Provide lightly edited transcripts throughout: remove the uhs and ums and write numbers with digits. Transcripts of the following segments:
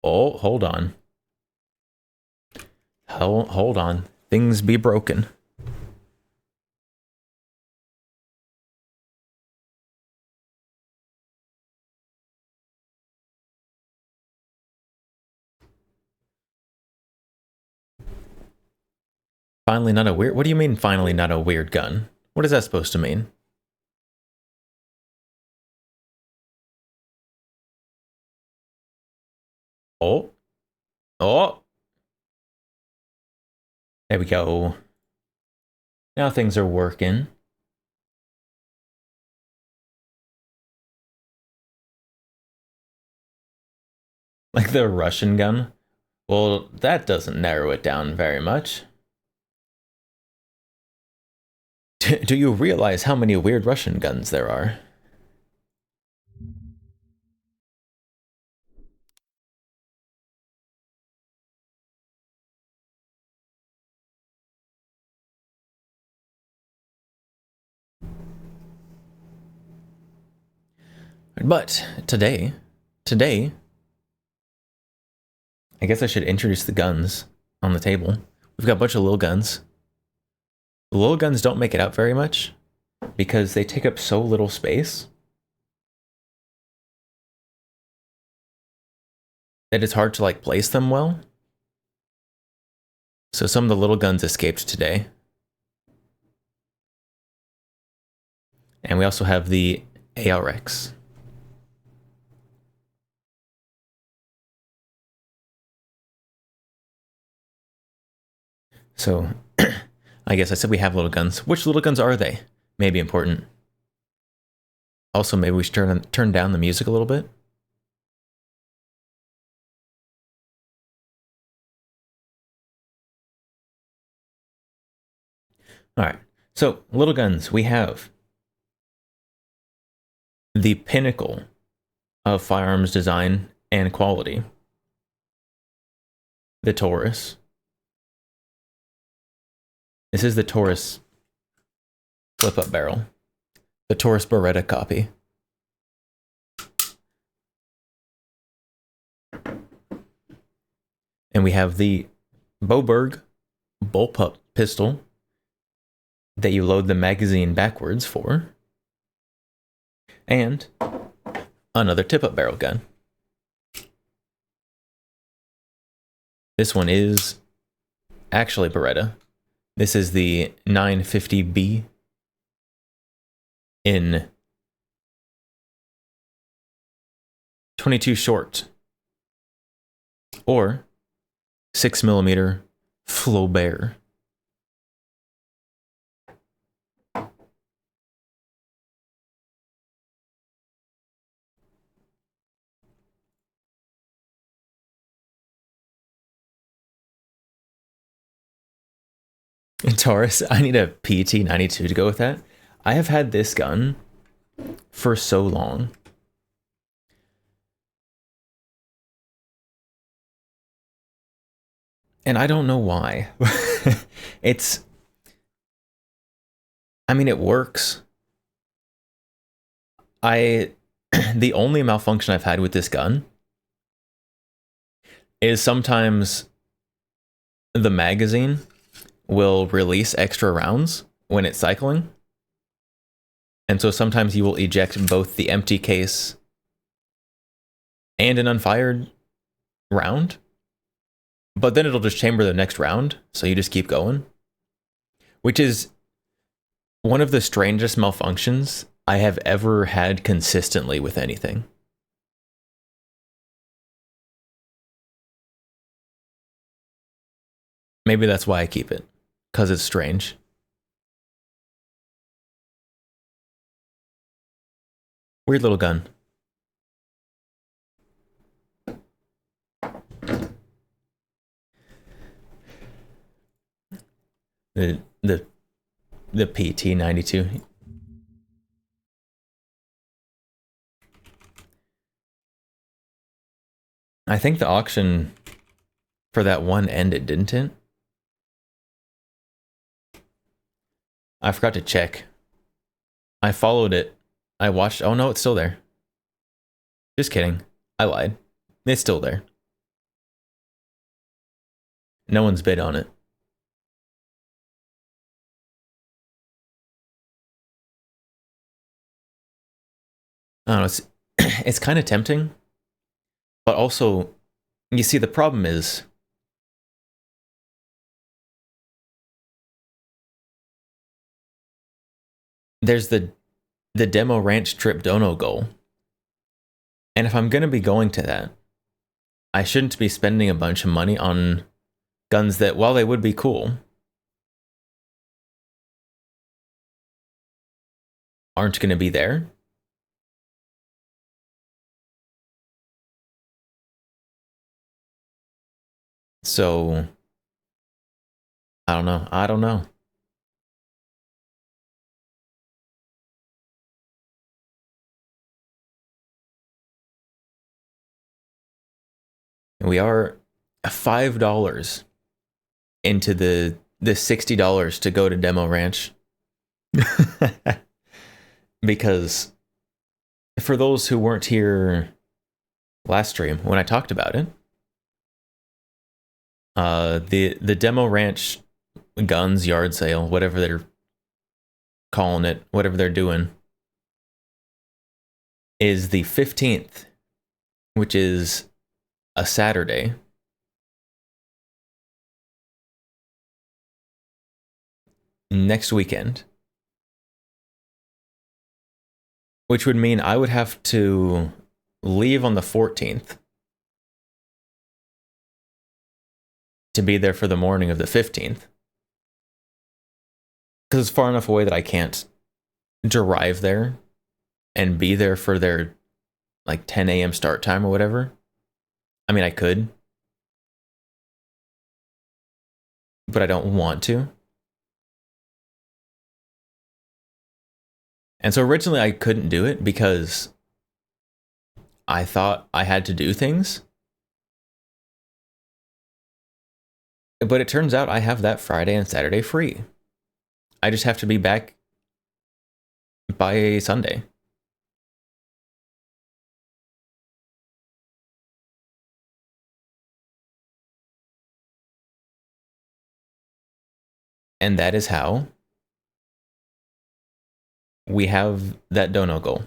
Oh, hold on. Hold on. Things be broken. Finally not a weird... What do you mean finally not a weird gun? What is that supposed to mean? Oh. Oh. There we go. Now things are working. Like the Russian gun? Well, that doesn't narrow it down very much. Do you realize how many weird Russian guns there are? But today, I guess I should introduce the guns on the table. We've got a bunch of little guns. The little guns don't make it out very much because they take up so little space that it's hard to like place them well. So some of the little guns escaped today. And we also have the ARX. So I guess I said we have little guns. Which little guns are they? Maybe important. Also, maybe we should turn down the music a little bit. All right. So, little guns, we have the pinnacle of firearms design and quality. The Taurus. This is the Taurus flip-up barrel. The Taurus Beretta copy. And we have the Boberg bullpup pistol that you load the magazine backwards for. And another tip-up barrel gun. This one is actually Beretta. This is the 950B in 22 short or 6mm Flaubert. Taurus, I need a PT92 to go with that. I have had this gun for so long. And I don't know why. I mean, it works. The only malfunction I've had with this gun is sometimes the magazine will release extra rounds when it's cycling. And so sometimes you will eject both the empty case and an unfired round. But then it'll just chamber the next round, so you just keep going. Which is one of the strangest malfunctions I have ever had consistently with anything. Maybe that's why I keep it, because it's strange. Weird little gun. The PT92. I think the auction for that one ended, didn't it? I forgot to check. I followed it. I watched. Oh no, it's still there. Just kidding. I lied. It's still there. No one's bid on it. I don't know. It's it's kind of tempting, but also, you see, the problem is there's the demo ranch trip dono goal, and if I'm gonna be going to that, I shouldn't be spending a bunch of money on guns that, while they would be cool, aren't gonna be there. So I don't know. I don't know. We are $5 into the $60 to go to Demo Ranch. Because for those who weren't here last stream when I talked about it, the Demo Ranch guns yard sale, whatever they're calling it, whatever they're doing, is the 15th, which is a Saturday. Next weekend. Which would mean I would have to leave on the 14th to be there for the morning of the 15th. Because it's far enough away that I can't drive there and be there for their like 10 a.m. start time or whatever. I mean, I could, but I don't want to. And so originally I couldn't do it because I thought I had to do things. But it turns out I have that Friday and Saturday free. I just have to be back by Sunday. And that is how we have that dono goal.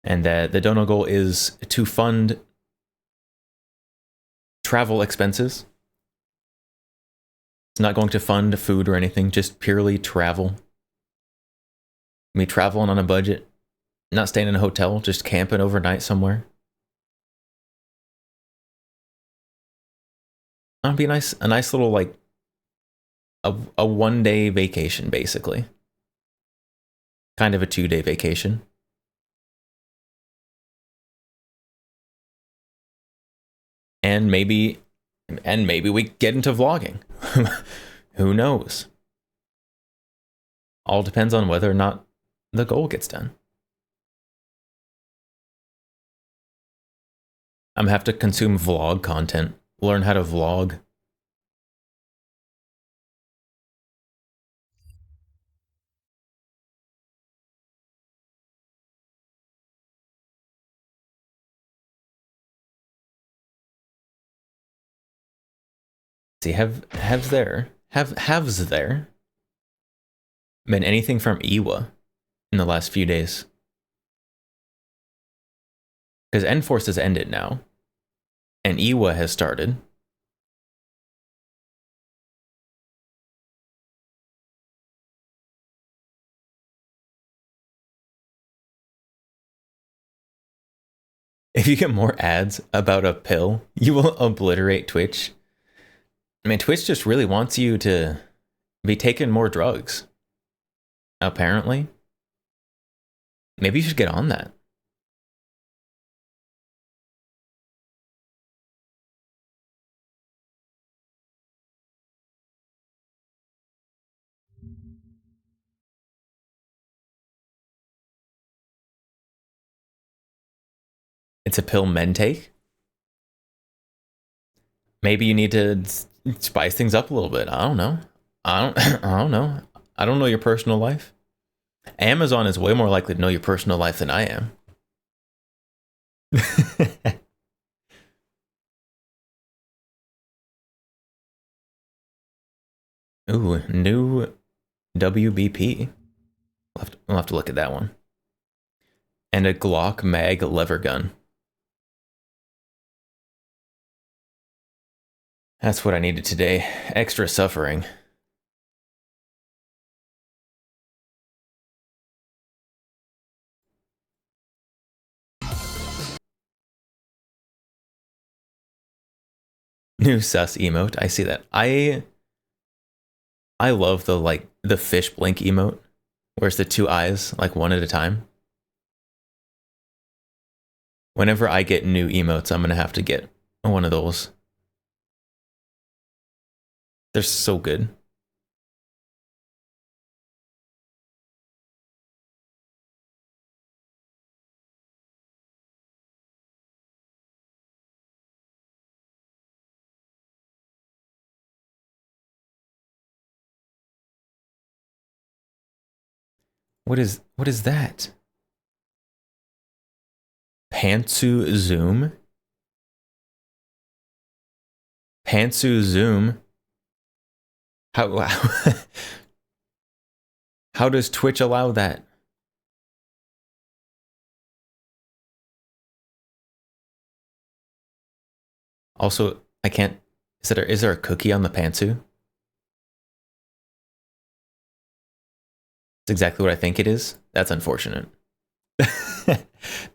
And that the dono goal is to fund travel expenses. It's not going to fund food or anything, just purely travel. Me traveling on a budget, not staying in a hotel, just camping overnight somewhere. That'd be a nice little like a 1-day vacation, basically. Kind of a 2-day vacation. And maybe we get into vlogging. Who knows? All depends on whether or not the goal gets done. I'm gonna have to consume vlog content, learn how to vlog. See, haves there been anything from Iwa in the last few days? Because Enforce has ended now, and Iwa has started. If you get more ads about a pill, you will obliterate Twitch. I mean, Twitch just really wants you to be taking more drugs. Apparently. Maybe you should get on that. It's a pill men take. Maybe you need to Spice things up a little bit. I don't know. I don't. I don't know. I don't know your personal life. Amazon is way more likely to know your personal life than I am. Ooh, new WBP. We'll have to look at that one. And a Glock mag lever gun. That's what I needed today. Extra suffering. New sus emote. I see that. I love the fish blink emote, where it's the two eyes, like one at a time. Whenever I get new emotes, I'm gonna have to get one of those. They're so good. What is that? Pantsu Zoom? Pantsu Zoom? How how does Twitch allow that? Also, I can't. Is there a cookie on the pantsu? It's exactly what I think it is. That's unfortunate.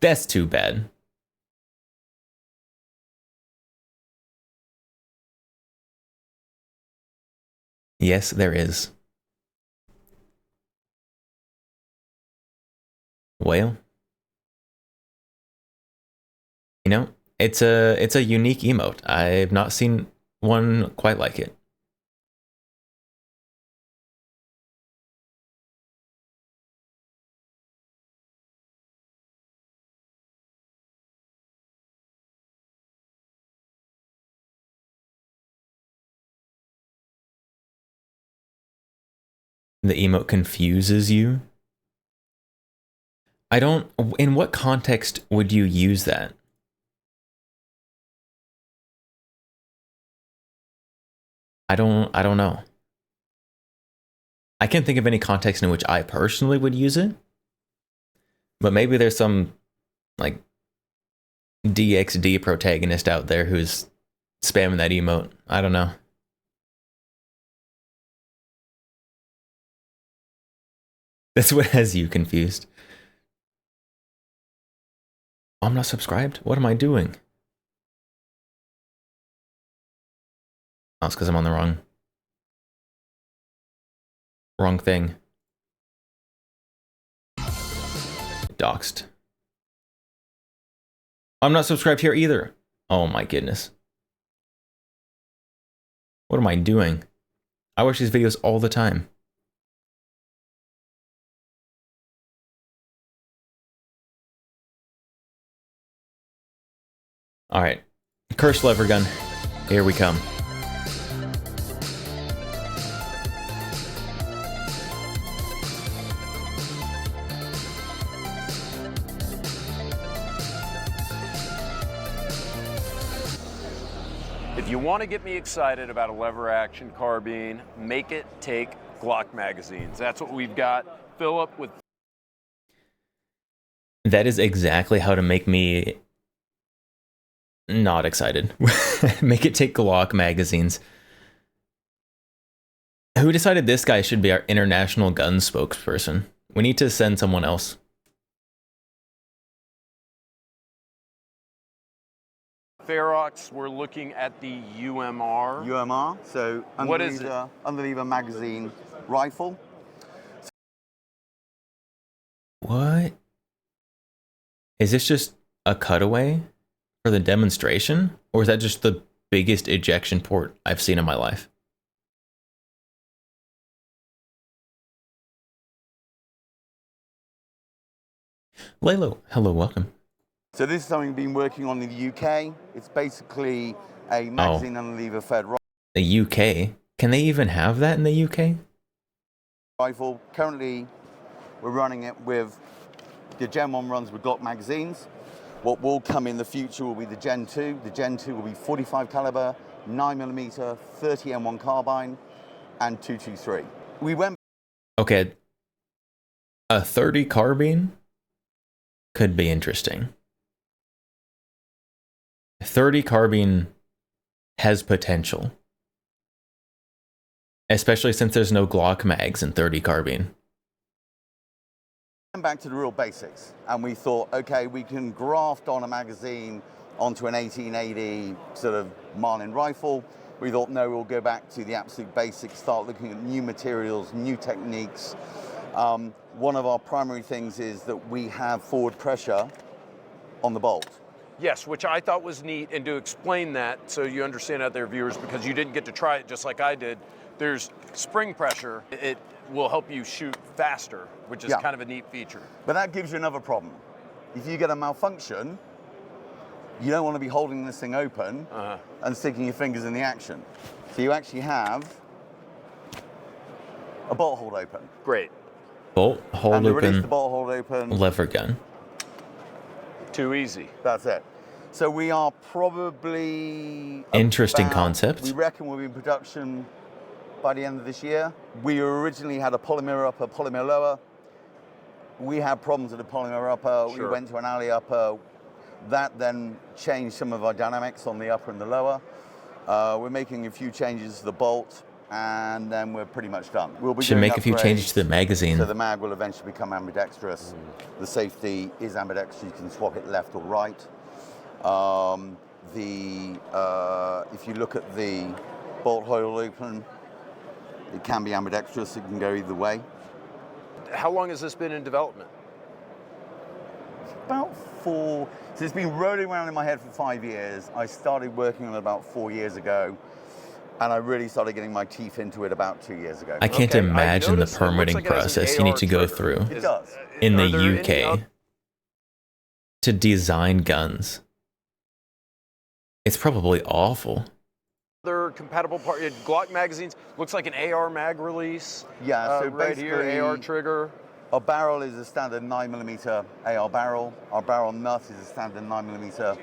That's too bad. Yes, there is. Well, you know, it's a unique emote. I've not seen one quite like it. The emote confuses you. I don't. In what context would you use that? I don't know. I can't think of any context in which I personally would use it. But maybe there's some like DXD protagonist out there who's spamming that emote. I don't know. That's what has you confused. Oh, I'm not subscribed? What am I doing? Oh, it's because I'm on the wrong thing. Doxed. I'm not subscribed here either. Oh my goodness. What am I doing? I watch these videos all the time. All right. Cursed lever gun. Here we come. If you want to get me excited about a lever action carbine, make it take Glock magazines. That's what we've got. Fill up with. That is exactly how to make me not excited. Make it take Glock magazines. Who decided this guy should be our international gun spokesperson? We need to send someone else. Ferox, we're looking at the UMR. UMR, so What is it? underlever magazine rifle. What? Is this just a cutaway for the demonstration? Or is that just the biggest ejection port I've seen in my life? Lalo, hello, welcome. So this is something we've been working on in the UK. It's basically a magazine underlever fed rifle. the UK. Can they even have that in the UK? Rifle. Currently, we're running it with the Gen 1 runs with Glock magazines. What will come in the future will be the Gen 2. The Gen 2 will be 45 caliber, 9mm, 30 M1 carbine, and 223. We went. Okay, a 30 carbine could be interesting. 30 carbine has potential, especially since there's no Glock mags in 30 carbine. Back to the real basics, and we thought, okay, we can graft on a magazine onto an 1880 sort of Marlin rifle. We thought, no, we'll go back to the absolute basics, start looking at new materials, new techniques. One of our primary things is that we have forward pressure on the bolt. Yes, which I thought was neat, and to explain that so you understand out there, viewers, because you didn't get to try it just like I did, there's spring pressure. It will help you shoot faster, which is kind of a neat feature. But that gives you another problem. If you get a malfunction, you don't want to be holding this thing open and sticking your fingers in the action. So you actually have a bolt hold open. Great. Bolt hold and to open, release the bolt hold open, lever gun. Too easy. That's it. So we are probably Interesting about, concept. We reckon we'll be in production by the end of this year. We originally had a polymer upper, polymer lower. We had problems with the polymer upper. Sure. We went to an alley upper. That then changed some of our dynamics on the upper and the lower. We're making a few changes to the bolt, and then we're pretty much done. We'll be Should doing make a few upgrades, changes to the magazine. so the mag will eventually become ambidextrous. The safety is ambidextrous. You can swap it left or right. If you look at the bolt hole open, it can be ambidextrous. It can go either way. How long has this been in development? About 4. So it's been rolling around in my head for 5 years. I started working on it about 4 years ago, and I really started getting my teeth into it about 2 years ago. I can't Okay, I imagine the noticed it looks permitting like it has an process you need AR to go trigger. through It does. in Are the there any UK to design guns. It's probably awful. other compatible part? Glock magazines looks like an AR mag release. Yeah, so right here, basically, AR trigger. Our barrel is a standard 9mm AR barrel. Our barrel nut is a standard 9mm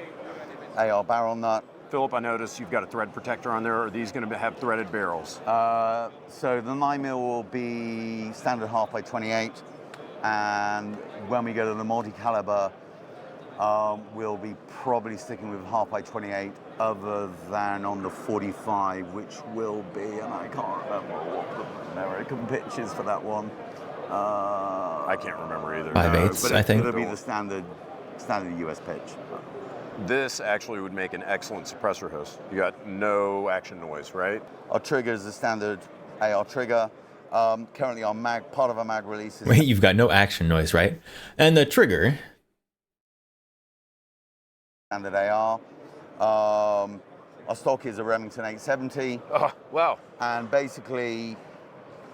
AR barrel nut. Philip, I noticed you've got a thread protector on there. Are these going to have threaded barrels? So the 9mm will be standard half by 28, and when we go to the multi-caliber, we'll be probably sticking with half by 28, other than on the 45, which will be, and I can't remember what the American pitch is for that one. I can't remember either. 5/8, but I think. it'll be the standard US pitch. This actually would make an excellent suppressor host. You got no action noise, right? Our trigger is the standard AR trigger. Currently, part of our mag release is Wait, you've got no action noise, right? And the trigger. standard AR. Our stock is a Remington 870. Oh, wow. And basically,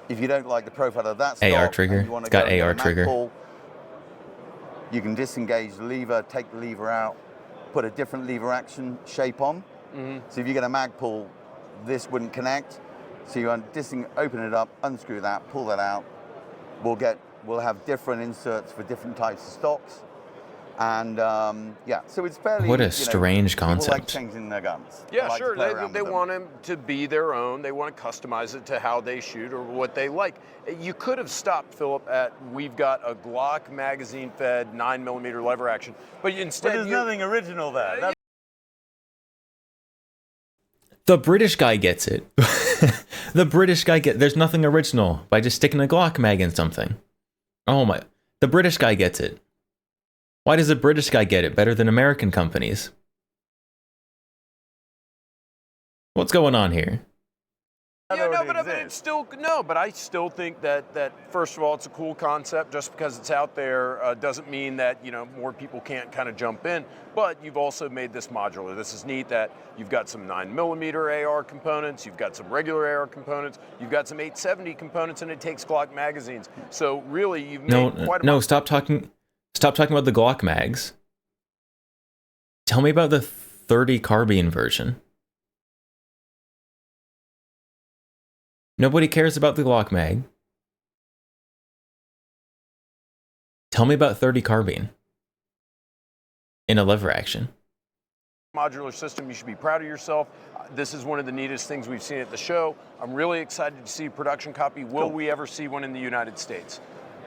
if you don't like the profile of that stock, AR trigger. and you want to It's got go and get AR a mag trigger. pull, you can disengage the lever, take the lever out, put a different lever action shape on. So if you get a mag pull, this wouldn't connect. So you open it up, unscrew that, pull that out. We'll have different inserts for different types of stocks. And yeah, so it's fairly. What a strange people like concept. changing their guns. Yeah, like to sure. play around They with them. want them to be their own. They want to customize it to how they shoot or what they like. You could have stopped, Philip, at we've got a Glock magazine-fed 9mm lever action, but instead But there's nothing original there. The British guy gets it. The British guy there's nothing original by just sticking a Glock mag in something. Oh my. The British guy gets it. Why does the British guy get it better than American companies? What's going on here? Yeah, no, but it's still no. But I still think that first of all, it's a cool concept. Just because it's out there doesn't mean that more people can't kind of jump in. But you've also made this modular. This is neat that you've got some 9mm AR components, you've got some regular AR components, you've got some 870 components, and it takes Glock magazines. So really, you've made quite a no. Stop talking about the Glock mags. Tell me about the 30 carbine version. Nobody cares about the Glock mag. Tell me about 30 carbine in a lever action. Modular system, you should be proud of yourself. This is one of the neatest things we've seen at the show. I'm really excited to see a production copy. Will we ever see one in the United States?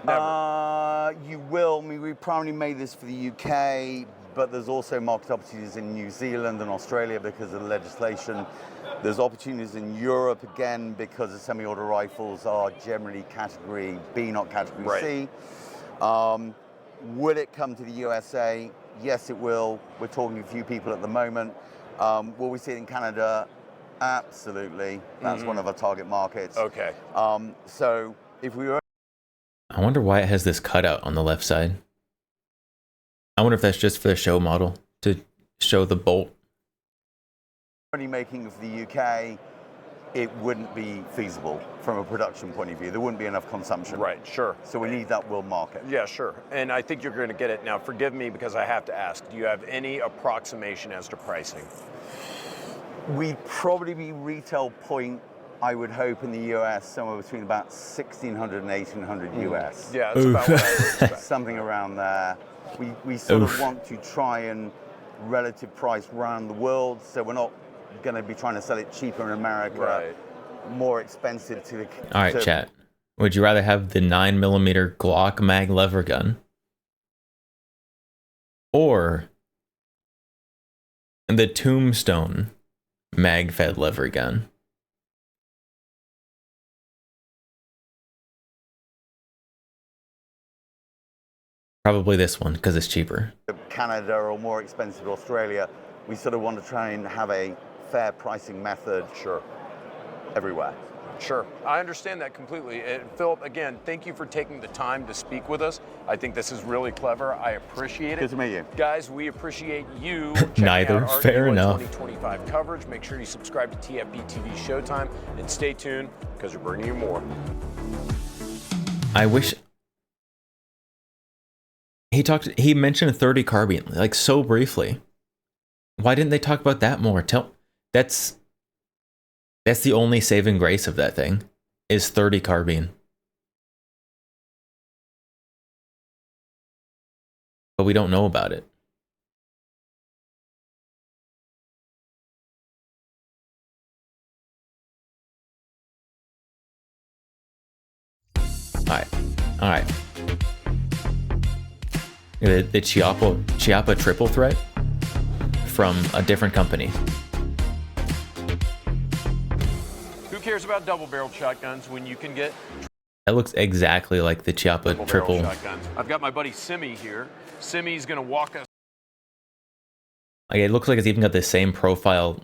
Never. You will. I mean, we primarily made this for the UK, but there's also market opportunities in New Zealand and Australia because of the legislation. There's opportunities in Europe, again, because the semi-auto rifles are generally category B, not category C. Will it come to the USA? Yes, it will. We're talking to a few people at the moment. Will we see it in Canada? Absolutely. That's one of our target markets. Okay. So if we were... I wonder why it has this cutout on the left side. I wonder if that's just for the show model to show the bolt. Only making it for the UK, it wouldn't be feasible from a production point of view. There wouldn't be enough consumption. Right, sure. So we need that world market. Yeah, sure. And I think you're going to get it. Now, forgive me because I have to ask, do you have any approximation as to pricing? We'd probably be retail point, I would hope, in the US, somewhere between about 1,600 and 1,800 US. Yeah, that's about what I would expect. Something around there. We sort of want to try and relative price around the world, so we're not going to be trying to sell it cheaper in America, more expensive to the... All right, chat. Would you rather have the 9mm Glock mag lever gun or the Tombstone mag-fed lever gun? Probably this one because it's cheaper. Canada or more expensive Australia, we sort of want to try and have a fair pricing method. Sure. Everywhere. Sure. I understand that completely. And Philip, again, thank you for taking the time to speak with us. I think this is really clever. I appreciate it. Good to meet you. Guys, we appreciate you. Neither. Out our Fair enough. 2025 coverage. Make sure you subscribe to TFB TV Showtime and stay tuned because we're bringing you more. I wish he mentioned 30 carbine like so briefly. Why didn't they talk about that more? That's the only saving grace of that thing is 30 carbine. But we don't know about it. All right. The Chiappa triple threat from a different company. Who cares about double-barreled shotguns when you can get That looks exactly like the Chiappa triple. shotguns? I've got my buddy Simi here. Simi's going to walk us. Like it looks like it's even got the same profile,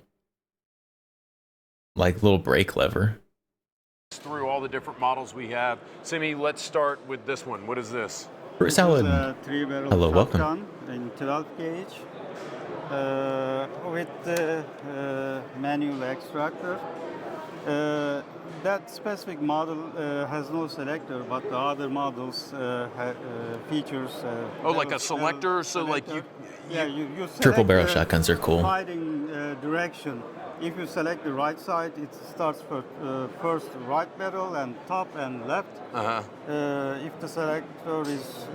like little brake lever. Through all the different models we have. Simi, let's start with this one. What is this? Fruit salad. Hello, welcome. In 12 gauge with the manual extractor. That specific model has no selector, but the other models features. Like a selector, so like you select Triple barrel shotguns are cool. Firing direction. If you select the right side, it starts first right barrel and top and left. If the selector is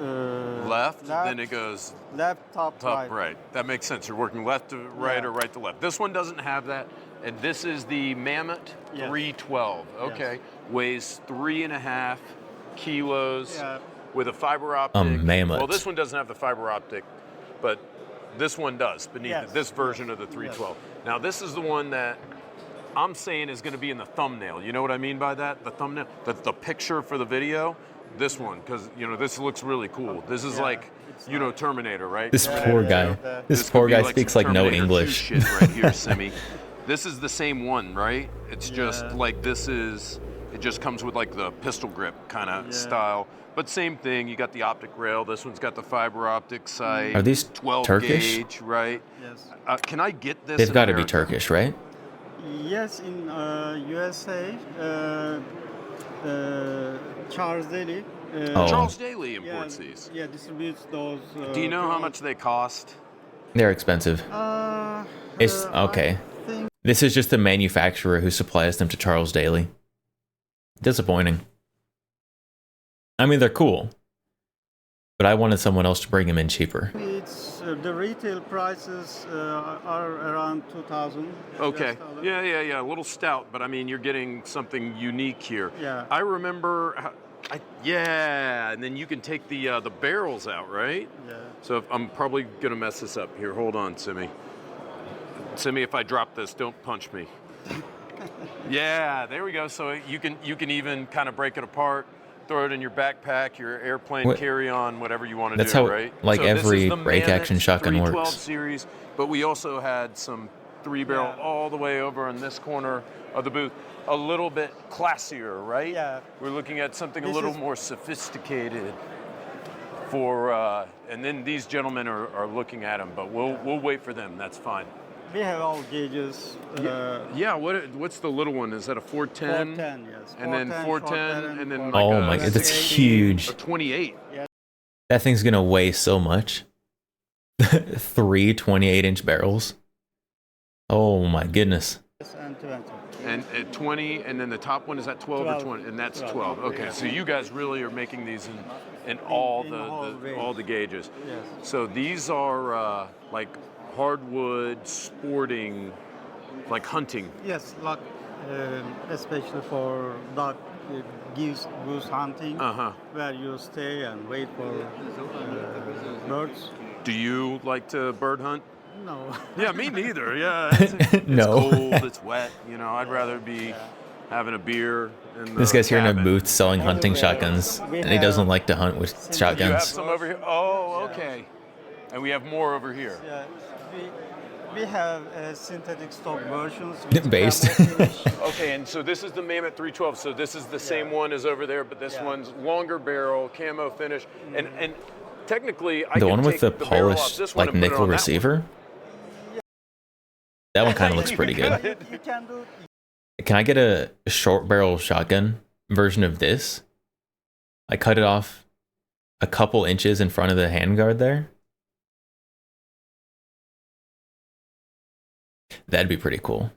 left, then it goes left, top, right. That makes sense. You're working left to right or right to left. This one doesn't have that. And this is the Mammoth 312. Okay. Yes. Weighs 3.5 kilos with a fiber optic. Mammoth. Well, this one doesn't have the fiber optic, but this one does beneath this version of the 312. Now, this is the one that I'm saying is going to be in the thumbnail. You know what I mean by that? The thumbnail, the picture for the video. This one, because this looks really cool. This is like, Terminator, right? This poor guy. This poor guy speaks like no English. Shit right here, Simi. This is the same one, right? It's just like it just comes with like the pistol grip kind of style. But same thing, you got the optic rail. This one's got the fiber optic sight. Are these 12 Turkish? gauge, right? Yes. Can I get this? They've got to be Turkish, right? Yes, in USA, Charles Daly. Charles Daly imports these. Yeah, distributes those. Do you know how much they cost? They're expensive. It's okay. This is just the manufacturer who supplies them to Charles Daly. Disappointing. I mean, they're cool, but I wanted someone else to bring them in cheaper. It's the retail prices are around 2,000. Okay. Yeah. A little stout, but I mean, you're getting something unique here. Yeah. I remember. And then you can take the barrels out, right? Yeah. So I'm probably gonna mess this up here. Hold on, Simi. Simi, if I drop this, don't punch me. Yeah, there we go. So you can even kind of break it apart, throw it in your backpack, your airplane carry-on, whatever you want to do. That's how, right? like, so every this is the break-action Mammoth shotgun 312 works. series, but we also had some 3-barrel all the way over in this corner of the booth. A little bit classier, right? Yeah. We're looking at something This a little is- more sophisticated for, and then these gentlemen are looking at them, but we'll wait for them. That's fine. We have all gauges. Yeah. What's the little one? Is that a 410? 410, yes. And then 410, and then Oh like my a god, that's 68. huge. a 28. That thing's gonna weigh so much. 3 28-inch barrels. Oh my goodness. And 20. And at 20, and then the top one is at 12 or 20, and that's 12. Okay, so you guys really are making these in all In the, the whole range. all the gauges. Yes. So these are like hardwood sporting, like hunting. Yes, like especially for dog goose hunting, where you stay and wait for birds. Do you like to bird hunt? No. Yeah, me neither. Yeah, it's No. cold, it's wet. You know, I'd rather be having a beer. In This the guy's here in a cabin. booth selling hunting shotguns, and he doesn't like to hunt with You have shotguns. some over here. Oh, okay. And we have more over here. Yeah, we have synthetic stock versions. Based. Okay, and so this is the Mammoth 312. So this is the same one as over there, but this one's longer barrel, camo finish, and technically I The can one with take the barrel off polished, this one like, and put it nickel on that one. receiver. That one kind of looks pretty good. You can do. Can I get a short barrel shotgun version of this? I cut it off a couple inches in front of the handguard there. That'd be pretty cool.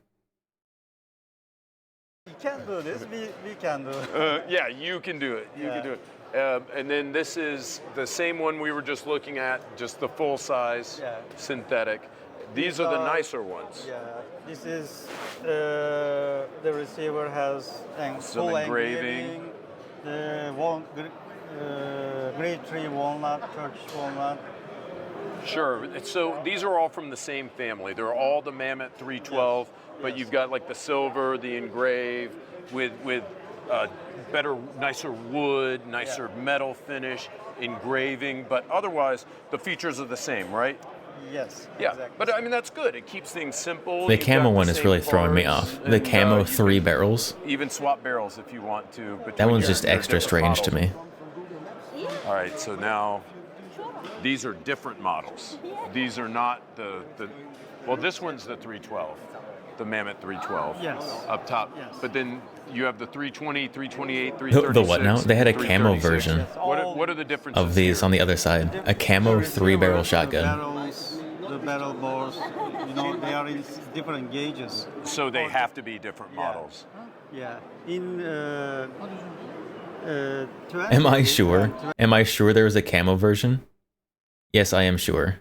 You can do this. We can do. Yeah, you can do it. You can do it. And then this is the same one we were just looking at, just the full size synthetic. These are the nicer ones. Yeah, this is the receiver has Some full engraving. grade 3 walnut, Turkish walnut. Sure. So these are all from the same family. They're all the Mammoth 312, but you've got like the silver, the engrave, with better, nicer wood, nicer metal finish, engraving, but otherwise the features are the same, right? Yes. Yeah, Exactly. but I mean that's good. It keeps things simple. The You've camo got one is same really throwing me parts, off. The and, camo you 3 can barrels. even swap barrels if you want to. That one's just extra strange to me. All right, so now these are different models. These are not the well, this one's the 312, the Mammoth 312. Yes. Up top. Yes. But then you have the 320, 328, 336. The what now? They had a camo 336. version What are the differences of these here? on the other side. A camo 3-barrel shotgun. The barrel bores, they are in different gauges. So they have to be different models. Yeah. In 20, Am I sure? Am I sure there was a camo version? Yes, I am sure.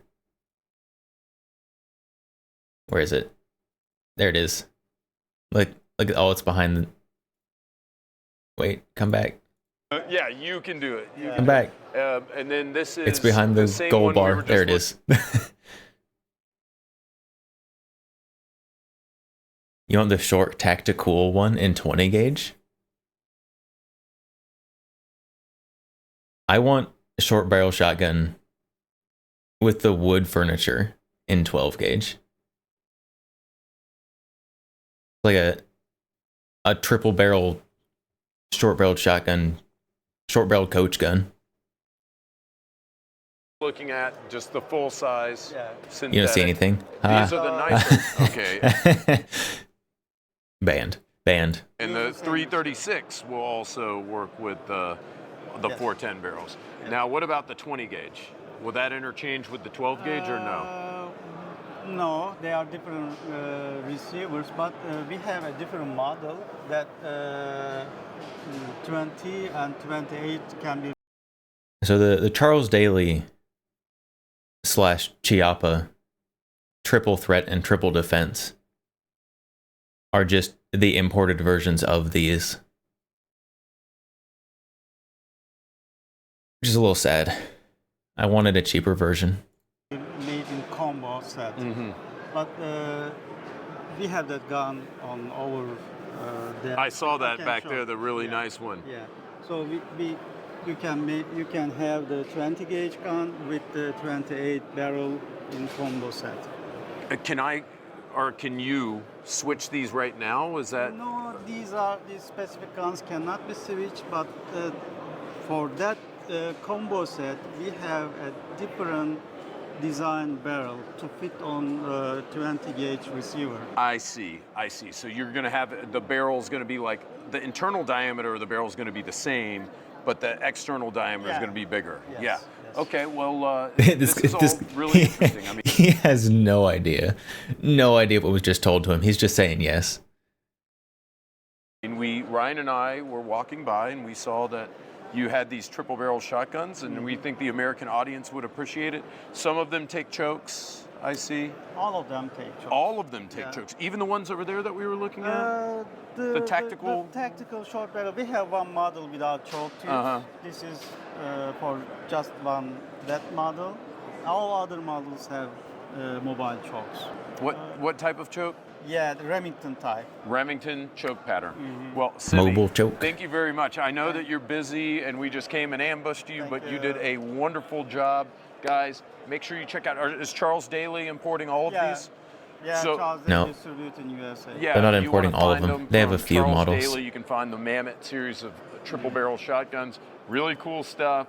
Where is it? There it is. Look, oh, it's behind the... Wait, come back. Yeah, you can do it. You Come can back. do it. And then this is It's behind the same gold one we bar. were There it just is. You want the short tactical one in 20 gauge? I want a short barrel shotgun with the wood furniture in 12 gauge. Like a triple barrel short barreled shotgun, short barreled coach gun. looking at just the full size synthetic. You don't see anything? These are the nicer. Okay. Banned. And the 336 will also work with the 410 barrels. Now, what about the 20 gauge? Will that interchange with the 12 gauge or no? No, they are different receivers, but we have a different model that 20 and 28 can be. So the Charles Daly / Chiappa triple threat and triple defense are just the imported versions of these. Which is a little sad. I wanted a cheaper version. Made in combo set. But we have that gun on our. I saw that can back show. there, the really nice one. Yeah. So you can have the 20 gauge gun with the 28 barrel in combo set. Can you switch these right now? Is that? No, these specific guns cannot be switched, but for that combo set, we have a different design barrel to fit on 20 gauge receiver. I see. So you're going to have, the barrel's going to be like, the internal diameter of the barrel is going to be the same, but the external diameter is going to be bigger. Yes, Yeah. yes. Okay, well, this is all really interesting. I mean, he has no idea what was just told to him. He's just saying yes. Ryan and I were walking by and we saw that you had these triple barrel shotguns, and we think the American audience would appreciate it. Some of them take chokes, I see. All of them take chokes. All of them take chokes, even the ones over there that we were looking at? The tactical? The tactical short barrel. We have one model without choke tubes. This is for just that model. All other models have mobile chokes. What type of choke? Yeah, the Remington type. Remington choke pattern. Well, Simi, Mobile choke. thank you very much. I know that you're busy and we just came and ambushed you, but you did a wonderful job. Guys, make sure you check out, is Charles Daly importing all of these? Yeah, So- Charles, No. they distribute in USA. Yeah, They're not you importing wanna all of find them. They have a from few Charles models. Daly, you can find the Mammoth series of triple barrel shotguns. Really cool stuff.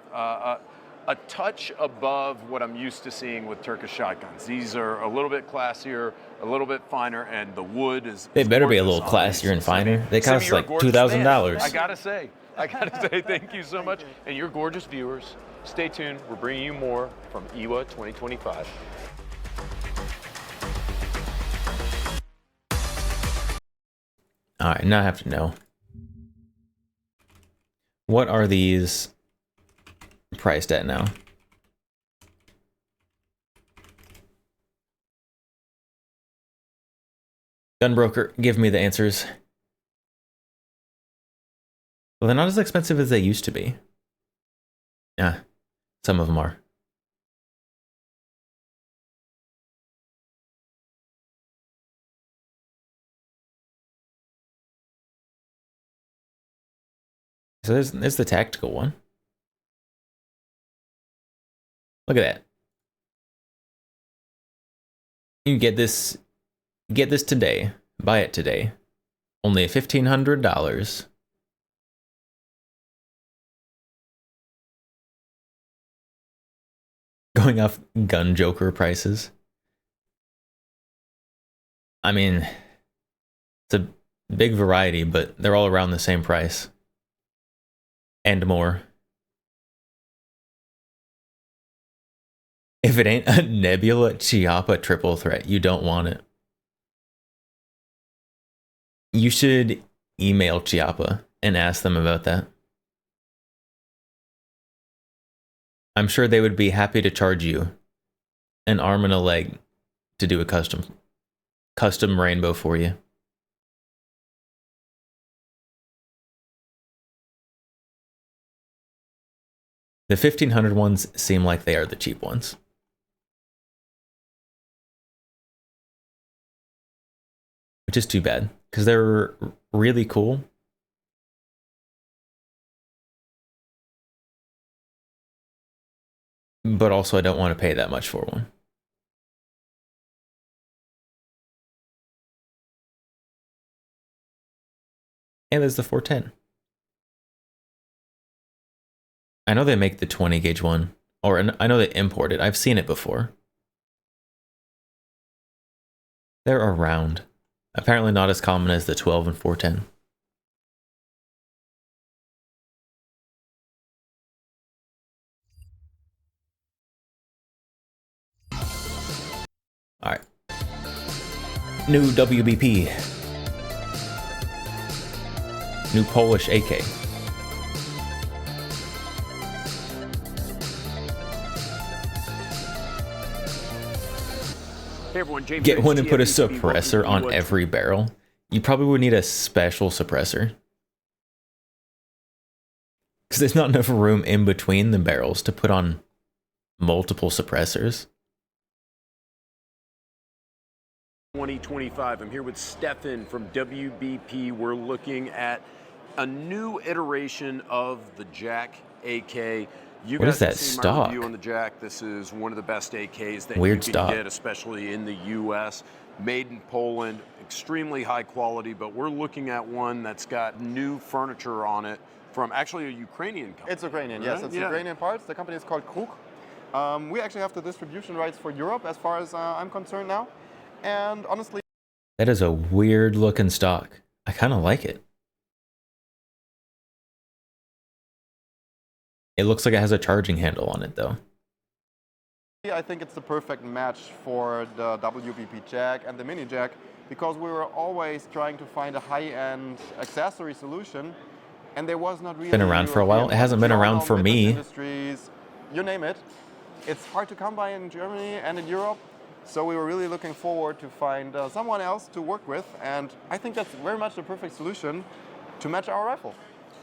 A touch above what I'm used to seeing with Turkish shotguns. These are a little bit classier, a little bit finer, and the wood is. They better be a gorgeous little on these. classier and finer. They Simi, cost you're a like gorgeous $2,000. man. I gotta say, thank you so much. And your gorgeous viewers, stay tuned. We're bringing you more from IWA 2025. All right, now I have to know. What are these priced at now? Gunbroker, give me the answers. Well, they're not as expensive as they used to be. Yeah, some of them are. So there's the tactical one. Look at that. You can get this today. Buy it today. Only $1,500. Going off gun joker prices. I mean, it's a big variety, but they're all around the same price. And more. If it ain't a Nebula Chiappa triple threat, you don't want it. You should email Chiappa and ask them about that. I'm sure they would be happy to charge you an arm and a leg to do a custom rainbow for you. The 1500 ones seem like they are the cheap ones. Which is too bad, because they're really cool. But also I don't want to pay that much for one. And there's the 410. I know they make the 20 gauge one, or I know they import it. I've seen it before. They're around. Apparently not as common as the 12 and 410. All right. New WBP. New Polish AK. Hey everyone, James. Get one and put a TFUTV, suppressor welcome on to every barrel. You probably would need a special suppressor. Because there's not enough room in between the barrels to put on multiple suppressors. 2025. I'm here with Stefan from WBP. We're looking at a new iteration of the Jack AK. You What guys is that have seen my stock? review on the Jack. This is one of the best AKs that Weird you can stock. get, especially in the U.S. Made in Poland, extremely high quality, but we're looking at one that's got new furniture on it from actually a Ukrainian company. It's Ukrainian, yes. Right? It's Yeah. Ukrainian parts. The company is called Kruk. We actually have the distribution rights for Europe as far as I'm concerned now. And honestly, That is a weird looking stock. I kind of like it. It looks like it has a charging handle on it though. I think it's the perfect match for the WBP Jack and the Mini Jack because we were always trying to find a high-end accessory solution, and there was not really. Been around for a while. European It hasn't been one. around German, for British me. Industries, you name it. It's hard to come by in Germany and in Europe, so we were really looking forward to find someone else to work with, and I think that's very much the perfect solution to match our rifle.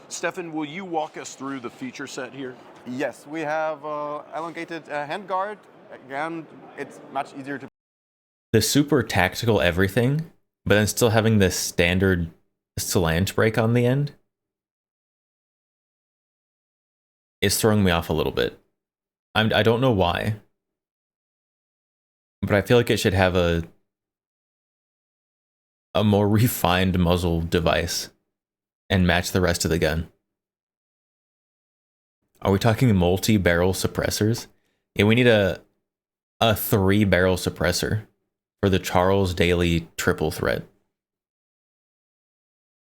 Stefan, will you walk us through the feature set here? Yes, we have elongated handguard. Again, it's much easier to. The super tactical everything, but then still having the standard slant break on the end is throwing me off a little bit. I don't know why, but I feel like it should have a more refined muzzle device and match the rest of the gun. Are we talking multi-barrel suppressors? Yeah, we need a 3-barrel suppressor for the Charles Daly triple threat.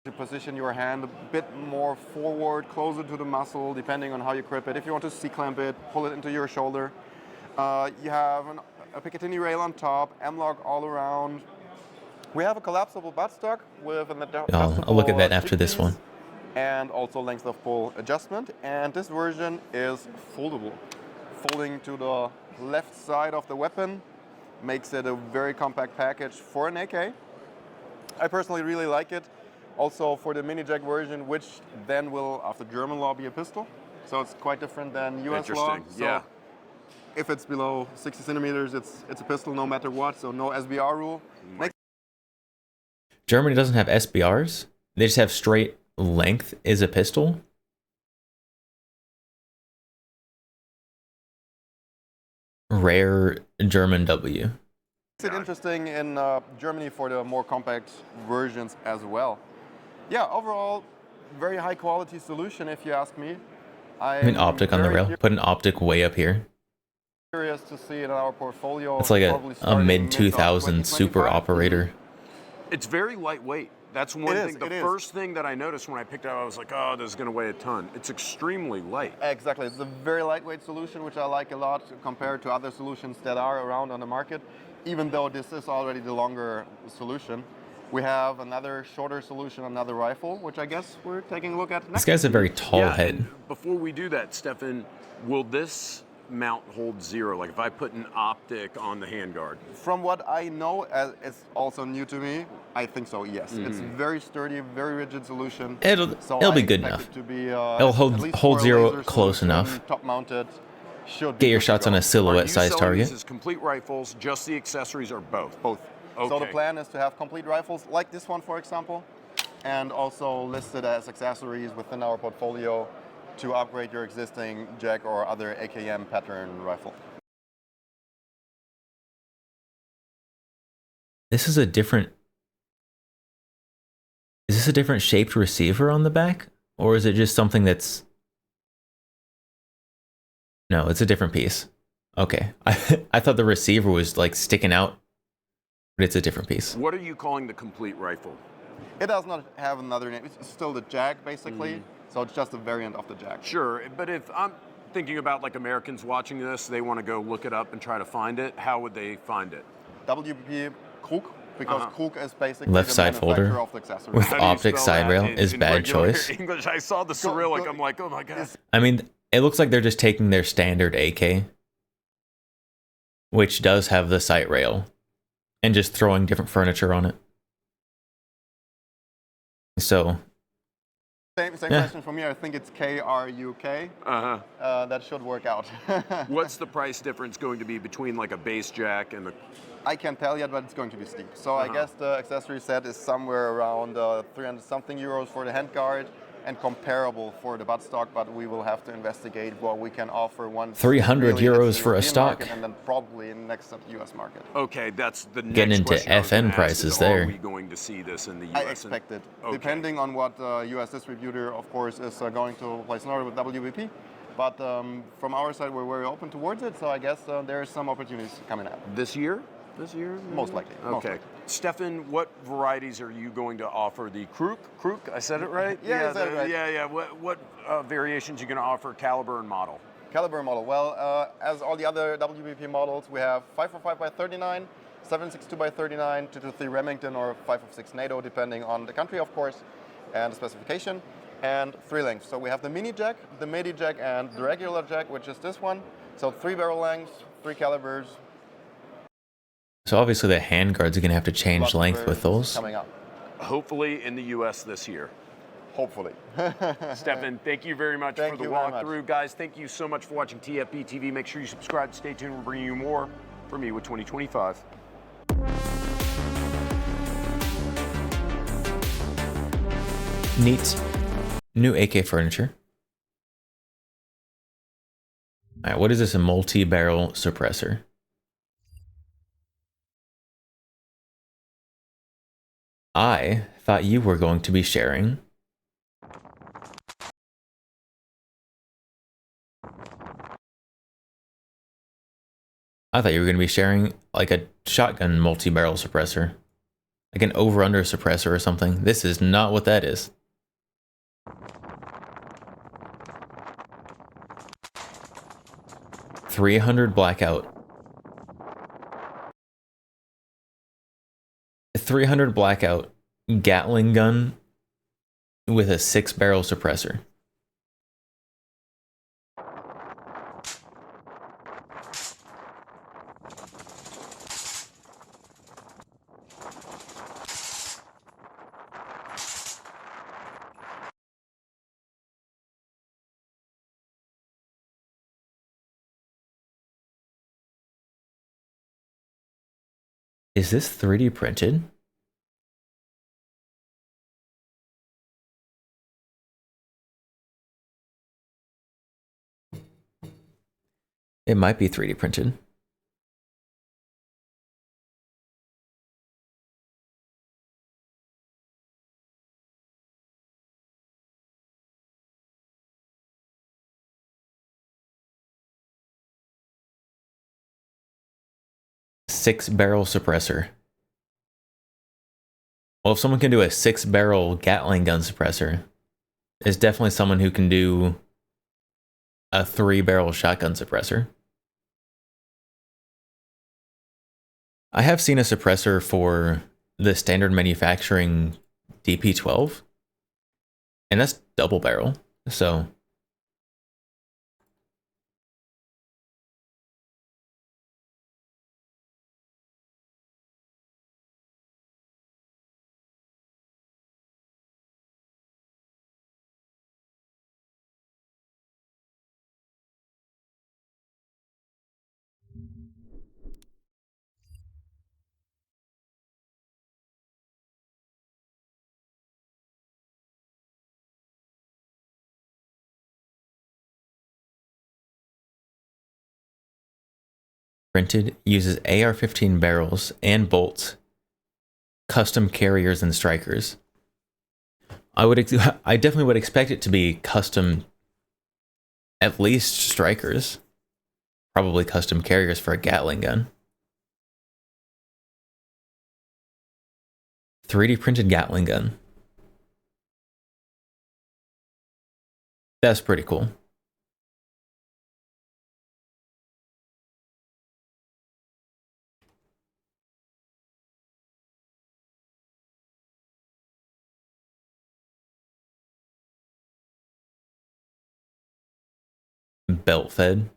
To position your hand a bit more forward, closer to the muscle, depending on how you grip it. If you want to C-clamp it, pull it into your shoulder. You have a Picatinny rail on top, M-lock all around. We have a collapsible buttstock with an adjustable I'll look at that after jig this piece one. and also length of pull adjustment. And this version is foldable. Folding to the left side of the weapon makes it a very compact package for an AK. I personally really like it. Also for the Mini Jack version, which then will, after German law, be a pistol. So it's quite different than US law. Interesting, So yeah. if it's below 60 centimeters, it's a pistol no matter what. So no SBR rule. Germany doesn't have SBRs. They just have straight length is a pistol. Rare German W. Makes it interesting in Germany for the more compact versions as well. Yeah, overall, very high quality solution if you ask me. I mean, optic on the rail. Put an optic way up here. Curious to see it in our portfolio. It's like probably a starting mid-2000 super 2025. operator. It's very lightweight. That's one It thing. is, The it is. first thing that I noticed when I picked it up, I was like, oh, this is going to weigh a ton. It's extremely light. Exactly, it's a very lightweight solution, which I like a lot compared to other solutions that are around on the market. Even though this is already the longer solution, we have another shorter solution, another rifle, which I guess we're taking a look at next. This guy's a very tall Yeah, head. and before we do that, Stefan, will this mount hold zero? Like if I put an optic on the handguard? From what I know, as it's also new to me, I think so, yes. It's very sturdy, very rigid solution. It'll I be good expect enough. it to be, It'll at hold least hold for a zero laser close solution, enough. Top mounted. Should Get be your good to shots go. on a Are you silhouette size selling target. these as complete rifles, just the accessories, or both? Both. Okay. So the plan is to have complete rifles like this one, for example, and also listed as accessories within our portfolio to upgrade your existing Jack or other AKM pattern rifle. This is a different. Is this a different shaped receiver on the back? Or is it just something that's. No, it's a different piece. Okay. I thought the receiver was like sticking out, but it's a different piece. What are you calling the complete rifle? It does not have another name. It's still the Jack, basically. So it's just a variant of the Jack. Sure, but if I'm thinking about like Americans watching this, they want to go look it up and try to find it, how would they find it? WBP Krug because Krug is basically Left the side folder manufacturer of the accessory. with How do you optic spell side that rail in- is in bad regular choice. English. I saw the Cyrillic. I'm like, oh my god. I mean, it looks like they're just taking their standard AK, which does have the sight rail, and just throwing different furniture on it. So, Same question for me. I think it's KRUK. That should work out. What's the price difference going to be between like a base jack and the? I can't tell yet, but it's going to be steep. So I guess the accessory set is somewhere around 300 something euros for the handguard and comparable for the buttstock, but we will have to investigate what we can offer once 300 really hits euros the for a European stock. market, and then probably next up the US market. Okay, that's the next Getting into question I was gonna FN ask prices is, there. Are we going to see this in the US? I expect it, depending on what US distributor, of course, is going to place an order with WBP. But from our side, we're very open towards it, so I guess there are some opportunities coming up. This year? This year? Most likely. Most Okay. likely. Stefan, what varieties are you going to offer? The Krug? I said it right? Yeah, you said it right. Yeah. What variations are you going to offer, caliber and model? Caliber model. Well, as all the other WBP models, we have 505 by 39, 762 by 39, 223 Remington, or 556 NATO, depending on the country, of course, and the specification, and 3 lengths. So we have the mini jack, the midi jack, and the regular jack, which is this one. So 3 barrel lengths, 3 calibers. So obviously the handguards are going to have to change Lots of length with variants those. coming up. Hopefully in the US this year. Hopefully. Stefan, thank you very much Thank for the you very much. walkthrough. Guys, thank you so much for watching TFB TV. Make sure you subscribe, stay tuned. We're bringing you more from me with 2025. Neat. New AK furniture. All right, what is this? A multi-barrel suppressor. I thought you were going to be sharing like a shotgun multi-barrel suppressor. Like an over-under suppressor or something. This is not what that is. $300 blackout. 300 blackout Gatling gun with a 6-barrel suppressor. Is this 3D printed? It might be 3D printed. Six-barrel suppressor. Well, if someone can do a 6-barrel Gatling gun suppressor, it's definitely someone who can do a 3-barrel shotgun suppressor. I have seen a suppressor for the standard manufacturing DP12, and that's double barrel, so printed, uses AR-15 barrels and bolts, custom carriers and strikers. I definitely would expect it to be custom, at least strikers, probably custom carriers for a Gatling gun. 3D printed Gatling gun. That's pretty cool. Belt fed.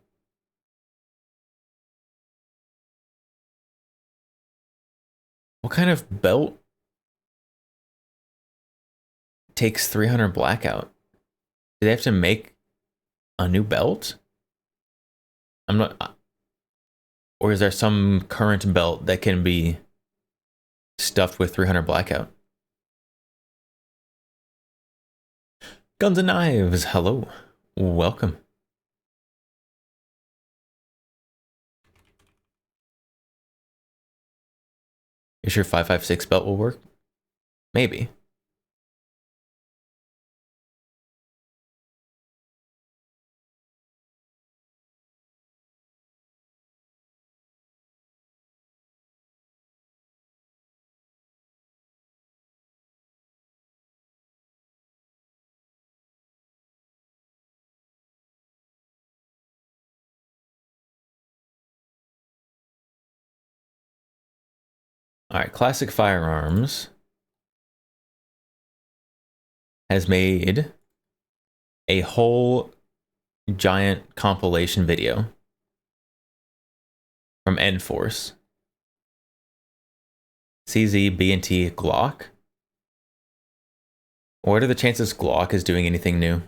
What kind of belt takes 300 blackout? Do they have to make a new belt? I'm not... Or is there some current belt that can be stuffed with 300 blackout? Guns and Knives, hello. Welcome. You sure 556 belt will work? Maybe. All right, Classic Firearms has made a whole giant compilation video from Enforce. CZ, B&T, Glock. What are the chances Glock is doing anything new?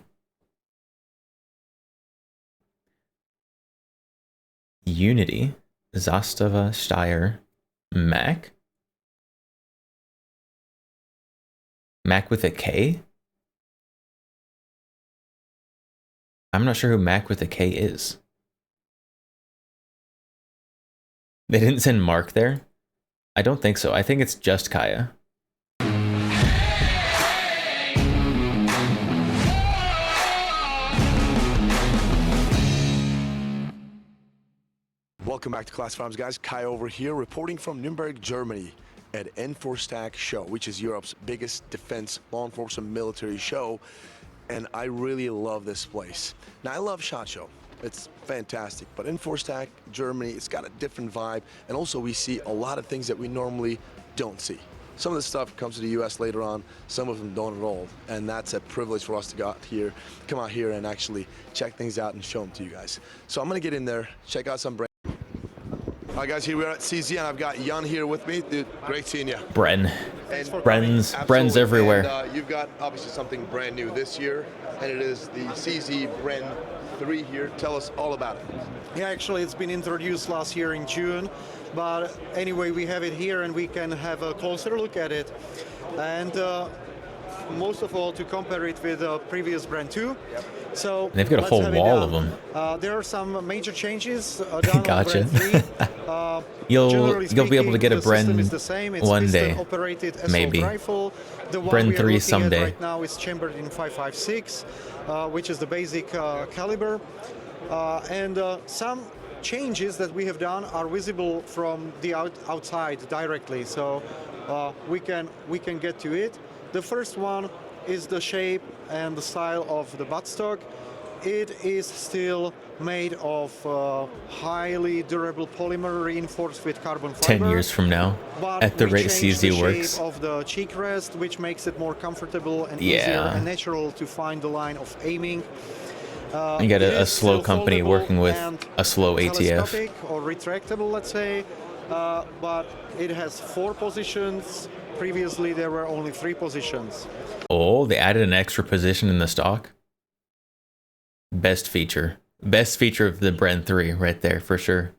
Unity, Zastava, Steyr, Mac. Mac with a K? I'm not sure who Mac with a K is. They didn't send Mark there? I don't think so. I think it's just Kaya. Welcome back to Class Farms, guys. Kai over here, reporting from Nuremberg, Germany at Enforstac Show, which is Europe's biggest defense, law enforcement, military show. And I really love this place. Now, I love SHOT Show. It's fantastic. But Enforstac, Germany, it's got a different vibe. And also, we see a lot of things that we normally don't see. Some of the stuff comes to the U.S. later on. Some of them don't at all. And that's a privilege for us to come out here and actually check things out and show them to you guys. So I'm going to get in there, check out some brands. All right, guys, here we are at CZ, and I've got Jan here with me. Dude, great seeing you. Bren. Bren's everywhere. And, you've got obviously something brand new this year, and it is the CZ Bren 3 here. Tell us all about it. Yeah, actually, it's been introduced last year in June, but anyway, we have it here, and we can have a closer look at it. And most of all, to compare it with the previous Bren 2. So they've got a whole wall of them. There are some major changes done gotcha. on Bren 3. You'll be able to get a Bren one day, maybe. Rifle. The one Bren 3 someday. Right now is chambered in 5.56, which is the basic caliber, and some changes that we have done are visible from the outside directly. So we can get to it. The first one is the shape and the style of the buttstock. It is still made of highly durable polymer reinforced with carbon fiber. 10 years from now, at the rate CZ works. Shape of the cheek rest, which makes it more comfortable and easier and natural to find the line of aiming. You got a slow company working with a slow ATF. Or retractable, let's say, but it has 4 positions. Previously, there were only 3 positions. Oh, they added an extra position in the stock. Best feature of the Bren 3 right there for sure.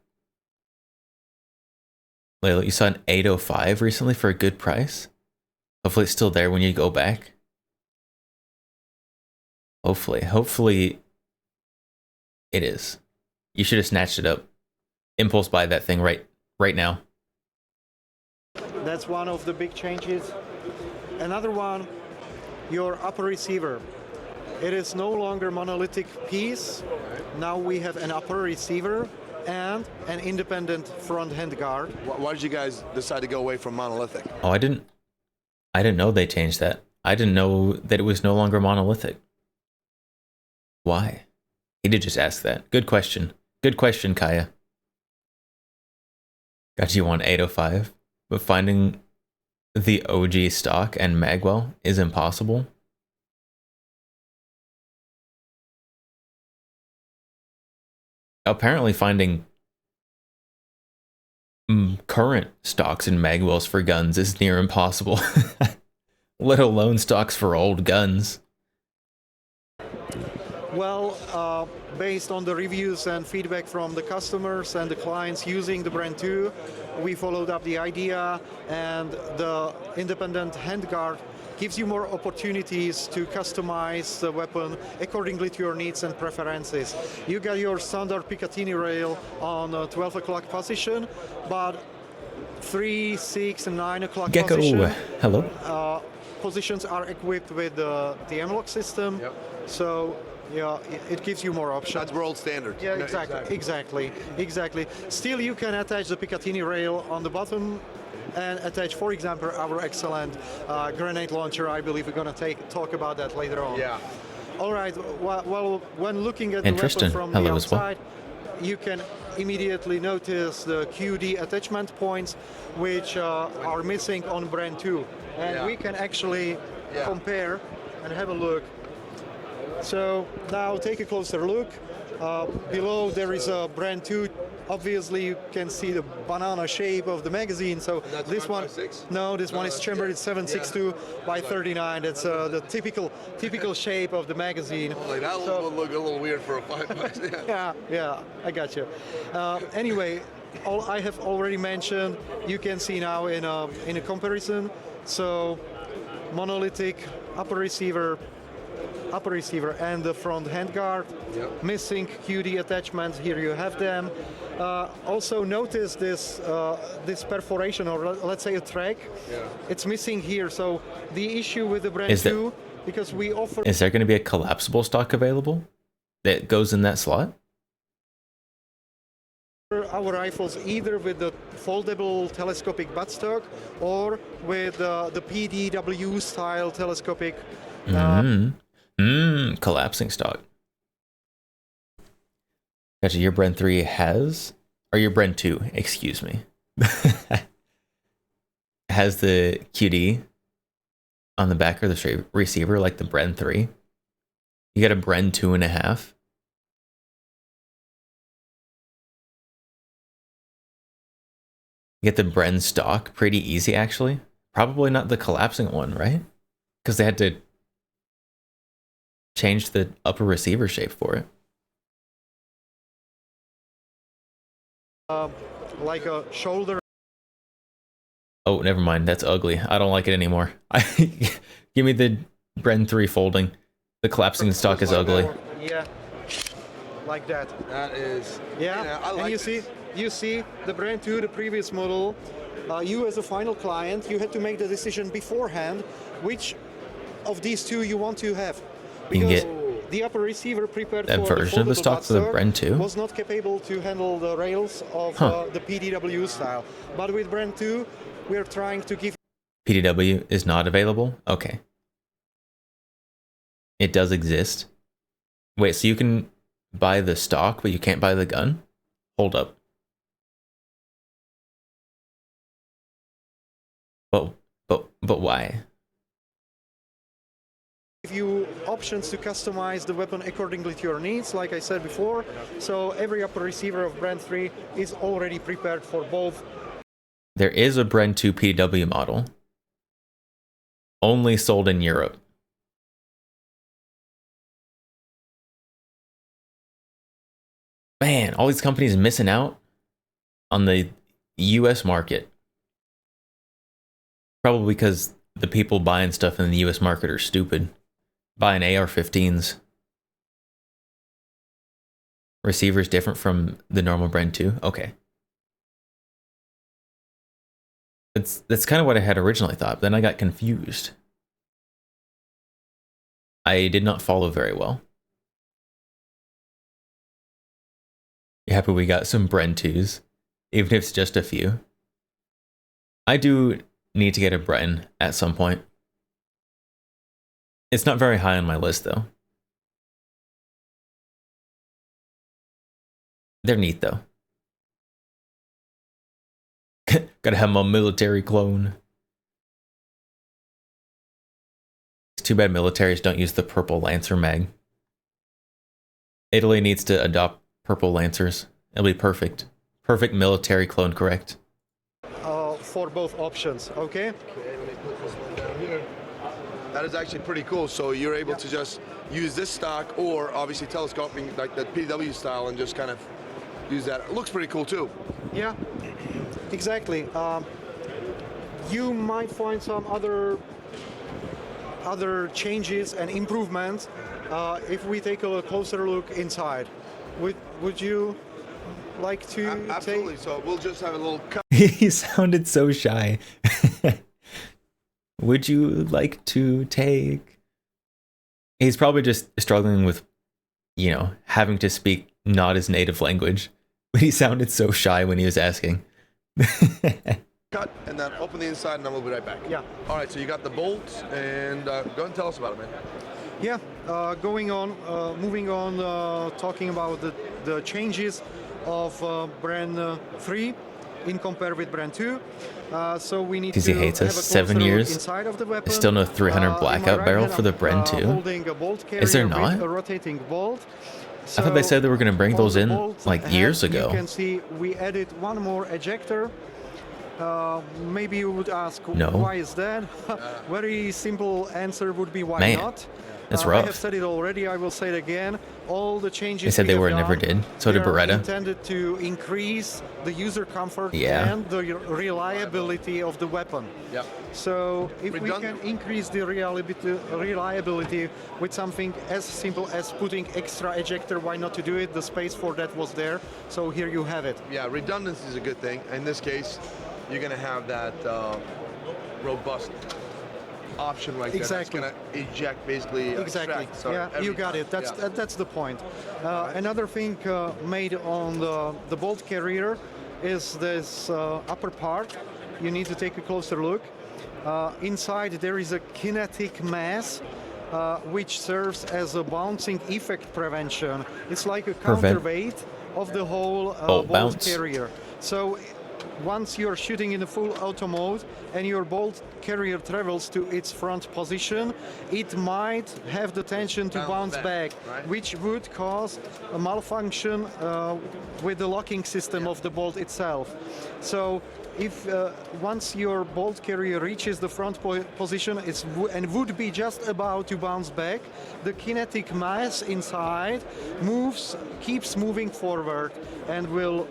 Layla, you saw an 805 recently for a good price? Hopefully it's still there when you go back. Hopefully it is. You should have snatched it up. Impulse buy that thing right now. That's one of the big changes. Another one, your upper receiver. It is no longer monolithic piece. Now we have an upper receiver and an independent front hand guard. Why did you guys decide to go away from monolithic? Oh, I didn't know they changed that. I didn't know that it was no longer monolithic. Why? He did just ask that. Good question. Good question, Kaya. Got you on 805, but finding the OG stock and Magwell is impossible. apparently finding current stocks in magwells for guns is near impossible, let alone stocks for old guns. Well, based on the reviews and feedback from the customers and the clients using the Brand 2, we followed up the idea, and the independent handguard gives you more opportunities to customize the weapon accordingly to your needs and preferences. You got your standard Picatinny rail on 12 o'clock position, but 3, 6, and 9 o'clock Gecko, position, hello. positions are equipped with the M-lock system. Yep. So yeah, it gives you more options. That's world standard. Yeah, exactly. Still, you can attach the Picatinny rail on the bottom and attach, for example, our excellent grenade launcher. I believe we're going to talk about that later on. Yeah. All right. Well, when looking at the weapon Tristan, from the hello as well. outside, you can immediately notice the QD attachment points, which are missing on Brand 2. And we can actually compare and have a look. So now take a closer look. Below there is a Brand 2. Obviously you can see the banana shape of the magazine. So this one, no, this one is chambered at 7.62 by 39. That's the typical shape of the magazine. Like that would look a little weird for a 5.5. Yeah, I got you. Anyway, all I have already mentioned, you can see now in a comparison. So monolithic upper receiver and the front handguard, missing QD attachments. Here you have them. Also notice this perforation, or let's say a track. It's missing here. So the issue with the Brand 2, because we offer... Is there going to be a collapsible stock available that goes in that slot? Our rifles either with the foldable telescopic buttstock or with the PDW style telescopic collapsing stock. Gotcha, your Brand 3 has, or your Brand 2, excuse me, has the QD on the back of the receiver like the Brand 3. You got a Brand 2.5. You get the Bren stock pretty easy, actually. Probably not the collapsing one, right? Because they had to change the upper receiver shape for it. Like a shoulder. Oh, never mind. That's ugly. I don't like it anymore. Give me the Bren 3 folding. The collapsing stock is ugly. Yeah, like that. That is... Yeah, I like and you see the Brand 2, the previous model, you as a final client, you had to make the decision beforehand which of these two you want to have. You can Because get the upper receiver prepared that for version of the stock for the Brand 2 was not capable to handle the rails of the PDW style. But with Brand 2, we're trying to give... PDW is not available? Okay. It does exist. Wait, so you can buy the stock, but you can't buy the gun? Hold up. But why? Give you options to customize the weapon accordingly to your needs, like I said before. So every upper receiver of Brand 3 is already prepared for both. There is a Brand 2 PDW model. Only sold in Europe. Man, all these companies missing out on the US market. Probably because the people buying stuff in the US market are stupid. Buying AR-15s. Receivers different from the normal Brand 2? Okay. That's kind of what I had originally thought, but then I got confused. I did not follow very well. You happy we got some Brand 2s? Even if it's just a few. I do need to get a Bren at some point. It's not very high on my list, though. They're neat, though. Gotta have my military clone. It's too bad militaries don't use the purple Lancer mag. Italy needs to adopt purple Lancers. It'll be perfect. Perfect military clone correct. For both options, okay? Okay, let me put this one down here. That is actually pretty cool. So you're able to just use this stock or obviously telescoping like that PW style and just kind of use that. It looks pretty cool too. Yeah, exactly. You might find some other changes and improvements if we take a closer look inside. Would you like to Absolutely. take? So we'll just have a little cut. He sounded so shy. Would you like to take? He's probably just struggling with, you know, having to speak not his native language. But he sounded so shy when he was asking. Cut and then open the inside and then we'll be right back. Yeah. All right, so you got the bolt and go ahead and tell us about it, man. Yeah, moving on, talking about the changes of brand 3 in compare with brand 2. So we need Because to he hates have us. a 7 closer look years. inside of the weapon. Still no 300 In my blackout right barrel hand, for the I'm, Bren 2. holding a bolt Is there carrier with not? a rotating bolt. I thought they said they were going to bring on those the in bolt like head, years You ago. can see we added one more ejector. Maybe you would ask, No. why is that? Very simple answer would be why Man, not. that's I have rough. said it already, I will say it again. All the changes They said we they have never done, did. So did they are Beretta. intended to increase the user comfort Yeah. and the reliability of the weapon. Yep. So if we Redundant. can increase the reliability with something as simple as putting extra ejector, why not to do it? The space for that was there, so here you have it. Yeah, redundancy is a good thing. In this case, you're going to have that robust option right there. Exactly. That's going to eject, basically. Exactly. Extract, sorry, Yeah, every you got time. it. That's Yeah. that's the point. Another thing made on the bolt carrier is this upper part. You need to take a closer look. Inside there is a kinetic mass. Which serves as a bouncing effect prevention. It's like a counterweight of the whole Bolt bolt bounce. carrier. So once you're shooting in the full auto mode and your bolt carrier travels to its front position, it might have the tension to bounce back, right? which would cause a malfunction with the locking system of the bolt itself. So if once your bolt carrier reaches the front position and would be just about to bounce back, the kinetic mass inside keeps moving forward and will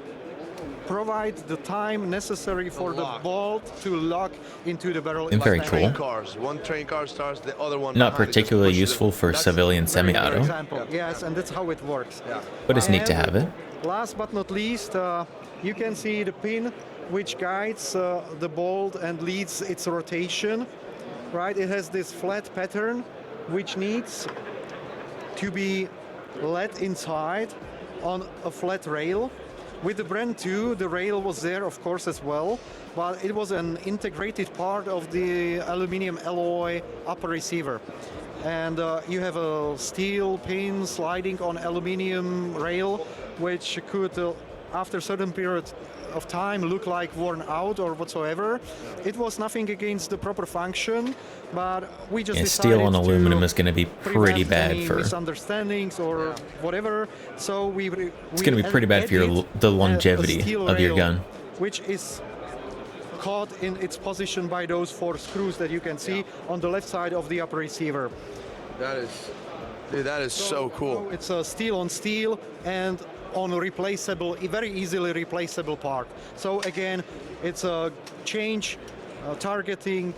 provide the time necessary for the bolt to lock into the barrel. And very Train cool. cars. One train car starts, the other one Not behind it just particularly pushes it. useful for That's civilian very good semi-auto. Example. Yes, and that's how it works. Yeah. But it's neat to And have it. Last but not least, you can see the pin which guides the bolt and leads its rotation. Right, it has this flat pattern which needs to be let inside on a flat rail. With the Bren 2, the rail was there, of course, as well, but it was an integrated part of the aluminum alloy upper receiver. And you have a steel pin sliding on aluminum rail, which could, after a certain period of time, look like worn out or whatsoever. It was nothing against the proper function, but we just Yeah, decided steel on aluminum to is going to be pretty prevent bad any for. misunderstandings or whatever. So It's going to be pretty bad for the longevity of your gun. which is caught in its position by those 4 screws that you can see on the left side of the upper receiver. That is, dude, that is so cool. It's a steel on steel and on a replaceable, very easily replaceable part. So again, it's a change, targeting,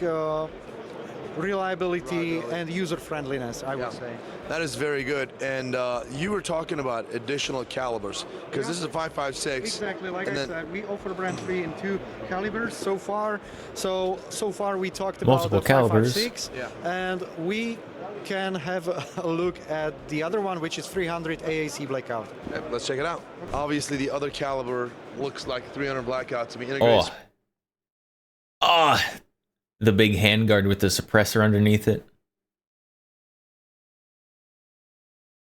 reliability and user friendliness, I would say. That is very good. And you were talking about additional calibers because this is a 5.56. Exactly, like and I then- said, we offer Brand 3 in 2 calibers so far. So far we talked Multiple about the calibers. 5.56, and we can have a look at the other one, which is 300 AAC Blackout. Yeah, let's check it out. Obviously, the other caliber looks like 300 blackout to be integrated. Oh, the big handguard with the suppressor underneath it.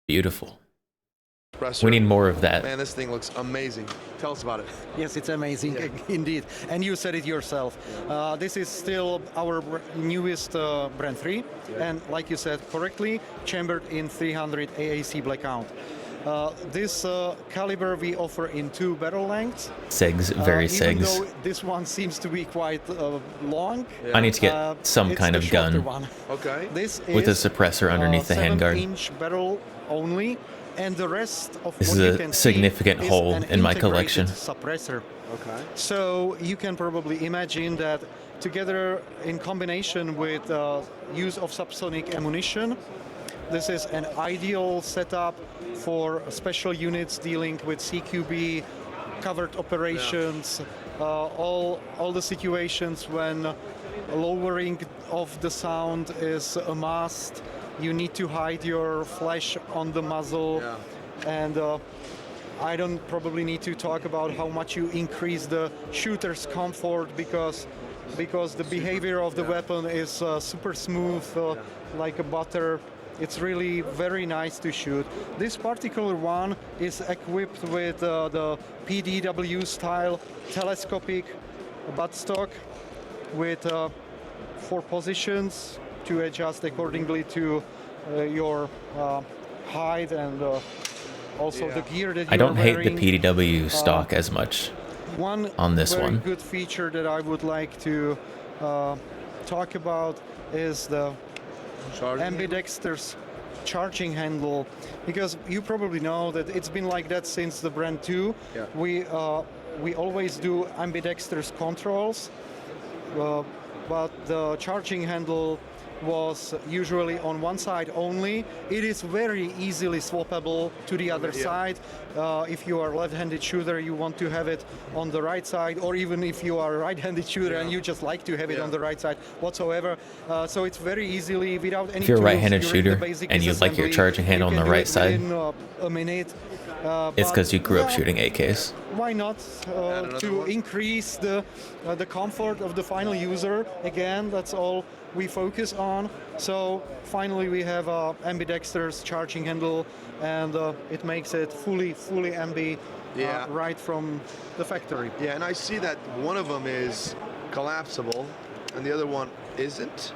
Beautiful. We need more of that. Man, this thing looks amazing. Tell us about it. Yes, it's amazing, indeed. And you said it yourself. This is still our newest Brand 3, and like you said correctly, chambered in 300 AAC Blackout. This caliber we offer in 2 barrel lengths. Segs, very Even segs. though this one seems to be quite long. I need to get some it's kind the of shorter gun one. Okay. This with a is suppressor underneath the handguard. 7-inch barrel only, and the rest of This what is you a can significant see hole is an in my integrated collection. suppressor. Okay. So you can probably imagine that together in combination with use of subsonic ammunition, this is an ideal setup for special units dealing with CQB, covered operations, all the situations when lowering of the sound is a must. You need to hide your flash on the muzzle, and I don't probably need to talk about how much you increase the shooter's comfort because the behavior of the weapon is super smooth, like a butter. It's really very nice to shoot. This particular one is equipped with the PDW style telescopic buttstock with 4 positions to adjust accordingly to your height and also the gear that you're I don't hate wearing. the PDW stock as much One on this very one. good feature that I would like to talk about is the ambidextrous charging handle, because you probably know that it's been like that since the Brand 2. We always do ambidextrous controls, but the charging handle was usually on one side only. It is very easily swappable to the other side. If you are a left-handed shooter, you want to have it on the right side, or even if you are a right-handed shooter and you just like to have it on the right side whatsoever. So it's very easily, without any If you're a tools, right-handed during the shooter basic and you like your disassembly, charging handle you on the can do right it side, within, a minute. it's But, because you grew up yeah, shooting AKs. Why not to increase the comfort of the final user? Again, that's all we focus on. So finally we have a ambidextrous charging handle, and it makes it fully ambi right from the factory. Yeah, and I see that one of them is collapsible and the other one isn't,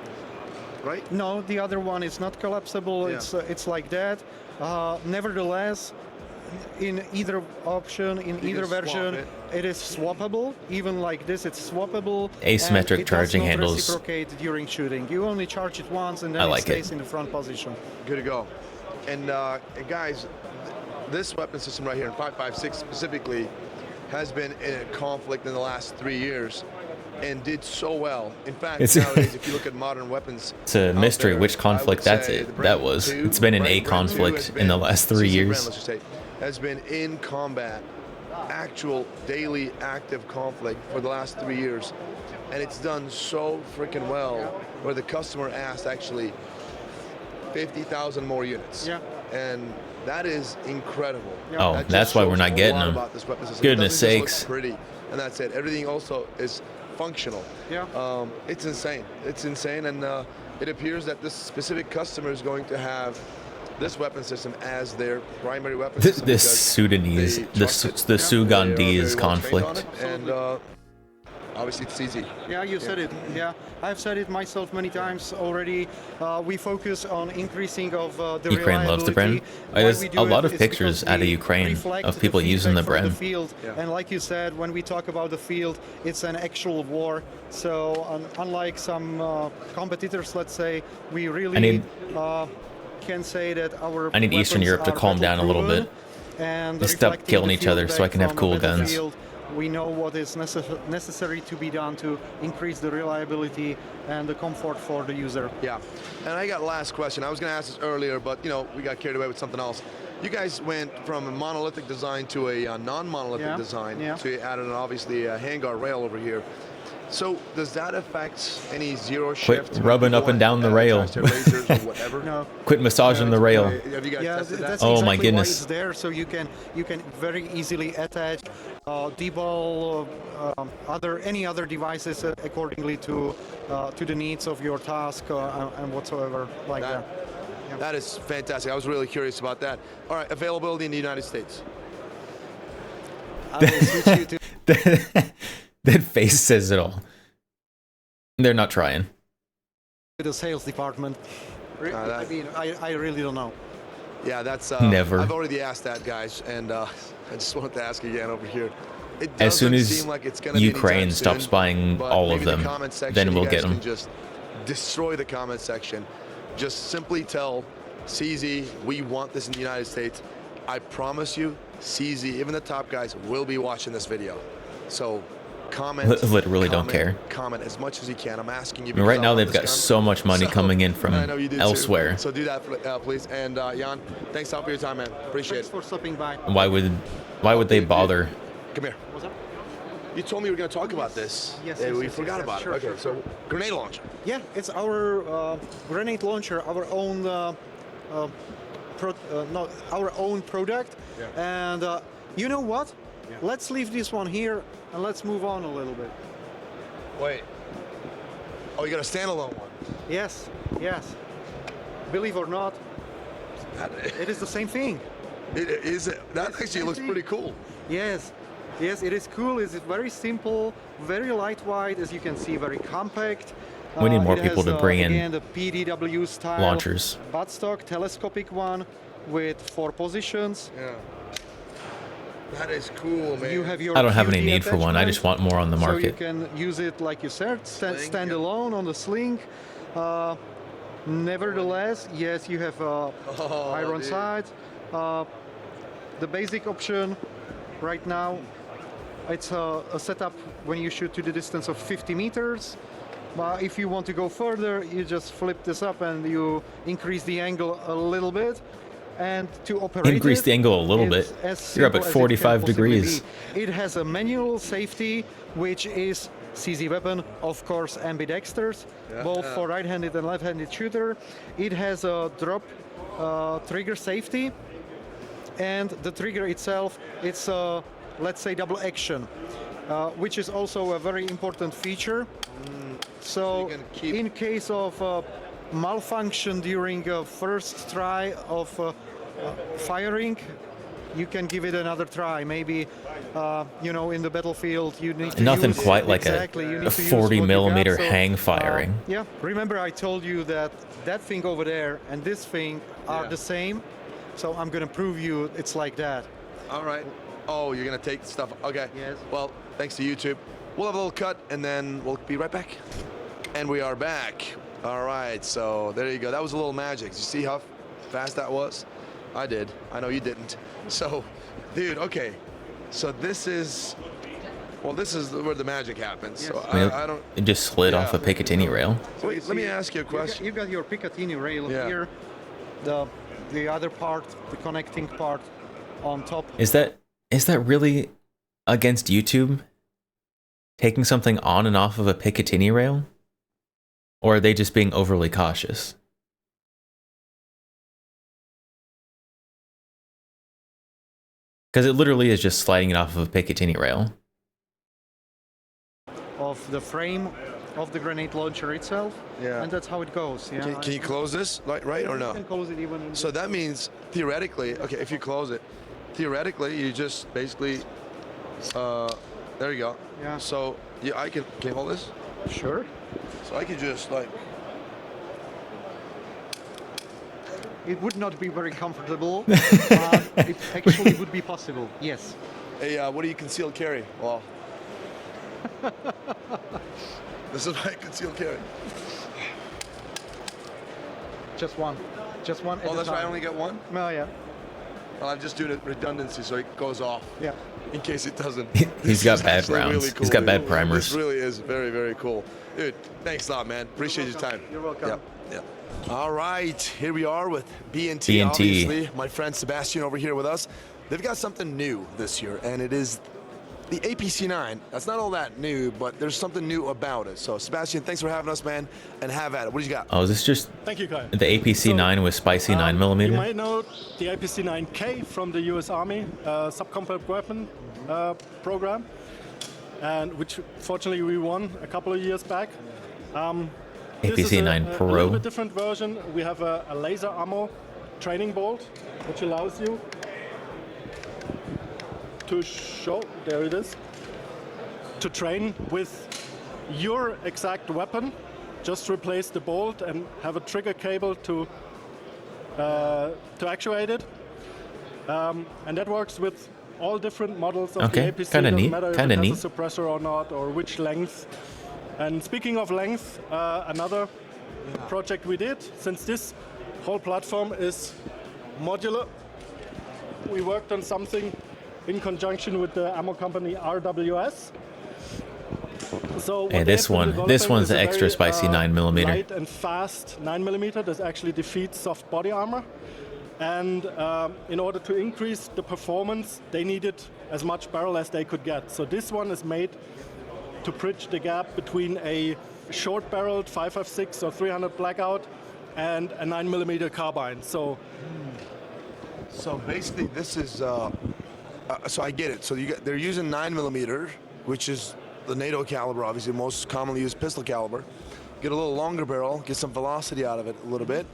right? No, the other one is not collapsible. It's like that. Nevertheless, in either option, in either version, it is swappable. Even like this, it's swappable. Asymmetric and charging it does not handles. reciprocate during shooting. You only charge it once, and then it stays in the front position. Good to go. And guys, this weapon system right here in 5.56 specifically has been in a conflict in the last 3 years and did so well. In fact, nowadays, if you look at modern weapons, it's a mystery which conflict that was. It's been in a conflict in the last 3 years. Let's just say, has been in combat, actual daily active conflict for the last 3 years, and it's done so freaking well. Where the customer asked actually 50,000 more units. And that is incredible. Oh, that's why we're not getting them. Goodness sakes. Pretty, and that's it. Everything also is functional. It's insane. It's insane, and it appears that this specific customer is going to have this weapon system as their primary weapon system. This Sudanese, the Sugandese conflict. And obviously it's easy. Yeah, you said it. Yeah, I've said it myself many times already. We focus on increasing of the Ukraine loves the brand. There's a lot of pictures out of Ukraine of people using the brand. And like you said, when we talk about the field, it's an actual war. So unlike some competitors, let's say, we really can say that our I need Eastern Europe to calm down a little bit. And stop killing each other so I can have cool guns. We know what is necessary to be done to increase the reliability and the comfort for the user. Yeah, and I got last question. I was going to ask this earlier, but we got carried away with something else. You guys went from a monolithic design to a non-monolithic design. So you added obviously a handguard rail over here. So does that affect any zero shift? Quit rubbing up and down the rail. No. Quit massaging the rail. Have you guys tested that? That's oh exactly my goodness! Why it's there, so you can very easily attach D-ball, any other devices accordingly to the needs of your task and whatsoever like that. That is fantastic. I was really curious about that. All right, availability in the United States. I will switch you to That face says it all. They're not trying. the sales department. I mean, I really don't know. Yeah, that's Never. I've already asked that, guys, and I just wanted to ask again over here. It As soon doesn't as seem like it's gonna be anytime Ukraine soon, stops buying but all of maybe them, the comment section, then we'll you get guys can them. just destroy the comment section. Just simply tell CZ we want this in the United States. I promise you, CZ, even the top guys, will be watching this video. So comment. Literally don't care. Comment as much as you can. I'm asking you. I mean, right because I now love they've this got gun. so much money So, coming in from I know you do too. elsewhere. So do that, please. And Jan, thanks a lot for your time, man. Appreciate Thanks it. for stopping by. Why would they bother? Come here. What's up? You told me you were going to talk about this. Yes, and yes, we yes, forgot yes, about sure, it. Okay, sure, so grenade launcher. Yeah, it's our grenade launcher, our own our own product. Yeah. And you know what? Yeah. Let's leave this one here and let's move on a little bit. Wait. Oh, you got a standalone one. Yes, yes. Believe or not, it is the same thing. That actually looks pretty cool. Yes, yes, it is cool. It's very simple, very lightweight, as you can see, very compact. We need more It people has, to bring in again, the PDW style launchers. buttstock telescopic one with 4 positions. Yeah. That is cool, man. You have your I don't have QD any need for one. I just want more on the So you market. can use it, like you said, Sling, stand yeah. alone on the sling. Nevertheless, yes, you have iron dude. sights. The basic option right now, it's a setup when you shoot to the distance of 50 meters. But if you want to go further, you just flip this up and you increase the angle a little bit. And to operate Increase the angle a little bit. You're up at 45 degrees. It has a manual safety, which is CZ weapon, of course, ambidextrous, both for right-handed and left-handed shooter. It has a drop trigger safety, and the trigger itself, it's let's say double action, which is also a very important feature. So you can keep- in case of malfunction during first try of firing, you can give it another try. Maybe, you know, in the battlefield, you need to Nothing use, quite like exactly, you a need to use 40 what you got. millimeter So, hang firing. yeah, remember I told you that that thing over there and this thing are Yeah. the same. So I'm gonna prove you it's like that. All right. Oh, you're going to take stuff. Okay. Yes. Well, thanks to YouTube. We'll have a little cut, and then we'll be right back. And we are back. All right, so there you go. That was a little magic. You see how fast that was? I did. I know you didn't. So, dude, okay. So this is, well, this is where the magic happens. So I mean, I don't. It just slid off a Yeah. Picatinny rail. Wait, let me ask you a question. You got your Picatinny rail Yeah. here, the other part, the connecting part on top. Is that really against YouTube? Taking something on and off of a Picatinny rail? Or are they just being overly cautious? Because it literally is just sliding it off of a Picatinny rail. Of the frame of the grenade launcher itself. Yeah. And that's how it goes. Yeah. Can you close this, right or You no? can close it even. So that means theoretically, okay, if you close it, theoretically you just basically, there you go. Yeah. So yeah, can you hold this? Sure. So I could just like. It would not be very comfortable, but it actually would be possible. Yes. Hey, what do you concealed carry? Well, this is my concealed carry. Just one. Just one. Oh, that's why I only get one? Oh, yeah. Well, I'm just doing it redundancy so it goes off. Yeah. In case it doesn't. He's This got is bad actually rounds. really cool, He's got dude. bad primers. This really is very, very cool. Dude, thanks a lot, man. Appreciate your time. You're welcome. Yep. Yep. All right, here we are with B&T, B&T. obviously. My friend Sebastian over here with us. They've got something new this year, and it is the APC-9. That's not all that new, but there's something new about it. So, Sebastian, thanks for having us, man, and have at it. What do you got? Oh, is this just Thank you, Kai. the APC-9 with spicy 9mm? You might know the APC-9K from the US Army subcombat weapon program, and which fortunately we won a couple of years back. This is APC-9 a Pro. little bit different version. We have a laser ammo training bolt, which allows you to show, there it is, to train with your exact weapon. Just replace the bolt and have a trigger cable to to actuate it. And that works with all different models of Okay, the APC. kinda Doesn't neat, matter if kinda it has neat. a suppressor or not, or which length. And speaking of length, another project we did, since this whole platform is modular, we worked on something in conjunction with the ammo company RWS. So Hey, this one's the extra spicy 9mm. Light and fast 9mm that actually defeats soft body armor. And in order to increase the performance, they needed as much barrel as they could get. So this one is made to bridge the gap between a short-barreled 5.56 or 300 blackout and a 9mm carbine. So basically, this is. So I get it. So they're using 9mm, which is the NATO caliber, obviously most commonly used pistol caliber. Get a little longer barrel, get some velocity out of it a little bit,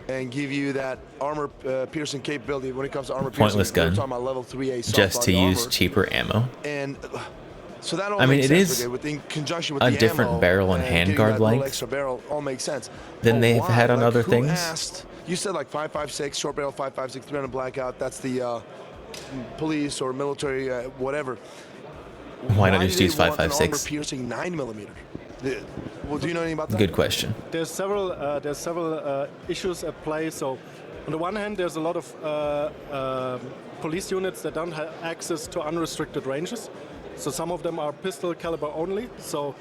and give you that armor piercing capability when it comes to armor Pointless piercing. gun. We're talking about level 3A soft Just to body use armor. cheaper ammo. And so that all I mean, makes it sense. is Okay, in conjunction with a the different ammo barrel and getting handguard that little length extra barrel all makes sense. than But they've why? had on Like, other who things. asked? You said like 5.56 short barrel, 5.56 300 blackout. That's the police or military, whatever. Why not just do use they want an 5.56? armor piercing 9mm? Well, do you know anything about that? Good question. there's several issues at play. So on the one hand, there's a lot of police units that don't have access to unrestricted ranges. So some of them are pistol caliber only. So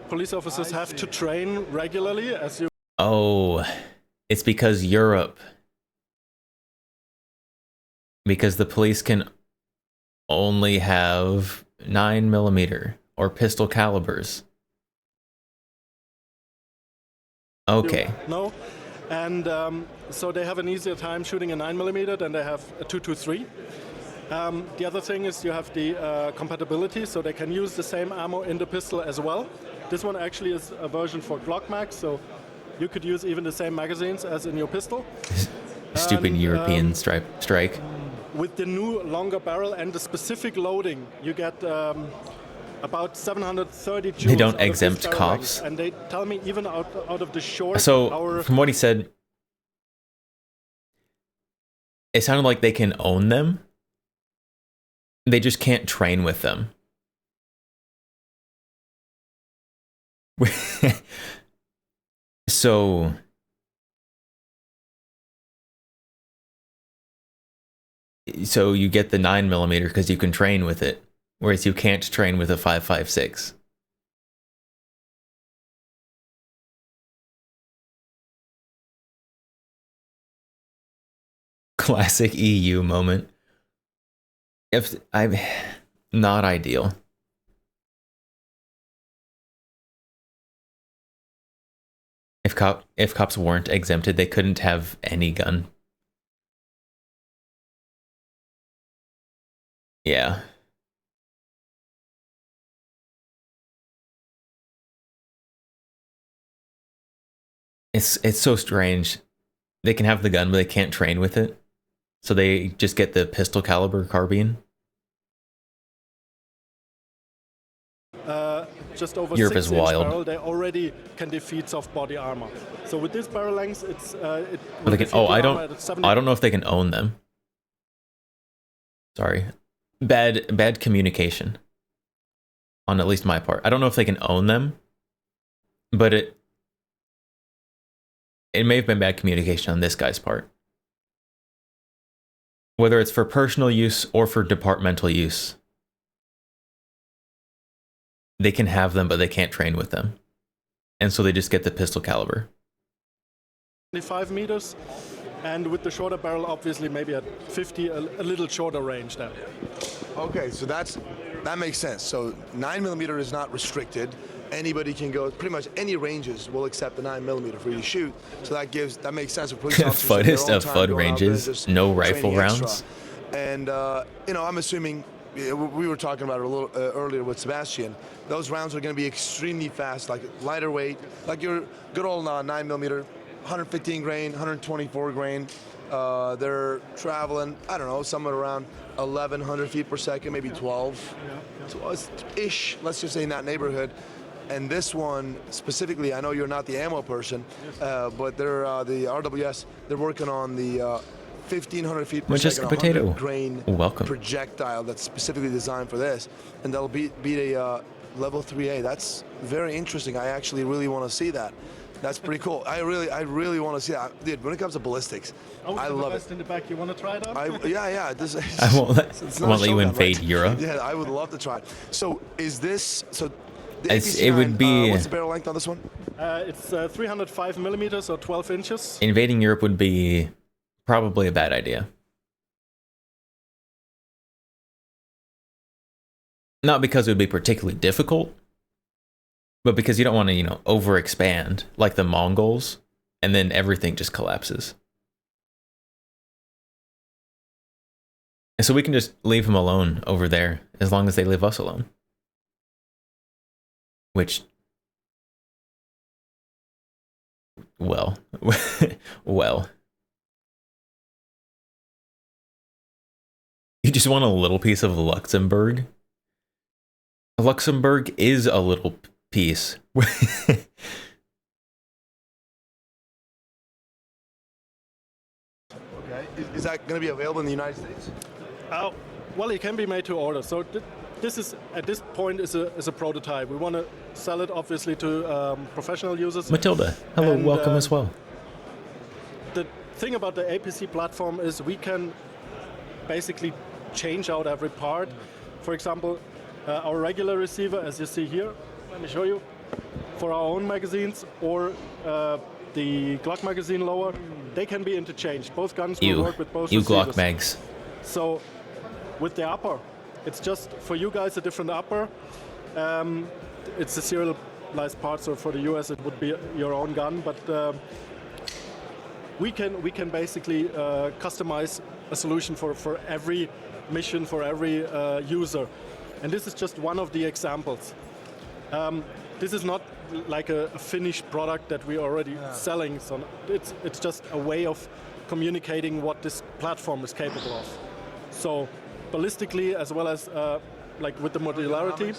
police officers have to train regularly, as you. Oh, it's because Europe. Because the police can only have 9mm or pistol calibers. Okay. No, and so they have an easier time shooting a 9mm than they have a 223. The other thing is you have the compatibility, so they can use the same ammo in the pistol as well. This one actually is a version for Glock Mag, so you could use even the same magazines as in your pistol. Stupid European strike. With the new longer barrel and the specific loading, you get about 730 joules. They don't out of this exempt barrel cops. length. And they tell me even out of the short. So, from what he said, it sounded like they can own them. They just can't train with them. So you get the 9mm because you can train with it, whereas you can't train with a 5.56. Classic EU moment. If I'm not ideal. If cops weren't exempted, they couldn't have any gun. Yeah. It's so strange. They can have the gun, but they can't train with it. So they just get the pistol caliber carbine. Just over Europe 6 is inch wild. barrel, they already can defeat soft body armor. So with this barrel length, it's But they can, I don't know if they can own them. Sorry, bad communication on at least my part. I don't know if they can own them, but it may have been bad communication on this guy's part. Whether it's for personal use or for departmental use. They can have them, but they can't train with them. And so they just get the pistol caliber. 25 meters, and with the shorter barrel, obviously maybe at 50, a little shorter range there. Okay, so that makes sense. So 9mm is not restricted. Anybody can go, pretty much any ranges will accept the 9mm for you to shoot. So that makes sense for police officers. Fuddest of FUD ranges, no rifle rounds. And, I'm assuming, we were talking about it a little earlier with Sebastian. Those rounds are going to be extremely fast, like lighter weight, like your good old 9mm, 115 grain, 124 grain. They're traveling, I don't know, somewhere around 1,100 feet per second, maybe 12. So ish, let's just say in that neighborhood. And this one specifically, I know you're not the ammo person, but they're the RWS. They're working on the 1,500 feet per Just second, a potato. 100 grain Welcome. projectile that's specifically designed for this, and that'll beat a level 3A. That's very interesting. I actually really want to see that. That's pretty cool. I really want to see that. Dude, when it comes to ballistics, I love it. In the back, you want to try it out? Yeah. I won't let you invade Europe. Yeah, I would love to try it. So is this the It would be. what's the barrel length on this one? It's 305 millimeters or 12 inches. Invading Europe would be probably a bad idea. Not because it would be particularly difficult, but because you don't want to, overexpand like the Mongols, and then everything just collapses. And so we can just leave them alone over there, as long as they leave us alone. Which, well, well. You just want a little piece of Luxembourg? Luxembourg is a little piece. Okay. Is that going to be available in the United States? Well, it can be made to order. So this is, at this point, is a prototype. We want to sell it, obviously, to professional users. Matilda, hello, and welcome as well. The thing about the APC platform is we can basically change out every part. For example, our regular receiver, as you see here, let me show you, for our own magazines or the Glock magazine lower, they can be interchanged. Both guns will work with both receivers. Glock mags. So with the upper, it's just for you guys a different upper. It's a serialized part, so for the US it would be your own gun, but we can basically customize a solution for every mission, for every user. And this is just one of the examples. This is not like a finished product that we're already selling. So it's just a way of communicating what this platform is capable of. So ballistically, as well as like with the modularity.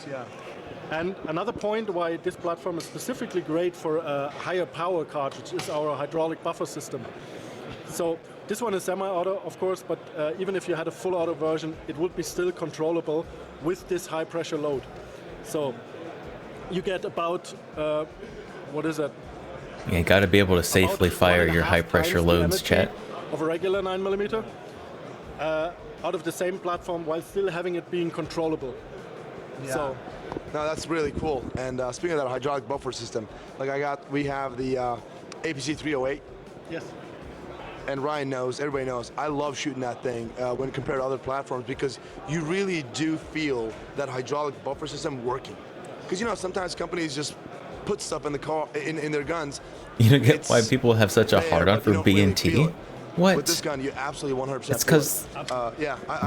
And another point why this platform is specifically great for a higher power cartridge is our hydraulic buffer system. So this one is semi-auto, of course, but even if you had a full auto version, it would be still controllable with this high pressure load. So you get about, what is that? You got to be able to safely fire your high pressure loads, chat. Of a regular 9mm out of the same platform while still having it being controllable. Yeah. So, no, that's really cool. And speaking of that hydraulic buffer system, like we have the APC 308. Yes. And Ryan knows, everybody knows, I love shooting that thing when compared to other platforms because you really do feel that hydraulic buffer system working. Because sometimes companies just put stuff in the car in their guns. You don't get why people have such a hard-on for B&T? Really what? With this gun, you absolutely 100%. It's because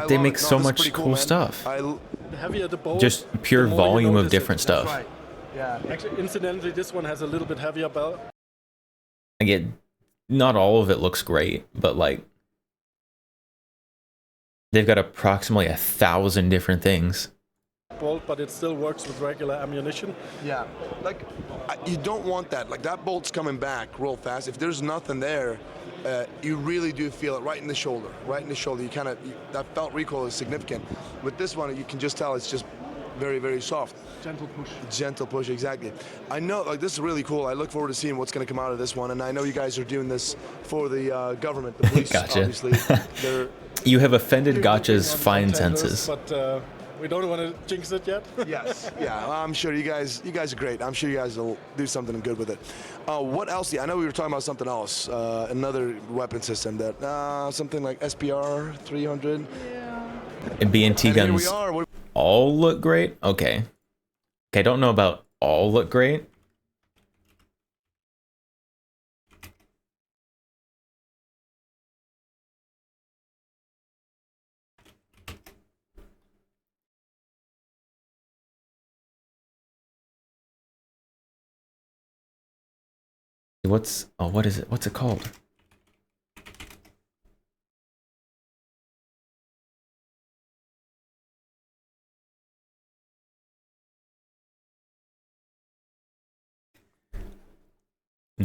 they make so much cool stuff. The heavier the bolt, just pure volume of different stuff. Right. Yeah. Actually, incidentally, this one has a little bit heavier belt. I get, not all of it looks great, but like they've got approximately 1,000 different things. Bolt, but it still works with regular ammunition. Yeah, like you don't want that. Like that bolt's coming back real fast. If there's nothing there, you really do feel it right in the shoulder. Right in the shoulder. That felt recoil is significant. With this one, you can just tell it's just very, very soft. Gentle push. Gentle push, exactly. I know, like this is really cool. I look forward to seeing what's going to come out of this one. And I know you guys are doing this for the government, the police. Gotcha. Obviously, You have offended Gotcha's fine senses. But we don't want to jinx it yet. Yes, yeah, I'm sure you guys are great. I'm sure you guys will do something good with it. What else? I know we were talking about something else, another weapon system that something like SPR 300. Yeah. And B&T guns all look great. Okay, I don't know about all look great. What is it? What's it called?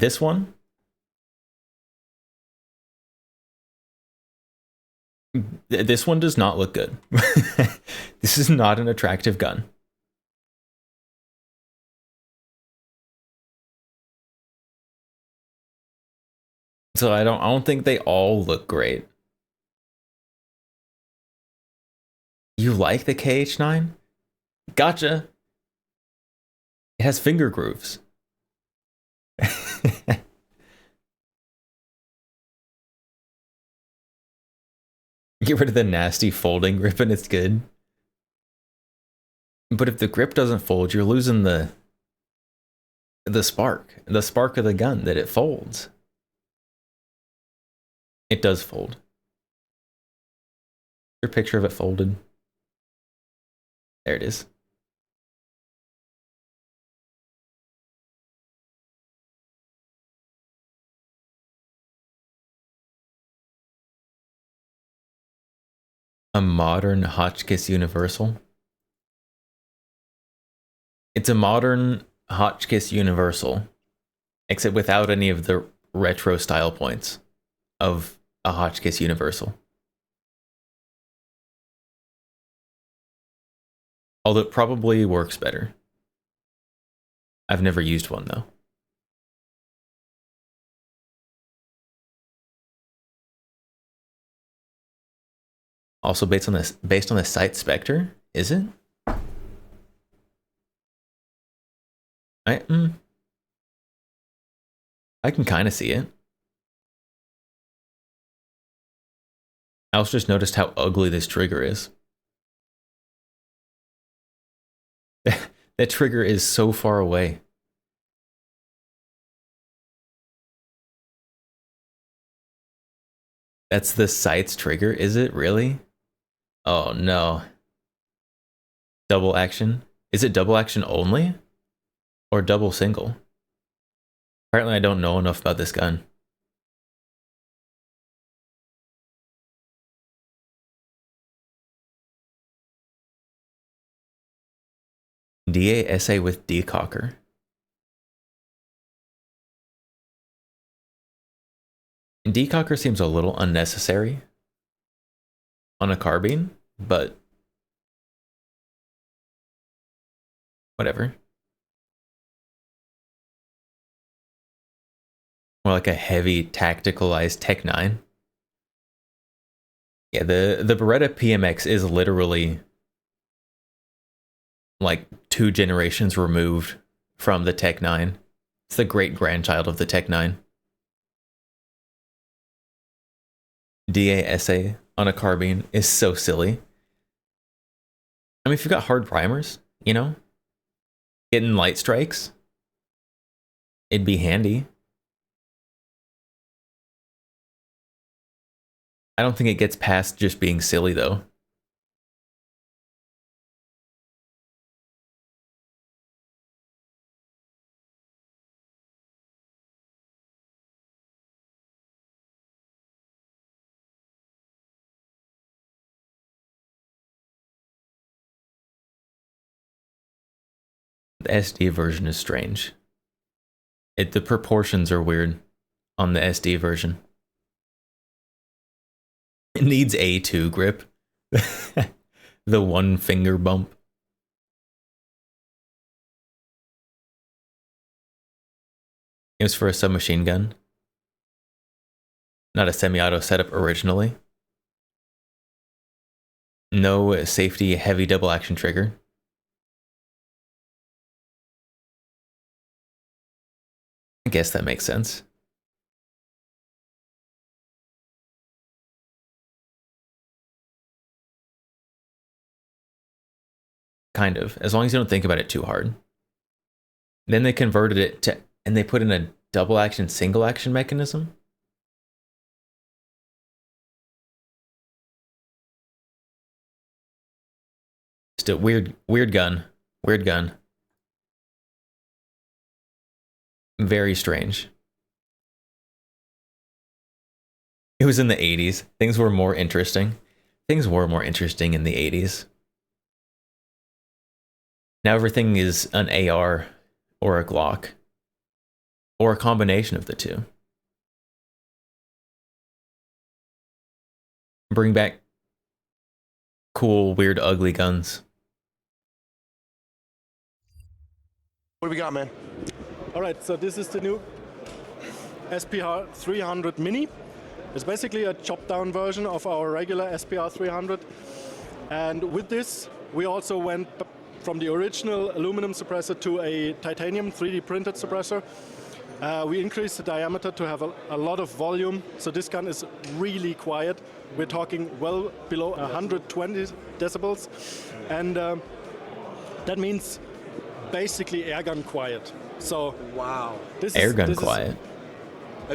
This one, this one does not look good. This is not an attractive gun. So I don't think they all look great. You like the KH9? Gotcha. It has finger grooves. Get rid of the nasty folding grip and it's good. But if the grip doesn't fold, you're losing the spark of the gun, that it folds. It does fold. Your picture of it folded. There it is. A modern Hotchkiss Universal. It's a modern Hotchkiss Universal, except without any of the retro style points of a Hotchkiss Universal. Although it probably works better. I've never used one though. Also based on the Sight Spectre, is it? I can kind of see it. I also just noticed how ugly this trigger is. That trigger is so far away. That's the Sight's trigger, is it really? Oh no. Double action? Is it double action only? Or double single? Apparently I don't know enough about this gun. DASA with decocker. Decocker seems a little unnecessary on a carbine, but whatever. More like a heavy tacticalized Tech 9. Yeah, the Beretta PMX is literally like 2 generations removed from the Tech 9. It's the great grandchild of the Tech 9. DASA on a carbine is so silly. I mean, if you've got hard primers, you know, hitting light strikes, it'd be handy. I don't think it gets past just being silly, though. The SD version is strange. The proportions are weird on the SD version. It needs A2 grip. The one finger bump. It was for a submachine gun. Not a semi-auto setup originally. No safety heavy double action trigger. I guess that makes sense. Kind of, as long as you don't think about it too hard. Then they converted it to, and they put in a double action, single action mechanism. Just a weird gun. Weird gun. Very strange. It was in the 80s. Things were more interesting. Things were more interesting in the 80s. Now everything is an AR or a Glock or a combination of the two. Bring back cool, weird, ugly guns. What do we got, man? All right, so this is the new SPR 300 Mini. It's basically a chopped-down version of our regular SPR 300. And with this, we also went from the original aluminum suppressor to a titanium 3D printed suppressor. We increased the diameter to have a lot of volume, so this gun is really quiet. We're talking well below 120 decibels, and that means basically airgun quiet. So Wow. this Airgun is quiet.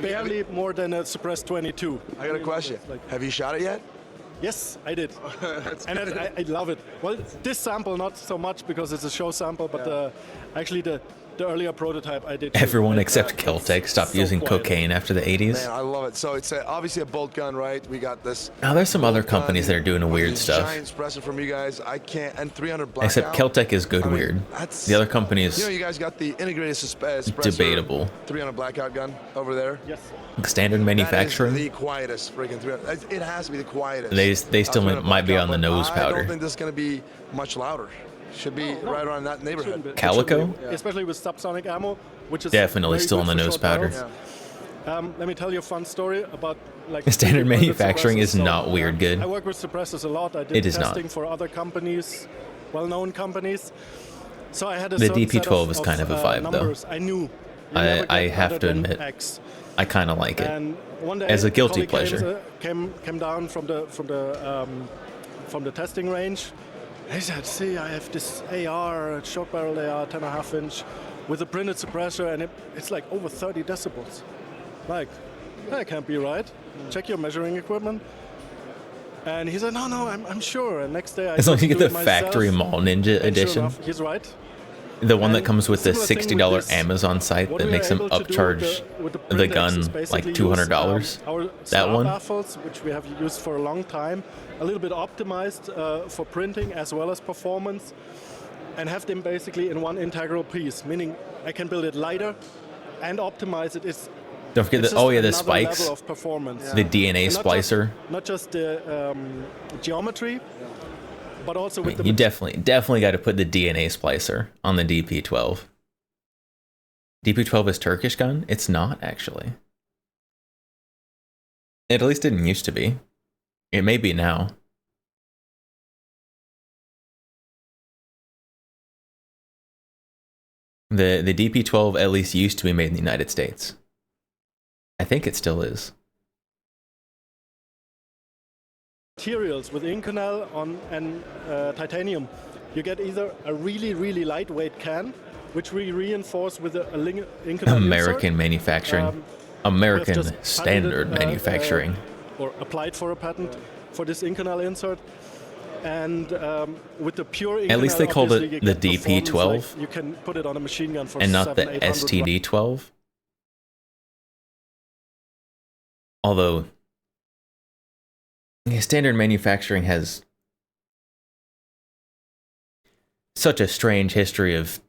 barely more than a Suppress 22. I got a question. Have you shot it yet? Yes, I did. And I love it. Well, this sample not so much because it's a show sample, but actually the earlier prototype I did. Everyone except Keltec stopped so using quiet. cocaine after the 80s. Man, I love it. So it's obviously a bolt gun, right? We got this. Now there's some other bolt gun companies that are doing with weird this stuff. Giant suppressor from you guys. I can't. And 300 blackout. Except Keltec is good I mean, weird. that's- The other companies, You know, you guys got the integrated suppressor. Debatable. 300 blackout gun over there. Yes. standard That is manufacturing. the quietest freaking 300. It has to be the quietest. They still 300 might be blackout, on the but nose I powder. don't think this is going to be much louder. Should be right around that neighborhood. Shouldn't be- Calico? shouldn't be, especially with subsonic ammo, which is Definitely very still good on the for nose short powder. barrels. Let me tell you a fun story about like Standard 3D printed manufacturing is suppressors. not weird good. I work with suppressors a lot. I did It is not. testing for other companies, well-known companies. So I had a The certain set DP12 is kind of a vibe, though. numbers. I knew. You I never get have other to than admit. X. I kind of like it. And one day, As a guilty colleague pleasure. came down from the testing range. He said, "See, I have this AR, short barrel AR, 10.5 inch, with a printed suppressor, and it's like over 30 decibels. Like, that can't be right. Check your measuring equipment." And he said, "No, I'm sure." And next day, I As long as you do get the it myself, factory mall ninja and sure edition, enough, he's right. the one that And comes with the similar thing with $60 this. Amazon site What that we makes are them able to do upcharge with the print X gun is like basically $200. use, our That star one? baffles, which we have used for a long time, a little bit optimized for printing as well as performance, and have them basically in one integral piece, meaning I can build it lighter and optimize it. Don't forget It's the just the another spikes, level of performance. the DNA And splicer. Not just the geometry, but also with the You definitely got to put the DNA splicer on the DP12. DP12 is Turkish gun? It's not actually. It at least didn't used to be. It may be now. The DP12 at least used to be made in the United States. I think it still is. materials with Inconel and titanium. You get either a really lightweight can, which we reinforce with a Inconel American insert. manufacturing. We have American just patented, standard manufacturing. or applied for a patent for this Inconel insert. And with the pure Inconel, At least they called it obviously you the get performance DP12 like you can put it on a machine gun for and not the 700-800 STD12. Although standard manufacturing has such a strange history of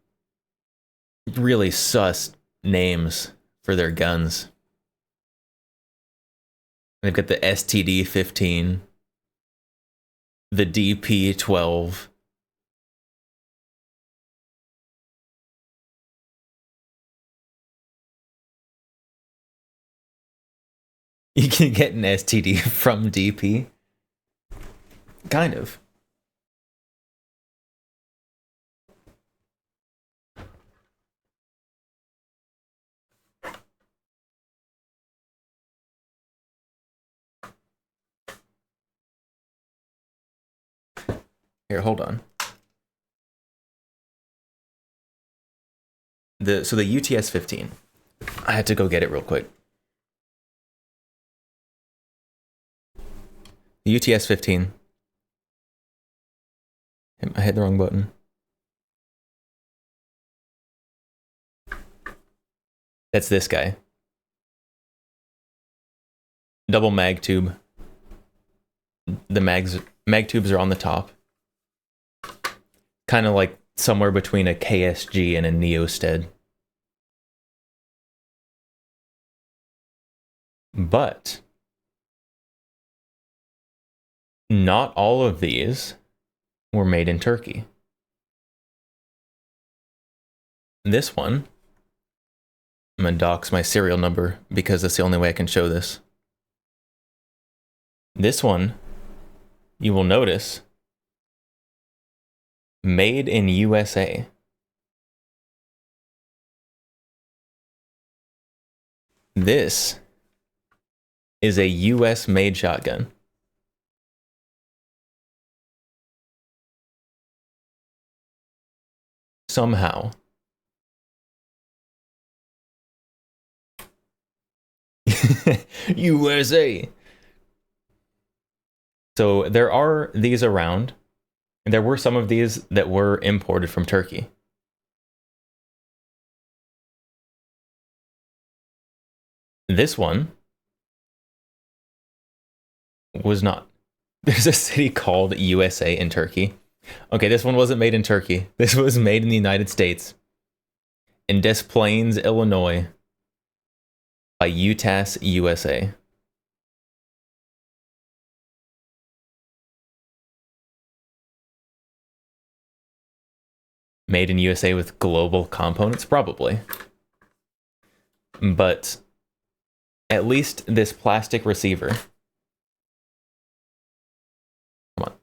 really sus names for their guns. They've got the STD-15, the DP-12. You can get an STD from DP. Kind of. Here, hold on. So the UTS-15. I had to go get it real quick. The UTS-15. I hit the wrong button. That's this guy. Double mag tube. The mag tubes are on the top. Kind of like somewhere between a KSG and a Neosted. But not all of these were made in Turkey. This one, I'm going to dox my serial number because that's the only way I can show this. This one, you will notice, made in USA. This is a US made shotgun. Somehow. USA. So there are these around. There were some of these that were imported from Turkey. This one was not. There's a city called USA in Turkey. Okay, this one wasn't made in Turkey. This was made in the United States. In Des Plaines, Illinois. By UTAS USA. Made in USA with global components? Probably. But at least this plastic receiver. Come on.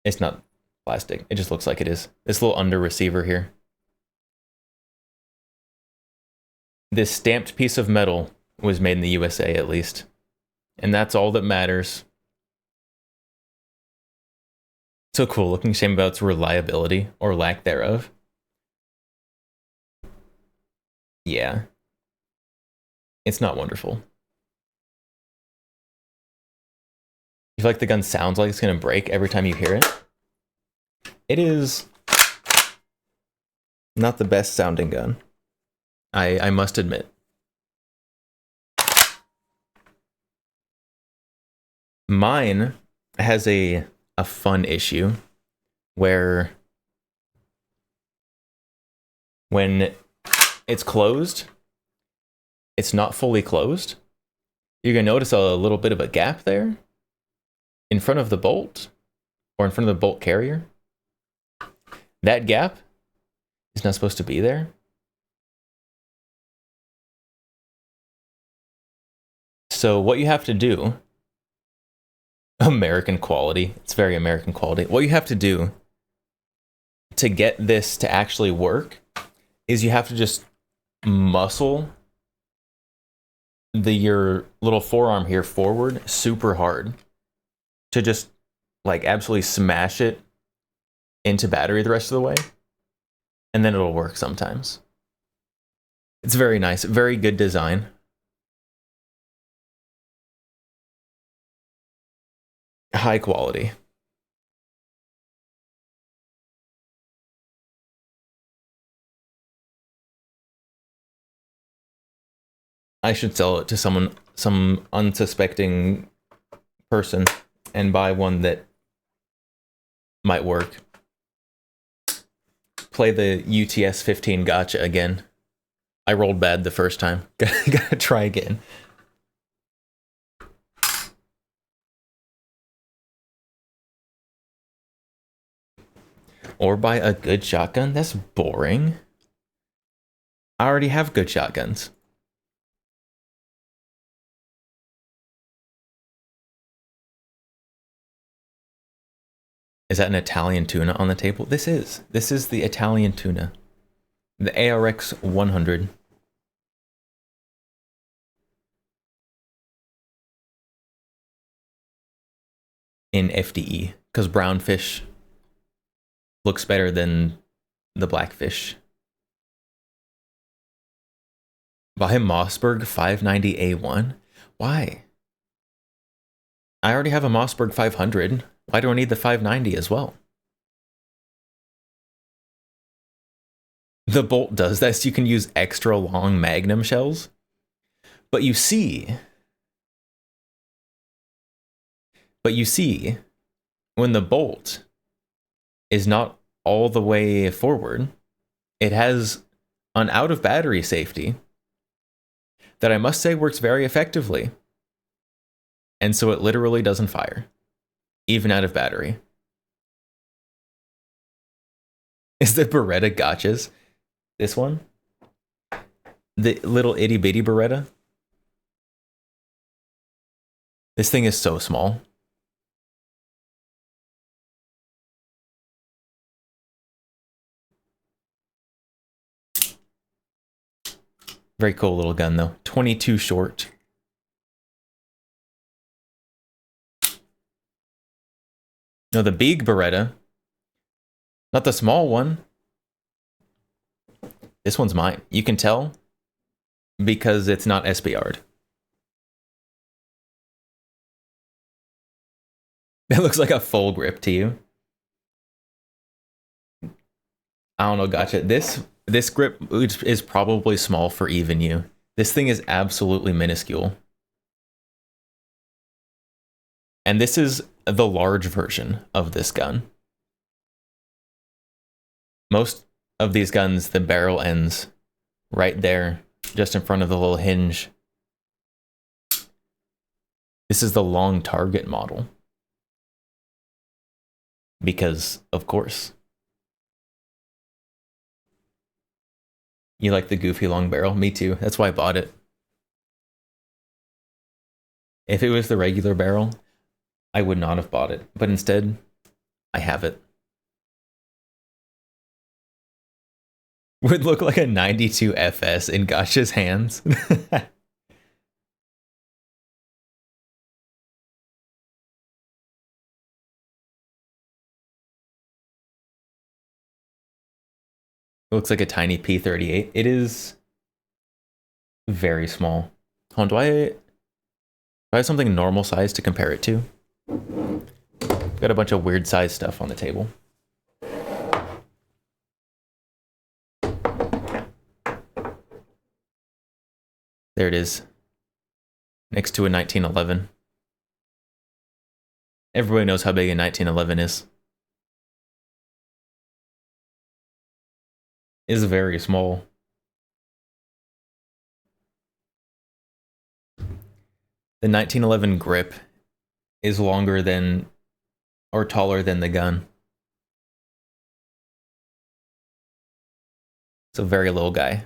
It's not plastic. It just looks like it is. This little under receiver here. This stamped piece of metal was made in the USA at least. And that's all that matters. So cool looking. Shame about its reliability or lack thereof. Yeah. It's not wonderful. You feel like the gun sounds like it's going to break every time you hear it? It is not the best sounding gun. I must admit. Mine has a fun issue where when it's closed, it's not fully closed. You're going to notice a little bit of a gap there in front of the bolt or in front of the bolt carrier. That gap is not supposed to be there. So what you have to do, American quality, it's very American quality. What you have to do to get this to actually work is you have to just muscle your little forearm here forward super hard to just like absolutely smash it into battery the rest of the way. And then it'll work sometimes. It's very nice, very good design. High quality. I should sell it to some unsuspecting person and buy one that might work. Play the UTS 15 gotcha again. I rolled bad the first time. Gotta try again. Or buy a good shotgun? That's boring. I already have good shotguns. Is that an Italian tuna on the table? This is the Italian tuna. The ARX 100. In FDE. Because brown fish looks better than the black fish. Buy Mossberg 590A1? Why? I already have a Mossberg 500. Why do I need the 590 as well? The bolt does this. You can use extra long magnum shells. But you see, when the bolt is not all the way forward, it has on out of battery safety that I must say works very effectively. And so it literally doesn't fire, even out of battery. Is the Beretta gotchas? This one? The little itty bitty Beretta? This thing is so small. Very cool little gun though. 22 short. No, the big Beretta. Not the small one. This one's mine. You can tell because it's not SBR'd. It looks like a full grip to you. I don't know, gotcha. This grip is probably small for even you. This thing is absolutely minuscule. And this is the large version of this gun. Most of these guns, the barrel ends right there, just in front of the little hinge. This is the long target model. Because, of course. You like the goofy long barrel? Me too. That's why I bought it. If it was the regular barrel, I would not have bought it. But instead, I have it. Would look like a 92 FS in Gotcha's hands. It looks like a tiny P38. It is very small. Hold on, do I have something normal size to compare it to? Got a bunch of weird size stuff on the table. There it is. Next to a 1911. Everybody knows how big a 1911 is. It's very small. The 1911 grip is longer than or taller than the gun. It's a very little guy.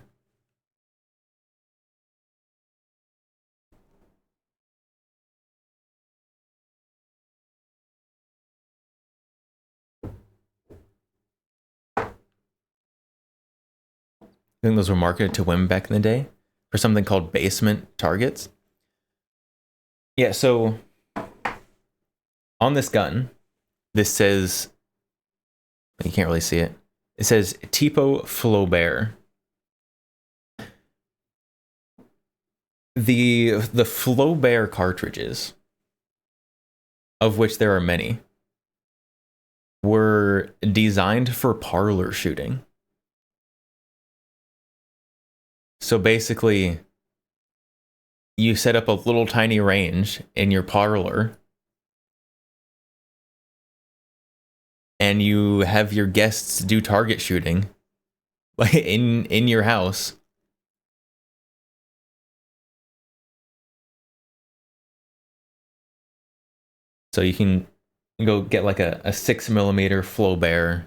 I think those were marketed to women back in the day for something called basement targets. Yeah, so on this gun, this says, you can't really see it. It says Tipo Flaubert. The Flaubert cartridges, of which there are many, were designed for parlor shooting. So basically, you set up a little tiny range in your parlor, and you have your guests do target shooting, like in your house. So you can go get like a 6mm Flaubert.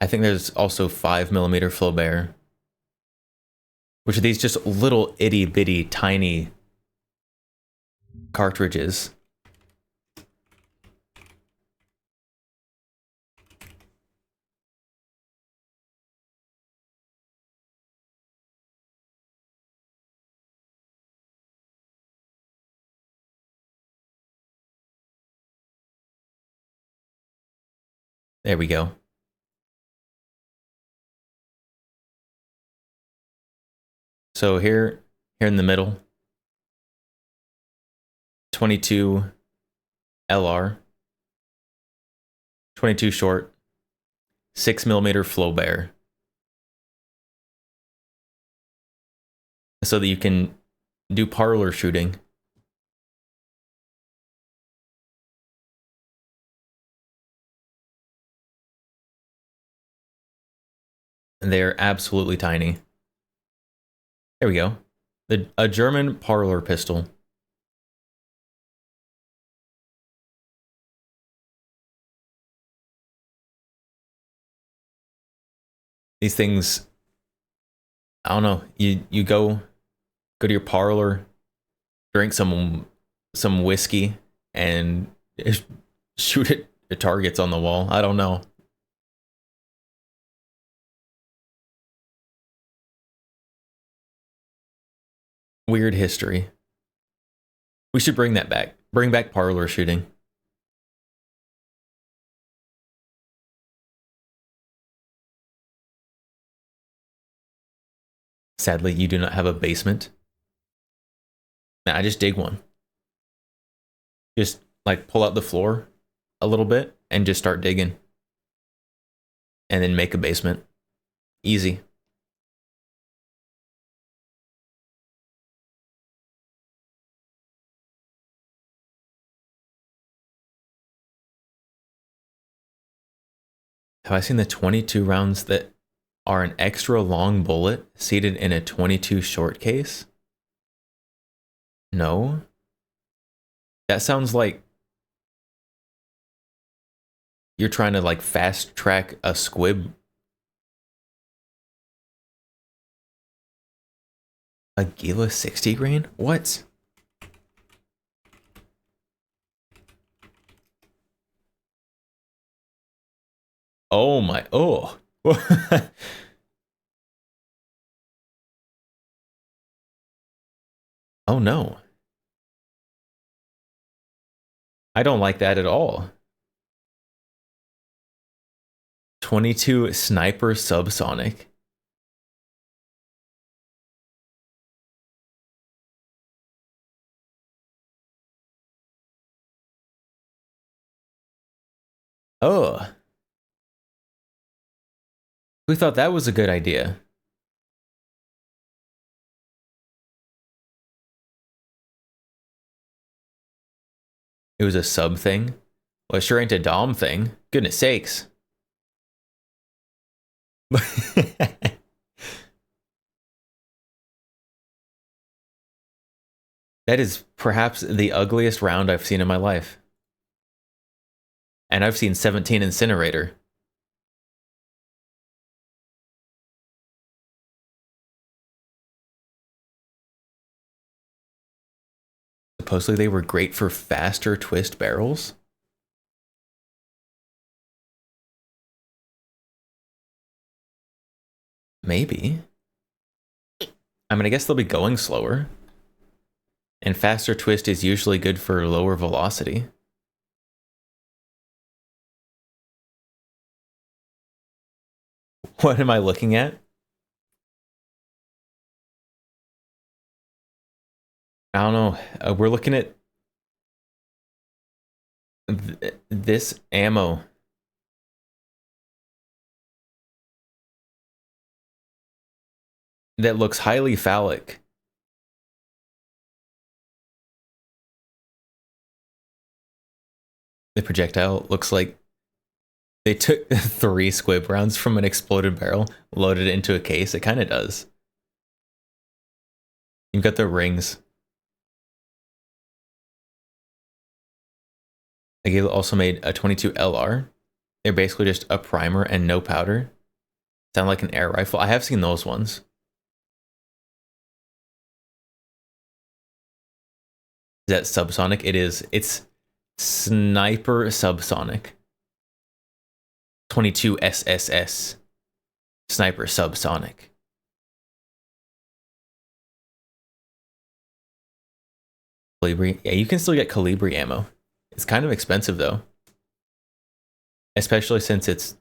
I think there's also 5mm Flaubert. Which are these just little itty bitty tiny cartridges. There we go. So here in the middle, 22 LR, 22 short, 6mm Flaubert. So that you can do parlor shooting. And they're absolutely tiny. There we go. A German parlor pistol. These things, I don't know. You go to your parlor, drink some whiskey, and shoot at targets on the wall. I don't know. Weird history. We should bring that back. Bring back parlor shooting. Sadly, you do not have a basement. Nah, I just dig one. Just like pull out the floor a little bit and just start digging. And then make a basement. Easy. Have I seen the 22 rounds that are an extra long bullet seated in a 22 short case? No. That sounds like you're trying to like fast track a squib. A Gila 60 grain? What? Oh my, oh. Oh no. I don't like that at all. 22 sniper subsonic. Oh. Who thought that was a good idea? It was a sub thing? Well, it sure ain't a dom thing. Goodness sakes. That is perhaps the ugliest round I've seen in my life. And I've seen 17 Incinerator. Supposedly they were great for faster twist barrels. Maybe. I mean, I guess they'll be going slower. And faster twist is usually good for lower velocity. What am I looking at? I don't know. We're looking at this ammo. That looks highly phallic. The projectile looks like they took 3 squib rounds from an exploded barrel, loaded it into a case. It kind of does. You've got the rings. They also made a 22 LR. They're basically just a primer and no powder. Sound like an air rifle. I have seen those ones. Is that subsonic? It is. It's sniper subsonic. 22 SSS. Sniper subsonic. Colibri. Yeah, you can still get Colibri ammo. It's kind of expensive though. Especially since it's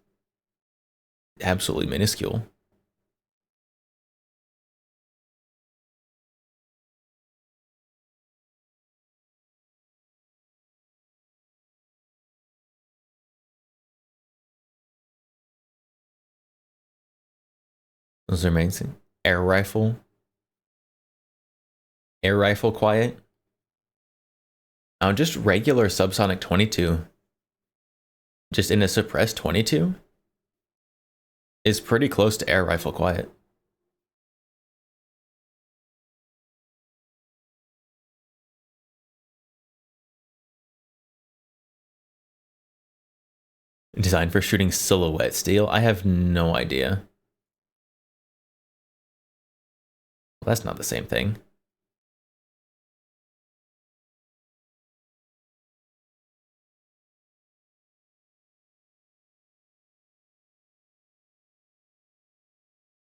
absolutely minuscule. Those are amazing. Air rifle. Air rifle quiet. Just regular subsonic 22. Just in a suppressed 22 is pretty close to air rifle quiet. Designed for shooting silhouette steel? I have no idea. Well, that's not the same thing.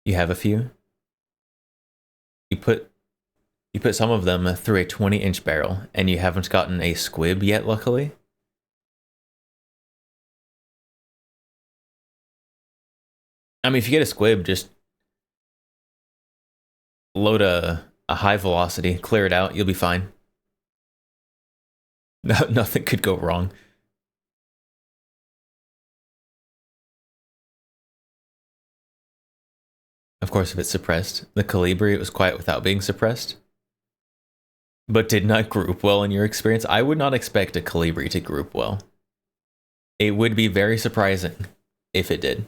You have a few? You put some of them through a 20-inch barrel, and you haven't gotten a squib yet, luckily. I mean, if you get a squib, just load a high velocity, clear it out, you'll be fine. No, nothing could go wrong. Of course, if it's suppressed. The Calibri, it was quiet without being suppressed. But did not group well in your experience. I would not expect a Calibri to group well. It would be very surprising if it did.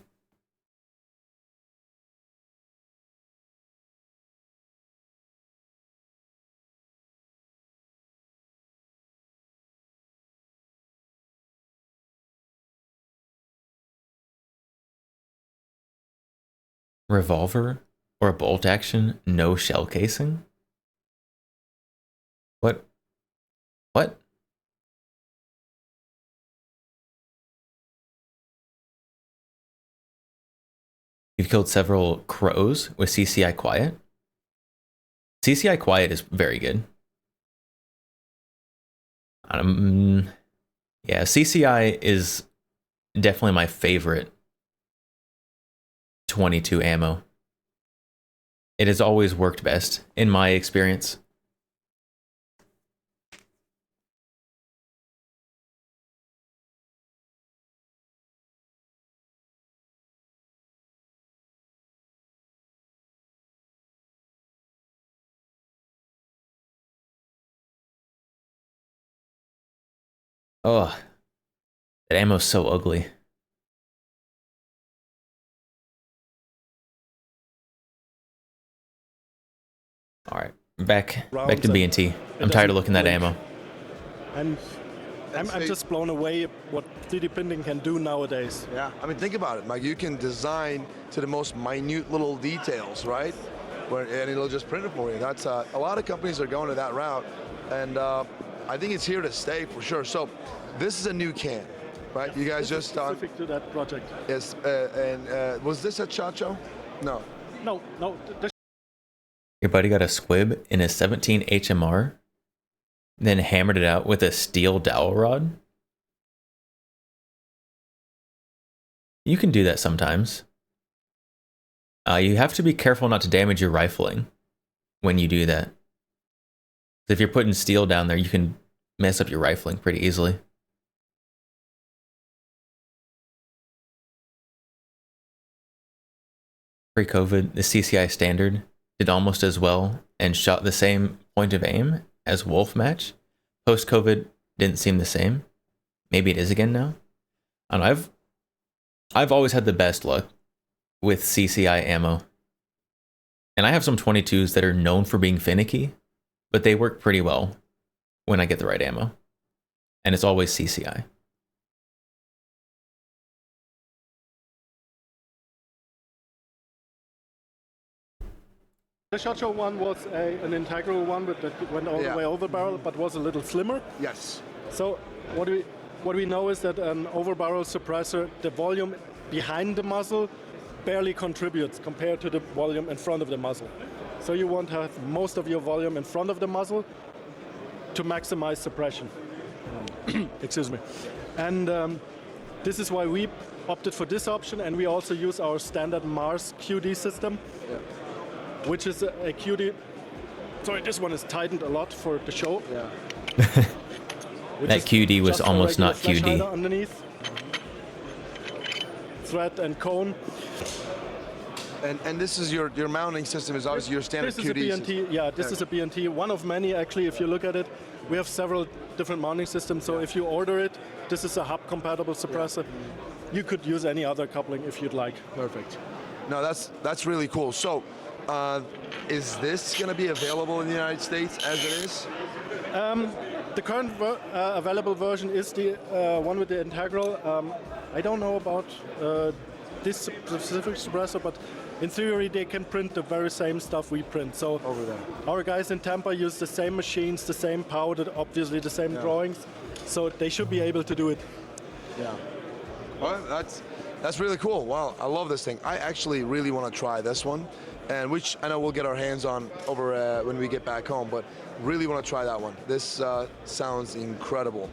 Revolver or a bolt action, no shell casing? What? What? You've killed several crows with CCI Quiet? CCI Quiet is very good. Yeah, CCI is definitely my favorite 22 ammo. It has always worked best, in my experience. Oh, that ammo's so ugly. All right, back to B&T. I'm tired of looking at that ammo. And I'm just blown away what 3D printing can do nowadays. Yeah, I mean, think about it, Mike. You can design to the most minute little details, right? And it'll just print it for you. That's a lot of companies are going to that route, and I think it's here to stay for sure. So, this is a new can, right? You guys just specific to that project. Yes, and was this at SHOT Show? No. No. Your buddy got a squib in a 17 HMR, then hammered it out with a steel dowel rod? You can do that sometimes. You have to be careful not to damage your rifling when you do that. If you're putting steel down there, you can mess up your rifling pretty easily. Pre-COVID, the CCI standard did almost as well and shot the same point of aim as Wolf Match. Post-COVID didn't seem the same. Maybe it is again now. I don't know, I've always had the best luck with CCI ammo. And I have some 22s that are known for being finicky, but they work pretty well when I get the right ammo. And it's always CCI. The SHOT Show one was an integral one that went all the way over barrel, but was a little slimmer. Yes. So what we know is that an over barrel suppressor, the volume behind the muzzle barely contributes compared to the volume in front of the muzzle. So you want to have most of your volume in front of the muzzle to maximize suppression. Excuse me. And this is why we opted for this option, and we also use our standard Mars QD system. Yeah. Which is a QD. Sorry, this one is tightened a lot for the show. Yeah. That QD was almost not QD. Underneath. Thread and cone. And this is your mounting system is obviously your standard QD. This is a B&T. Yeah, this is a B&T. One of many, actually, if you look at it. We have several different mounting systems, so if you order it, this is a hub-compatible suppressor. Yeah. You could use any other coupling if you'd like. Perfect. No, that's really cool. So, is this going to be available in the United States as it is? the current available version is the one with the integral. I don't know about this specific suppressor, but in theory they can print the very same stuff we print. So Over there. our guys in Tampa use the same machines, the same powder, obviously the same drawings. So they should be able to do it. Yeah. Well, that's really cool. Wow, I love this thing. I actually really want to try this one, and which I know we'll get our hands on over when we get back home, but really want to try that one. This sounds incredible.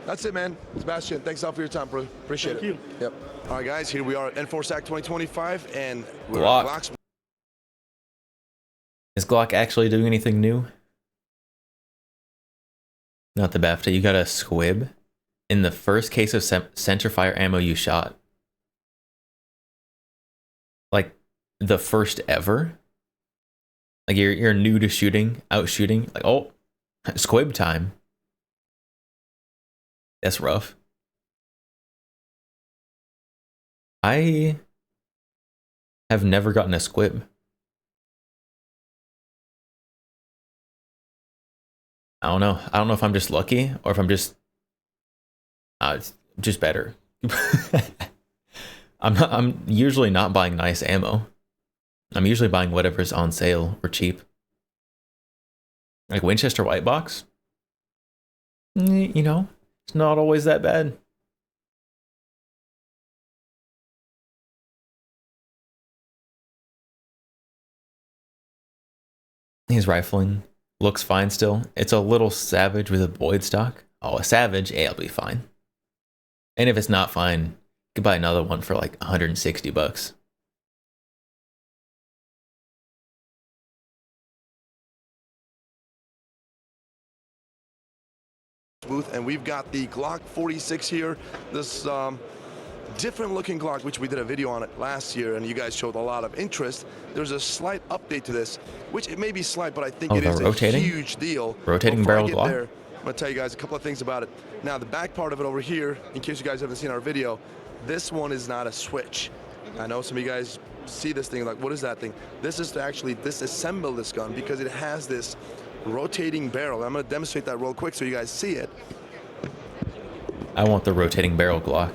That's it, man. Sebastian, thanks a lot for your time, bro. Appreciate Thank it. you. Yep. All right, guys, here we are at N4SAC 2025, and we're Glock. at Glock's. Is Glock actually doing anything new? Not the BAFTA. You got a squib in the first case of centerfire ammo you shot. Like the first ever. Like you're new to shooting, out shooting. Like, oh, squib time. That's rough. I have never gotten a squib. I don't know. I don't know if I'm just lucky or if I'm just it's just better. I'm usually not buying nice ammo. I'm usually buying whatever's on sale or cheap. Like Winchester white box. You know, it's not always that bad. He's rifling. Looks fine still. It's a little savage with a Boyd stock. Oh, a savage, it'll be fine. And if it's not fine, you could buy another one for like 160 bucks. Booth, and we've got the Glock 46 here. This different looking Glock, which we did a video on it last year, and you guys showed a lot of interest. There's a slight update to this, which it may be slight, but I think it is rotating? a huge deal. Rotating Before I barrel get Glock? there, I'm gonna tell you guys a couple of things about it. Now, the back part of it over here, in case you guys haven't seen our video, this one is not a switch. I know some of you guys see this thing like, what is that thing? This is to actually disassemble this gun because it has this rotating barrel. I'm gonna demonstrate that real quick so you guys see it. I want the rotating barrel Glock.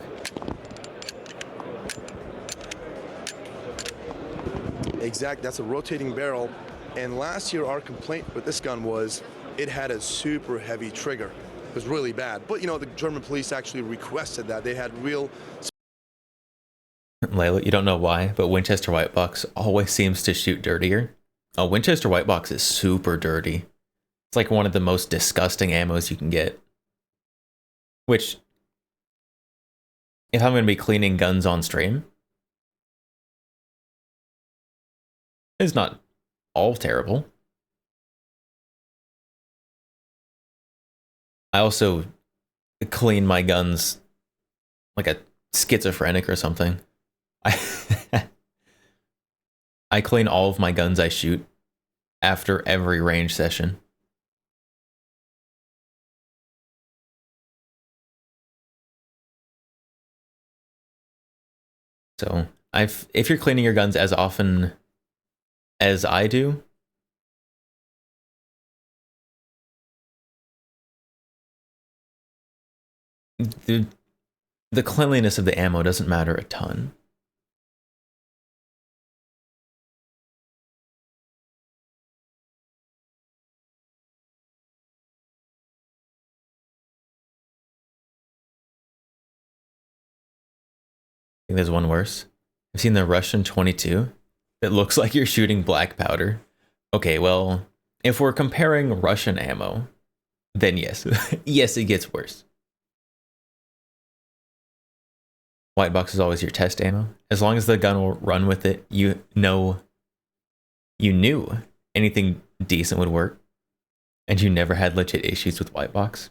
Exact, that's a rotating barrel. And last year our complaint with this gun was it had a super heavy trigger. It was really bad. But you know, the German police actually requested that. They had real... Layla, you don't know why, but Winchester white box always seems to shoot dirtier. A Winchester white box is super dirty. It's like one of the most disgusting ammos you can get. Which, if I'm going to be cleaning guns on stream, is not all terrible. I also clean my guns like a schizophrenic or something. I clean all of my guns I shoot after every range session. So, if you're cleaning your guns as often as I do, the cleanliness of the ammo doesn't matter a ton. I think there's one worse. I've seen the Russian 22. It looks like you're shooting black powder. Okay, well, if we're comparing Russian ammo, then yes. Yes, it gets worse. White box is always your test ammo. As long as the gun will run with it, you knew anything decent would work. And you never had legit issues with white box.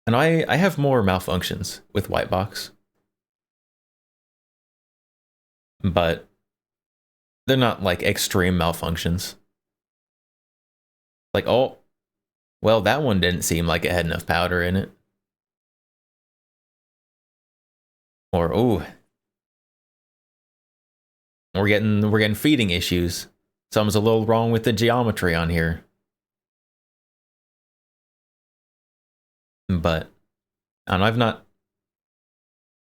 And I have more malfunctions with white box. But they're not like extreme malfunctions. Like, oh, well, that one didn't seem like it had enough powder in it. Or, ooh, we're getting feeding issues. Something's a little wrong with the geometry on here. but I don't know, I've not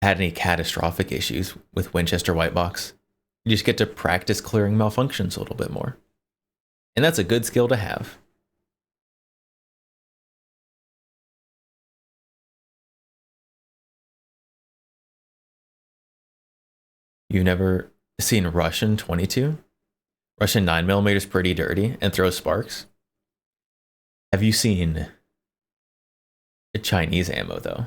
had any catastrophic issues with Winchester White Box. You just get to practice clearing malfunctions a little bit more. And that's a good skill to have. You've never seen Russian 22? Russian 9mm is pretty dirty and throws sparks. Have you seen Chinese ammo, though?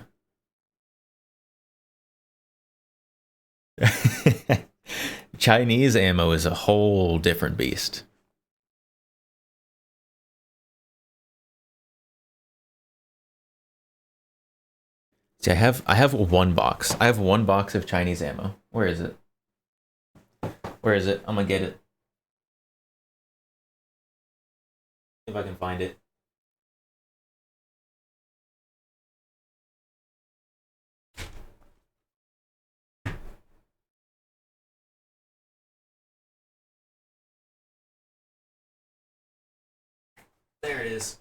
Chinese ammo is a whole different beast. See, I have one box. I have one box of Chinese ammo. Where is it? Where is it? I'm gonna get it. See if I can find it. There it is.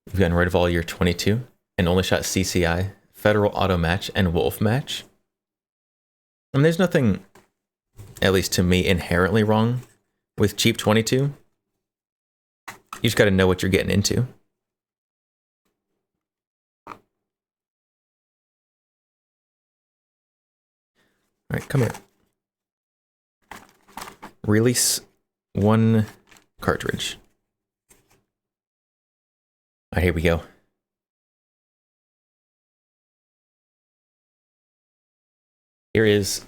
We've gotten rid of all your 22 and only shot CCI, Federal Auto Match, and Wolf Match. And there's nothing, at least to me, inherently wrong with cheap 22. You just got to know what you're getting into. All right, come here. Release one cartridge. All right, here we go. Here is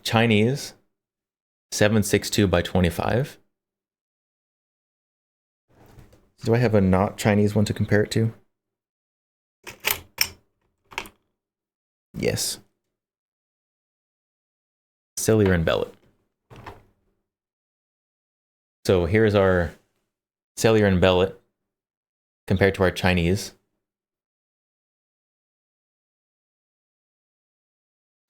Chinese 7.62 by 25. Do I have a not Chinese one to compare it to? Yes. Cellular and Bellet. So here's our Cellular and Bellet compared to our Chinese.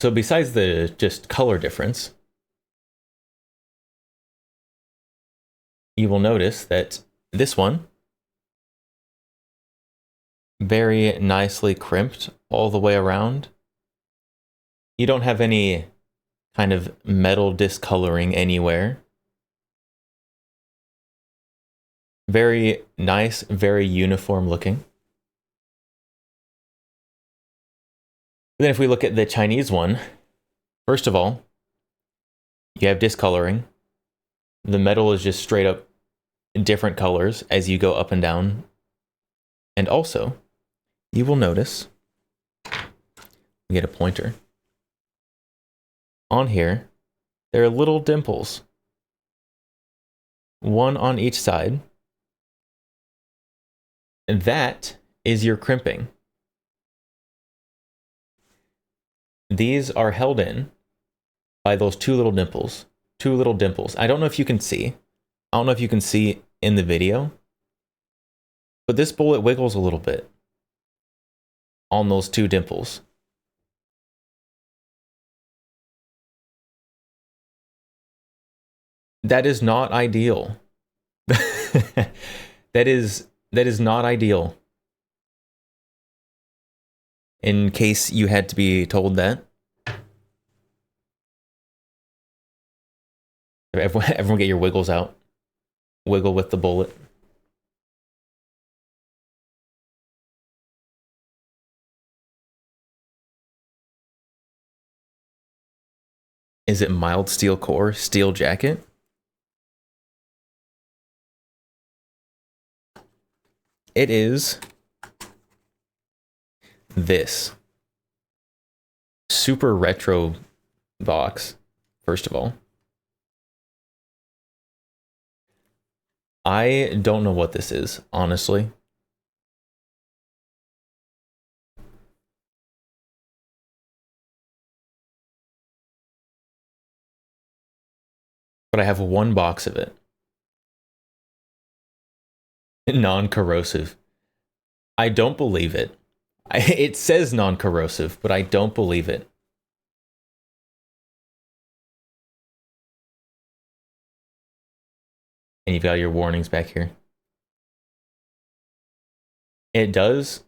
So besides the just color difference, you will notice that this one, very nicely crimped all the way around. You don't have any kind of metal discoloring anywhere. Very nice, very uniform looking. Then if we look at the Chinese one, first of all, you have discoloring. The metal is just straight up different colors as you go up and down. And also, you will notice, we get a pointer. On here, there are little dimples. One on each side. And that is your crimping. These are held in by those two little dimples. Two little dimples. I don't know if you can see. I don't know if you can see in the video. But this bullet wiggles a little bit on those two dimples. That is not ideal. That is not ideal. In case you had to be told that. Everyone get your wiggles out. Wiggle with the bullet. Is it mild steel core, steel jacket? It is this super retro box, first of all. I don't know what this is, honestly. But I have one box of it. Non-corrosive. I don't believe it. It says non-corrosive, but I don't believe it. And you've got your warnings back here. It does,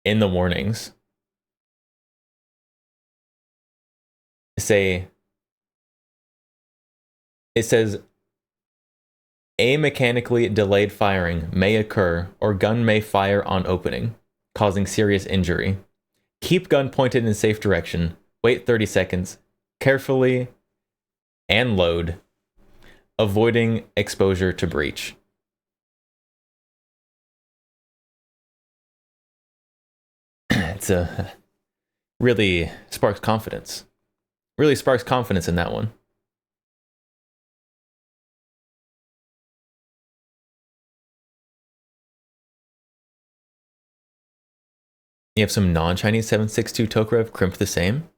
in the warnings, say, it says, a mechanically delayed firing may occur or gun may fire on opening, causing serious injury. Keep gun pointed in safe direction. Wait 30 seconds. Carefully and load, avoiding exposure to breach. It's a really sparks confidence. Really sparks confidence in that one. You have some non-Chinese 7.62 Tokarev crimped the same.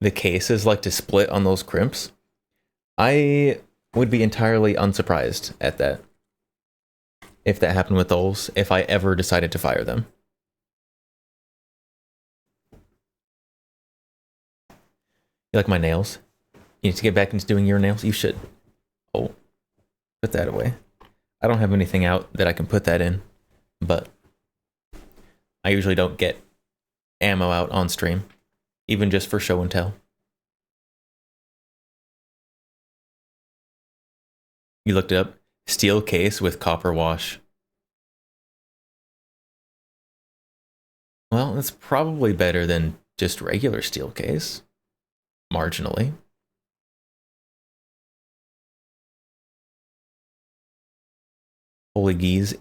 The cases like to split on those crimps. I would be entirely unsurprised at that. If that happened with those, if I ever decided to fire them. You like my nails? You need to get back into doing your nails? You should. Oh, put that away. I don't have anything out that I can put that in, but I usually don't get ammo out on stream, even just for show and tell. You looked it up? Steel case with copper wash. Well, that's probably better than just regular steel case. Marginally. Holy geese.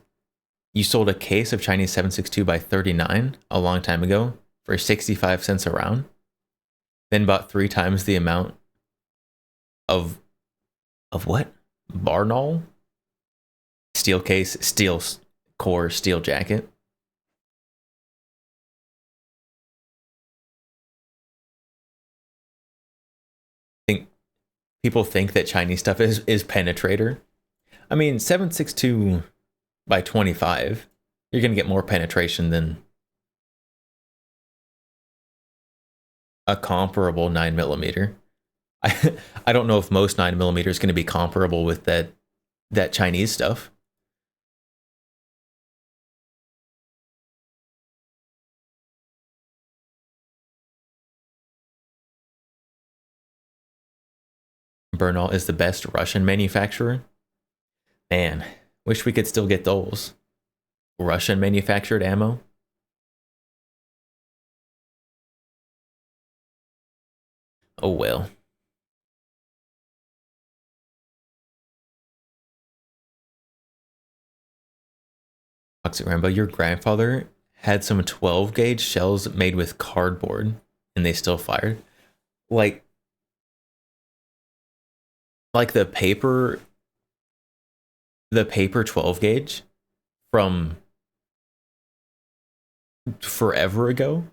You sold a case of Chinese 7.62 by 39 a long time ago for 65 cents a round. Then bought 3 times the amount of what? Barnaul? Steel case, steel core, steel jacket. Think people think that Chinese stuff is penetrator. I mean, 7.62 by 25, you're gonna get more penetration than a comparable 9mm. I don't know if most 9mm is going to be comparable with that Chinese stuff. Bernal is the best Russian manufacturer. Man, wish we could still get those. Russian manufactured ammo. Oh well. Toxic Rambo, your grandfather had some 12 gauge shells made with cardboard and they still fired. Like the paper 12 gauge from forever ago.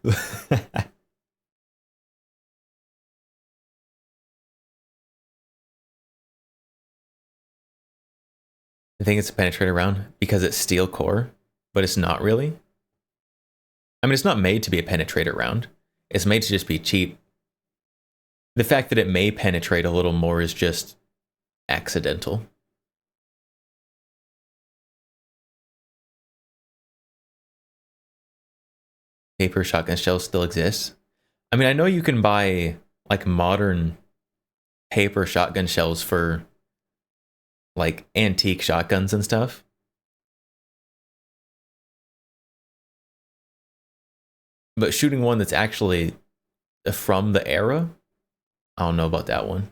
I think it's a penetrator round because it's steel core, but it's not really. I mean, it's not made to be a penetrator round. It's made to just be cheap. The fact that it may penetrate a little more is just accidental. Paper shotgun shells still exist. I mean, I know you can buy like modern paper shotgun shells for like antique shotguns and stuff. But shooting one that's actually from the era, I don't know about that one.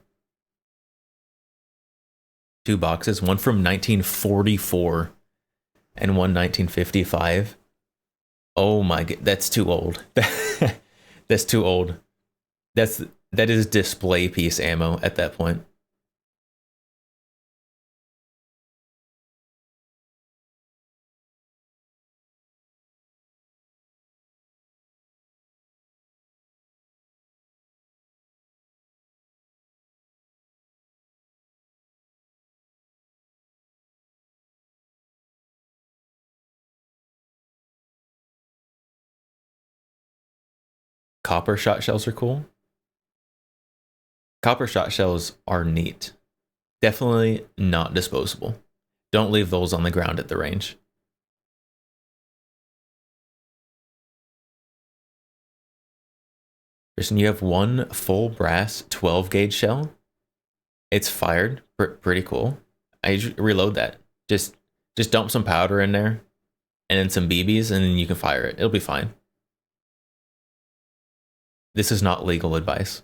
2 boxes, one from 1944 and one 1955. Oh my god, that's too old. That's too old. That is display piece ammo at that point. copper shot shells are cool. Copper shot shells are neat. Definitely not disposable. Don't leave those on the ground at the range. Kristen, you have one full brass 12 gauge shell. It's fired. Pretty cool. I reload that. Just dump some powder in there and then some BBs and then you can fire it. It'll be fine. This is not legal advice.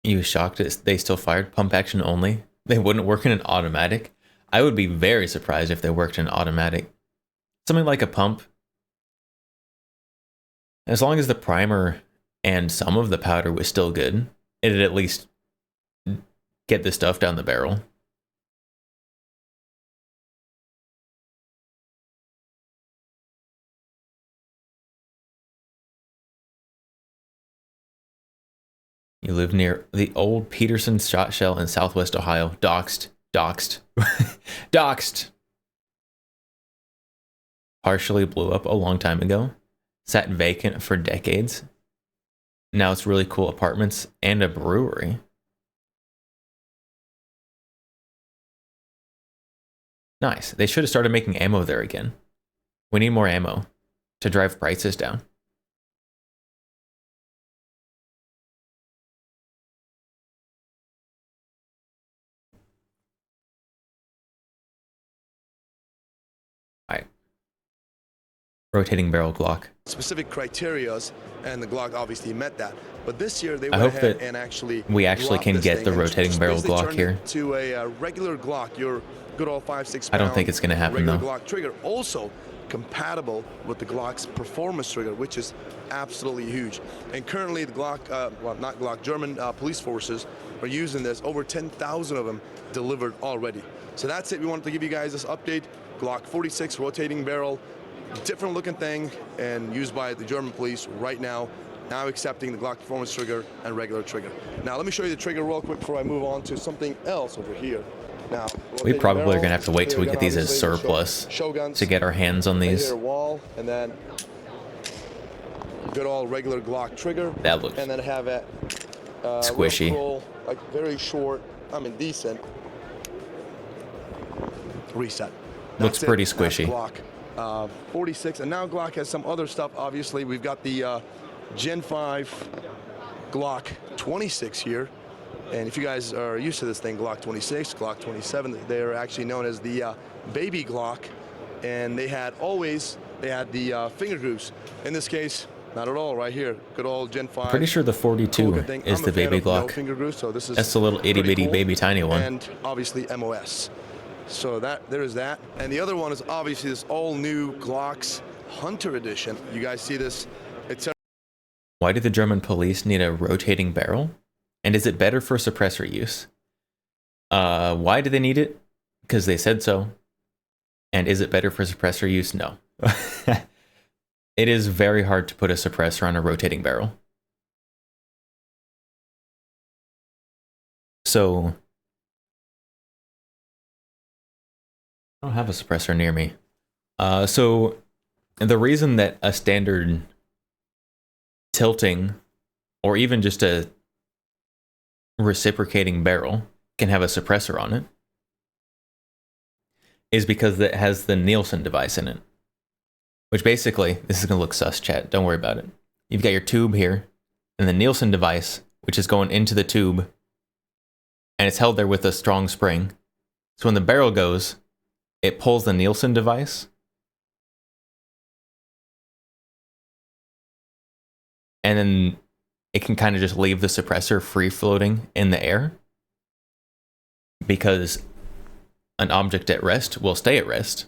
You shocked they still fired pump action only? They wouldn't work in an automatic? I would be very surprised if they worked in automatic. Something like a pump. As long as the primer and some of the powder was still good, it'd at least get the stuff down the barrel. You live near the old Peterson shot shell in Southwest Ohio. Doxed. Doxed. Partially blew up a long time ago. Sat vacant for decades. Now it's really cool apartments and a brewery. Nice. They should have started making ammo there again. We need more ammo to drive prices down. Rotating barrel Glock. Specific criterias, and the Glock obviously met that. But this year they I went hope ahead that and actually we actually can get the rotating barrel Glock here. To a regular Glock, your good old 5.6 I don't think it's going to happen regular though. Glock trigger, also compatible with the Glock's performance trigger, which is absolutely huge. And currently the Glock, well, not Glock, German police forces are using this. Over 10,000 of them delivered already. So that's it. We wanted to give you guys this update. Glock 46 rotating barrel. Different looking thing and used by the German police right now accepting the Glock performance trigger and regular trigger. Now let me show you the trigger real quick before I move on to something else over here. Now we probably are going to have to wait till we get these as surplus to get our hands on these. Wall, and then good old regular Glock trigger. That looks and then have it squishy. Cool, like very short, I mean decent. Reset. Looks pretty squishy. Glock 46, and now Glock has some other stuff. Obviously, we've got the Gen 5 Glock 26 here, and if you guys are used to this thing, Glock 26, Glock 27, they're actually known as the baby Glock, and they had the finger grooves. In this case, not at all. Right here, good old Gen 5. Pretty sure the 42 is the baby Glock. No finger grooves, so this is that's the little itty bitty cool. baby tiny one. And obviously MOS. So there is that. And the other one is obviously this all new Glock's Hunter Edition. You guys see this? Why do the German police need a rotating barrel? And is it better for suppressor use? Why do they need it? Because they said so. And is it better for suppressor use? No. It is very hard to put a suppressor on a rotating barrel. So I don't have a suppressor near me. So the reason that a standard tilting or even just a reciprocating barrel can have a suppressor on it is because it has the Nielsen device in it. Which basically, this is going to look sus, chat. Don't worry about it. You've got your tube here and the Nielsen device, which is going into the tube, and it's held there with a strong spring. So when the barrel goes, it pulls the Nielsen device, and then it can kind of just leave the suppressor free floating in the air, because an object at rest will stay at rest.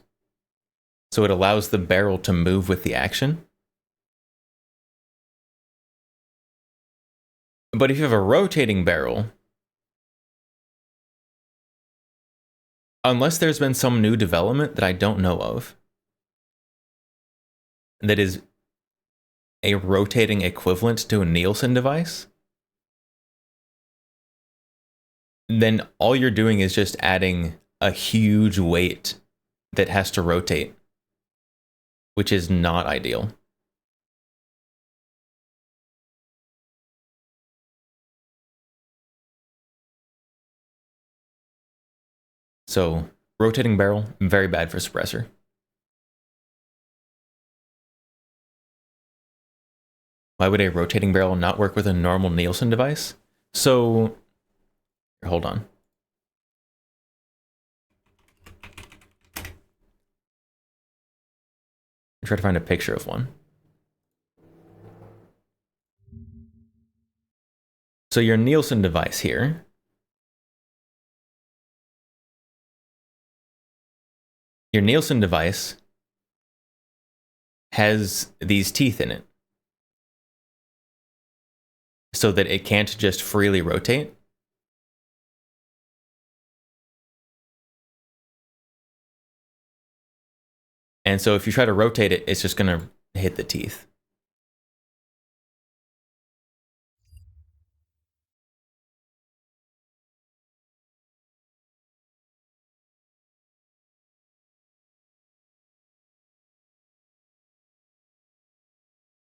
So it allows the barrel to move with the action. But if you have a rotating barrel, unless there's been some new development that I don't know of that is a rotating equivalent to a Nielsen device, then all you're doing is just adding a huge weight that has to rotate, which is not ideal. So, rotating barrel, very bad for suppressor. Why would a rotating barrel not work with a normal Nielsen device? So, hold on. Try to find a picture of one. So your Nielsen device here has these teeth in it so that it can't just freely rotate. And so if you try to rotate it, it's just going to hit the teeth.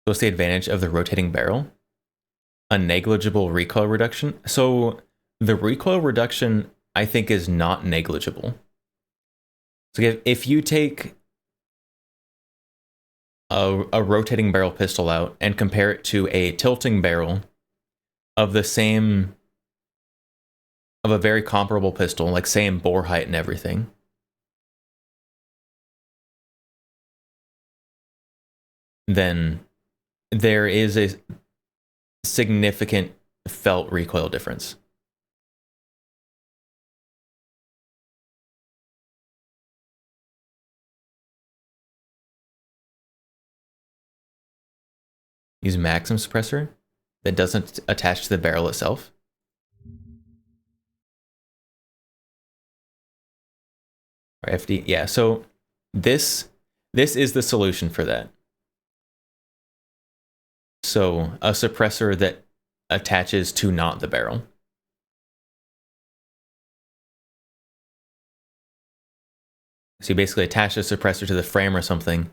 What's the advantage of the rotating barrel? A negligible recoil reduction. So the recoil reduction, I think, is not negligible. So if you take a rotating barrel pistol out and compare it to a tilting barrel of a very comparable pistol, like same bore height and everything, then there is a significant felt recoil difference. Use maximum suppressor that doesn't attach to the barrel itself. Or FD, yeah, so this is the solution for that. So a suppressor that attaches to not the barrel. So you basically attach a suppressor to the frame or something,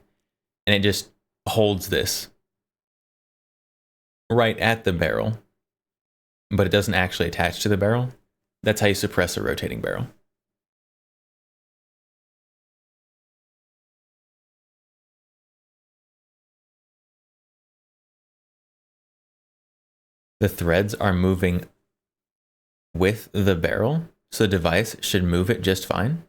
and it just holds this right at the barrel, but it doesn't actually attach to the barrel. That's how you suppress a rotating barrel. The threads are moving with the barrel, so the device should move it just fine.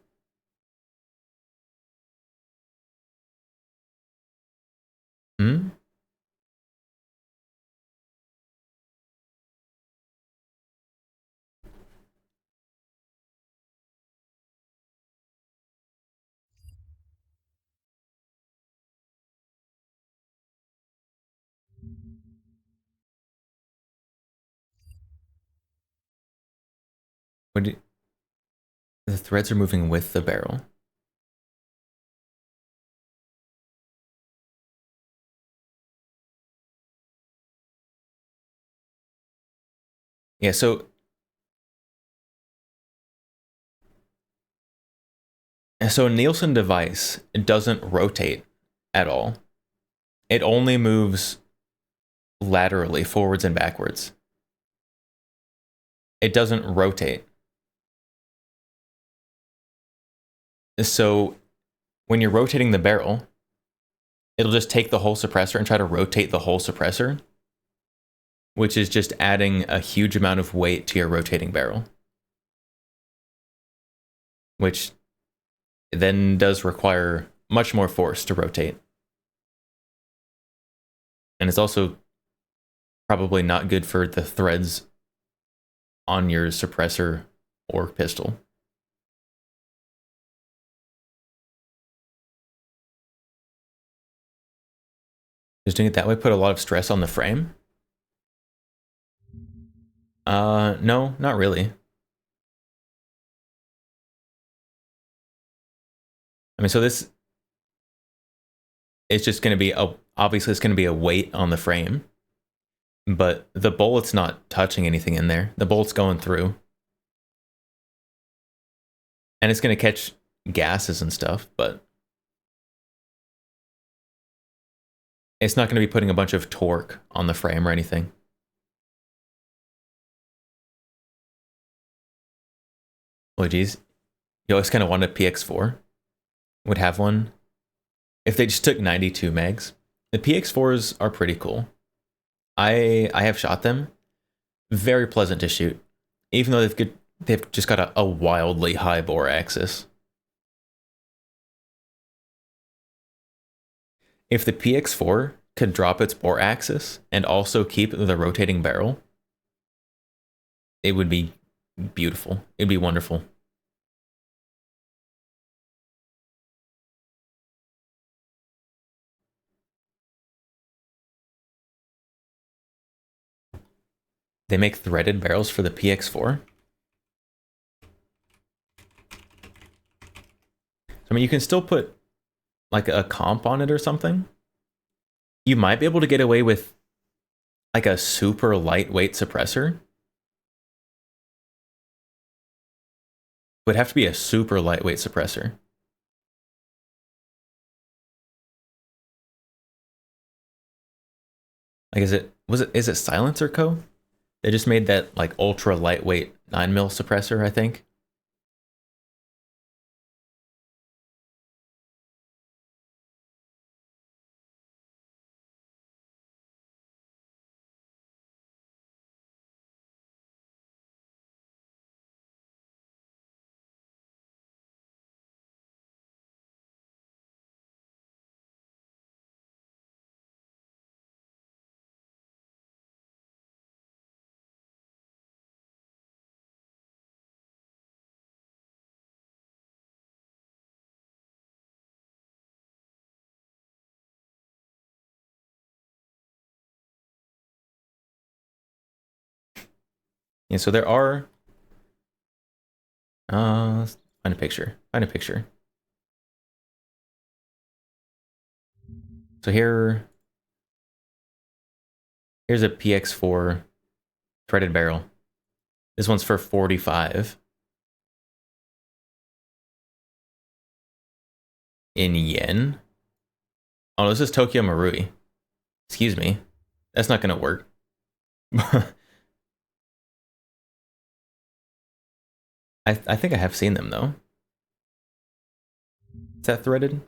Hmm? The threads are moving with the barrel. Yeah, so a Nielsen device doesn't rotate at all. It only moves laterally, forwards and backwards. It doesn't rotate. So when you're rotating the barrel, it'll just take the whole suppressor and try to rotate the whole suppressor, which is just adding a huge amount of weight to your rotating barrel, which then does require much more force to rotate. And it's also probably not good for the threads on your suppressor or pistol. Just doing it that way put a lot of stress on the frame? No, not really. I mean, so this it's just going to be obviously it's going to be a weight on the frame, but the bullet's not touching anything in there. The bullet's going through, and it's going to catch gases and stuff, but it's not going to be putting a bunch of torque on the frame or anything. Oh geez, you always kind of wanted a PX4. Would have one if they just took 92 megs. The PX4s are pretty cool. I have shot them. Very pleasant to shoot, even though they've just got a wildly high bore axis. If the PX4 could drop its bore axis and also keep the rotating barrel, it would be beautiful. It'd be wonderful. They make threaded barrels for the PX4. I mean, you can still put like a comp on it or something. You might be able to get away with like a super lightweight suppressor. It would have to be a super lightweight suppressor. Like, is it Silencer Co? They just made that like ultra lightweight 9mm suppressor, I think. Yeah, so there are let's find a picture. Find a picture. So here's a PX4 threaded barrel. This one's for 45 in yen. Oh, this is Tokyo Marui. Excuse me. That's not gonna work. I think I have seen them though. Is that threaded?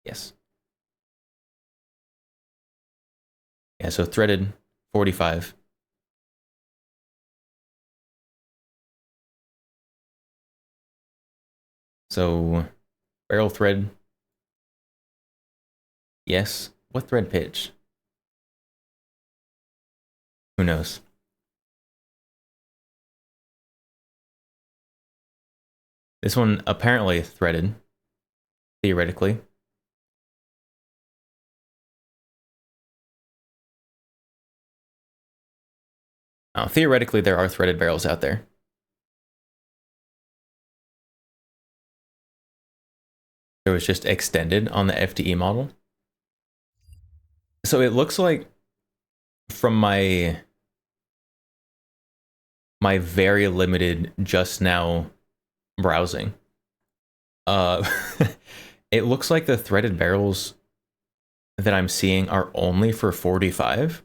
Yes. Yeah, so threaded 45. So barrel thread. Yes. What thread pitch? Who knows? This one apparently threaded, theoretically. Oh, theoretically, there are threaded barrels out there. It was just extended on the FDE model. So it looks like from my very limited just now browsing, it looks like the threaded barrels that I'm seeing are only for 45.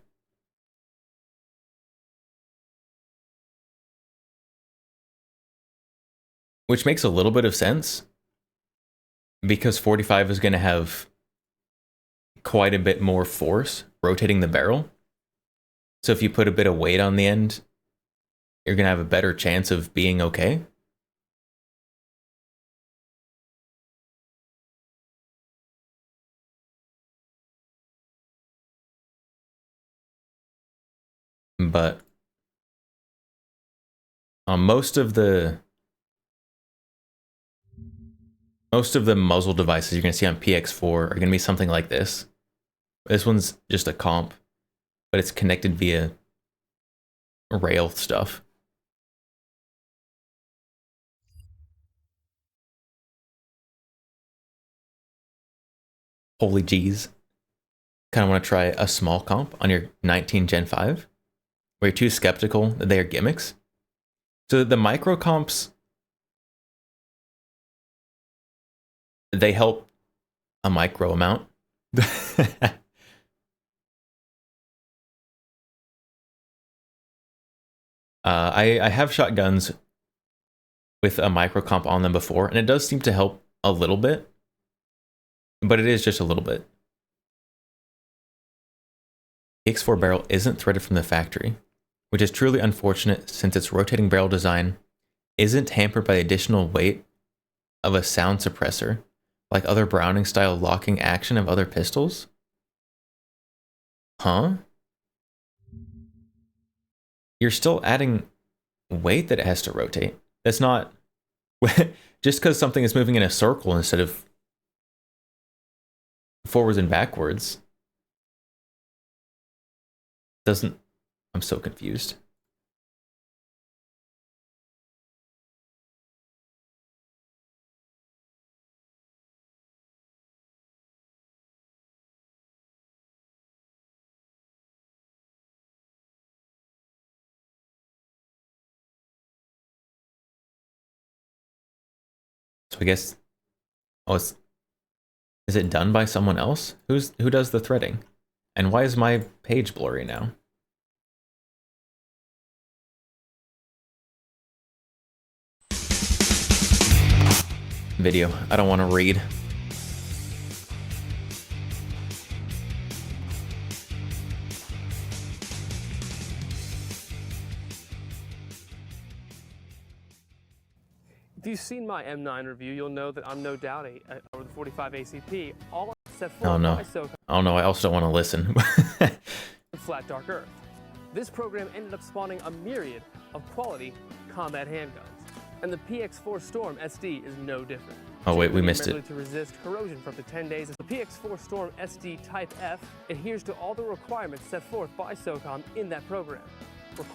Which makes a little bit of sense, because 45 is going to have quite a bit more force rotating the barrel. So if you put a bit of weight on the end, you're going to have a better chance of being okay. But most of the muzzle devices you're going to see on PX4 are going to be something like this. This one's just a comp, but it's connected via rail stuff. Holy G's. Kind of want to try a small comp on your 19 Gen 5, where you're too skeptical that they are gimmicks. So the micro comps, they help a micro amount. I have shotguns with a micro comp on them before, and it does seem to help a little bit, but it is just a little bit. PX4 barrel isn't threaded from the factory, which is truly unfortunate since its rotating barrel design isn't hampered by the additional weight of a sound suppressor, like other Browning style locking action of other pistols. Huh? You're still adding weight that it has to rotate. That's not just because something is moving in a circle instead of forwards and backwards. Doesn't. I'm so confused. So I guess, oh, is it done by someone else? Who does the threading? And why is my page blurry now? Video. I don't want to read. If you've seen my M9 review, you'll know that I'm no doubt over the 45 ACP. All set Oh no. Oh no, I also don't want to listen. Flat Dark Earth. This program ended up spawning a myriad of quality combat handguns, and the PX4 Storm SD is no different. Oh wait, we missed it. To resist corrosion for up to 10 days, the PX4 Storm SD Type F adheres to all the requirements set forth by SOCOM in that program.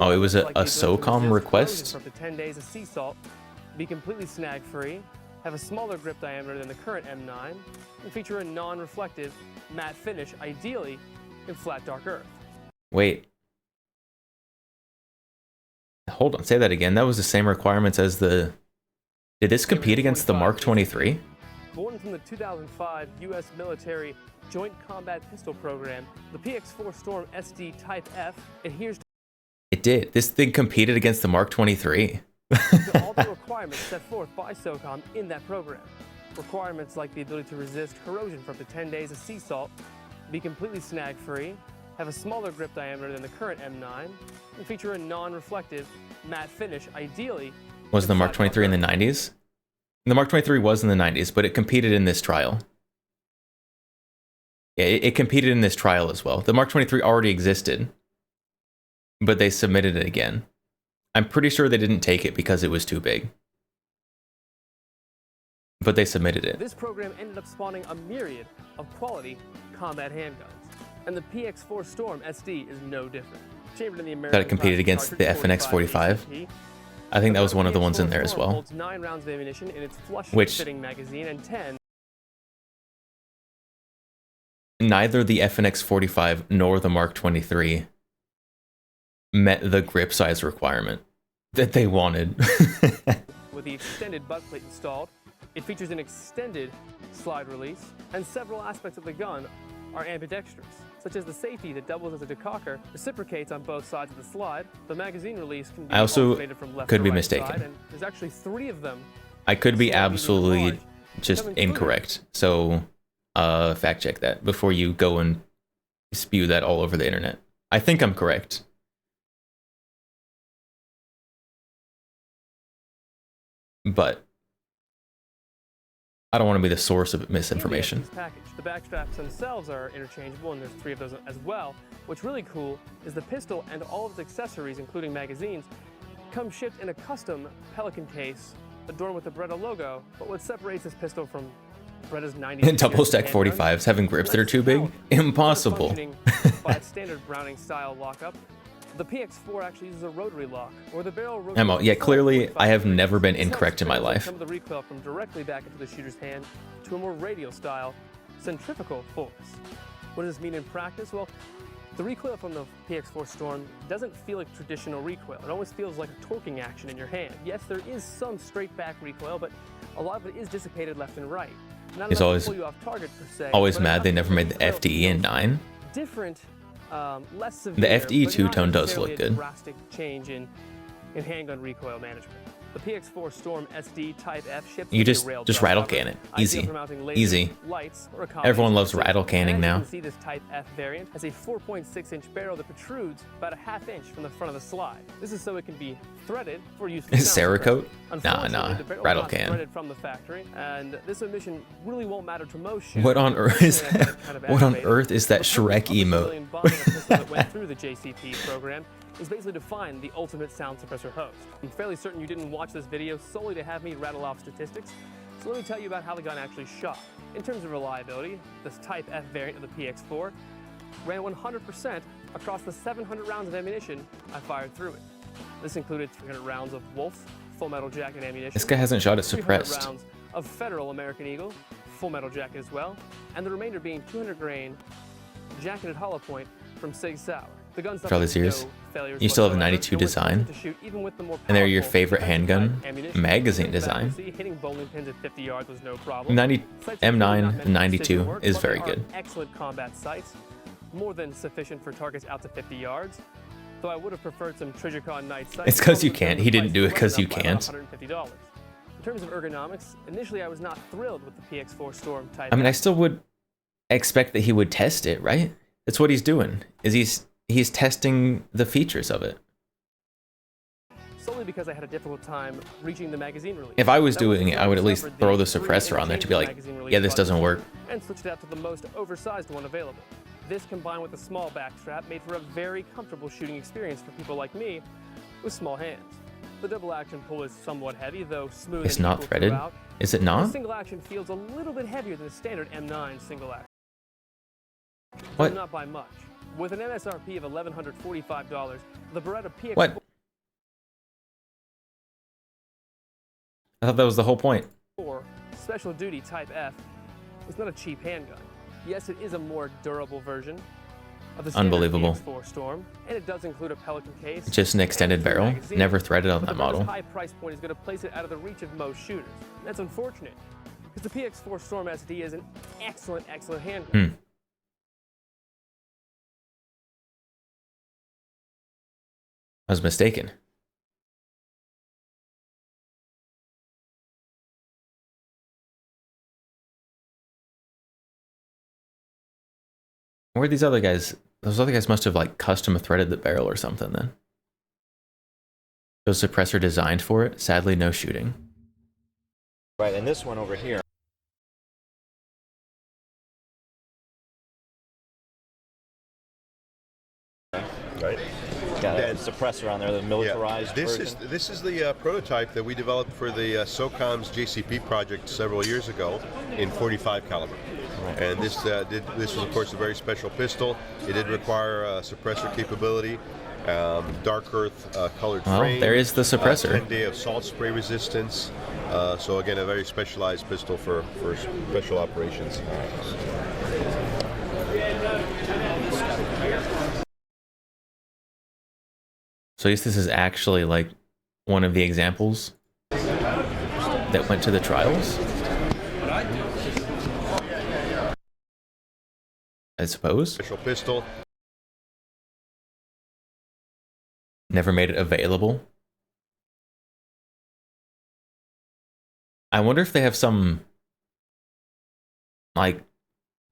Oh, it was a SOCOM request? For up to 10 days of sea salt, be completely snag-free, have a smaller grip diameter than the current M9, and feature a non-reflective matte finish, ideally in flat dark earth. Wait. Hold on, say that again. That was the same requirements as the... Did this compete against the Mark 23? Born from the 2005 U.S. military Joint Combat Pistol Program, the PX4 Storm SD Type F adheres to... It did. This thing competed against the Mark 23. to all the requirements set forth by SOCOM in that program. Requirements like the ability to resist corrosion for up to 10 days of sea salt, be completely snag-free, have a smaller grip diameter than the current M9, and feature a non-reflective matte finish, ideally... Was the Mark 23 in the 90s? The Mark 23 was in the 90s, but it competed in this trial. Yeah, it competed in this trial as well. The Mark 23 already existed, but they submitted it again. I'm pretty sure they didn't take it because it was too big. But they submitted it. This program ended up spawning a myriad of quality combat handguns, and the PX4 Storm SD is no different. Chambered in the American That it competed against the FNX 45. I think that was one of the ones in there as well. Holds 9 rounds of ammunition in its flush-fitting magazine and 10. Neither the FNX 45 nor the Mark 23 met the grip size requirement that they wanted. With the extended butt plate installed, it features an extended slide release, and several aspects of the gun are ambidextrous, such as the safety that doubles as a decocker, reciprocates on both sides of the slide. The magazine release can be alternated from left could to be right mistaken. side, and there's actually 3 of them. I could be absolutely just incorrect. So fact check that before you go and spew that all over the internet. I think I'm correct. But I don't want to be the source of misinformation. The back straps themselves are interchangeable, and there's 3 of those as well. What's really cool is the pistol and all of its accessories, including magazines, come shipped in a custom Pelican case adorned with the Beretta logo. But what separates this pistol from Beretta's 90 double stack 45s having grips that are too big? Impossible. By its standard Browning style lockup, the PX4 actually uses a rotary lock, or the barrel rotates. Yeah, clearly I have never been incorrect in my life. Some of the recoil from directly back into the shooter's hand to a more radial style, centrifugal force. What does this mean in practice? Well, the recoil from the PX4 Storm doesn't feel like traditional recoil. It always feels like a torquing action in your hand. Yes, there is some straight back recoil, but a lot of it is dissipated left and right. Not He's enough to always pull you off target per se, always but mad enough they to never keep made the recoil FDE in 9. different, less severe. The FDE but not two-tone does necessarily look a good. drastic change in handgun recoil management. The PX4 Storm SD Type F ships You with a just rail rattle cover, can it. ideal Easy. for mounting lasers, Easy. lights, or a Everyone combination loves of the two. rattle canning And now. You can see this Type F variant has a 4.6-inch barrel that protrudes about a half-inch from the front of the slide. This is so it can be threaded for use with Is sound Cerakote? suppression. Nah, Unfortunately, the barrel is rattle not can. threaded from the factory, and this omission really won't matter to most shooters. What on earth is Personally, I that? find it kind of What on aggravating. earth is that The purpose Shrek of the emote? civilian body of a pistol that went through the JCP program is basically to find the ultimate sound suppressor host. I'm fairly certain you didn't watch this video solely to have me rattle off statistics, so let me tell you about how the gun actually shot. In terms of reliability, this Type F variant of the PX4 ran 100% across the 700 rounds of ammunition I fired through it. This included 300 rounds of Wolf full metal jacket ammunition. This guy hasn't shot it 300 suppressed. rounds of Federal American Eagle full metal jacket as well, and the remainder being 200 grain jacketed hollow point from Sig Sauer. The gun For all these suffered years, no failures you still have a whatsoever, 92 and was design, designed to shoot even with the more and they're your powerful favorite defensive handgun type ammunition. magazine As design. you see, hitting bowling pins at 50 yards was no problem. 90 Sights are clearly not M9 meant for and 92 precision work, is but very they are good. Excellent combat sights, more than sufficient for targets out to 50 yards. Though I would have preferred some Trijicon night sights. It's 'cause you some of them can't. turned He the didn't do it price 'cause you up by about can't. $150. In terms of ergonomics, initially I was not thrilled with the PX4 Storm Type. I mean, I F. still would expect that he would test it, right? That's what he's doing. Is he's testing the features of it. Solely because I had a difficult time reaching the magazine release. If I was That was doing it, before I would at least discovered throw the three suppressor on there to be like, magazine release yeah, this doesn't buttons work. and switched it out to the most oversized one available. This combined with a small back strap made for a very comfortable shooting experience for people like me with small hands. The double action pull is somewhat heavy, though smooth It's and not equal threaded. throughout. Is it The not? single action feels a little bit heavier than the standard M9 single action. What? But not by much. With an MSRP of $1,145, the Beretta PX4 What? I thought that was the whole point. Special Duty Type F is not a cheap handgun. Yes, it is a more durable version of the standard Unbelievable. PX4 Storm, and it does include a Pelican case. Just an extended and a barrel, magazine. never threaded on But that the model. Beretta's high price point is going to place it out of the reach of most shooters. And that's unfortunate, because the PX4 Storm SD is an excellent, excellent handgun. I was mistaken. Where are these other guys? Those other guys must have like custom threaded the barrel or something then. Was suppressor designed for it? Sadly, no shooting. Right, and this one over here. Right. Got a suppressor on there, the militarized This version. is the prototype that we developed for the SOCOM's JCP project several years ago in 45 caliber. And this was of course a very special pistol. It did require suppressor capability, dark earth colored Well, frame. there is the suppressor. 10-day of salt spray resistance. So again, a very specialized pistol for special operations. So I guess this is actually like one of the examples that went to the trials, I suppose. Special pistol. Never made it available. I wonder if they have some like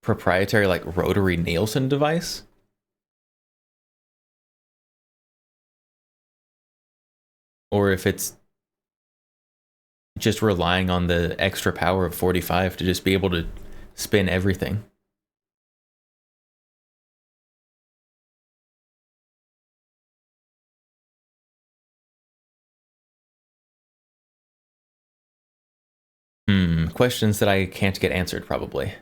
proprietary like rotary Nielsen device. Or if it's just relying on the extra power of 45 to just be able to spin everything. Questions that I can't get answered, probably.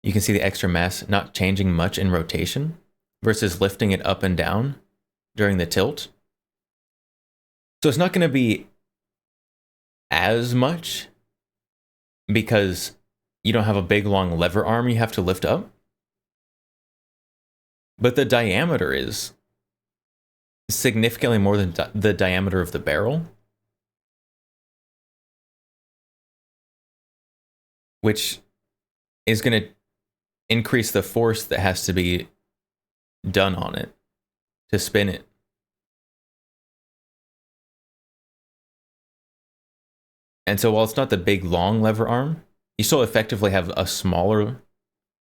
You can see the extra mass not changing much in rotation. versus lifting it up and down during the tilt. So it's not going to be as much because you don't have a big long lever arm you have to lift up. But the diameter is significantly more than the diameter of the barrel, which is going to increase the force that has to be done on it to spin it. And so while it's not the big long lever arm, you still effectively have a smaller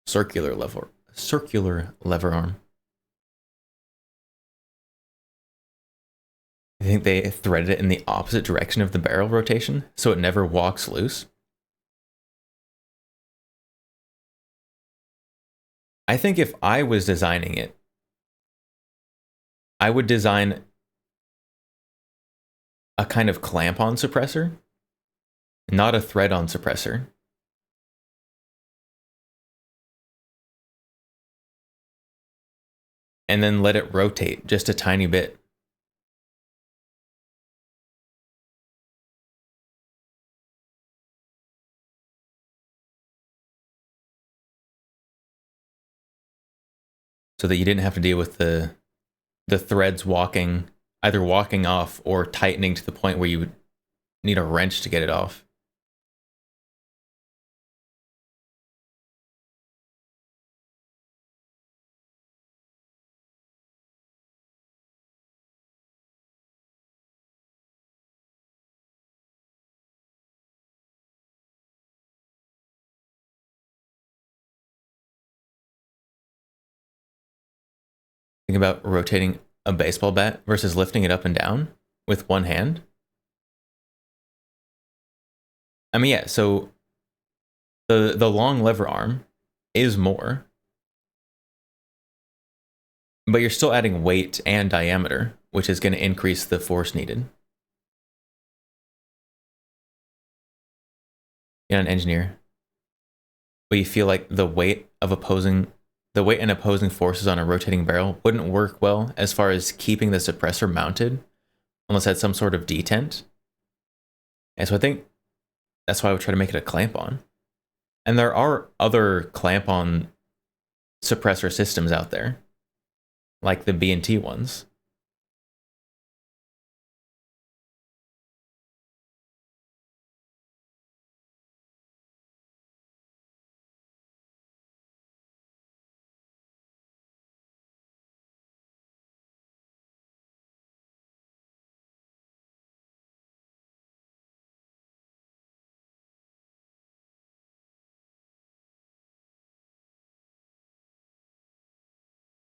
circular lever arm. I think they threaded it in the opposite direction of the barrel rotation, so it never walks loose. I think if I was designing it, I would design a kind of clamp-on suppressor, not a thread-on suppressor. And then let it rotate just a tiny bit. So that you didn't have to deal with the threads either walking off or tightening to the point where you would need a wrench to get it off. Think about rotating a baseball bat versus lifting it up and down with one hand. I mean, yeah, so the long lever arm is more, but you're still adding weight and diameter, which is going to increase the force needed. You're not an engineer, but you feel like the weight and opposing forces on a rotating barrel wouldn't work well as far as keeping the suppressor mounted unless it had some sort of detent. And so I think that's why I would try to make it a clamp-on. And there are other clamp-on suppressor systems out there, like the B&T ones.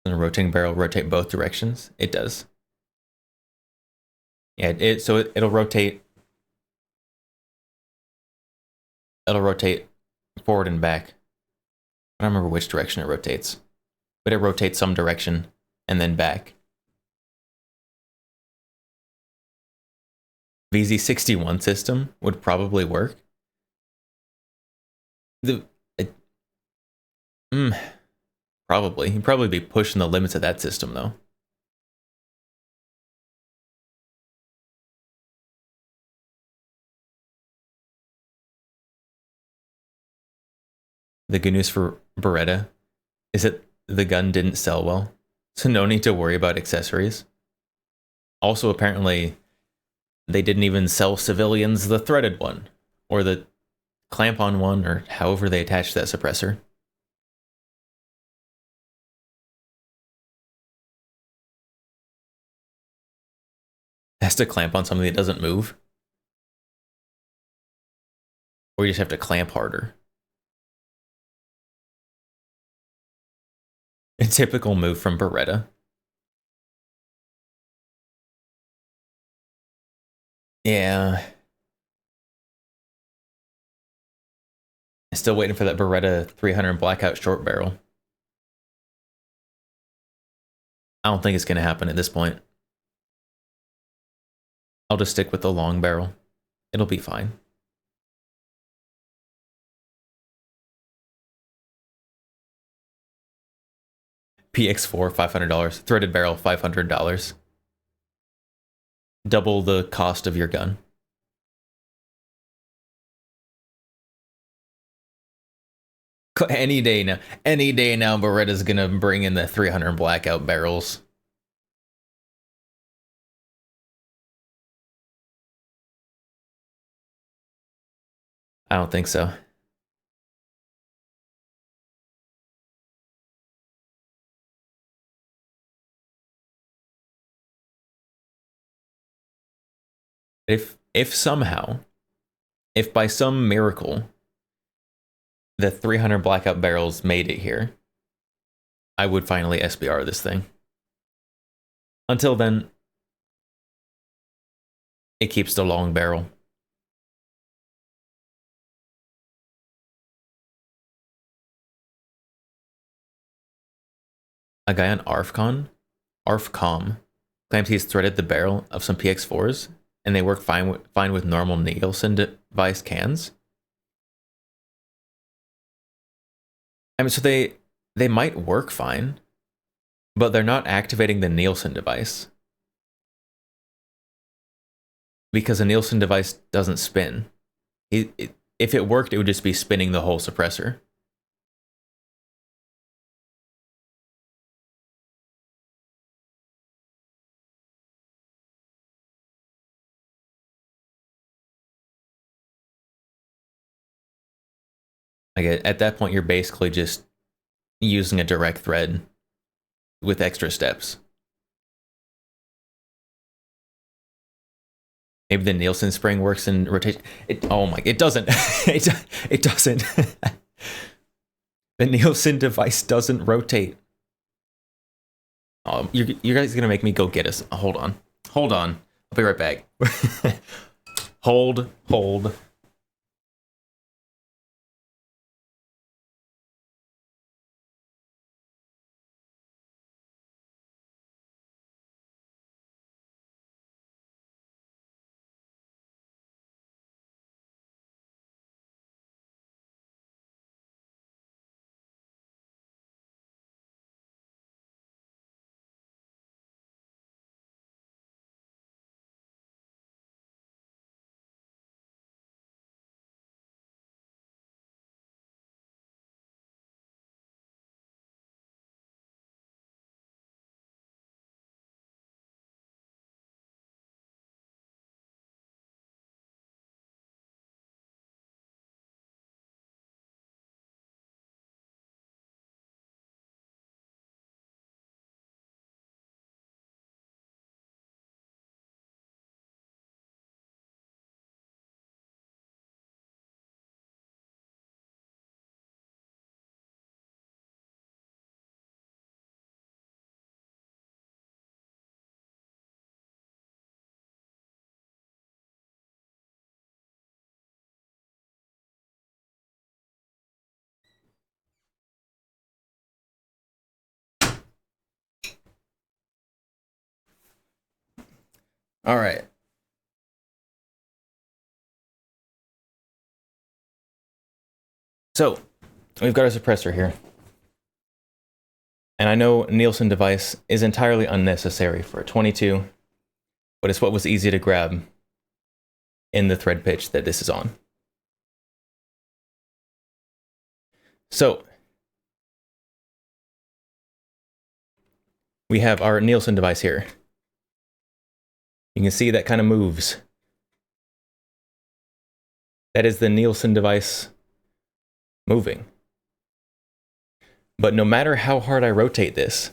And a rotating barrel rotate both directions? It does. Yeah, it'll rotate. It'll rotate forward and back. I don't remember which direction it rotates, but it rotates some direction and then back. VZ61 system would probably work. Probably. You'd probably be pushing the limits of that system, though. The good news for Beretta is that the gun didn't sell well, so no need to worry about accessories. Also, apparently, they didn't even sell civilians the threaded one, or the clamp-on one, or however they attached that suppressor. It has to clamp on something that doesn't move. Or you just have to clamp harder. A typical move from Beretta. Yeah. Still waiting for that Beretta 300 Blackout short barrel. I don't think it's going to happen at this point. I'll just stick with the long barrel. It'll be fine. PX4, $500. Threaded barrel, $500. Double the cost of your gun. Any day now, Beretta's gonna bring in the 300 blackout barrels. I don't think so. If somehow, if by some miracle, the 300 blackout barrels made it here, I would finally SBR this thing. Until then, it keeps the long barrel. A guy on ARFCOM claims he's threaded the barrel of some PX4s and they work fine with normal Nielsen device cans. I mean, so they might work fine, but they're not activating the Nielsen device. Because a Nielsen device doesn't spin. If it worked, it would just be spinning the whole suppressor. Like at that point, you're basically just using a direct thread with extra steps. Maybe the Nielsen spring works in rotation. It doesn't. it doesn't. The Nielsen device doesn't rotate. Oh, you guys are gonna make me go get us. Hold on. I'll be right back. Hold. All right. So, we've got a suppressor here. And I know Nielsen device is entirely unnecessary for a 22, but it's what was easy to grab in the thread pitch that this is on. So, we have our Nielsen device here. You can see that kind of moves. That is the Nielsen device moving. But no matter how hard I rotate this,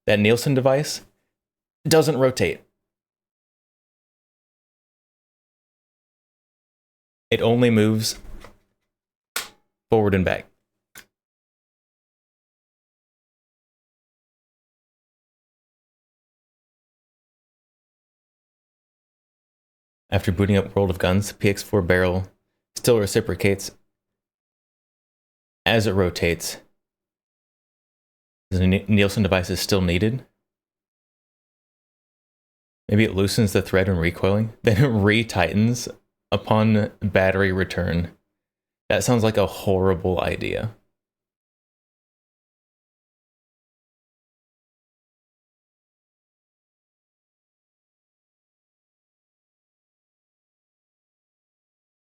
that Nielsen device doesn't rotate. It only moves forward and back. After booting up World of Guns, PX4 barrel still reciprocates as it rotates. The Nielsen device is still needed. Maybe it loosens the thread when recoiling, then it re-tightens upon battery return. That sounds like a horrible idea.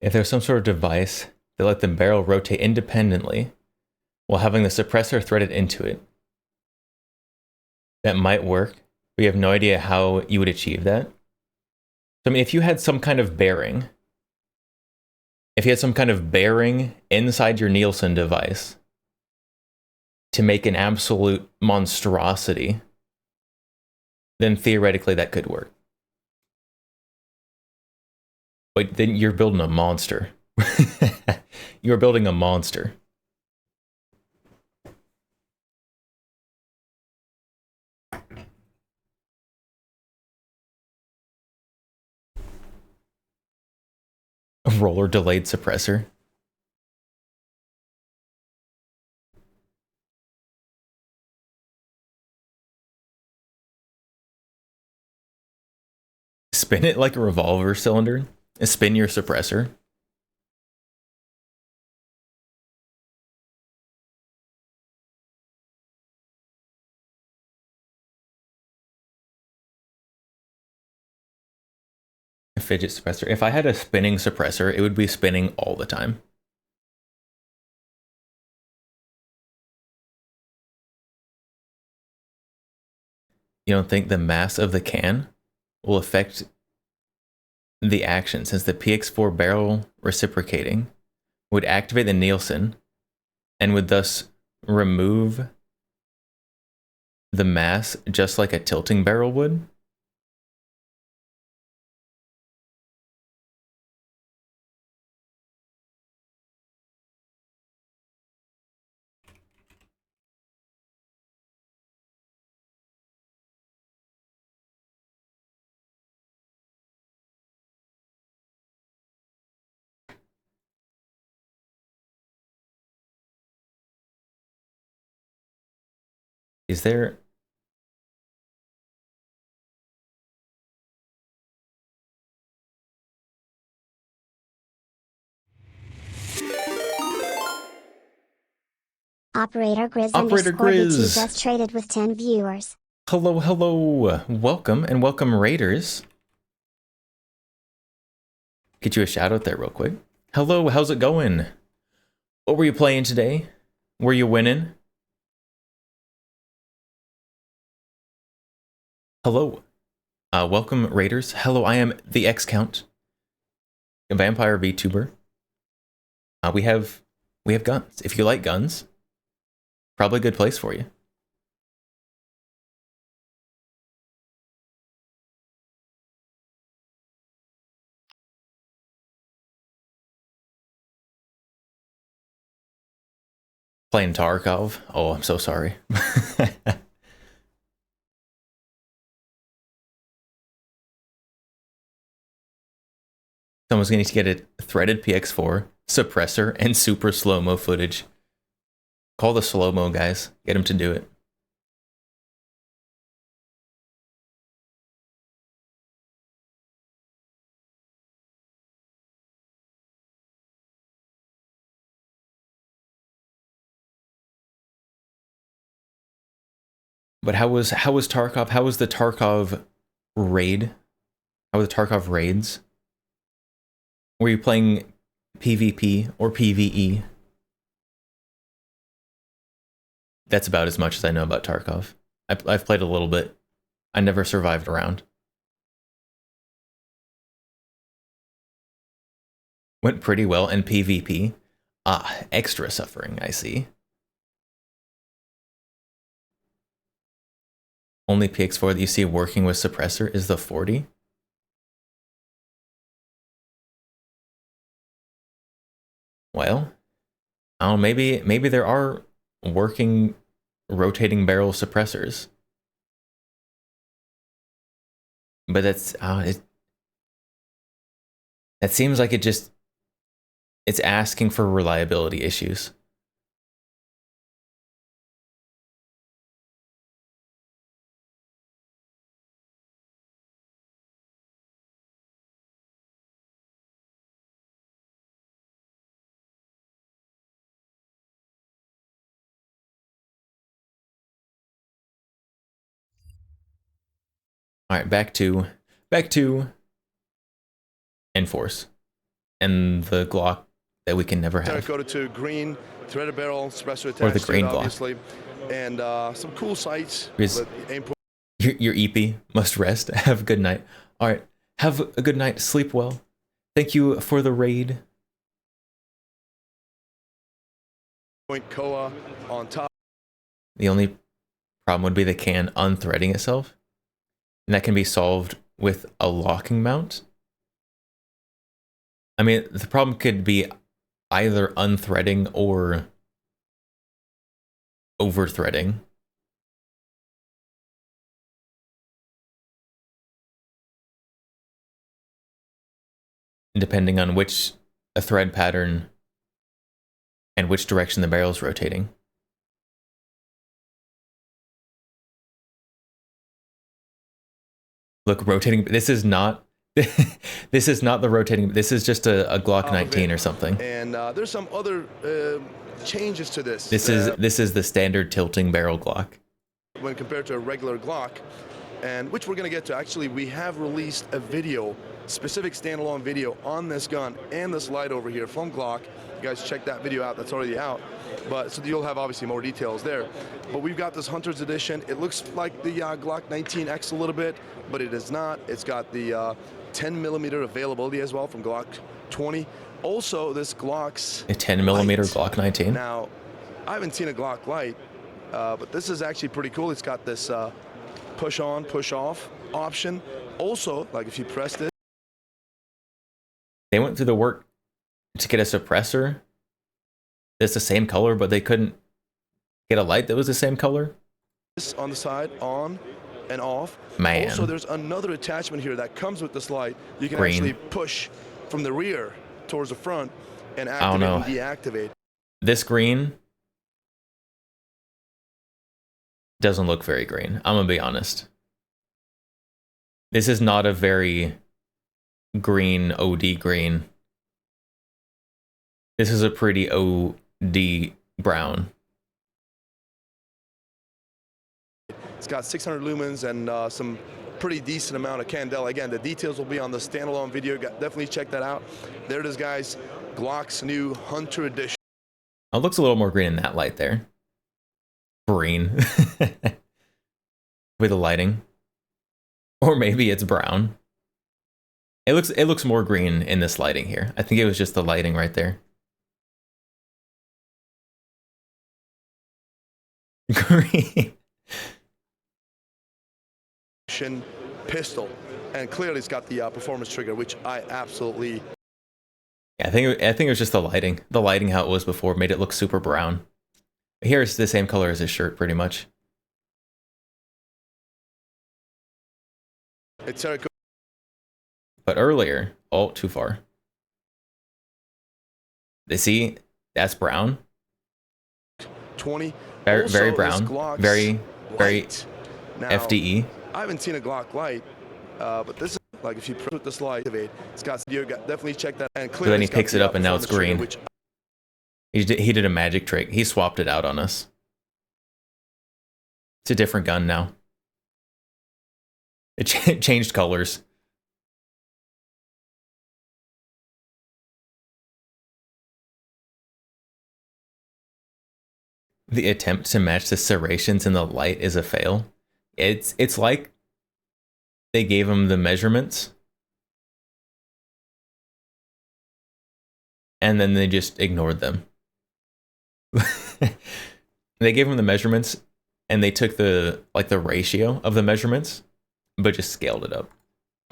If there's some sort of device that let the barrel rotate independently while having the suppressor threaded into it, that might work. We have no idea how you would achieve that. So, I mean, if you had some kind of bearing, inside your Nielsen device to make an absolute monstrosity, then theoretically that could work. But then you're building a monster. You're building a monster. A roller delayed suppressor. Spin it like a revolver cylinder. Spin your suppressor. A fidget suppressor. If I had a spinning suppressor, it would be spinning all the time. You don't think the mass of the can will affect the action, since the PX4 barrel reciprocating would activate the Nielsen and would thus remove the mass just like a tilting barrel would? Is there... Operator Grizz Operator Grizz just traded with 10 viewers. Hello, hello. Welcome, and welcome, Raiders. Get you a shout out there real quick. Hello, how's it going? What were you playing today? Were you winning? Hello. Welcome, Raiders. Hello, I am the X-Count, a vampire VTuber. We have guns. If you like guns, probably a good place for you. Playing Tarkov. Oh, I'm so sorry. Someone's going to get a threaded PX4, suppressor, and super slow-mo footage. Call the slow-mo guys. Get them to do it. But how was Tarkov? How was the Tarkov raid? How were the Tarkov raids? Were you playing PvP or PvE? That's about as much as I know about Tarkov. I've played a little bit. I never survived a round. Went pretty well in PvP. Ah, extra suffering, I see. Only PX4 that you see working with suppressor is the 40. Well, I don't know, maybe there are working rotating barrel suppressors. But that's that seems like it's asking for reliability issues. All right, back to Enforce. and the Glock that we can never have. Terracotta to green, threaded barrel, suppressor attached Or the green to it, Glock. obviously. And some cool sights. Because Aim your EP must rest. Have a good night. All right. Have a good night. Sleep well. Thank you for the raid. point Koa on top. The only problem would be the can unthreading itself. And that can be solved with a locking mount. I mean, the problem could be either unthreading or overthreading. Depending on which a thread pattern and which direction the barrel is rotating. Look, rotating. This is not. This is not the rotating. This is just a Glock 19 or something. And there's some other changes to this. This is the standard tilting barrel Glock. When compared to a regular Glock, and which we're going to get to. Actually, we have released a video, specific standalone video on this gun and this light over here from Glock. You guys check that video out. That's already out. But so you'll have obviously more details there. But we've got this Hunter's Edition. It looks like the Glock 19X a little bit, but it is not. It's got the 10mm availability as well from Glock 20. Also, this Glock's a 10mm Glock 19. Now, I haven't seen a Glock light, but this is actually pretty cool. It's got this push on, push off option. Also, like if you press it, they went through the work to get a suppressor that's the same color, but they couldn't get a light that was the same color. This on the side, on and off. Man. Also, there's another attachment here that comes with this light. You can Green. actually push from the rear towards the front and I don't activate know. and deactivate. This green doesn't look very green. I'm gonna be honest. This is not a very green OD green. This is a pretty OD brown. It's got 600 lumens and some pretty decent amount of candela. Again, the details will be on the standalone video. Definitely check that out. There it is, guys. Glock's new Hunter Edition. Oh, it looks a little more green in that light there. Green. With the lighting. Or maybe it's brown. It looks more green in this lighting here. I think it was just the lighting right there. Green. Pistol, and clearly it's got the performance trigger, which I absolutely. Yeah, I think it was just the lighting. The lighting how it was before made it look super brown. Here it's the same color as his shirt, pretty much. It's Terracotta. But earlier, oh, too far. They see that's brown. 20. Very, very Also, brown. this Glock's Very light. Now, FDE. I haven't seen a Glock light, but this is like if you put this light, it's got video. Definitely check that. And So then he it's got picks it the, up and now it's green. Which He did a magic trick. He swapped it out on us. It's a different gun now. It changed colors. The attempt to match the serrations in the light is a fail. It's like they gave him the measurements and then they just ignored them. They gave him the measurements and they took the ratio of the measurements but just scaled it up.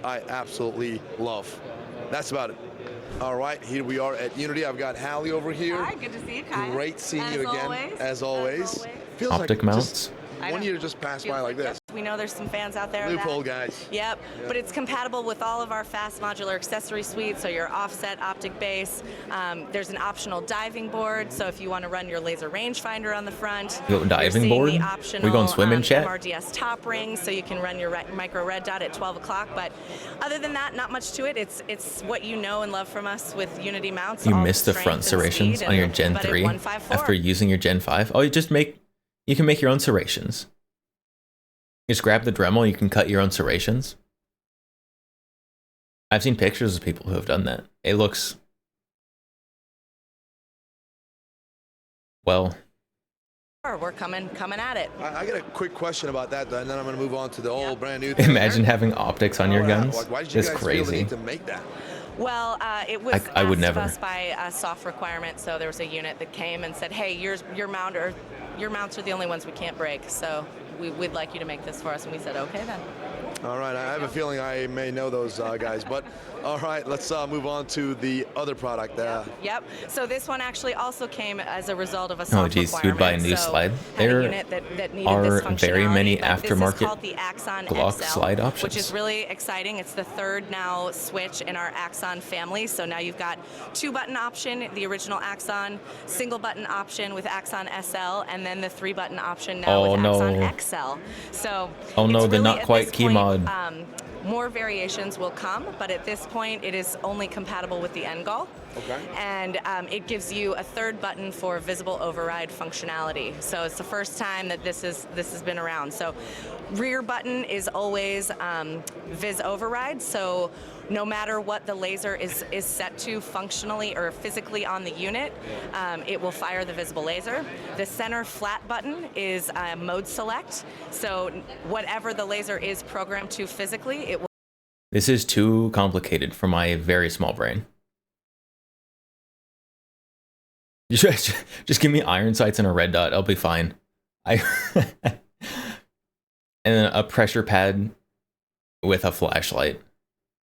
I absolutely love. That's about it. All right, here we are at Unity. I've got Hallie over here. Hi, good to see you, Kyle. Great seeing you again, as always. Feels Optic like mounts. One year just passed by like this. We know there's some fans out there. Loophole, guys. Yep, but it's compatible with all of our fast modular accessory suite, so your offset optic base. There's an optional diving board, so if you want to run your laser rangefinder on the front. You go diving you're board? seeing the optional, We going swimming, chat? MRDS top ring, so you can run your micro red dot at 12 o'clock. But other than that, not much to it. It's what you know and love from us with Unity mounts. You all missed the strength front and serrations speed, on your and- Gen but at 3 154. after using your Gen 5. Oh, you can make your own serrations. You just grab the Dremel, you can cut your own serrations. I've seen pictures of people who have done that. It looks well, we're coming at it. I got a quick question about that, though, and then I'm going to move on to the old brand new thing. imagine having optics on your guns. Why did you It's guys feel the crazy. need to make that? Well, it was I would asked never. of us by a soft requirement. So there was a unit that came and said, "Hey, your mounts are the only ones we can't break. So we'd like you to make this for us." And we said, "Okay then." All right, I have a feeling I may know those guys, but all right, let's move on to the other product. Yep. So this one actually also came as a result of a Oh, soft geez, requirement. you'd buy a new So slide. had a There unit that needed are this very many functionality, but this is aftermarket called the Axon Glock XL, slide options. which is really exciting. It's the third now switch in our Axon family. So now you've got 2-button option, the original Axon, single button option with Axon SL, and then the 3-button option now with Axon XL. So oh no, it's the really, not at quite this key point, mod. More variations will come, but at this point, it is only compatible with the NGOL. Okay. And it gives you a 3rd button for visible override functionality. So it's the first time that this has been around. So rear button is always vis override. So no matter what the laser is set to functionally or physically on the unit, it will fire the visible laser. The center flat button is mode select. So whatever the laser is programmed to physically, it will. This is too complicated for my very small brain. Just give me iron sights and a red dot. I'll be fine. And then a pressure pad with a flashlight.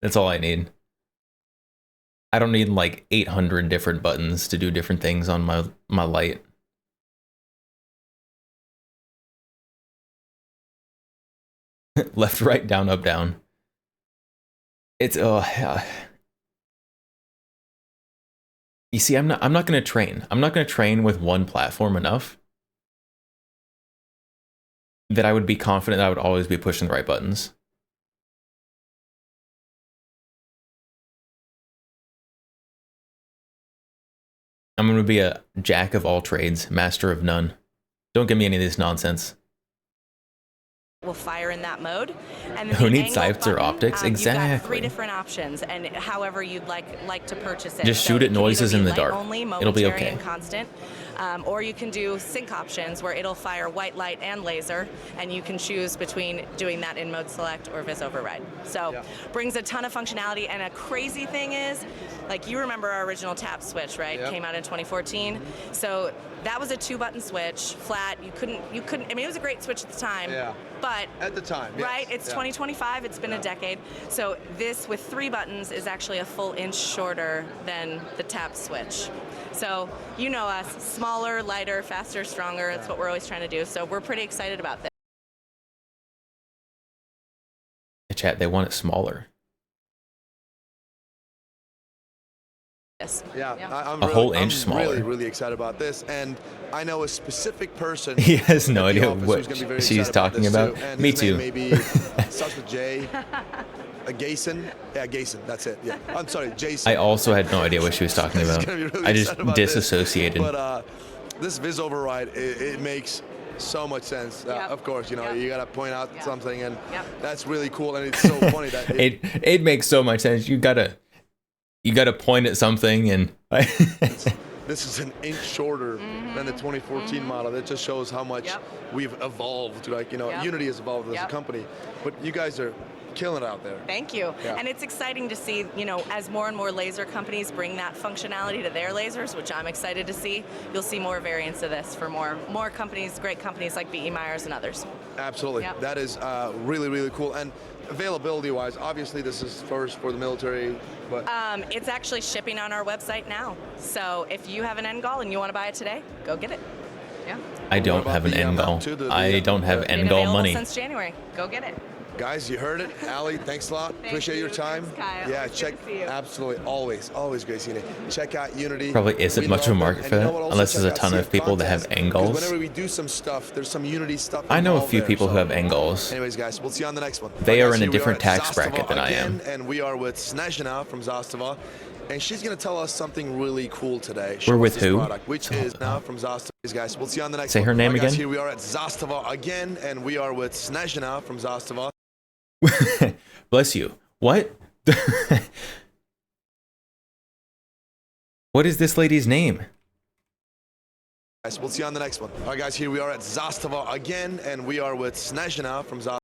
That's all I need. I don't need like 800 different buttons to do different things on my light. Left, right, down, up, down. It's you see, I'm not gonna train. I'm not gonna train with one platform enough that I would be confident that I would always be pushing the right buttons. I'm gonna be a jack of all trades, master of none. Don't give me any of this nonsense. Will fire in that mode. And then Who the needs angle sights or button, optics? You've got 3 Exactly. different options, and however you'd like to purchase it. Just So shoot it at can either noises be in the light dark. only, It'll be momentary, okay. and constant. Or you can do sync options where it'll fire white light and laser, and you can choose between doing that in mode select or vis override. So brings a ton of functionality. And a crazy thing is, like, you remember our original tap switch, right? Yep. Came out in 2014. So that was a 2-button switch, flat. You couldn't. I mean, it was a great switch at the time. Yeah. But At the time, yes. right? It's 2025. It's been a decade. So this with 3 buttons is actually a full inch shorter than the tap switch. So you know us, smaller, lighter, faster, stronger. That's what we're always trying to do. So we're pretty excited about Chat, they want it smaller. this. Yeah, I'm A really, whole inch I'm smaller. really excited about this, and I know a specific person. He has no at the idea office what who's gonna be very she's excited about talking this about. too, and Me his name too. Maybe starts with J. Gason. Yeah, Gason. That's it. Yeah. I'm sorry, Jason. I also had no idea what she was talking He's about. gonna be really I just excited about this. disassociated. But this vis override, it makes so much sense. Yep. Of course, you know, Yep. you gotta point out Yep. something, and Yep. that's really cool. And it's so funny that it makes so much sense. You gotta point at something and this is an inch shorter than the 2014 model. That just shows how much Yep. we've evolved. Like, you know, Yep. Unity has evolved as Yep. a company, but you guys are killing it out there. Thank you. Yeah. And it's exciting to see, you know, as more and more laser companies bring that functionality to their lasers, which I'm excited to see, you'll see more variants of this for more companies, great companies like B.E. Myers and others. Absolutely. Yep. That is really cool. And availability-wise, obviously this is first for the military, but It's actually shipping on our website now. So if you have an NGOL and you want to buy it today, go get it. Yeah. I don't about have an the, end goal. to the- I don't have Been end goal available money. since January. Go get it. guys, you heard it. Allie, thanks a lot. Appreciate your you. time. Thanks, Kyle. Yeah, Always check. good to see you. Absolutely, always great seeing you. Check out Unity. Probably isn't We much of a love them. market And for you know that, what, also unless there's check a out ton of CF people that have Contest, end 'cause goals. Whenever we do some stuff, there's some Unity stuff. I know a involved few there, people who so- have end goals. Anyways, guys, we'll see you on the next one. They are Guys, in a here we different at tax Zastava bracket than I am. again, and we are with Snezhina from Zastava, and she's going to tell us something really cool today. We're Show us with this who? Product, which is now from Zastava. Guys, we'll see you on the next Say one. her name Guys, again? here we are at Zastava again, and we are with Snezhina from Zastava. Bless you. What? What is this lady's name? Guys, we'll see you on the next one. All right, guys, here we are at Zastava again, and we are with Snezhna from Zastava.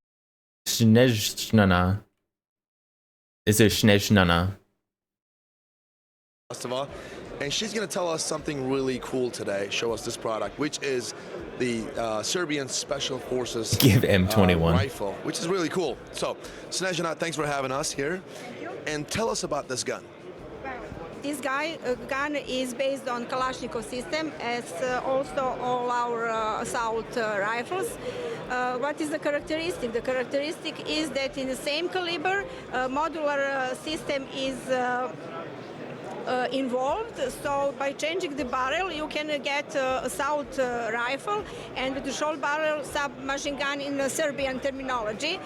Snezhnana. Is it Snezhnana? And she's going to tell us something really cool today, show us this product, which is the Serbian Special Forces Give M21 rifle, which is really cool. So, Snezhna, thanks for having us here. And tell us about this gun. This gun is based on Kalashnikov system, as also all our assault rifles. What is the characteristic? The characteristic is that in the same caliber, modular system is involved, so by changing the barrel you can get assault rifle and the short barrel submachine gun in Serbian terminology.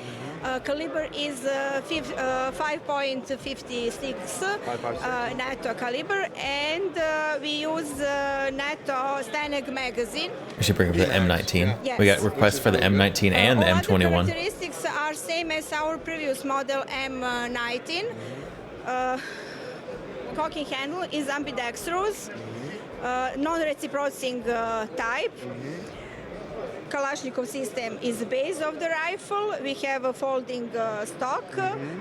Caliber is 5.56 NATO caliber, and we use NATO Stanag magazine. We should bring up the M19. Yes. We got requests for the M19 and the All M21. the characteristics are same as our previous model M19. Cocking handle is ambidextrous, non-reciprocating type. Kalashnikov system is the base of the rifle. We have a folding stock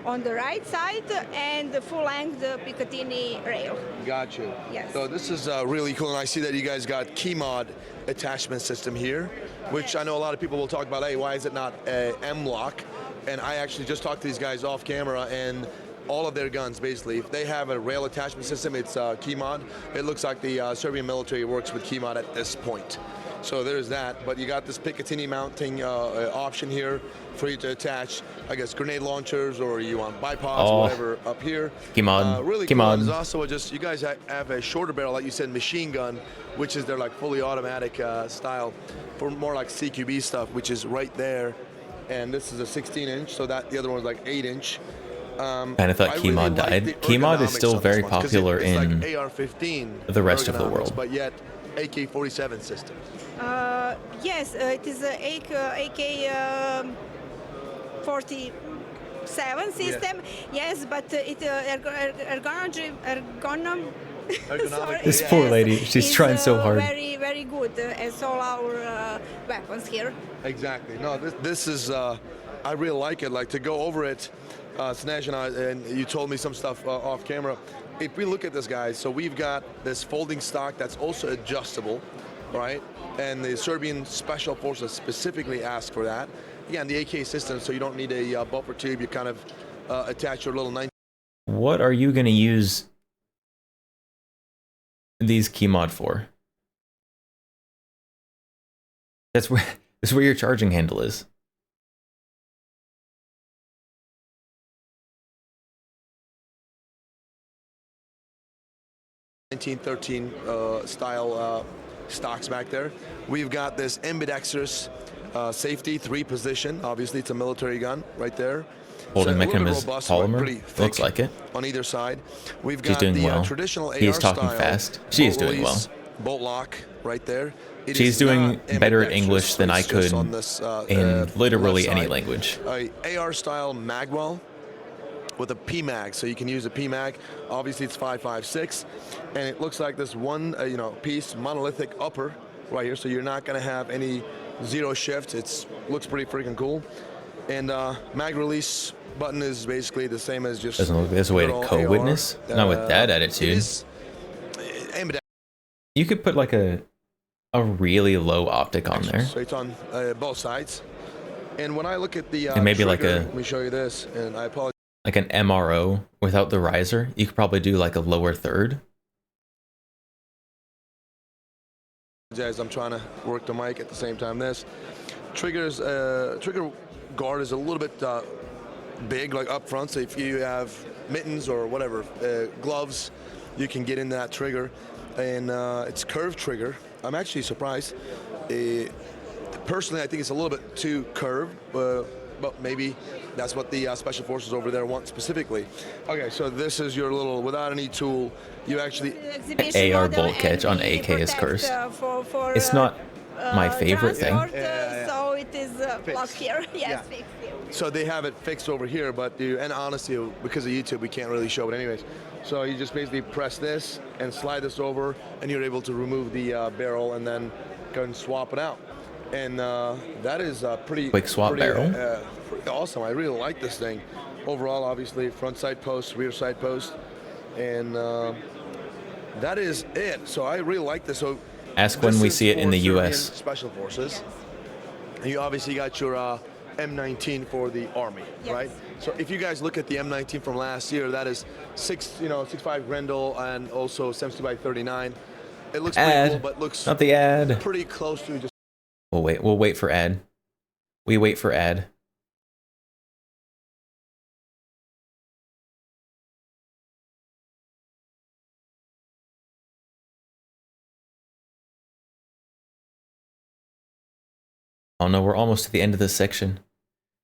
on the right side and the full-length Picatinny rail. Got you. Yes. So this is really cool, and I see that you guys got key mod attachment system here, which I know a lot of people will talk about, hey, why is it not M-lock? And I actually just talked to these guys off camera, and all of their guns, basically, if they have a rail attachment system, it's key mod. It looks like the Serbian military works with key mod at this point. So there's that, but you got this Picatinny mounting option here for you to attach, I guess, grenade launchers, or you want bipods, whatever, up here. Key mod. Really Key cool. mod. There's also just, you guys have a shorter barrel, like you said, machine gun, which is their like fully automatic style for more like CQB stuff, which is right there. And this is a 16-inch, so that the other one's like 8-inch. Kind of thought key mod died. Key mod is still very popular in like AR-15 the rest of the world. But yet, AK-47 system. Yes, it is a AK-47 system. Yes, but it ergonomic. This poor lady, she's trying so hard. Very, very good as all our weapons here. Exactly. No, this is. I really like it. Like to go over it, Snezhna, and you told me some stuff off camera. If we look at this, guys, so we've got this folding stock that's also adjustable, right? And the Serbian Special Forces specifically asked for that. Again, the AK system, so you don't need a buffer tube. You kind of attach your little 19. What are you going to use these key mod for? That's where your charging handle is. Style stocks back there. We've got this ambidextrous safety 3-position. Obviously, it's a military gun right there. Holding So mechanism is robust, polymer. pretty thick Looks like it. on either side. We've She's got doing the well. traditional AR He's talking style fast. She is bolt doing well. release, bolt lock right there. It She's is doing not better at ambidextrous, English than so I it's just could on this, in literally left any side. language. AR style magwell with a PMag, so you can use a PMag. Obviously, it's 5.56, and it looks like this one, piece monolithic upper right here. So you're not going to have any zero shift. It looks pretty freaking cool. And mag release button is basically the same as just. Doesn't look this way to co-witness. Not with that attitude. You could put like a really low optic on there. So it's on both sides. And when I look at the And maybe like trigger, a- let me show you this, and I apologize. Like an MRO without the riser. You could probably do like a lower third. I'm trying to work the mic at the same time. This trigger guard is a little bit big, like up front. So if you have mittens or whatever, gloves, you can get in that trigger. And it's curved trigger. I'm actually surprised. Personally, I think it's a little bit too curved, but maybe that's what the Special Forces over there want specifically. Okay, so this is your little, without any tool, you actually... AR bolt catch on AK is cursed. It's not my favorite thing. So it is blocked here. Yes, fixed. So they have it fixed over here, but and honestly, because of YouTube, we can't really show it anyways. So you just basically press this and slide this over, and you're able to remove the barrel and then go and swap it out. And that is pretty quick swap barrel. Pretty awesome. I really like this thing. Overall, obviously, front side post, rear side post, and that is it. So I really like this. So ask when we see it in the U.S. Special Forces. And you obviously got your M19 for the Army, right? So if you guys look at the M19 from last year, that is 6.5 Grendel and also 70x39. It looks pretty cool, but looks not the ad. Pretty close to just. We'll wait for ad. We wait for ad. Oh no, we're almost to the end of this section.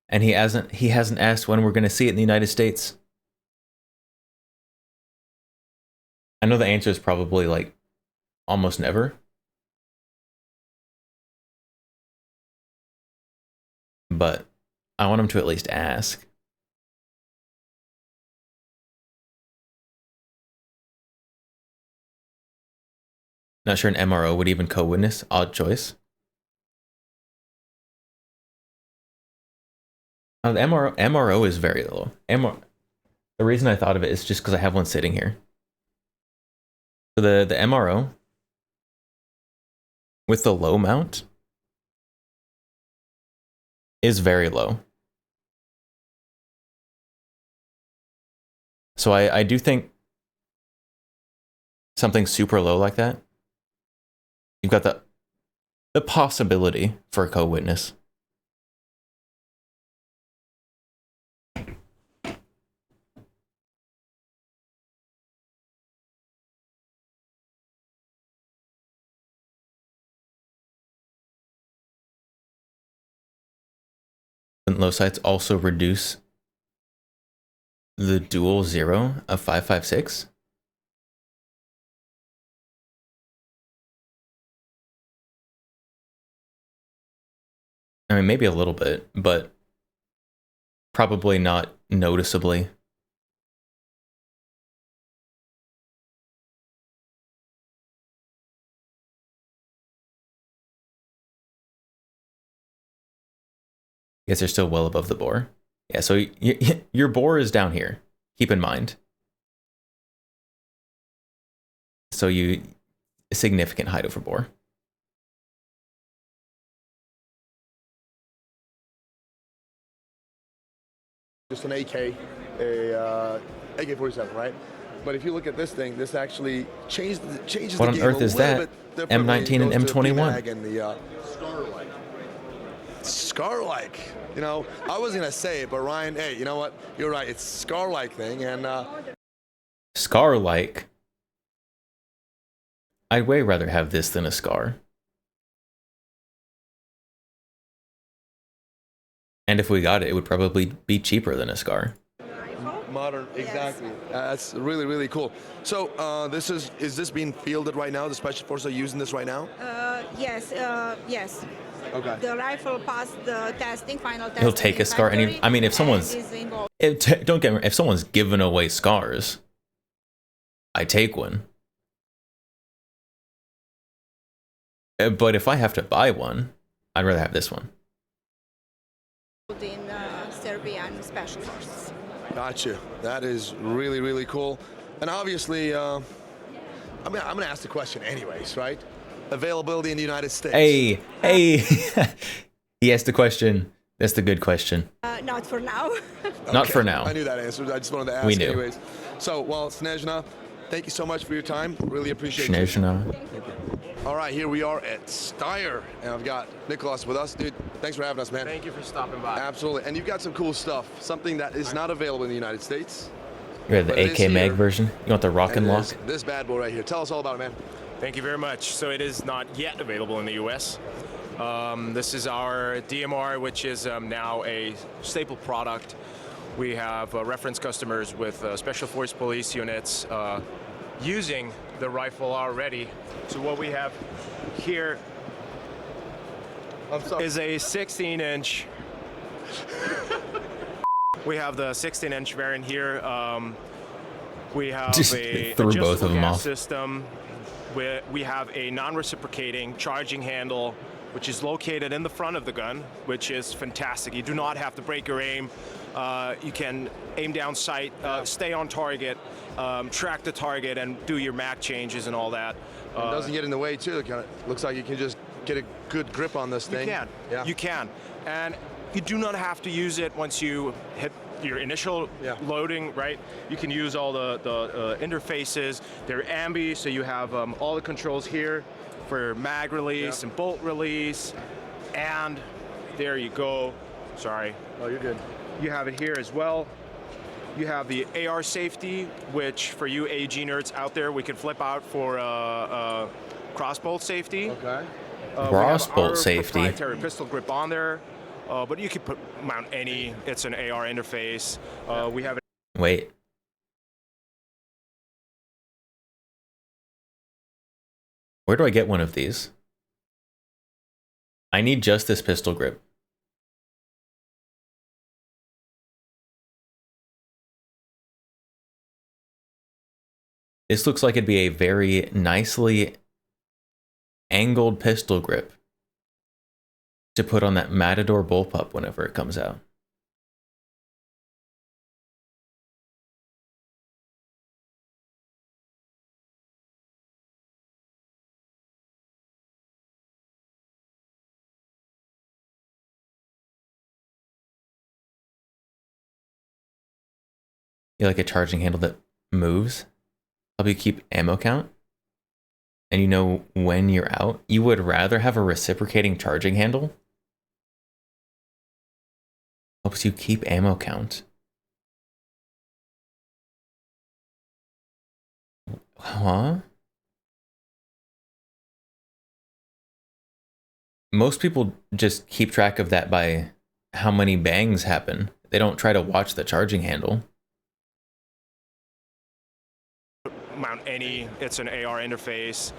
And he hasn't asked when we're gonna see it in the United States. I know the answer is probably like almost never. But I want him to at least ask. Not sure an MRO would even co-witness. Odd choice. The MRO is very low. The reason I thought of it is just because I have one sitting here. So the MRO with the low mount is very low. So I do think something super low like that, you've got the possibility for a co-witness. Low sights also reduce the dual zero of 5.56. I mean, maybe a little bit, but probably not noticeably. I guess they're still well above the bore. Yeah, so your bore is down here. Keep in mind. So significant height over bore. Just an AK, AK-47, right? But if you look at this thing, this actually changes the game. What on earth is that? M19 and M21. And the Scar-like. You know, I was gonna say it, but Ryan, hey, you know what? You're right. It's Scar-like thing, and Scar-like. I'd way rather have this than a Scar. And if we got it, it would probably be cheaper than a Scar. Modern, exactly. That's really, really cool. So is this being fielded right now? The Special Forces are using this right now? Yes, yes. Okay. The rifle passed the testing, final testing. He'll take a Scar. I mean, if someone's don't get me wrong, if someone's giving away Scars, I take one. But if I have to buy one, I'd rather have this one. In Serbian Special Forces. Gotcha. That is really, really cool. And obviously, I'm going to ask the question anyways, right? Availability in the United States. Hey. He asked the question. That's the good question. Not for now. Not for now. I knew that answer. I just wanted to ask we knew. Anyways. So, well, Snezhna, thank you so much for your time. Really appreciate Snezhna. it. Thank you. All right, here we are at Steyr, and I've got Nicholas with us. Dude, thanks for having us, man. Thank you for stopping by. Absolutely. And you've got some cool stuff, something that is not available in the United States. You have the AK Mag version? You want the rock and lock? This bad boy right here. Tell us all about it, man. Thank you very much. So it is not yet available in the US. This is our DMR, which is now a staple product. We have reference customers with Special Force Police units using the rifle already. So what we have here is a 16-inch We have the 16-inch variant here. We have Just a threw both adjustable of them gas off. system. We have a non-reciprocating charging handle, which is located in the front of the gun, which is fantastic. You do not have to break your aim. You can aim down sight, stay on target, track the target, and do your mag changes and all that. It doesn't get in the way too. It kind of looks like you can just get a good grip on this thing. You can. Yeah. You can. And you do not have to use it once you hit your initial loading, right? You can use all the interfaces. They're ambi, so you have all the controls here for mag release and bolt release. And there you go. Sorry. Oh, you're good. You have it here as well. You have the AR safety, which for you AG nerds out there, we can flip out for crossbolt safety. Okay. Crossbolt safety. Proprietary pistol grip on there, but you could mount any. It's an AR interface. We have. Wait. Where do I get one of these? I need just this pistol grip. This looks like it'd be a very nicely angled pistol grip to put on that Matador bullpup whenever it comes out. You like a charging handle that moves? Help you keep ammo count? And you know when you're out? You would rather have a reciprocating charging handle? Helps you keep ammo count. Huh? Most people just keep track of that by how many bangs happen. They don't try to watch the charging handle. Mount any. It's an AR interface.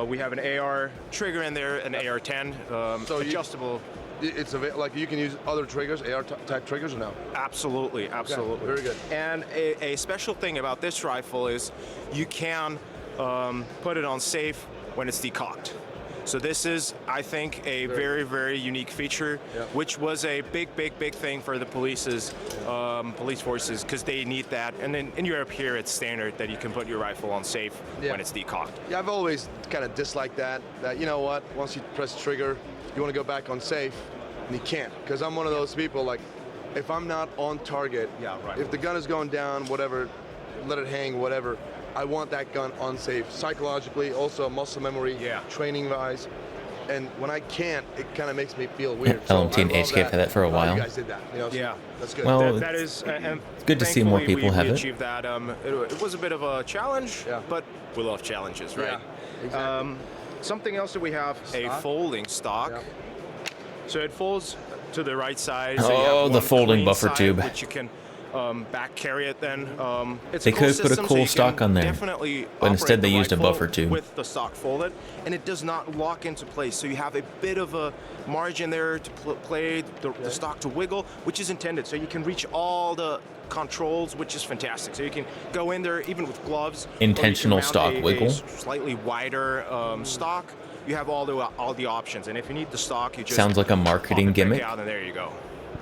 We have an AR trigger in there, an AR-10, so adjustable. It's like you can use other triggers, AR type triggers, or no? Absolutely, absolutely. Okay, very good. And a special thing about this rifle is you can put it on safe when it's decocked. So this is, I think, a very, very unique feature, which was a big thing for the police forces, because they need that. And then in Europe here, it's standard that you can put your rifle on safe when it's decocked. Yeah, I've always kind of disliked that, you know what, once you press trigger, you want to go back on safe, and you can't. Because I'm one of those people, like, if I'm not on target, if the gun is going down, whatever, let it hang, whatever, I want that gun unsafe, psychologically, also muscle memory, training-wise. And when I can't, it kind of makes me feel weird. LMT and HK have had that for a while. You guys did that. You know, so that's good. Well, that is, and it's good to see more people have we it. achieved that. It was a bit of a challenge, but we love challenges, right? Yeah, exactly. Something else that we have, a folding stock. So it folds to the right side. So you have the one folding clean buffer side, tube. which you can back carry it then. It's They a could have put a system, so cool you stock can on there, definitely but instead operate they the used a rifle buffer tube. with the stock folded, and it does not lock into place. So you have a bit of a margin there to play the stock to wiggle, which is intended. So you can reach all the controls, which is fantastic. So you can go in there even with gloves. Intentional or you can stock mount wiggle. a slightly wider stock. You have all the options, and if you need the stock, you just Sounds like a marketing pop it back gimmick. out, and there you go.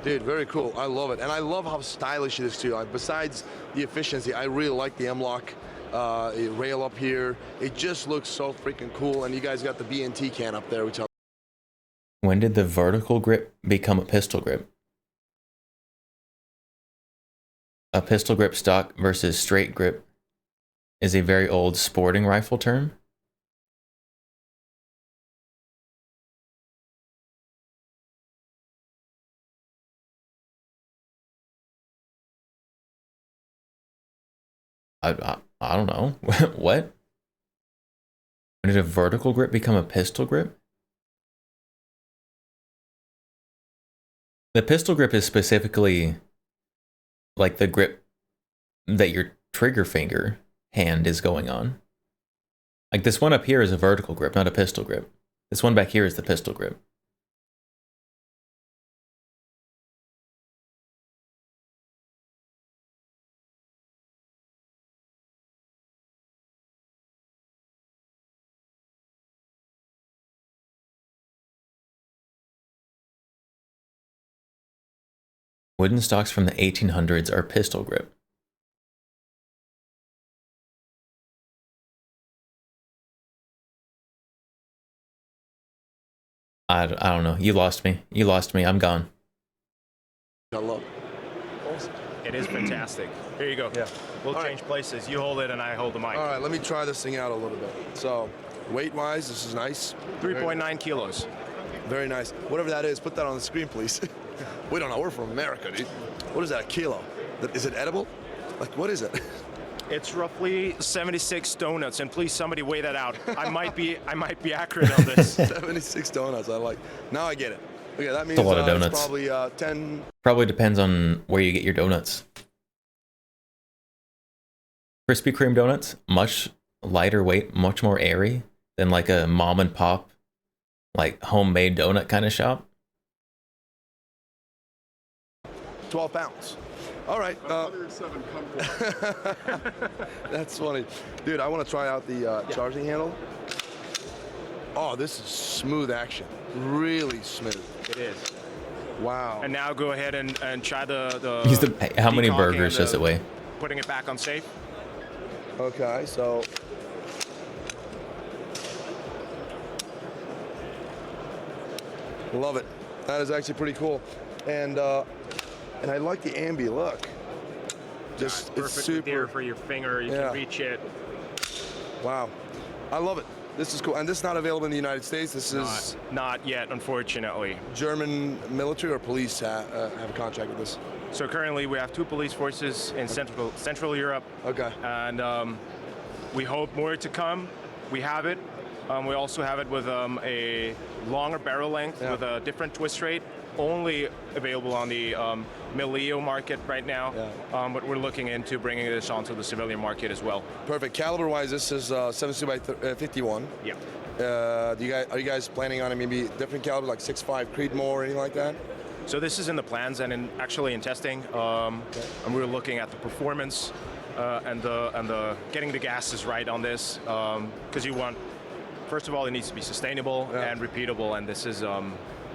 Dude, very cool. I love it. And I love how stylish it is, too. Besides the efficiency, I really like the M-LOK rail up here. It just looks so freaking cool. And you guys got the BNT can up there, which I... When did the vertical grip become a pistol grip? A pistol grip stock versus straight grip is a very old sporting rifle term. I don't know. What? When did a vertical grip become a pistol grip? The pistol grip is specifically like the grip that your trigger finger hand is going on. Like this one up here is a vertical grip, not a pistol grip. This one back here is the pistol grip. Wooden stocks from the 1800s are pistol grip. I don't know. You lost me. You lost me. I'm gone. It is fantastic. Here you go. Yeah. We'll change places. You hold it and I hold the mic. All right, let me try this thing out a little bit. So, weight-wise, this is nice. 3.9 kilos. Very nice. Whatever that is, put that on the screen, please. We don't know. We're from America, dude. What is that, a kilo? Is it edible? Like, what is it? It's roughly 76 donuts, and please somebody weigh that out. I might be accurate on this. 76 donuts. I like. Now I get it. Okay, that means a lot of donuts. It's probably 10. Probably depends on where you get your donuts. Krispy Kreme donuts, much lighter weight, much more airy than like a mom and pop, like homemade donut kind of shop. 12 pounds. All right. 107 comfortable. That's funny. Dude, I want to try out the charging handle. Oh, this is smooth action. Really smooth. It is. Wow. And now go ahead and try the Use how many decocking burgers and does it weigh? Putting it back on safe. Okay, so love it. That is actually pretty cool, and I like the ambi look. Just it's Perfect super there for your finger. You can reach it. Wow, I love it. This is cool, and this is not available in the United States. This is not yet, unfortunately. German military or police have a contract with this. So currently we have 2 police forces in Central Europe. Okay. And we hope more to come. We have it. We also have it with a longer barrel length with a different twist rate. Only available on the Milio market right now, but we're looking into bringing this onto the civilian market as well. Perfect. Caliber-wise, this is 72 by 51. Yeah. Are you guys planning on maybe different caliber, like 6.5 Creedmoor or anything like that? So this is in the plans and actually in testing, and we're looking at the performance and the getting the gases right on this, because you want, first of all, it needs to be sustainable and repeatable, and this is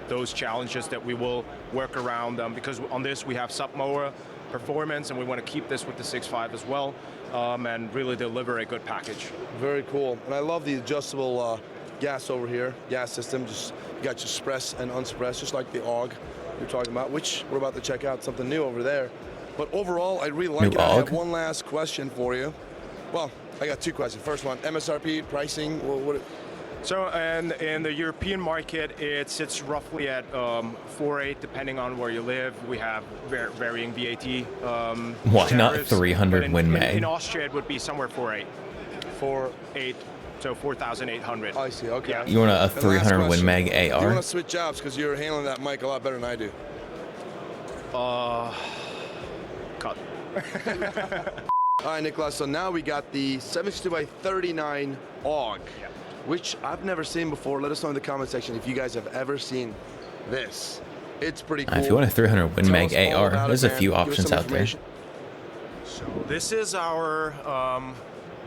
those challenges that we will work around, because on this we have sub-mower performance, and we want to keep this with the 6.5 as well, and really deliver a good package. Very cool, and I love the adjustable gas over here, gas system. Just you got your suppress and unsuppress, just like the AUG you're talking about, which we're about to check out something new over there. But overall, I really like it. I have one last question for you. Well, I got 2 questions. First one, MSRP, pricing, So in the European market, it sits roughly at 4.8, depending on where you live. We have varying VAT. Why not tariffs, 300 Win Mag? In Austria, it would be somewhere 4.8. 4.8, so 4,800. I see, okay. Yeah. You want a 300 Win Mag You AR? want to switch jobs because you're handling that mic a lot better than I do. Cut. All right, Nicholas, so now we got the 72 by 39 AUG, which I've never seen before. Let us know in the comment section if you guys have ever seen this. It's pretty cool. If you want a 300 Win Mag AR, there's a few options out there. So this is our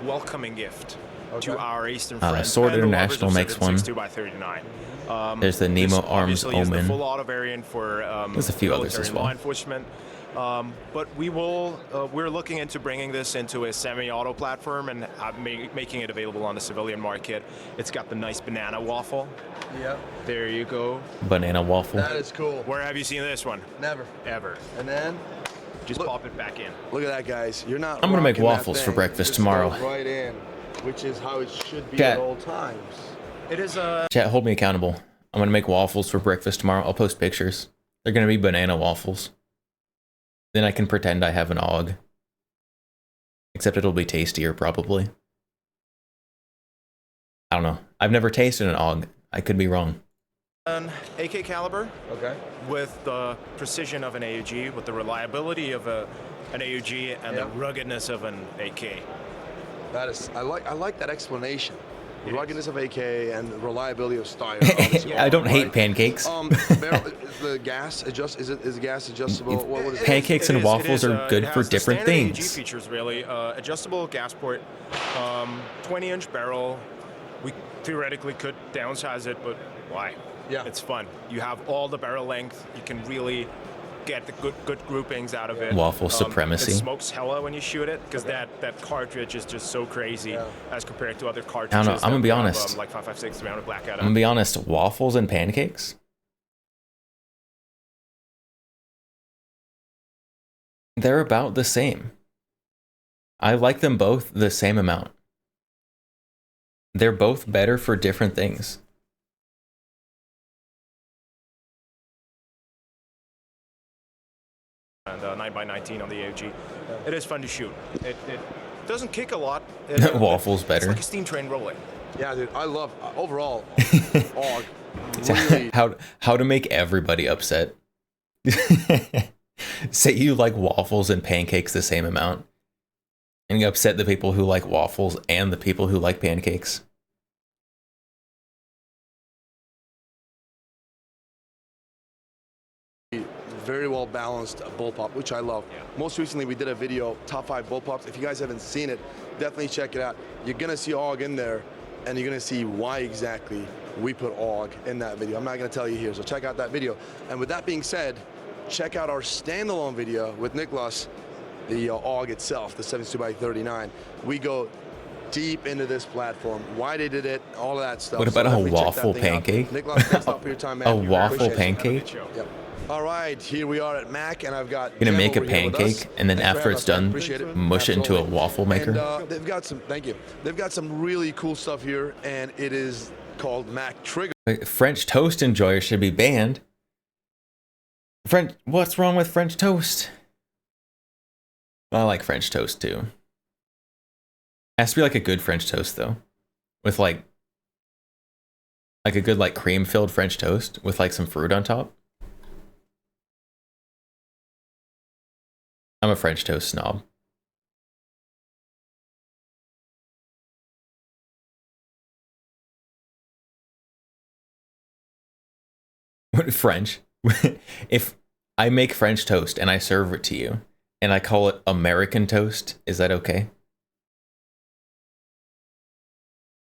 welcoming gift to our Eastern friends. Sword and the International lovers of makes one. 72 by 39. There's the Nemo this Arms obviously is the Omen. full auto variant for There's a few others military as and well. law enforcement. But we're looking into bringing this into a semi-auto platform and making it available on the civilian market. It's got the nice banana waffle. Yep. There you go. Banana waffle. That is cool. Where have you seen this one? Never. Ever. And then just pop it back in. Look at that, guys. You're not. I'm gonna make rocking that waffles for thing. breakfast Just tomorrow. goes right in, which is how it should be Chat. at all times. It is Chat, hold me accountable. I'm gonna make waffles for breakfast tomorrow. I'll post pictures. They're gonna be banana waffles. Then I can pretend I have an AUG. Except it'll be tastier, probably. I don't know. I've never tasted an AUG. I could be wrong. An AK caliber. Okay. With the precision of an AUG, with the reliability of an AUG, and the ruggedness of an AK. That is. I like that explanation. The ruggedness of AK and the reliability of style. I don't hate pancakes. The gas adjust is the gas adjustable? What is Pancakes and waffles are good for different things. AUG features really adjustable gas port, 20-inch barrel. We theoretically could downsize it, but why? Yeah, it's fun. You have all the barrel length. You can really get the good groupings out of it. Waffle supremacy. It smokes hella when you shoot it because that cartridge is just so crazy as compared to other cartridges. I don't know. I'm gonna be honest. Like 5.56 around with Black Adam. I'm gonna be honest. Waffles and pancakes, they're about the same. I like them both the same amount. They're both better for different things. And 9x19 on the AOG. It is fun to shoot. It doesn't kick a lot. Waffles better. It's like a steam train rolling. Yeah, dude, I love overall AUG. Really. How to make everybody upset. Say you like waffles and pancakes the same amount, and you upset the people who like waffles and the people who like pancakes. Very well balanced bullpup, which I love. Most recently, we did a video, top 5 bullpups. If you guys haven't seen it, definitely check it out. You're gonna see AUG in there, and you're gonna see why exactly we put AUG in that video. I'm not gonna tell you here, so check out that video. And with that being said, check out our standalone video with Niklas, the AUG itself, the 72x39. We go deep into this platform, why they did it, all of that stuff. What about a waffle pancake? Niklas, thanks a lot for your time, man. A waffle pancake? Yep. All right, here we are at Mac, and I've got. You're gonna make a pancake, and then after it's done, mush it into a waffle maker. And, they've got some. Thank you. They've got some really cool stuff here, and it is called Mac Trigger. French toast enjoyers should be banned. What's wrong with French toast? I like French toast too. Has to be like a good French toast though, with like a good like cream filled French toast with like some fruit on top. I'm a French toast snob. What French? If I make French toast and I serve it to you and I call it American toast, is that okay?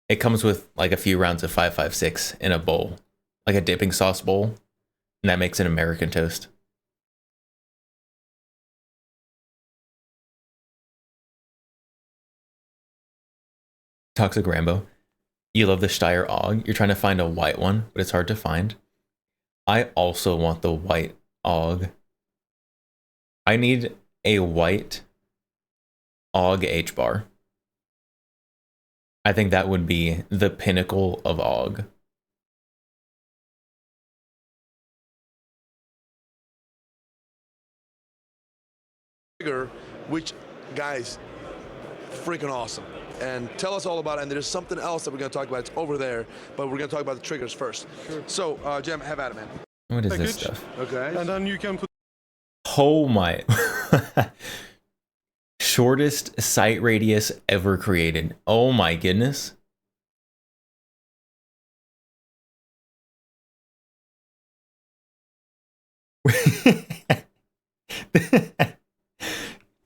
It comes with like a few rounds of 5.56 in a bowl, like a dipping sauce bowl, and that makes it American toast. Toxic Rambo, you love the Steyr AUG. You're trying to find a white one, but it's hard to find. I also want the white AUG. I need a white AUG H-bar. I think that would be the pinnacle of AUG. Which, guys, freaking awesome. And tell us all about it. And there's something else that we're going to talk about. It's over there, but we're going to talk about the triggers first. Sure. So, Jem, have at it, man. What is this stuff? Okay. And then you can put. Oh my. Shortest sight radius ever created. Oh my goodness.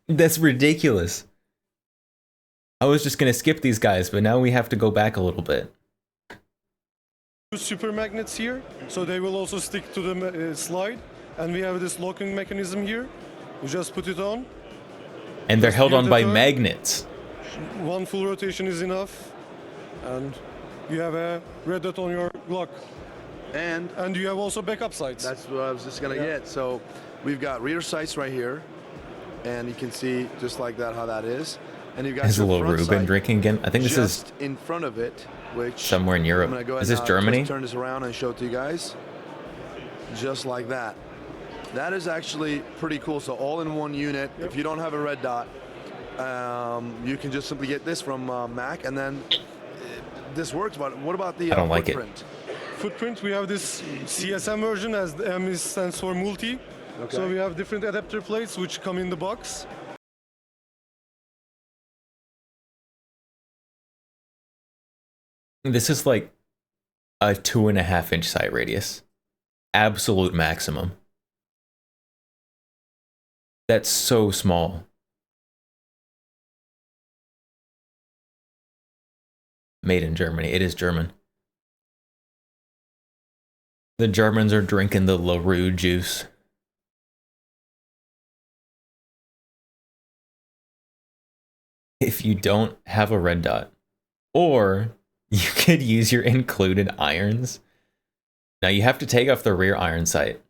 That's ridiculous. I was just gonna skip these guys, but now we have to go back a little bit. Super magnets here, so they will also stick to the slide. And we have this locking mechanism here. You just put it on. And they're held on by magnets. One full rotation is enough. And you have a red dot on your Glock. And you have also backup sights. That's what I was just going to get. So we've got rear sights right here. And you can see just like that how that is. And you've got is a little Reuben drinking again. I think this is in front of it, which somewhere in Europe. Is this Germany? Turn this around and show it to you guys. Just like that. That is actually pretty cool. So all in one unit. Yep. If you don't have a red dot, you can just simply get this from Mac, and then this works. But what about the I don't like footprint? Footprint. We have this CSM version, as the M stands for multi. Okay. So we have different adapter plates which come in the box. This is like a 2.5 inch sight radius. Absolute maximum. That's so small. Made in Germany. It is German. The Germans are drinking the LaRue juice. if you don't have a red dot. Or you could use your included irons. Now you have to take off the rear iron sight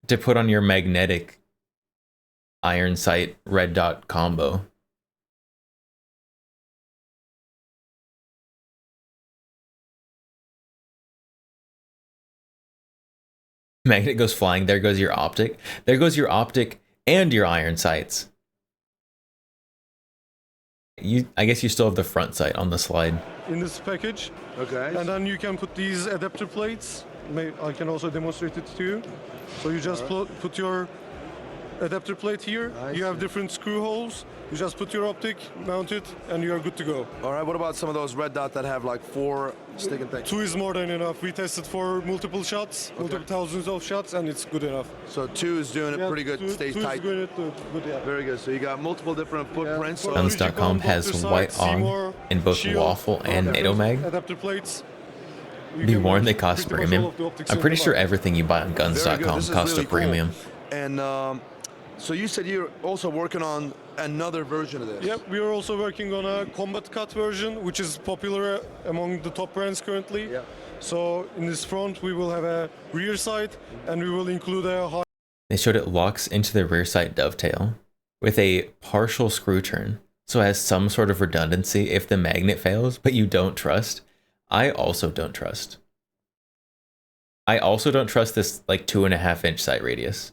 to put on your magnetic iron sight red dot combo. Magnet goes flying, there goes your optic. There goes your optic and your iron sights. I guess you still have the front sight on the slide. In this package. Okay. And then you can put these adapter plates. I can also demonstrate it to you. So you just put your adapter plate here. You have different screw holes. You just put your optic, mount it, and you are good to go. All right, what about some of those red dot that have like 4 sticking things? 2 is more than enough. We tested for multiple shots, multiple thousands of shots, and it's good enough. So 2 is doing it pretty good, stays two tight. Is good, yeah. Very good. So you got multiple different footprints. So Guns.com has white AUG in both waffle and NATO mag. Adapter plates. Be warned, they cost premium. I'm pretty sure everything you buy on Guns.com costs a premium. And so you said you're also working on another version of this. Yep, we are also working on a combat cut version, which is popular among the top brands currently. Yep. So in this front, we will have a rear sight, and we will include a high. They showed it locks into the rear sight dovetail with a partial screw turn, so it has some sort of redundancy if the magnet fails, but you don't trust. I also don't trust. I also don't trust this like 2.5-inch sight radius.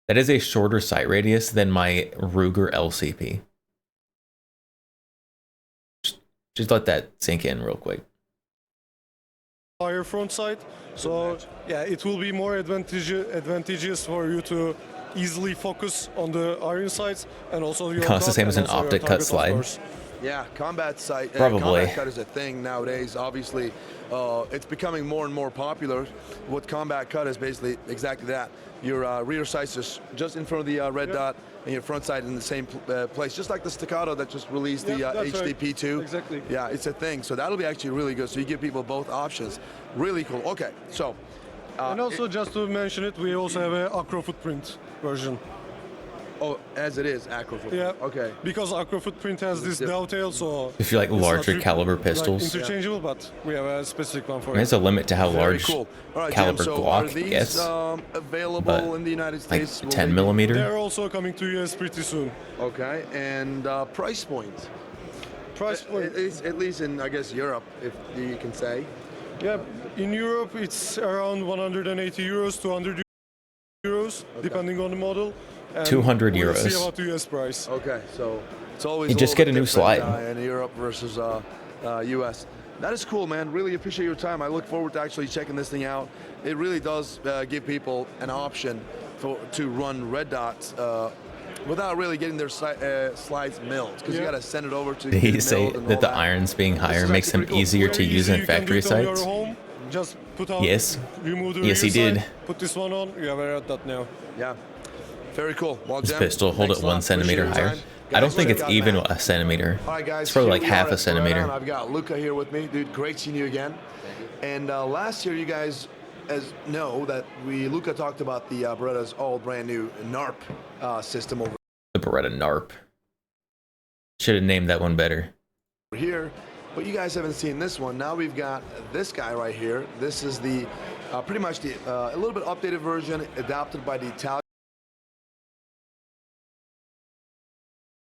That is a shorter sight radius than my Ruger LCP. Just let that sink in real quick. Higher front sight, so yeah, it will be more advantageous for you to easily focus on the iron sights, and also your costs the same as an optic cut slide. Yeah, combat sight. Probably. Combat cut is a thing nowadays. Obviously, it's becoming more and more popular. What combat cut is basically exactly that. Your rear sight's just in front of the red dot, and your front sight in the same place, just like the Staccato that just released the HDP2. Right. Exactly. Yeah, it's a thing. So that'll be actually really good. So you give people both options. Really cool. Okay, so. And also, just to mention it, we also have an acro footprint version. Oh, as it is, acro footprint. Yeah. Okay. Because acro footprint has this dovetail, so. If you like larger caliber pistols. Like interchangeable, but we have a specific one for it. There's a limit to how large cool. Right, caliber Jim, so Glock, are these, I guess. Available but in the United States? Like 10 millimeter. They're also coming to US pretty soon. Okay, and price point? Price point? At least in, I guess, Europe, if you can say. Yeah, in Europe it's around 180 euros, 200 euros, depending on the model. And 200 we'll euros. see about the US price. Okay, so it's always You just get a new slide. In Europe versus US. That is cool, man. Really appreciate your time. I look forward to actually checking this thing out. It really does give people an option to run red dots without really getting their slides milled, because you got to send it over to. Did he say that the irons being higher makes them easier to use in factory sites? Just put out, Yes. remove the Yes, he rear did. side, put this one on. You have a red dot now. Yeah. Very cool. Well, This Jim, pistol, hold it thanks a lot. 1 centimeter Appreciate your higher. time. I don't Guys, think check it's out even Matt. a centimeter. All right, guys. It's probably like here we half are a at centimeter. Beretta, and I've got Luca here with me. Dude, great seeing you again. And last year, you guys know that Luca talked about the Beretta's all brand new NARP system over The Beretta NARP. Should have named that one better. here. But you guys haven't seen this one. Now we've got this guy right here. This is the pretty much the a little bit updated version, adapted by the Italian.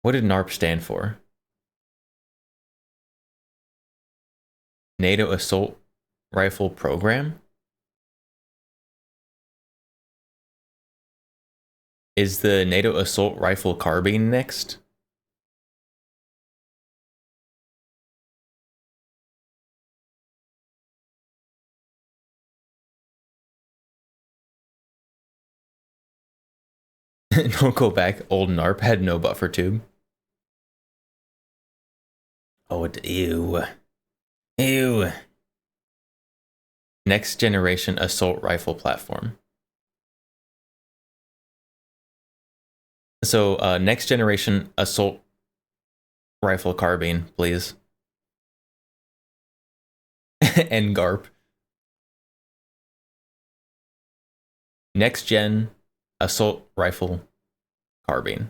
What did NARP stand for? NATO Assault Rifle Program? Is the NATO Assault Rifle Carbine next? Don't go back. Old NARP had no buffer tube. Oh, ew. Ew. Next generation assault rifle platform. So, next generation assault rifle carbine, please. And GARP. Next gen assault rifle carbine.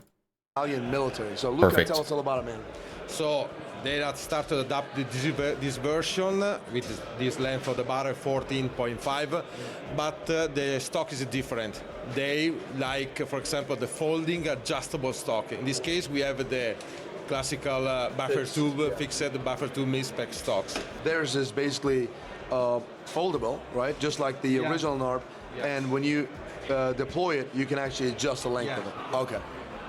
Italian military. So Luca, Perfect. tell us all about it, man. So they had started to adapt this version with this length of the barrel 14.5, but the stock is different. They like, for example, the folding adjustable stock. In this case, we have the classical buffer tube, fixed buffer tube mid-spec stocks. Theirs is basically foldable, right? Just like the original NARP. Yeah. And when you deploy it, you can actually adjust the length of it. Okay.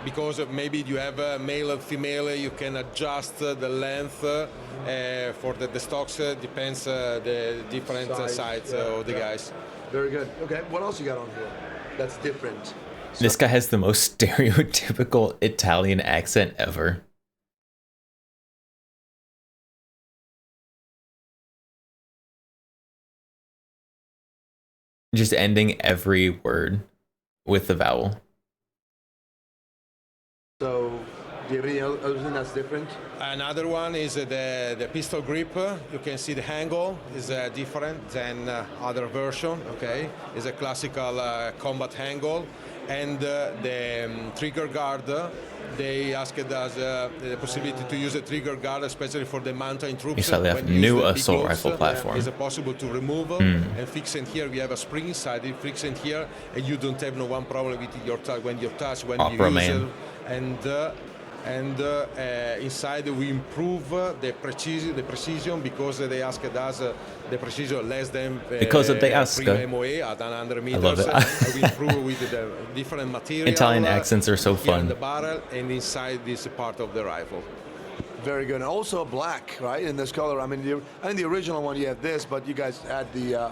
Because maybe you have a male and female, you can adjust the length for the stocks. Depends the different sides of the guys. Very good. Okay, what else you got on here that's different? This guy has the most stereotypical Italian accent ever. Just ending every word with the vowel. So, do you have any other thing that's different? Another one is the pistol grip. You can see the angle is different than other version. Okay, it's a classical combat angle, and the trigger guard. They asked us the possibility to use a trigger guard, especially for the mountain troops. You saw that new assault rifle platform. Is it possible to remove and fix in here? We have a spring inside. It fix in here, and you don't have no one problem with your touch when you touch when Opera you use man. it. And inside we improve the precision because they asked us the precision less than because of they ask. 3 MOA at 100 meters. I love it. We improve with the different material. Italian accents are so fun. In the barrel and inside this part of the rifle. Very good. And also black, right? In this color. I mean, I think the original one you have this, but you guys had the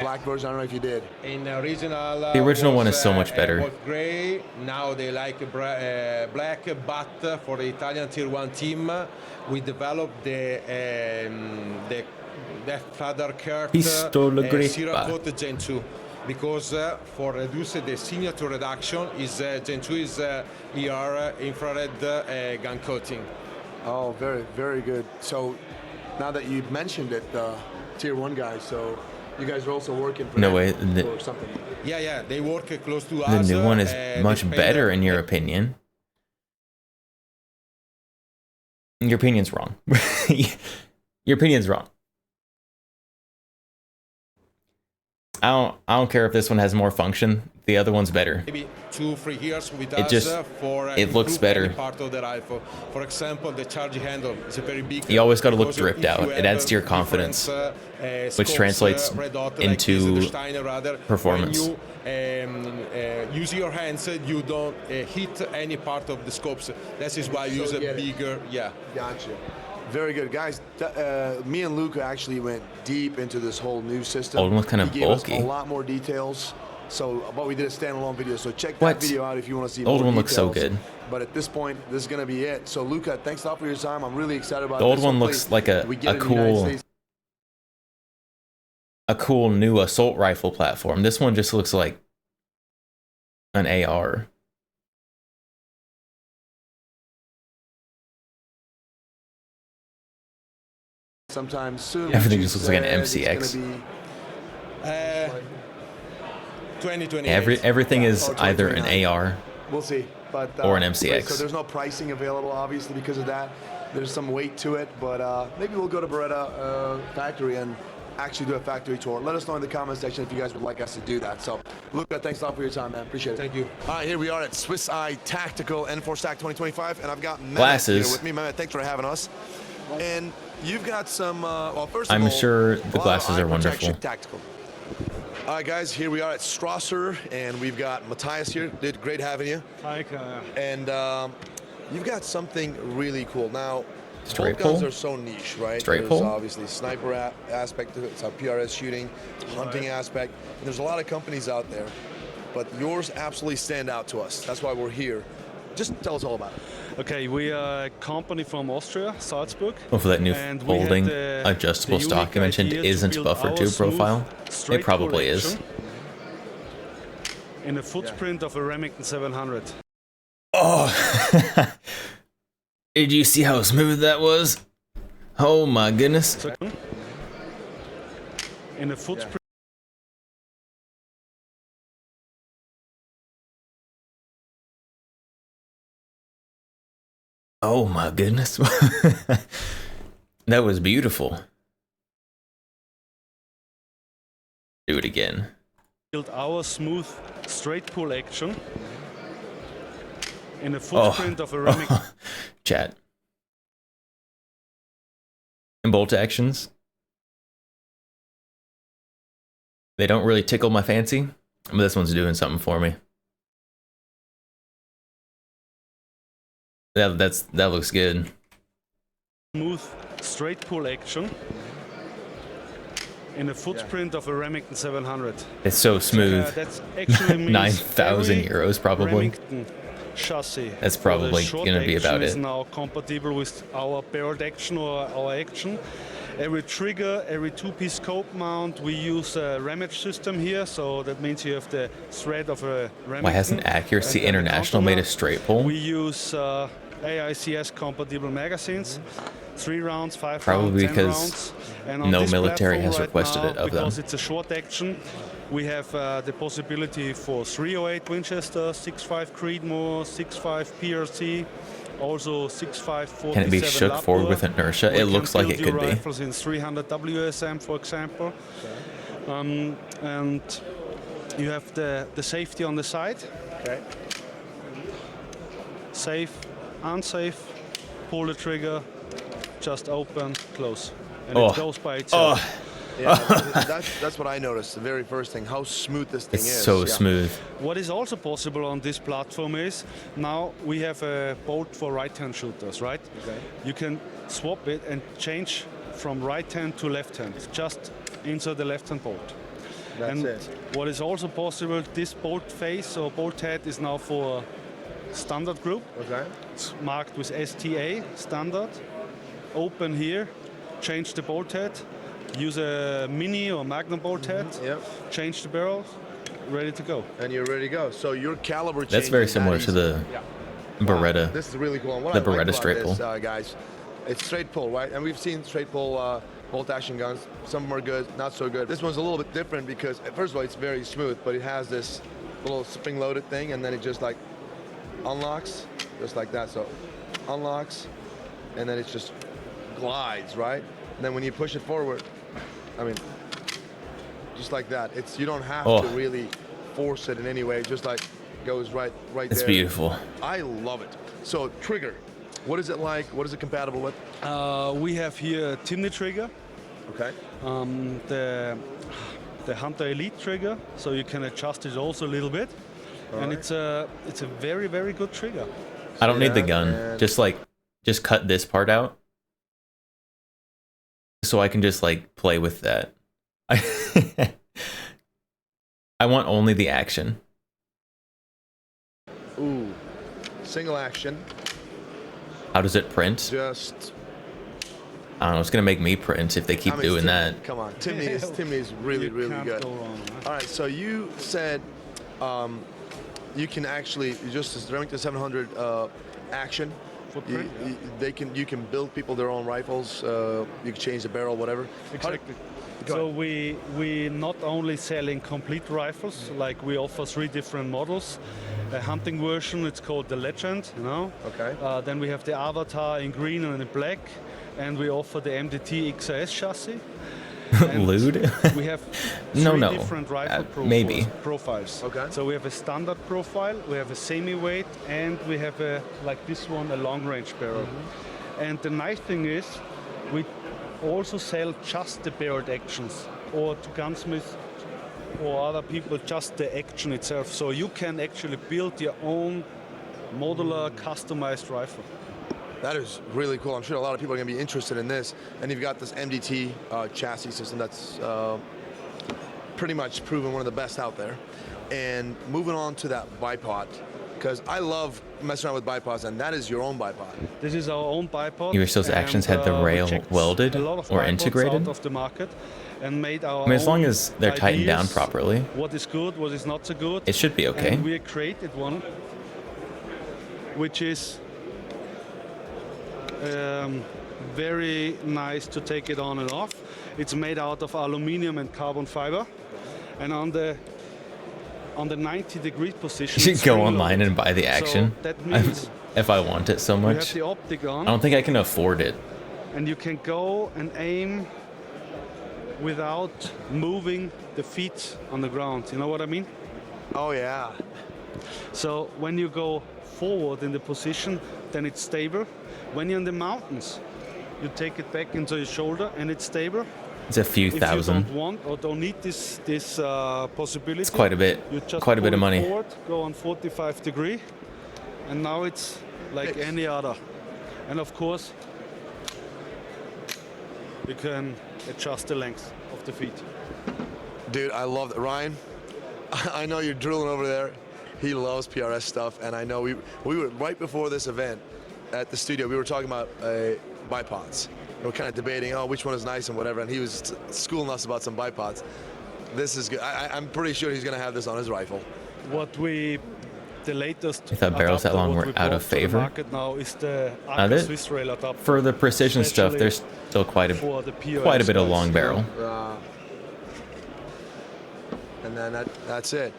black version. I don't know if you did. In the original. The original one is so much better. Gray. Now they like black, but for the Italian Tier 1 team, we developed the feather curve Serial Coat Gen 2. Because for reduce the signature reduction, Gen 2 is ER infrared gun coating. Oh, very, very good. So now that you've mentioned it, Tier 1 guys, so you guys are also working for for something. Yeah, they work close to us. The new one is much better in your opinion. Your opinion's wrong. Your opinion's wrong. I don't care if this one has more function. The other one's better. Maybe 2-3 years with it us just for it looks better. Part of the rifle. For example, the charge handle is a very big. You always got to look dripped out. It adds to your confidence, which translates into performance. When you use your hands, you don't hit any part of the scopes. That is why you use a bigger. Yeah. Gotcha. Very good, guys. Me and Luca actually went deep into this whole new system. Old one was kind of he gave bulky. us a lot more details. So, but we did a standalone video. So check that video out if you want to see more old one details. looks so good. But at this point, this is going to be it. So, Luca, thanks a lot for your time. I'm really excited about the old this. one looks like a cool new assault rifle platform. This one just looks like an AR. Sometime soon. Everything just looks like an MCX. 2028. Everything is either an AR we'll see, but, or an MCX. So there's no pricing available, obviously, because of that. There's some weight to it, but maybe we'll go to Beretta factory and actually do a factory tour. Let us know in the comment section if you guys would like us to do that. So, Luca, thanks a lot for your time, man. Appreciate it. Thank you. All right, here we are at Swiss Eye Tactical N4 Stack 2025, and I've got Mehmet glasses here with me. Mehmet, thanks for having us. And you've got some, well, first of I'm all, sure the glasses are wonderful. Tactical. All right, guys, here we are at Strasser, and we've got Matthias here. Dude, great having you. Hi, Kaya. And you've got something really cool. Now, Straight both guns pull? are so niche, right? Straight There's pull? obviously sniper aspect to it. It's a PRS shooting, hunting aspect. And there's a lot of companies out there, but yours absolutely stand out to us. That's why we're here. Just tell us all about it. Okay, we are a company from Austria, Salzburg. Well, for that new and folding adjustable stock you mentioned isn't buffer tube profile. It probably is. In a footprint of a Remington 700. Oh, did you see how smooth that was? Oh my goodness. In a footprint. Oh my goodness. That was beautiful. Do it again. Build our smooth straight pull action in a footprint of a Remington. Chat. And bolt actions. They don't really tickle my fancy, but this one's doing something for me. That looks good. Smooth straight pull action in a footprint of a Remington 700. It's so smooth. That's actually means 9,000 euros probably. Remington chassis. That's probably going to be about Is it. now compatible with our barreled action or our action. Every trigger, every two-piece scope mount, we use a ramage system here, so that means you have the thread of a Remington. Why hasn't Accuracy International made a straight pull? We use AICS compatible magazines, 3 rounds, 5 Probably rounds, 10 because rounds. And on no this military platform has right requested now, it of them. Because it's a short action, we have the possibility for 308 Winchester, 6.5 Creedmoor, 6.5 PRC, also 6.5 47 Can it be shook forward with Lapua. inertia? We It looks can like it build your could be. rifles in 300 WSM, for example. And you have the safety on the side. Okay. Safe, unsafe, pull the trigger, just open, close. And it goes by itself. Yeah, that's what I noticed, the very first thing, how smooth this thing It's is. so smooth. What is also possible on this platform is, now we have a bolt for right-hand shooters, right? Okay. You can swap it and change from right hand to left hand, just insert the left hand bolt. That's and it. what is also possible, this bolt face or bolt head is now for standard group. Okay. It's marked with STA, standard. Open here, change the bolt head, use a mini or magnum bolt head, change the barrel, ready to go. And you're ready to go. So your caliber That's very changes similar that to the Beretta. Wow, this is really cool. And what The I like Beretta about straight this, pull. guys, it's straight pull, right? And we've seen straight pull bolt action guns. Some of them are good, not so good. This one's a little bit different because, first of all, it's very smooth, but it has this little spring-loaded thing, and then it just like unlocks, just like that. So unlocks, and then it just glides, right? And then when you push it forward, I mean, just like that. It's you don't have to really force it in any way. It just like goes right It's there. beautiful. I love it. So trigger, what is it like? What is it compatible with? We have here a Timney trigger. Okay. The Hunter Elite trigger, so you can adjust it also a little bit. And it's a very, very good trigger. I don't need the gun. Just cut this part out. So I can just like play with that. I want only the action. Ooh, single action. How does it print? Just. I don't know. It's gonna make me print if they keep doing that. Come on, Timmy is really good. All right, so you said you can actually just as Remington 700 action. You can build people their own rifles. You can change the barrel, whatever. Exactly. So we not only selling complete rifles, like we offer 3 different models. A hunting version, it's called the Legend, you know. Okay. Then we have the Avatar in green and in black, and we offer the MDT XRS chassis. Lewd? We have No, 3 no. different rifle Maybe. profiles. Okay. So we have a standard profile, we have a semi-weight, and we have a, like this one, a long-range barrel. And the nice thing is, we also sell just the barreled actions, or to gunsmiths or other people, just the action itself. So you can actually build your own modular, customized rifle. That is really cool. I'm sure a lot of people are going to be interested in this. And you've got this MDT chassis system that's pretty much proven one of the best out there. And moving on to that bipod, because I love messing around with bipods, and that is your own bipod. This is our own bipod. You wish those actions had the rail welded or integrated? Out of the market and made our I mean, as long own as they're tightened down ideas, properly, what is good, what is not so good. it should be okay. And we created one, which is very nice to take it on and off. It's made out of aluminium and carbon fiber, and on the 90-degree position. You should go online and buy the action. So that means if I want it so You have much. the Opticon. I don't think I can afford it. And you can go and aim without moving the feet on the ground. You know what I mean? Oh yeah. So when you go forward in the position, then it's stable. When you're in the mountains, you take it back into your shoulder and it's stable. It's a few thousand. If you don't want or don't need this possibility, It's quite a bit. You just Quite a bit pull of it money. Forward, go on 45 degree, and now it's like any other. And of course, you can adjust the length of the feet. Dude, I love that. Ryan, I know you're drooling over there. He loves PRS stuff, and I know we were right before this event at the studio. We were talking about bipods. We were kind of debating, oh, which one is nice and whatever, and he was schooling us about some bipods. This is good. I'm pretty sure he's going to have this on his rifle. The latest. If that barrels that long, we're out of favor. Market now is the Arca Swiss Rail adapter. For the precision stuff, there's still quite a bit of long barrel. And then that's it.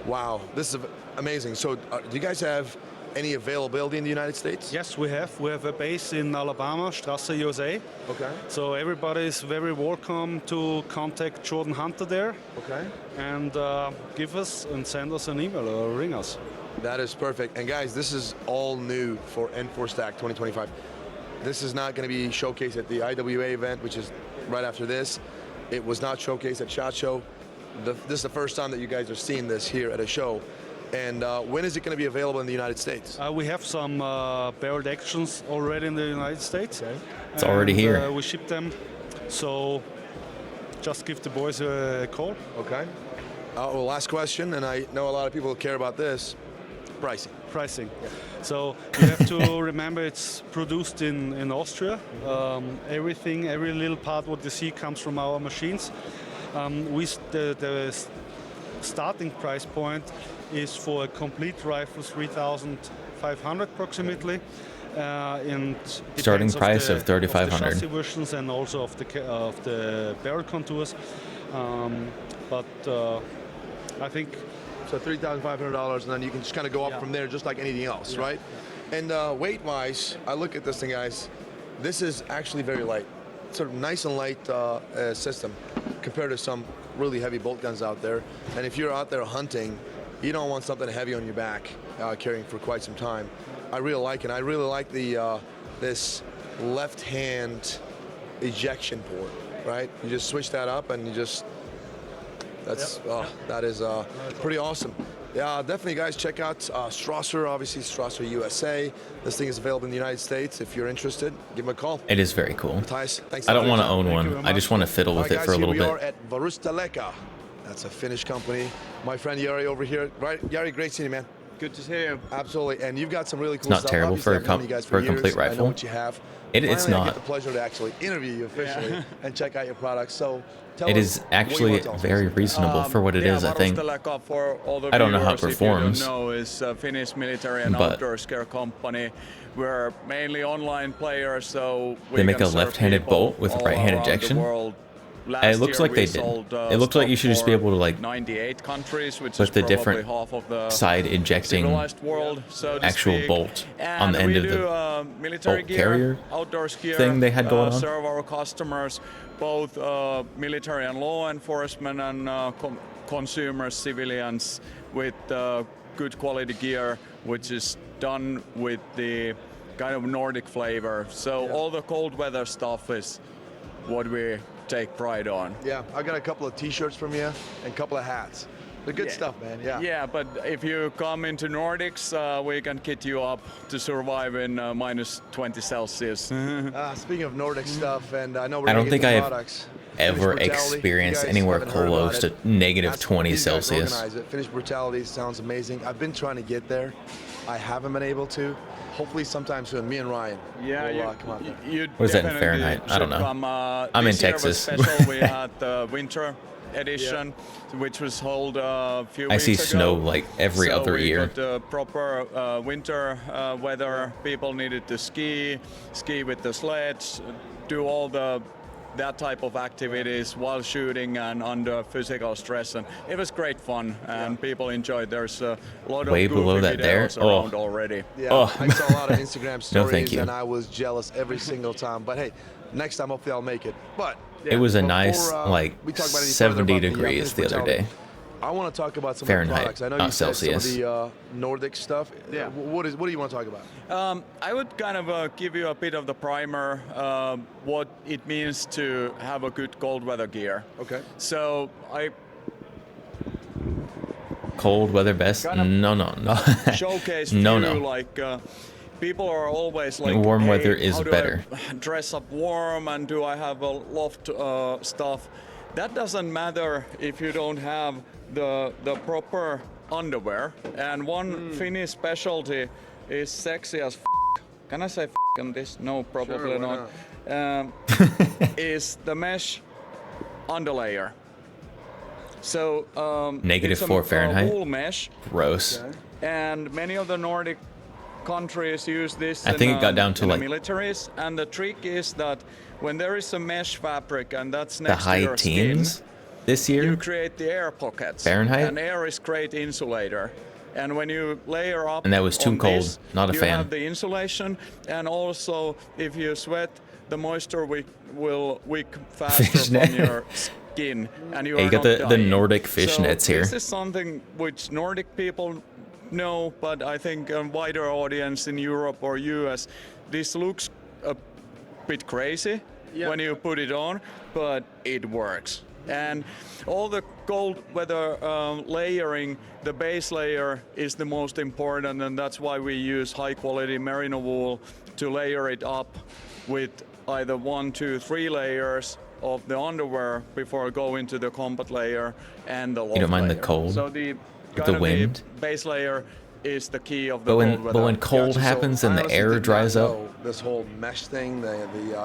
Wow, this is amazing. So, do you guys have any availability in the United States? Yes, we have. We have a base in Alabama, Strasse, USA. Okay. So everybody is very welcome to contact Jordan Hunter there. Okay. And give us and send us an email or ring us. That is perfect. And guys, this is all new for N4 Stack 2025. This is not going to be showcased at the IWA event, which is right after this. It was not showcased at SHOT Show. This is the first time that you guys are seeing this here at a show. And when is it going to be available in the United States? We have some barreled actions already in the United States. Okay. It's already here. We ship them. So just give the boys a call. Okay. Well, last question, and I know a lot of people care about this. Pricing. Pricing. Yeah. So you have to remember it's produced in Austria. Every little part what you see comes from our machines. The starting price point is for a complete rifle 3,500 approximately. Starting price of 3,500. Chassis versions and also of the barrel contours. But I think so $3,500, and then you can just kind of go up from there, just like anything else, right? And weight-wise, I look at this thing, guys. This is actually very light, sort of nice and light system compared to some really heavy bolt guns out there. And if you're out there hunting, you don't want something heavy on your back carrying for quite some time. I really like it. I really like the this left-hand ejection port, right? You just switch that up and you just, that is pretty awesome. Yeah, definitely, guys, check out Strasser, obviously Strasser USA. This thing is available in the United States. If you're interested, give them a call. It is very cool. Thijs, thanks. I don't want to own one. I just want to fiddle with it for a little we bit. are at Varusteleka. That's a Finnish company. My friend Yari over here. Right, Yari, great seeing you, man. Good to see you. Absolutely, and you've got some really cool It's not stuff. terrible for Obviously, I've known you guys a complete years. I know rifle. what you have. It's Finally, I not. get the pleasure to actually interview you officially and check out your products. So tell It us is what actually you want to tell us. very reasonable for what it is, I think. Varusteleka, for all the I don't know how it viewers, if you performs, don't know, is a Finnish military and but outdoor scare company. We're mainly online players, so we they make can a serve left-handed people bolt with all right-hand around the ejection. world. Last It looks year like they we did. sold, It looks like you should just be stock able to like for 98 countries, which with is the probably different half of the side ejecting civilized world, so to actual speak. bolt And on the end we of do, the military bolt gear, carrier outdoors gear, thing they had going on. serve our customers, both military and law enforcement, and consumers, civilians, with good quality gear, which is done with the kind of Nordic flavor. So all the cold weather stuff is what we take pride on. Yeah, I got a couple of T-shirts from you and a couple of hats. They're good stuff, man. Yeah. Yeah, but if you come into Nordics, we can kit you up to survive in minus 20 Celsius. Speaking of Nordic stuff, and I know we're I don't gonna think get I the have products. ever Finnish Brutality, experienced you guys anywhere haven't heard about close to it. negative That's 20 these guys Celsius. organize it. Finnish Brutality sounds amazing. I've been trying to get there. I haven't been able to. Hopefully sometime soon. Me and Ryan will come out there. What is that in Fahrenheit? I don't know. I'm in Texas. Special, we had the winter edition, which was held a few weeks ago. I see snow like every other we year. got the proper winter weather. People needed to ski with the sleds, do all the that type of activities while shooting and under physical stress, and it was great fun, and people enjoyed. There's a lot of Way below goofy that there. videos around already. Yeah, I saw a lot of Instagram No, stories, thank you. and I was jealous every single time. But hey, next time hopefully I'll make it. But It was a before, nice, like, we talk about any further 70 about degrees the other brutality, day. I want to talk about some Fahrenheit, of the products. I know not you said Celsius. some of the Nordic stuff. Yeah. What do you want to talk about? I would kind of give you a bit of the primer, what it means to have a good cold weather gear. Okay. So Cold weather best? No. showcase No, to you, no. like people are always like, Warm hey, weather is how do better. I dress up warm, and do I have a loft stuff? That doesn't matter if you don't have the proper underwear. And one Finnish specialty is sexy as Can I say on this? No, probably Sure, not. Is the mesh underlayer. So Negative it's 4 Fahrenheit? wool mesh. Gross. And many of the Nordic countries use this I think it got down to in like the militaries. And the trick is that when there is a mesh fabric and that's the next to high your teens skin, this you year. create the air pockets. Fahrenheit? And air is great insulator. And when you layer up And that was too on cold. this, Not a you fan. have the insulation, and also if you sweat, the moisture will wick faster Fishnet. from your skin, and you Hey, are you got not the dying. Nordic So fishnets here. This is something which Nordic people know, but I think a wider audience in Europe or US, this looks a bit crazy when you put it on, but it works. And all the cold weather layering, the base layer is the most important, and that's why we use high quality merino wool to layer it up with either 1, 2, 3 layers of the underwear before going to the combat layer and the loft You don't mind the layer. cold? So the With kind the of wind? the base layer is the key of the But when cold weather. but when cold Gotcha. So happens I and the honestly air did not dries up, know this whole mesh thing, the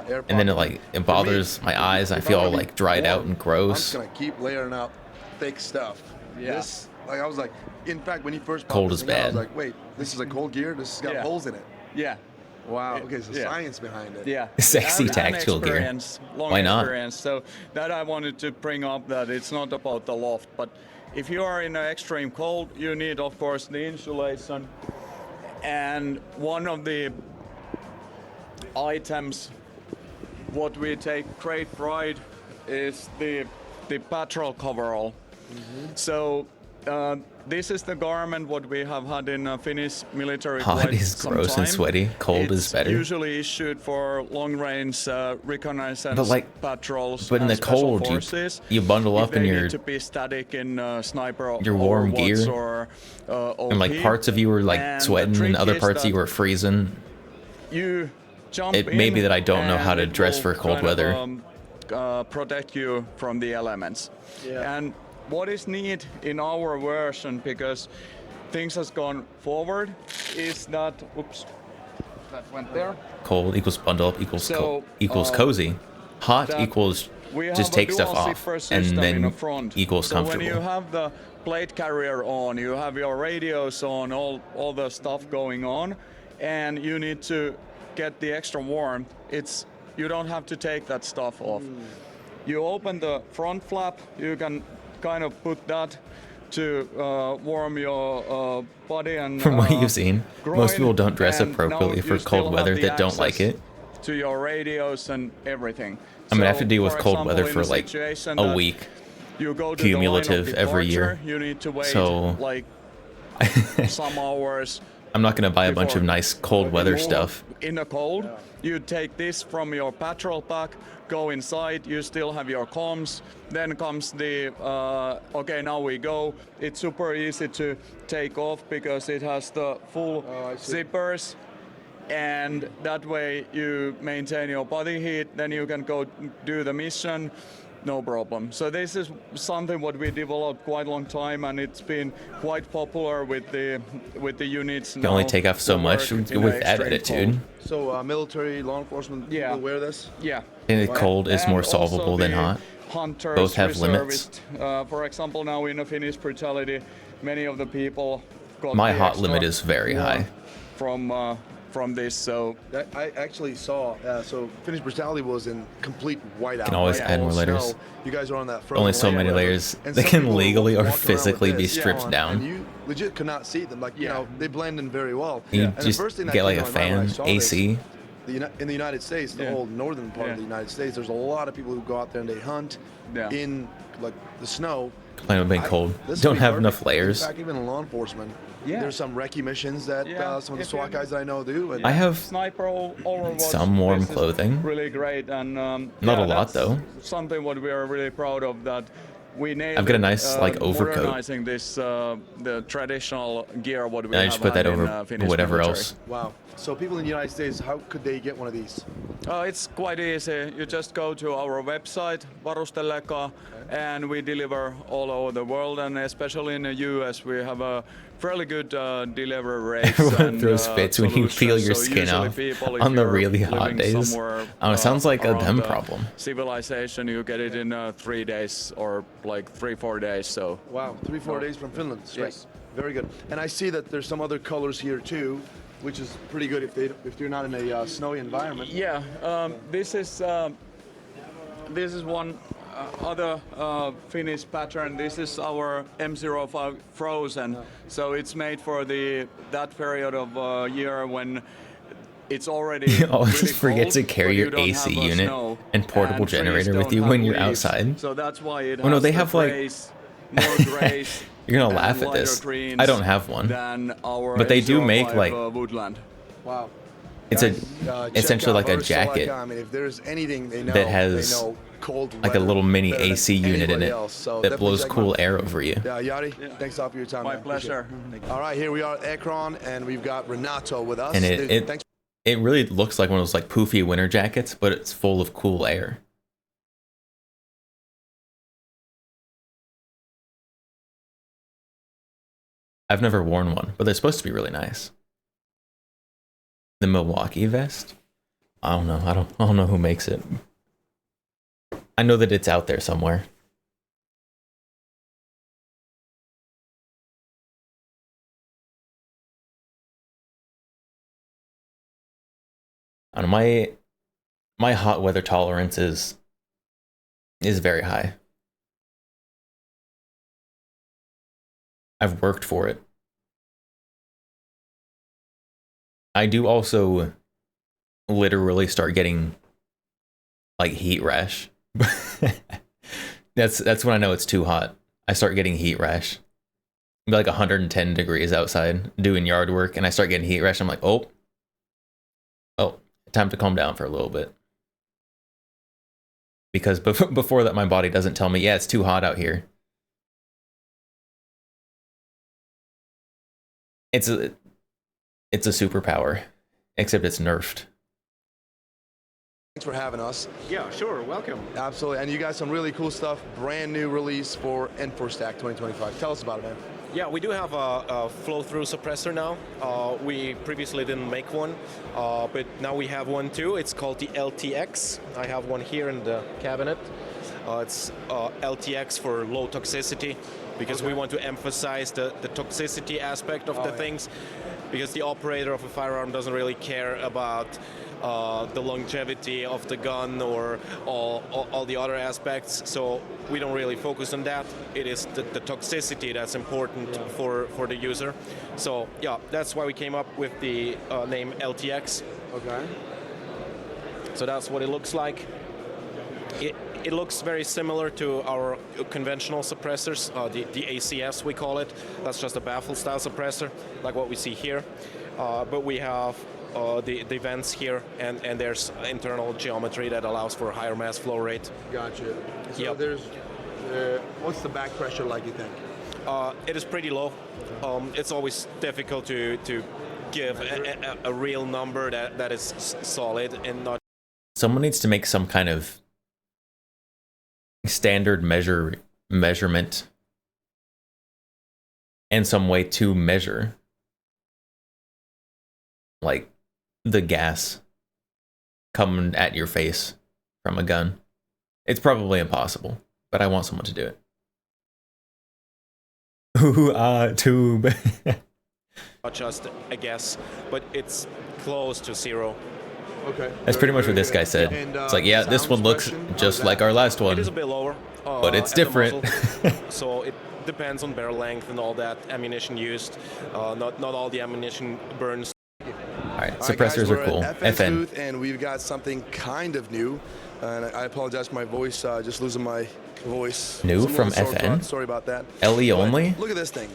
air and then it pocket. like it For me, bothers my eyes. I if feel I'm all gonna like be dried out warm, and I'm gross. just gonna keep layering up thick stuff. Yeah. This, like, I was like, in fact, when you first Cold popped is this thing out, I was bad. like, wait, this is a cold gear. This has got Yeah. holes in it. Yeah. Wow. Okay, so Yeah. science behind it. Yeah. Sexy And tactical gear. experience, long Why not? experience. So that I wanted to bring up, that it's not about the loft, but if you are in an extreme cold, you need, of course, the insulation. And one of the items what we take great pride is the patrol coverall. So this is the garment what we have had in Finnish military Hot quite is some gross time. and sweaty. Cold is It's better. usually issued for long-range reconnaissance But like, patrols. but in and the special cold, forces. you bundle If up in they your need to be static in sniper your warm Overwatch gear. or and like OP. parts of you were like And the sweating, and trick other is parts of you that were freezing. you jump It may be in that I don't know how and to it dress will for cold kind of, weather. Protect you from the elements. Yeah. And what is neat in our version, because things has gone forward, is that oops, that went there. Cold equals bundle up equals So, equals cozy. Hot that equals we just have take a stuff dual off, zipper and system in the then front. equals so comfortable. when you have the plate carrier on, you have your radios on, all the stuff going on, and you need to get the extra warmth. You don't have to take that stuff off. You open the front flap, you can kind of put that to warm your body and From what you've seen, groin, most people don't dress and appropriately now for you cold still weather have the that don't like access it. to your radios and everything. I'm gonna have to So, deal with for cold example, weather in for like situation a that week, you go to the line of cumulative every year. departure, you need to wait So like some hours. I'm not gonna buy a bunch of before nice cold weather move stuff. In the cold, you take this from your patrol pack, go inside, you still have your comms, then comes the, okay, now we go. It's super easy to take off because it has the full zippers, and that way you maintain your body heat, then you can go do the mission. No problem. So this is something what we developed quite a long time, and it's been quite popular with the units. You can only take off so much with that attitude. So military, law enforcement people wear this? Yeah. And cold is And more also solvable than the hot. Hunters, Both have limits. reservists. For example, now in a Finnish brutality, many of the people got My the hot extra limit is very warmth high. from from this. So I actually saw. So Finnish Brutality was in complete whiteout. Can always right? add more All layers. snow. You guys are on that Only so frozen many layer, layers. and They some can people are legally or walking around with physically be this stripped on, down. and you legit could not see them. Like you know, they blend in very well. You And the just first thing that get like came a to my mind when I fan, saw AC. this, in the United States, the whole northern part of the United States, there's a lot of people who go out there and they hunt in like the snow. Complain about being cold. This Don't would be have perfect. enough layers. In fact, even law enforcement. Yeah. There's some recce missions that some of the SWAT guys that I know do. And I have Sniper Overwatch, some warm this is clothing. really great, and Not a lot, that's though. Something what we are really proud of, that we nailed I've got a nice, like, overcoat. modernizing this the traditional gear what we And I have just put that in, over Finnish whatever military. else. Wow. So people in the United States, how could they get one of these? It's quite easy. You just go to our website, Varustelleka, and we deliver all over the world, and especially in the US, we have a fairly good delivery rate. Everyone throws fits when you feel your skin off on the really hot days. Oh, it sounds like a them problem. Civilization, you get it in 3 days or like 3-4 days. So wow, 3-4 days from Finland. Straight. Yes. Very good. And I see that there's some other colors here too, which is pretty good if you're not in a snowy environment. Yeah, this is one other Finnish pattern. This is our M05 Frozen. So it's made for that period of year when it's already You always really forget cold, to carry but you your don't AC have, unit snow, and portable trees generator with don't you have when you're leaves. outside. So that's why it Oh no, has they the have like grays, more grays. you're gonna and laugh at lighter this. greens I don't have one, than our but they do M05, make like woodland. Wow. it's Guys, essentially check out like a jacket Varustelleka. I mean, if there's anything they know, that has they know cold like a weather little mini better than AC unit in anybody it else. So that definitely blows check cool them out. air over you. Yeah, Yari, thanks a lot for your time. My man. Appreciate pleasure. it. All right, here we are at Ekron, and we've got Renato with us. And Thanks. it really looks like one of those like poofy winter jackets, but it's full of cool air. I've never worn one, but they're supposed to be really nice. The Milwaukee vest? I don't know. I don't know who makes it. I know that it's out there somewhere. I don't know, my hot weather tolerance is very high. I've worked for it. I do also literally start getting like heat rash. That's when I know it's too hot. I start getting heat rash. It'll be like 110 degrees outside doing yard work, and I start getting heat rash. I'm like, oh, time to calm down for a little bit. Because before that, my body doesn't tell me, yeah, it's too hot out here. It's a superpower, except it's nerfed. Thanks for having us. Yeah, sure. Welcome. Absolutely. And you got some really cool stuff. Brand new release for N4Stack 2025. Tell us about it, man. Yeah, we do have a flow-through suppressor now. We previously didn't make one, but now we have one too. It's called the LTX. I have one here in the cabinet. It's LTX for low toxicity, because we want to emphasize the toxicity aspect of the things, because the operator of a firearm doesn't really care about the longevity of the gun or all the other aspects, so we don't really focus on that. It is the toxicity that's important for the user. So yeah, that's why we came up with the name LTX. Okay. So that's what it looks like. It looks very similar to our conventional suppressors, the ACS we call it. That's just a baffle style suppressor, like what we see here. But we have the vents here, and there's internal geometry that allows for higher mass flow rate. Gotcha. So Yep. there's, what's the back pressure like, you think? It is pretty low. It's always difficult to give a real number that is solid and not. Someone needs to make some kind of standard measurement and some way to measure like the gas coming at your face from a gun. It's probably impossible, but I want someone to do it. Ooh, tube. Not just a guess, but it's close to zero. Okay. That's pretty much what this guy said. It's like, yeah, this one looks just like our last one. It is a bit lower, but it's at the different. muzzle. So it depends on barrel length and all that, ammunition used. Not all the ammunition burns. All right, suppressors are cool. At FN's FN. booth, and we've got something kind of new. And I apologize for my voice, just losing my voice. New Some from little sore FN? throat. Sorry about that. LE But only? Look at this thing.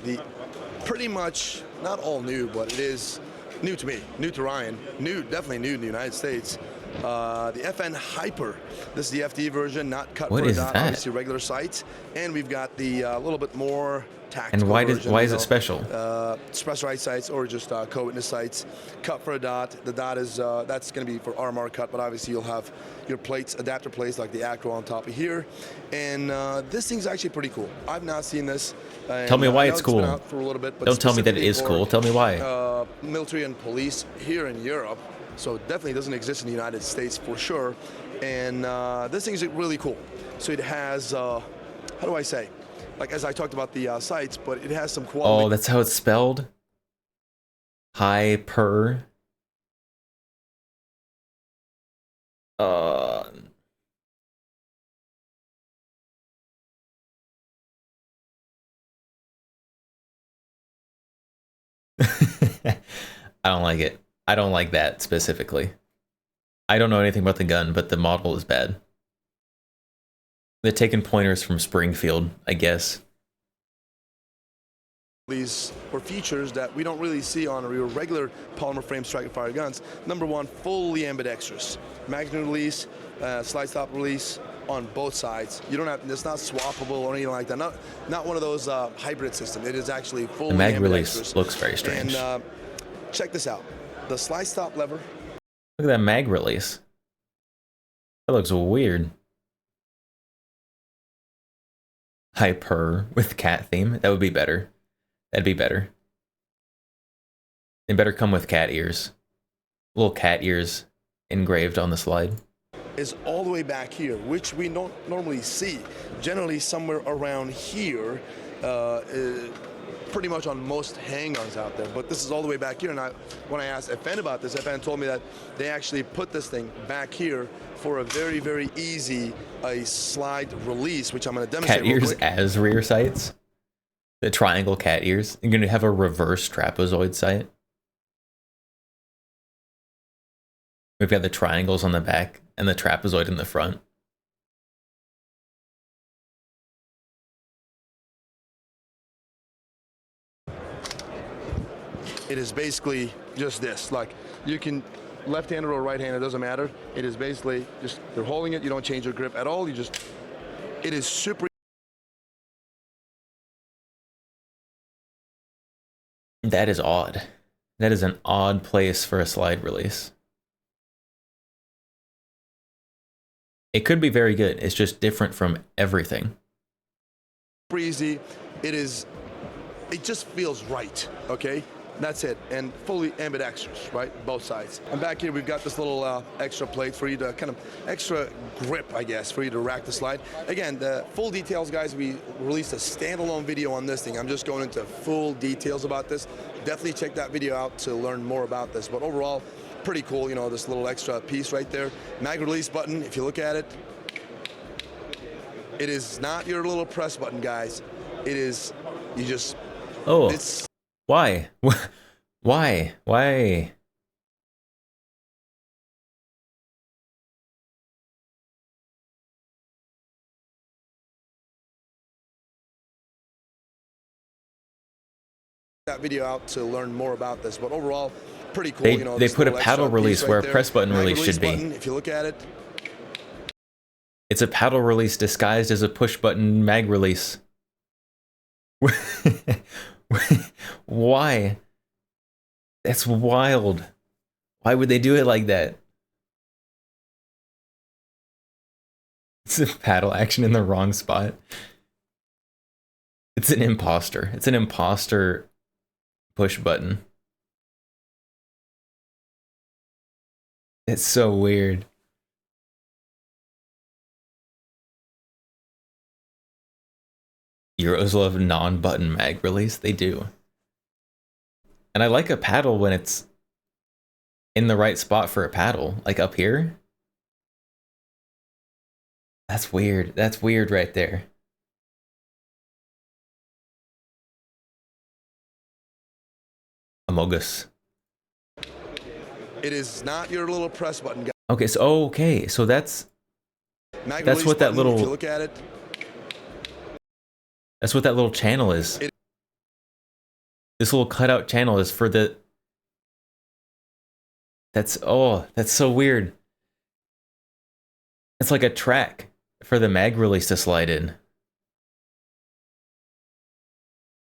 Pretty much, not all new, but it is new to me, new to Ryan, definitely new in the United States. The FN Hyper. This is the FD version, not cut What for a is dot, that? obviously regular sights. And we've got the little bit more tactical And why version, is it special? Specialized sights or just co-witness sights. Cut for a dot. The dot is that's going to be for RMR cut, but obviously you'll have your plates, adapter plates like the Acro on top of here. And this thing's actually pretty cool. I've not seen this. And Tell me why I know it's been cool. out for a little bit, but Don't tell me that it specifically is for, cool. Tell me why. military and police here in Europe, so it definitely doesn't exist in the United States for sure. And this thing is really cool. So it has, how do I say? Like as I talked about the sights, but it has some quality. Oh, that's how it's spelled? Hyper. I don't like it. I don't like that specifically. I don't know anything about the gun, but the model is bad. They're taking pointers from Springfield, I guess. These were features that we don't really see on your regular polymer frame striker fire guns. Number one, fully ambidextrous. Magazine release, slide stop release on both sides. You don't have, it's not swappable or anything like that. Not one of those hybrid systems. It is actually fully The mag ambidextrous. release looks very strange. And check this out. The slide stop lever. Look at that mag release. That looks weird. Hyper with cat theme. That would be better. That'd be better. It better come with cat ears. Little cat ears engraved on the slide. Is all the way back here, which we don't normally see. Generally somewhere around here, pretty much on most handguns out there. But this is all the way back here. And when I asked FN about this, FN told me that they actually put this thing back here for a very, very easy slide release, which I'm going to demonstrate Cat ears real quick. as rear sights. The triangle cat ears. You're going to have a reverse trapezoid sight. We've got the triangles on the back and the trapezoid in the front. It is basically just this. Like, you can left-handed or right-handed, it doesn't matter. It is basically just, you're holding it, you don't change your grip at all. You just, it is super. That is odd. That is an odd place for a slide release. It could be very good. It's just different from everything. Easy. It just feels right, okay? That's it, and fully ambidextrous, right? Both sides. And back here, we've got this little extra plate for you to kind of extra grip, I guess, for you to rack the slide. Again, the full details, guys, we released a standalone video on this thing. I'm just going into full details about this. Definitely check that video out to learn more about this. But overall, pretty cool, you know, this little extra piece right there. Mag release button, if you look at it, it is not your little press button, guys. It is, you just... Oh, it's, why? Why? Why? that video out to learn more about this, but overall, pretty cool. They, you know, they this put a little paddle extra piece release right where a there. press button Mag release should be. button, if you look at it, It's a paddle release disguised as a push button mag release. Why? That's wild. Why would they do it like that? It's a paddle action in the wrong spot. It's an imposter. It's an imposter push button. It's so weird. Euros love non-button mag release. They do. And I like a paddle when it's in the right spot for a paddle, like up here. That's weird. That's weird right there. Amogus. It is not your little press button, guys. Okay, so that's what that little, if you look at it, that's what that little channel is. This little cutout channel is for the, that's so weird. It's like a track for the mag release to slide in.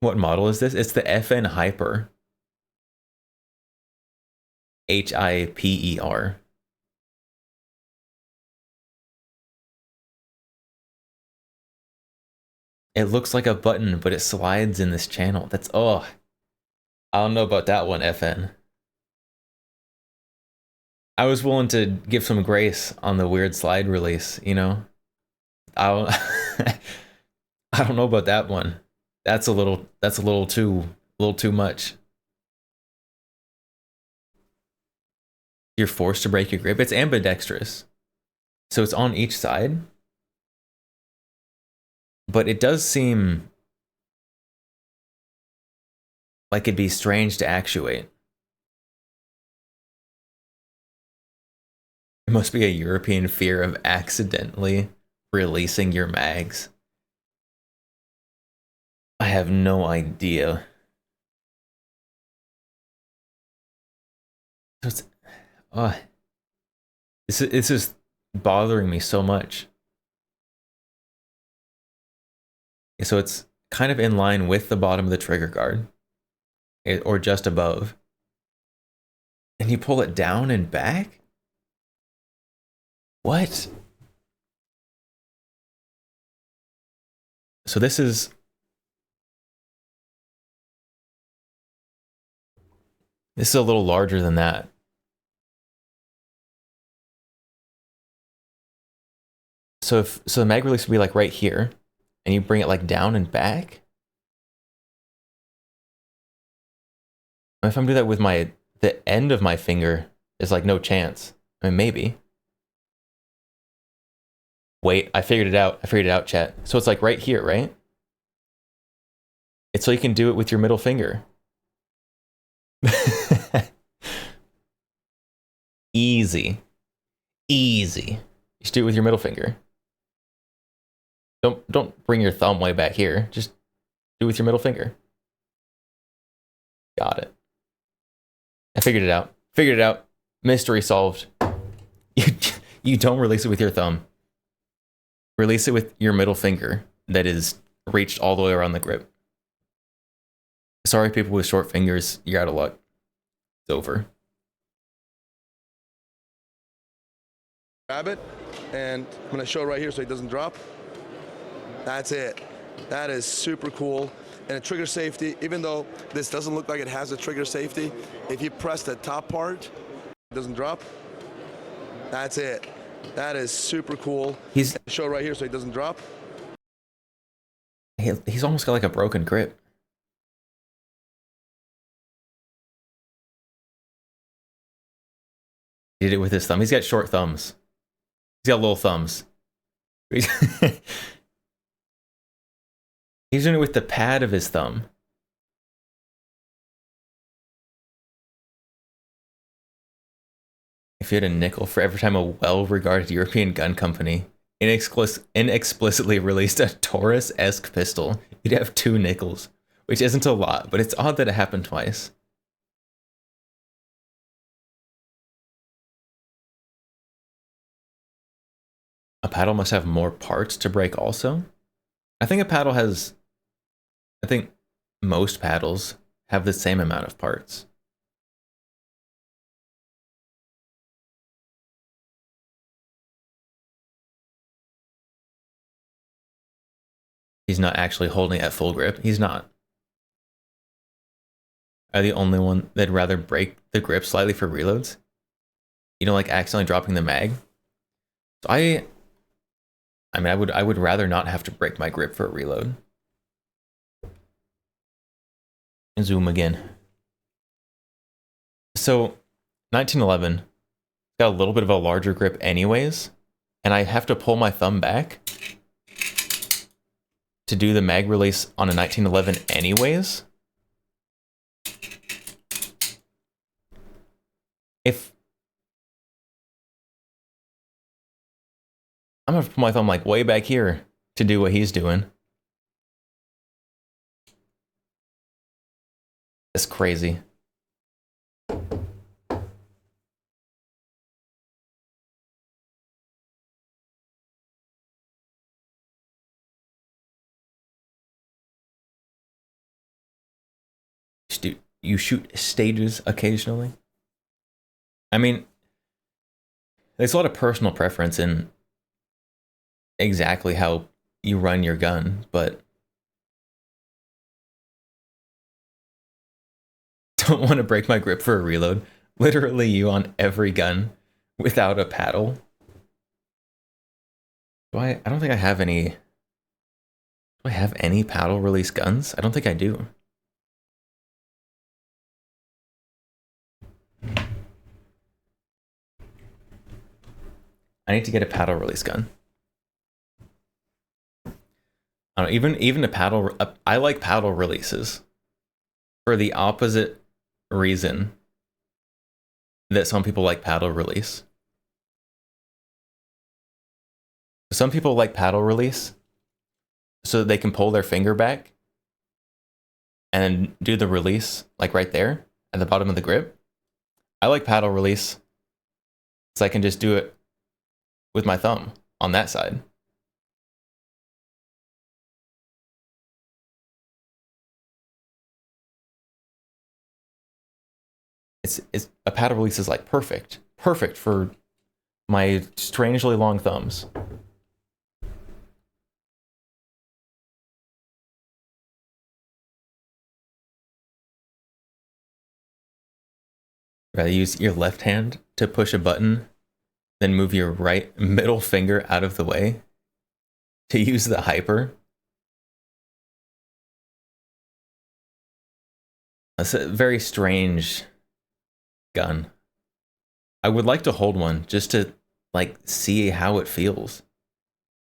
What model is this? It's the FN Hyper. HIPER. It looks like a button, but it slides in this channel. That's, I don't know about that one, FN. I was willing to give some grace on the weird slide release, you know? I don't, I don't know about that one. That's a little too much. You're forced to break your grip. It's ambidextrous. So it's on each side. But it does seem like it'd be strange to actuate. It must be a European fear of accidentally releasing your mags. I have no idea. So it's, this is bothering me so much. So it's kind of in line with the bottom of the trigger guard, or just above. And you pull it down and back? What? So this is a little larger than that. So the mag release would be like right here, and you bring it like down and back. If I'm doing that with the end of my finger, there's like no chance. I mean, maybe. Wait, I figured it out. I figured it out, chat. So it's like right here, right? It's so you can do it with your middle finger. Easy. Easy. You should do it with your middle finger. Don't bring your thumb way back here. Just do it with your middle finger. Got it. I figured it out. Figured it out. Mystery solved. You don't release it with your thumb. Release it with your middle finger that is reached all the way around the grip. Sorry, people with short fingers, you're out of luck. It's over. Grab it, and I'm going to show it right here so it doesn't drop. That's it. That is super cool. And a trigger safety, even though this doesn't look like it has a trigger safety, if you press the top part, it doesn't drop. That's it. That is super cool. Show it right here so it doesn't drop. He's almost got like a broken grip. He did it with his thumb. He's got short thumbs. He's got little thumbs. He's doing it with the pad of his thumb. If you had a nickel for every time a well-regarded European gun company inexplicitly released a Taurus-esque pistol, you'd have 2 nickels, which isn't a lot, but it's odd that it happened twice. A paddle must have more parts to break also? I think most paddles have the same amount of parts. He's not actually holding it at full grip. He's not. Are the only one that'd rather break the grip slightly for reloads? You know, like accidentally dropping the mag? So I mean, I would rather not have to break my grip for a reload. Zoom again. So 1911 got a little bit of a larger grip anyways, and I have to pull my thumb back to do the mag release on a 1911 anyways. If I'm gonna have to put my thumb like way back here to do what he's doing. It's crazy. You shoot stages occasionally? I mean, there's a lot of personal preference in exactly how you run your gun, but don't want to break my grip for a reload. Literally you on every gun without a paddle. I don't think I have any. Do I have any paddle release guns? I don't think I do. I need to get a paddle release gun. I don't know, even a paddle. I like paddle releases for the opposite reason that some people like paddle release. Some people like paddle release so that they can pull their finger back and do the release like right there at the bottom of the grip. I like paddle release so I can just do it with my thumb on that side. It's a paddle release is like perfect for my strangely long thumbs. Rather use your left hand to push a button, then move your right middle finger out of the way to use the hyper. That's a very strange gun. I would like to hold one just to like see how it feels.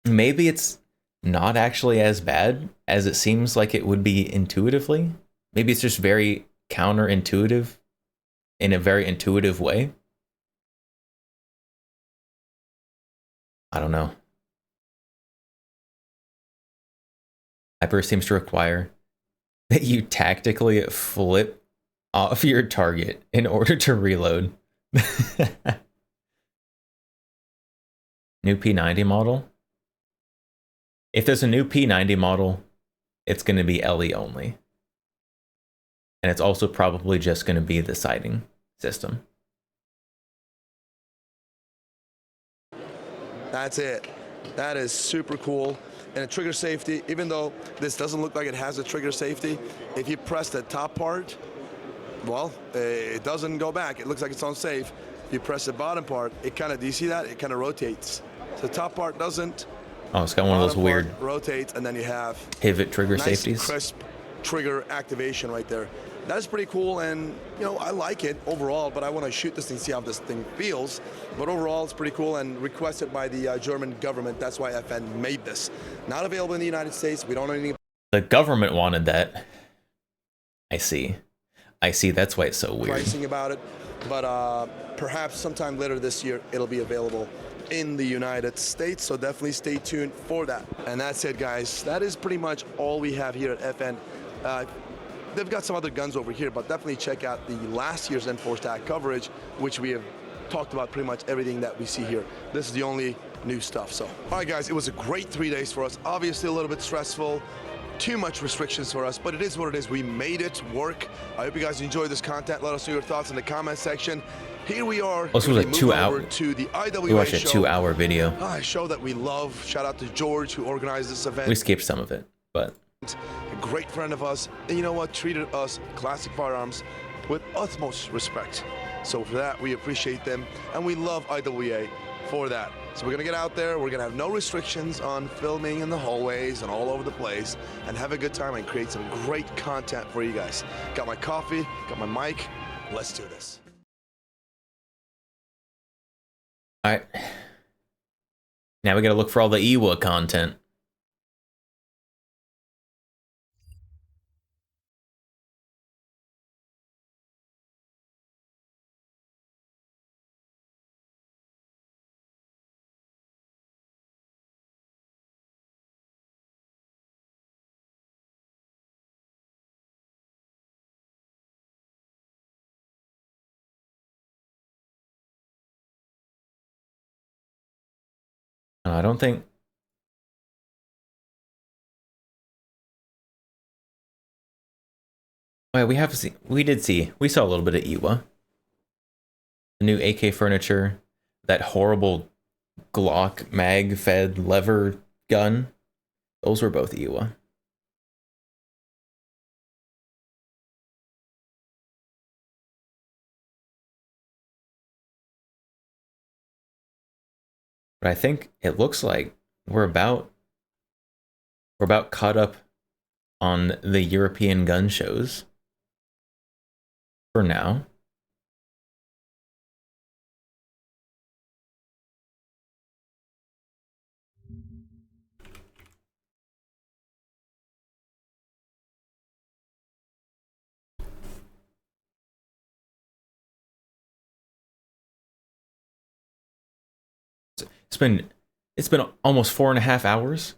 Maybe it's not actually as bad as it seems like it would be intuitively. Maybe it's just very counterintuitive in a very intuitive way. I don't know. Hyper seems to require that you tactically flip off your target in order to reload. New P90 model? If there's a new P90 model, it's going to be LE only. And it's also probably just going to be the sighting system. That's it. That is super cool. And a trigger safety, even though this doesn't look like it has a trigger safety, if you press the top part, well, it doesn't go back. It looks like it's on safe. If you press the bottom part, it kind of, do you see that? It kind of rotates. So the top part doesn't. Oh, it's got one of those weird rotates, and then you have pivot trigger nice, safeties. Crisp trigger activation right there. That is pretty cool, and you know, I like it overall, but I want to shoot this thing, see how this thing feels. But overall, it's pretty cool and requested by the German government. That's why FN made this. Not available in the United States. We don't know anything. The government wanted that. I see. That's why it's so weird. Pricing about it, but perhaps sometime later this year, it'll be available in the United States. So definitely stay tuned for that. And that's it, guys. That is pretty much all we have here at FN. They've got some other guns over here, but definitely check out the last year's N4 Stack coverage, which we have talked about pretty much everything that we see here. This is the only new stuff. So, all right, guys, it was a great 3 days for us. Obviously a little bit stressful, too much restrictions for us, but it is what it is. We made it work. I hope you guys enjoyed this content. Let us know your thoughts in the comment section. Here we are. This was a 2-hour. To the IWA we watched a show. 2-hour video. A show that we love. Shout out to George who organized this event. We skipped some of it, but a great friend of us, and you know what, treated us, Classic Firearms, with utmost respect. So for that, we appreciate them, and we love IWA for that. So we're gonna get out there, we're gonna have no restrictions on filming in the hallways and all over the place, and have a good time and create some great content for you guys. Got my coffee, got my mic, let's do this. All right. Now we gotta look for all the Iwa content. I don't think. Well, we saw a little bit of Iwa. The new AK furniture, that horrible Glock mag-fed lever gun. Those were both Iwa. But I think it looks like we're about caught up on the European gun shows for now. It's been almost 4.5 hours.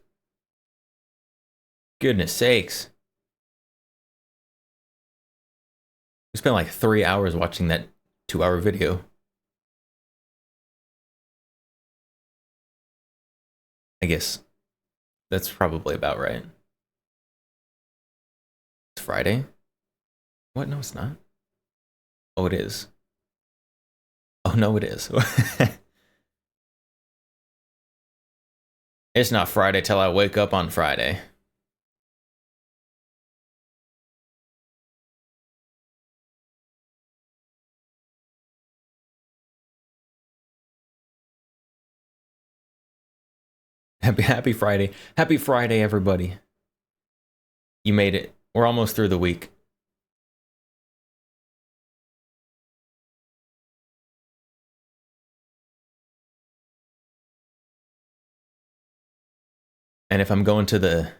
Goodness sakes. We spent like 3 hours watching that 2-hour video. I guess that's probably about right. It's Friday? What? No, it's not. Oh, it is. Oh, no, it is. It's not Friday till I wake up on Friday. Happy Friday. Happy Friday, everybody. You made it. We're almost through the week. And if I'm going to the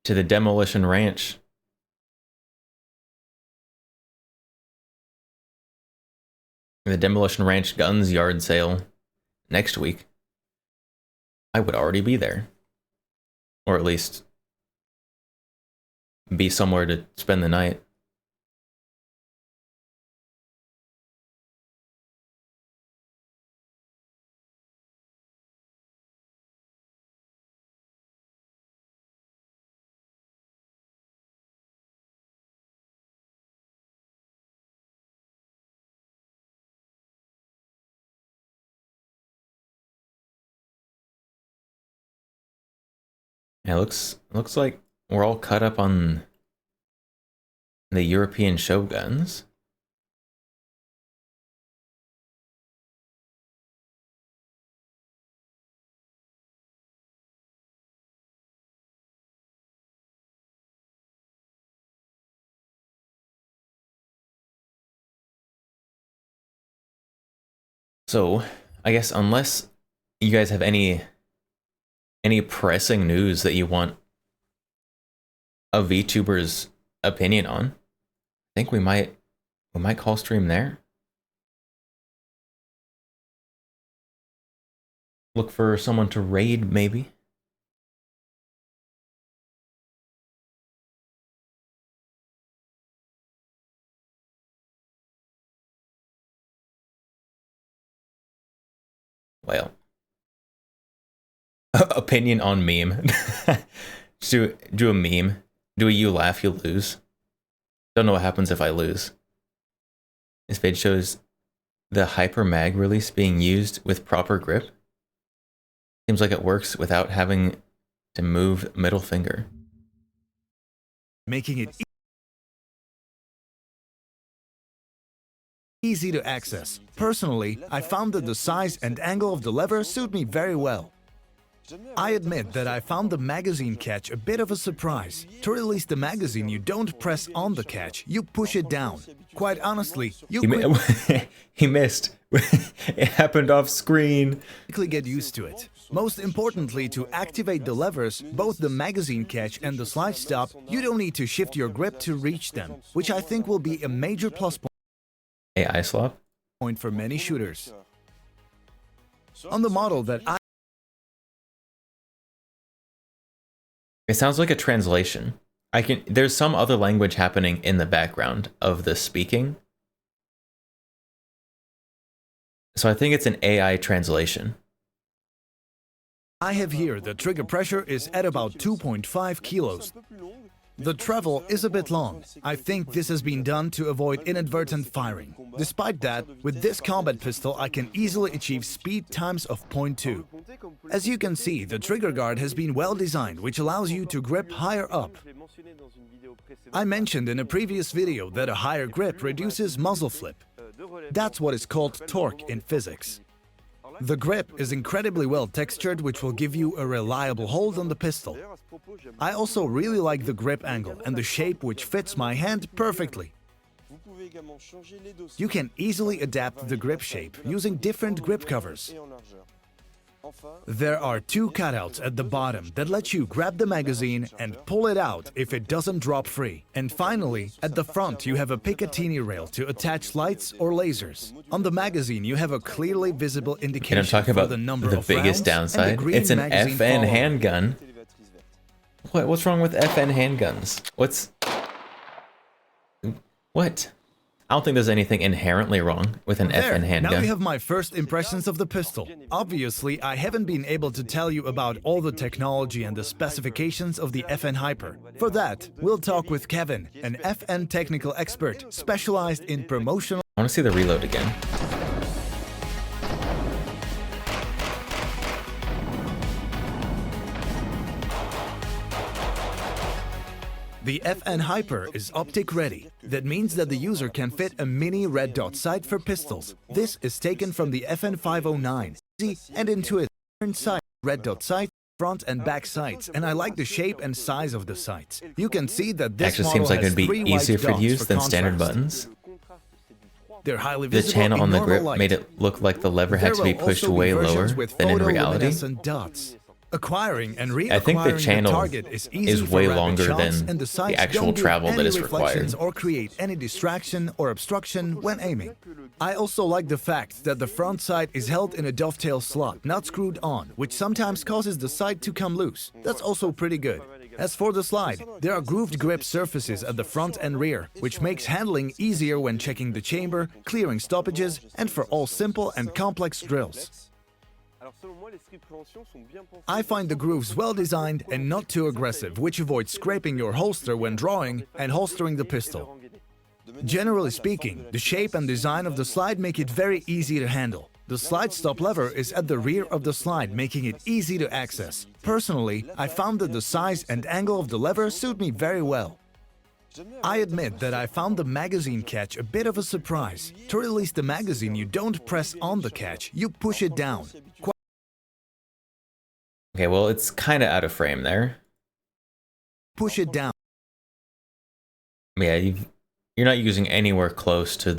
Demolition Ranch, the Demolition Ranch Guns Yard sale next week, I would already be there. Or at least be somewhere to spend the night. It looks like we're all cut up on the European show guns. So, I guess unless you guys have any pressing news that you want a VTuber's opinion on, I think we might call stream there. Look for someone to raid, maybe. Well, opinion on meme. Just do a meme. Do a you laugh, you lose. Don't know what happens if I lose. This page shows the Hyper Mag release being used with proper grip. Seems like it works without having to move middle finger. Making it easy to access. Personally, I found that the size and angle of the lever suit me very well. I admit that I found the magazine catch a bit of a surprise. To release the magazine, you don't press on the catch, you push it down. Quite honestly, you he missed. It happened off screen. quickly get used to it. Most importantly, to activate the levers, both the magazine catch and the slide stop, you don't need to shift your grip to reach them, which I think will be a major plus AI swap point for many shooters. On the model that It sounds like a translation. There's some other language happening in the background of the speaking. So I think it's an AI translation. I have here, the trigger pressure is at about 2.5 kilos. The travel is a bit long. I think this has been done to avoid inadvertent firing. Despite that, with this combat pistol I can easily achieve speed times of 0.2. As you can see, the trigger guard has been well designed, which allows you to grip higher up. I mentioned in a previous video that a higher grip reduces muzzle flip. That's what is called torque in physics. The grip is incredibly well textured, which will give you a reliable hold on the pistol. I also really like the grip angle and the shape, which fits my hand perfectly. You can easily adapt the grip shape using different grip covers. There are two cutouts at the bottom that let you grab the magazine and pull it out if it doesn't drop free. And finally, at the front you have a Picatinny rail to attach lights or lasers. On the magazine you have a clearly visible indication And I'm talking about for the number the of biggest rounds and the downside. green It's an magazine FN follower. handgun. What's wrong with FN handguns? What? I don't think there's anything inherently wrong with an There, FN now handgun. we have my first impressions of the pistol. Obviously, I haven't been able to tell you about all the technology and the specifications of the FN Hyper. For that, we'll talk with Kevin, an FN technical expert specialized in promotional. I want to see the reload again. The FN Hyper is optic ready. That means that the user can fit a mini red dot sight for pistols. This is taken from the FN 509 and into a different sight, red dot sight, front and back sights, and I like the shape and size of the sights. You can see that this Actually model seems like has it'd be 3 white easier for dots use than standard contrast. buttons. They're highly The visible channel in on the normal grip light. made it look like the lever There had to be will pushed also be way versions lower with than in reality. photoluminescent dots. Acquiring and I think the reacquiring channel target is easy is for way rapid longer shots, than and the sights the actual don't give travel that any is reflections required. or create any distraction or obstruction when aiming. I also like the fact that the front sight is held in a dovetail slot, not screwed on, which sometimes causes the sight to come loose. That's also pretty good. As for the slide, there are grooved grip surfaces at the front and rear, which makes handling easier when checking the chamber, clearing stoppages, and for all simple and complex drills. I find the grooves well designed and not too aggressive, which avoids scraping your holster when drawing and holstering the pistol. Generally speaking, the shape and design of the slide make it very easy to handle. The slide stop lever is at the rear of the slide, making it easy to access. Personally, I found that the size and angle of the lever suit me very well. I admit that I found the magazine catch a bit of a surprise. To release the magazine, you don't press on the catch, you push it down. Okay, well, it's kind of out of frame there. Push it down. Yeah, you're not using anywhere close to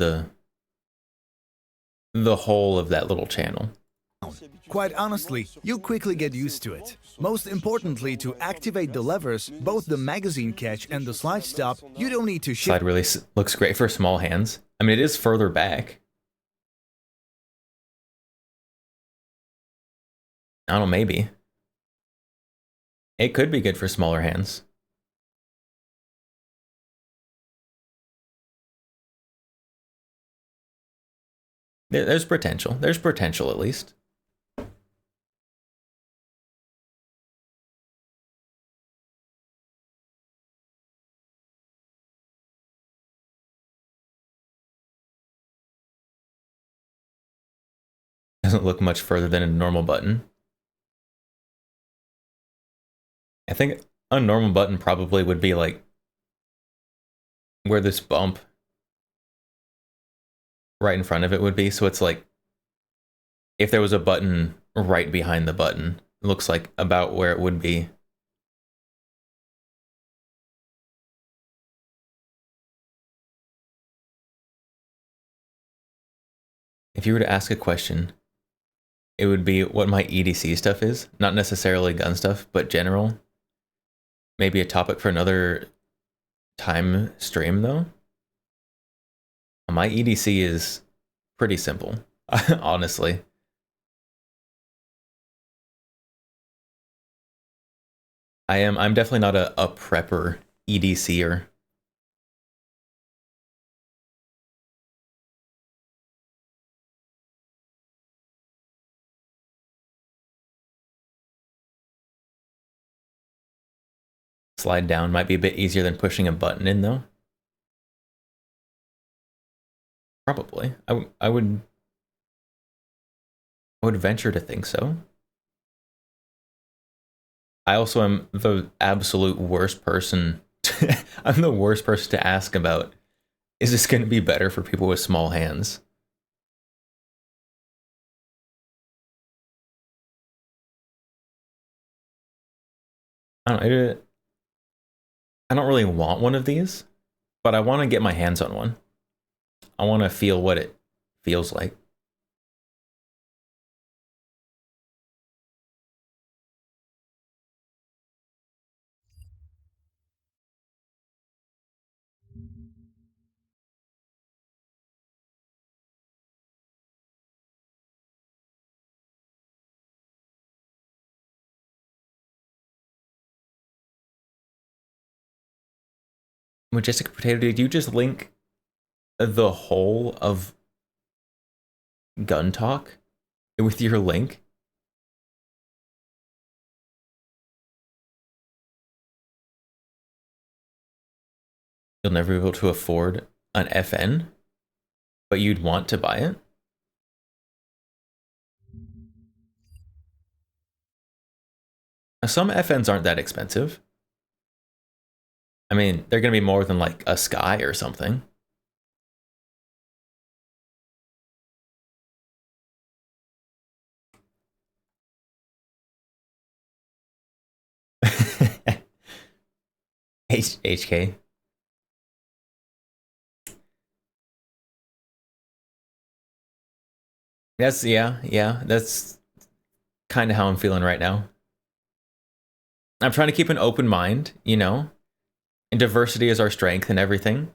the whole of that little channel. Quite honestly, you quickly get used to it. Most importantly, to activate the levers, both the magazine catch and the slide stop, you don't need to shift. Slide really looks great for small hands. I mean, it is further back. I don't know, maybe. It could be good for smaller hands. There's potential. There's potential at least. Doesn't look much further than a normal button. I think a normal button probably would be like where this bump right in front of it would be. So it's like if there was a button right behind the button, looks like about where it would be. If you were to ask a question, it would be what my EDC stuff is. Not necessarily gun stuff, but general. Maybe a topic for another time stream, though. My EDC is pretty simple, honestly. I'm definitely not a prepper EDCer. Slide down might be a bit easier than pushing a button in, though. Probably. I would venture to think so. I also am the absolute worst person. I'm the worst person to ask about, is this going to be better for people with small hands? I don't really want one of these, but I want to get my hands on one. I want to feel what it feels like. Majestic Potato, did you just link the whole of Gun Talk with your link? You'll never be able to afford an FN, but you'd want to buy it? Some FNs aren't that expensive. I mean, they're going to be more than like a Sky or something. HK. Yeah, that's kind of how I'm feeling right now. I'm trying to keep an open mind, you know, and diversity is our strength and everything.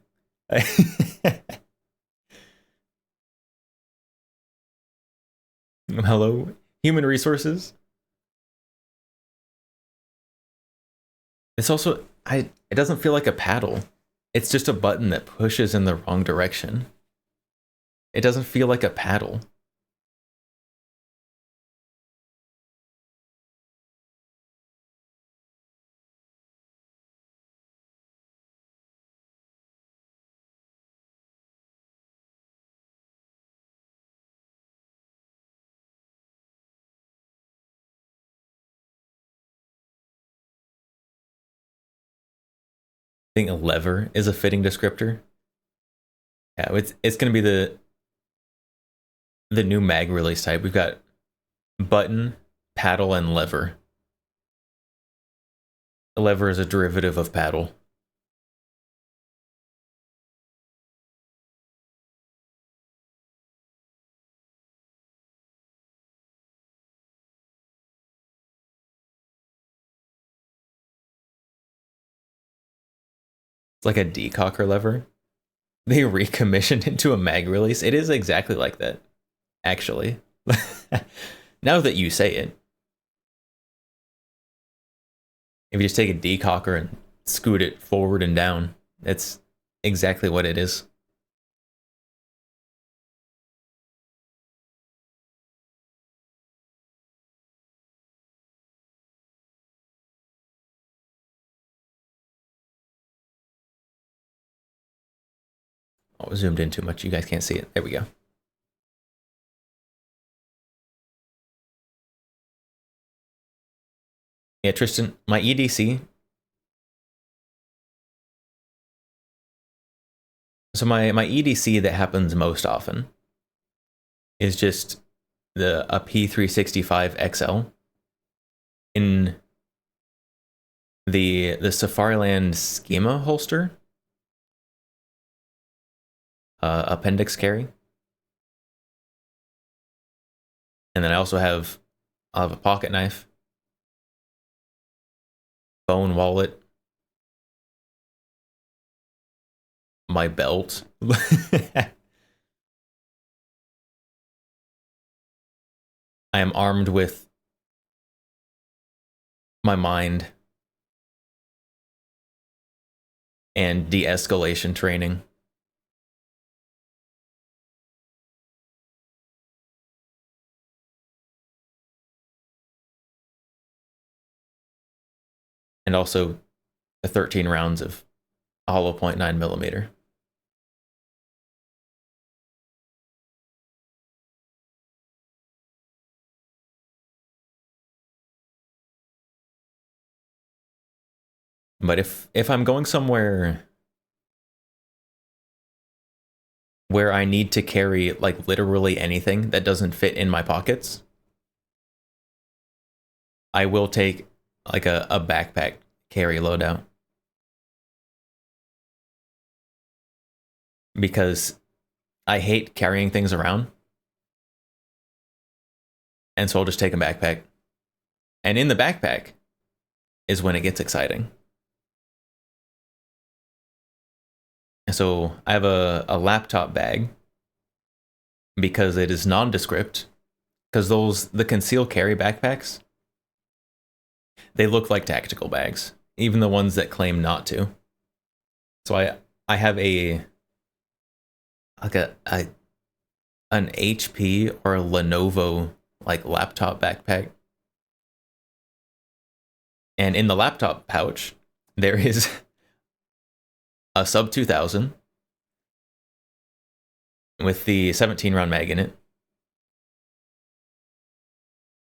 Hello, human resources. It's also, it doesn't feel like a paddle. It's just a button that pushes in the wrong direction. It doesn't feel like a paddle. I think a lever is a fitting descriptor. Yeah, it's gonna be the new mag release type. We've got button, paddle, and lever. A lever is a derivative of paddle. It's like a decocker lever. They recommissioned into a mag release. It is exactly like that, actually. Now that you say it. If you just take a decocker and scoot it forward and down, it's exactly what it is. Oh, zoomed in too much. You guys can't see it. There we go. Yeah, Tristan, my EDC. So my EDC that happens most often is just a P365 XL. in the Safariland schema holster, appendix carry, and then I also have a pocket knife, phone, wallet, my belt. I am armed with my mind and de-escalation training. And also the 13 rounds of hollow point 9mm. But if I'm going somewhere where I need to carry like literally anything that doesn't fit in my pockets, I will take like a backpack carry loadout. Because I hate carrying things around. And so I'll just take a backpack. And in the backpack is when it gets exciting. And so I have a laptop bag because it is nondescript. Because the conceal carry backpacks, they look like tactical bags, even the ones that claim not to. So I have an HP or a Lenovo like laptop backpack. And in the laptop pouch, there is a sub 2000 with the 17 round mag in it.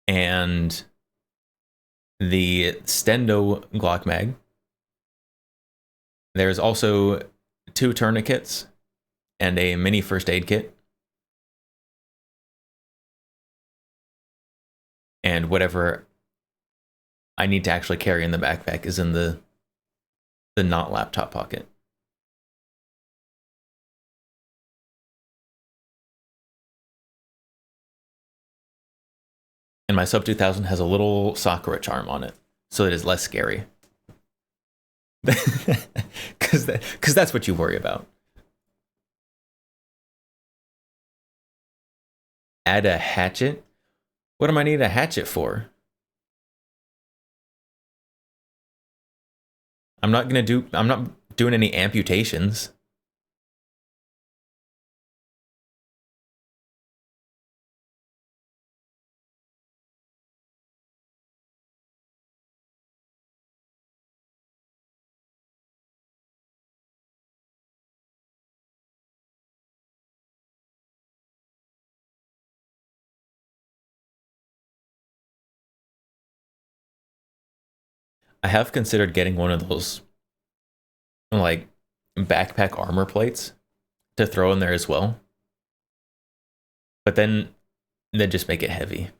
And the Stendo Glock mag. There's also 2 tourniquets and a mini first aid kit. And whatever I need to actually carry in the backpack is in the not laptop pocket. And my sub 2000 has a little Sakura charm on it, so it is less scary. Because that's what you worry about. Add a hatchet? What am I need a hatchet for? I'm not doing any amputations. I have considered getting one of those like backpack armor plates to throw in there as well. But then they just make it heavy.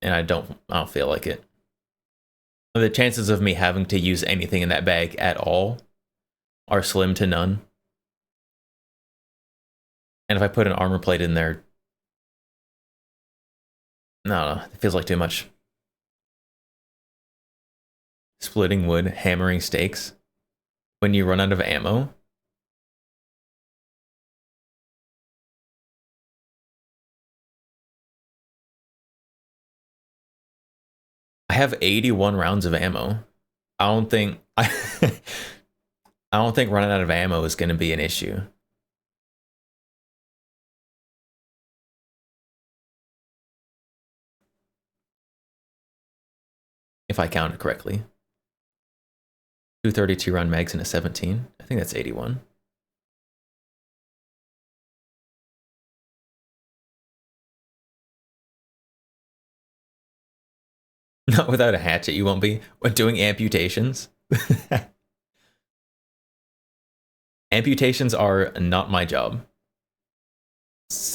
And I don't feel like it. The chances of me having to use anything in that bag at all are slim to none. And if I put an armor plate in there, no, it feels like too much. Splitting wood, hammering stakes. When you run out of ammo. I have 81 rounds of ammo. I don't think running out of ammo is going to be an issue. If I counted correctly. 232 round mags and a 17. I think that's 81. Not without a hatchet, you won't be. What, doing amputations? Amputations are not my job.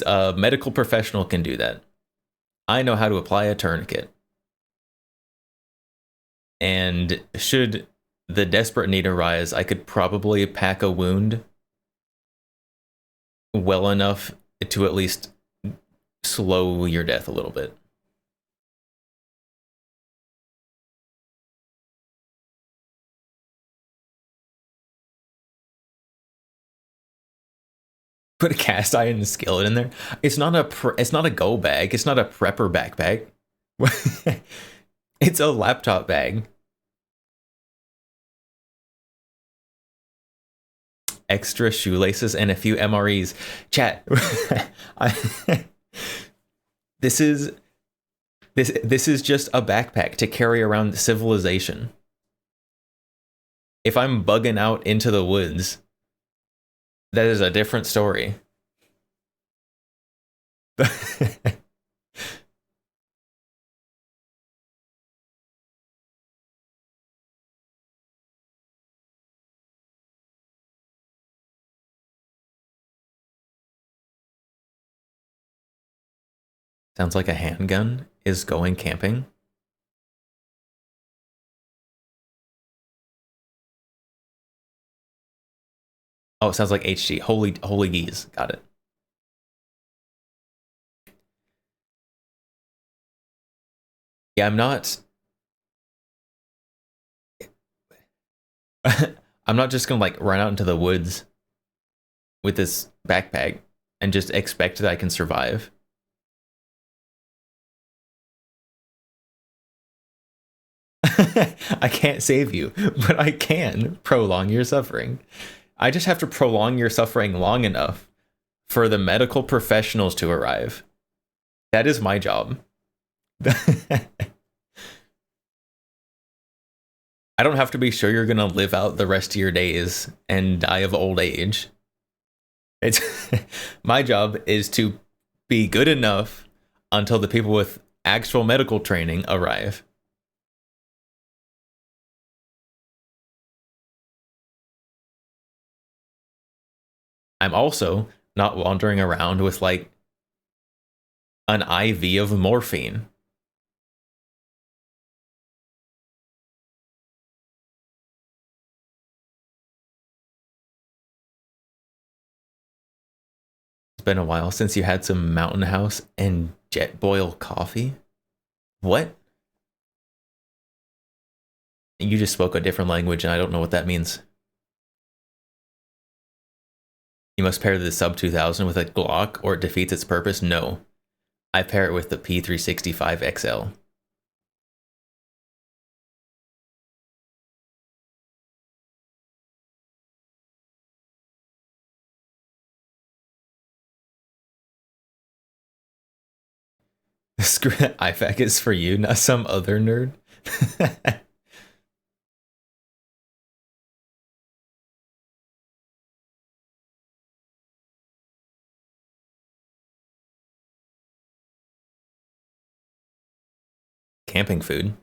A medical professional can do that. I know how to apply a tourniquet. And should the desperate need arise, I could probably pack a wound well enough to at least slow your death a little bit. Put a cast iron skillet in there. It's not a go bag. It's not a prepper backpack. It's a laptop bag. Extra shoelaces and a few MREs. Chat. This is just a backpack to carry around civilization. If I'm bugging out into the woods, that is a different story. Sounds like a handgun is going camping. Oh, it sounds like HG. Holy geese. Got it. Yeah, I'm not I'm not just gonna like run out into the woods with this backpack and just expect that I can survive. I can't save you, but I can prolong your suffering. I just have to prolong your suffering long enough for the medical professionals to arrive. That is my job. I don't have to be sure you're gonna live out the rest of your days and die of old age. It's my job is to be good enough until the people with actual medical training arrive. I'm also not wandering around with like an IV of morphine. It's been a while since you had some Mountain House and Jet Boil coffee. What? You just spoke a different language and I don't know what that means. You must pair the Sub 2000 with a Glock or it defeats its purpose? No. I pair it with the P365 XL. Screw that IFAC is for you, not some other nerd. Camping food.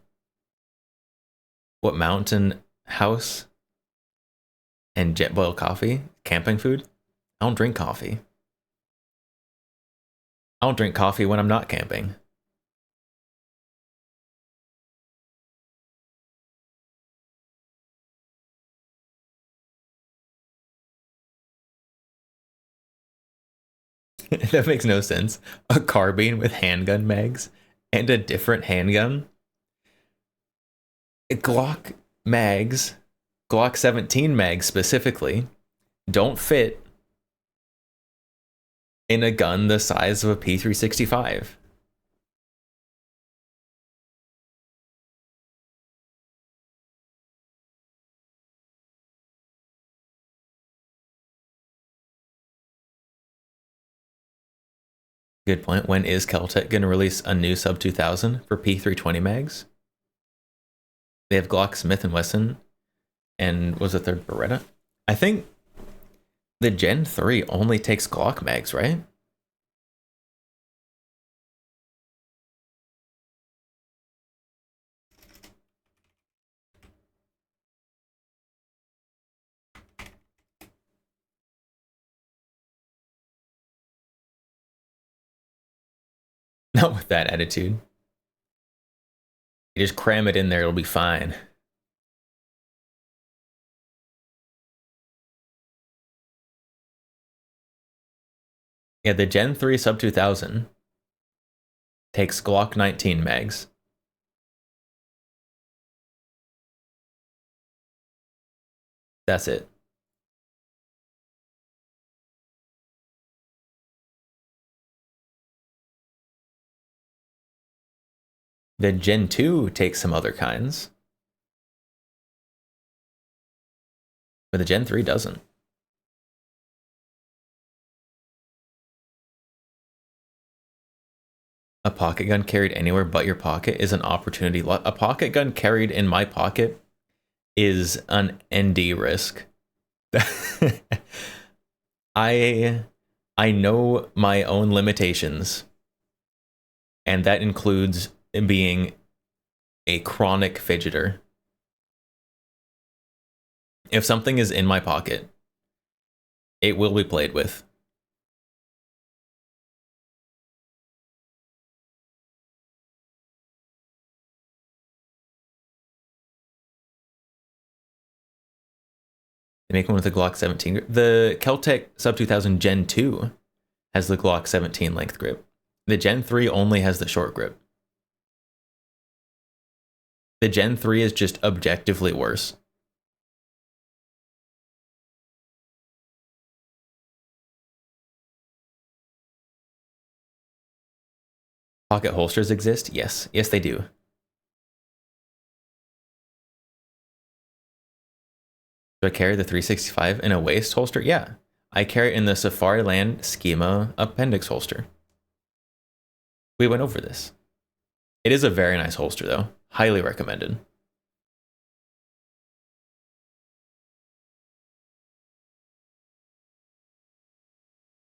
What, Mountain House and Jet Boil coffee? Camping food? I don't drink coffee. I don't drink coffee when I'm not camping. That makes no sense. A carbine with handgun mags and a different handgun? Glock mags, Glock 17 mags specifically, don't fit in a gun the size of a P365. Good point. When is Keltec going to release a new Sub 2000 for P320 mags? They have Glock, Smith & Wesson, and was the third Beretta? I think the Gen 3 only takes Glock mags, right? Not with that attitude. You just cram it in there, it'll be fine. Yeah, the Gen 3 Sub 2000 takes Glock 19 mags. That's it. The Gen 2 takes some other kinds. But the Gen 3 doesn't. A pocket gun carried anywhere but your pocket is an opportunity. A pocket gun carried in my pocket is an ND risk. I know my own limitations, and that includes being a chronic fidgeter. If something is in my pocket, it will be played with. They make one with the Glock 17. The Keltec Sub 2000 Gen 2 has the Glock 17 length grip. The Gen 3 only has the short grip. The Gen 3 is just objectively worse. Pocket holsters exist? Yes. Yes, they do. Do I carry the 365 in a waist holster? Yeah. I carry it in the Safariland Schema appendix holster. We went over this. It is a very nice holster, though. Highly recommended.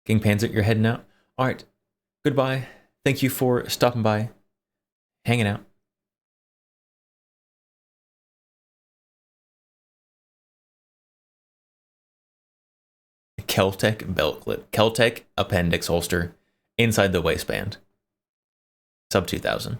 King Panzer, you're heading out? Alright. Goodbye. Thank you for stopping by. Hanging out. Keltec belt clip. Keltec appendix holster inside the waistband. Sub 2000.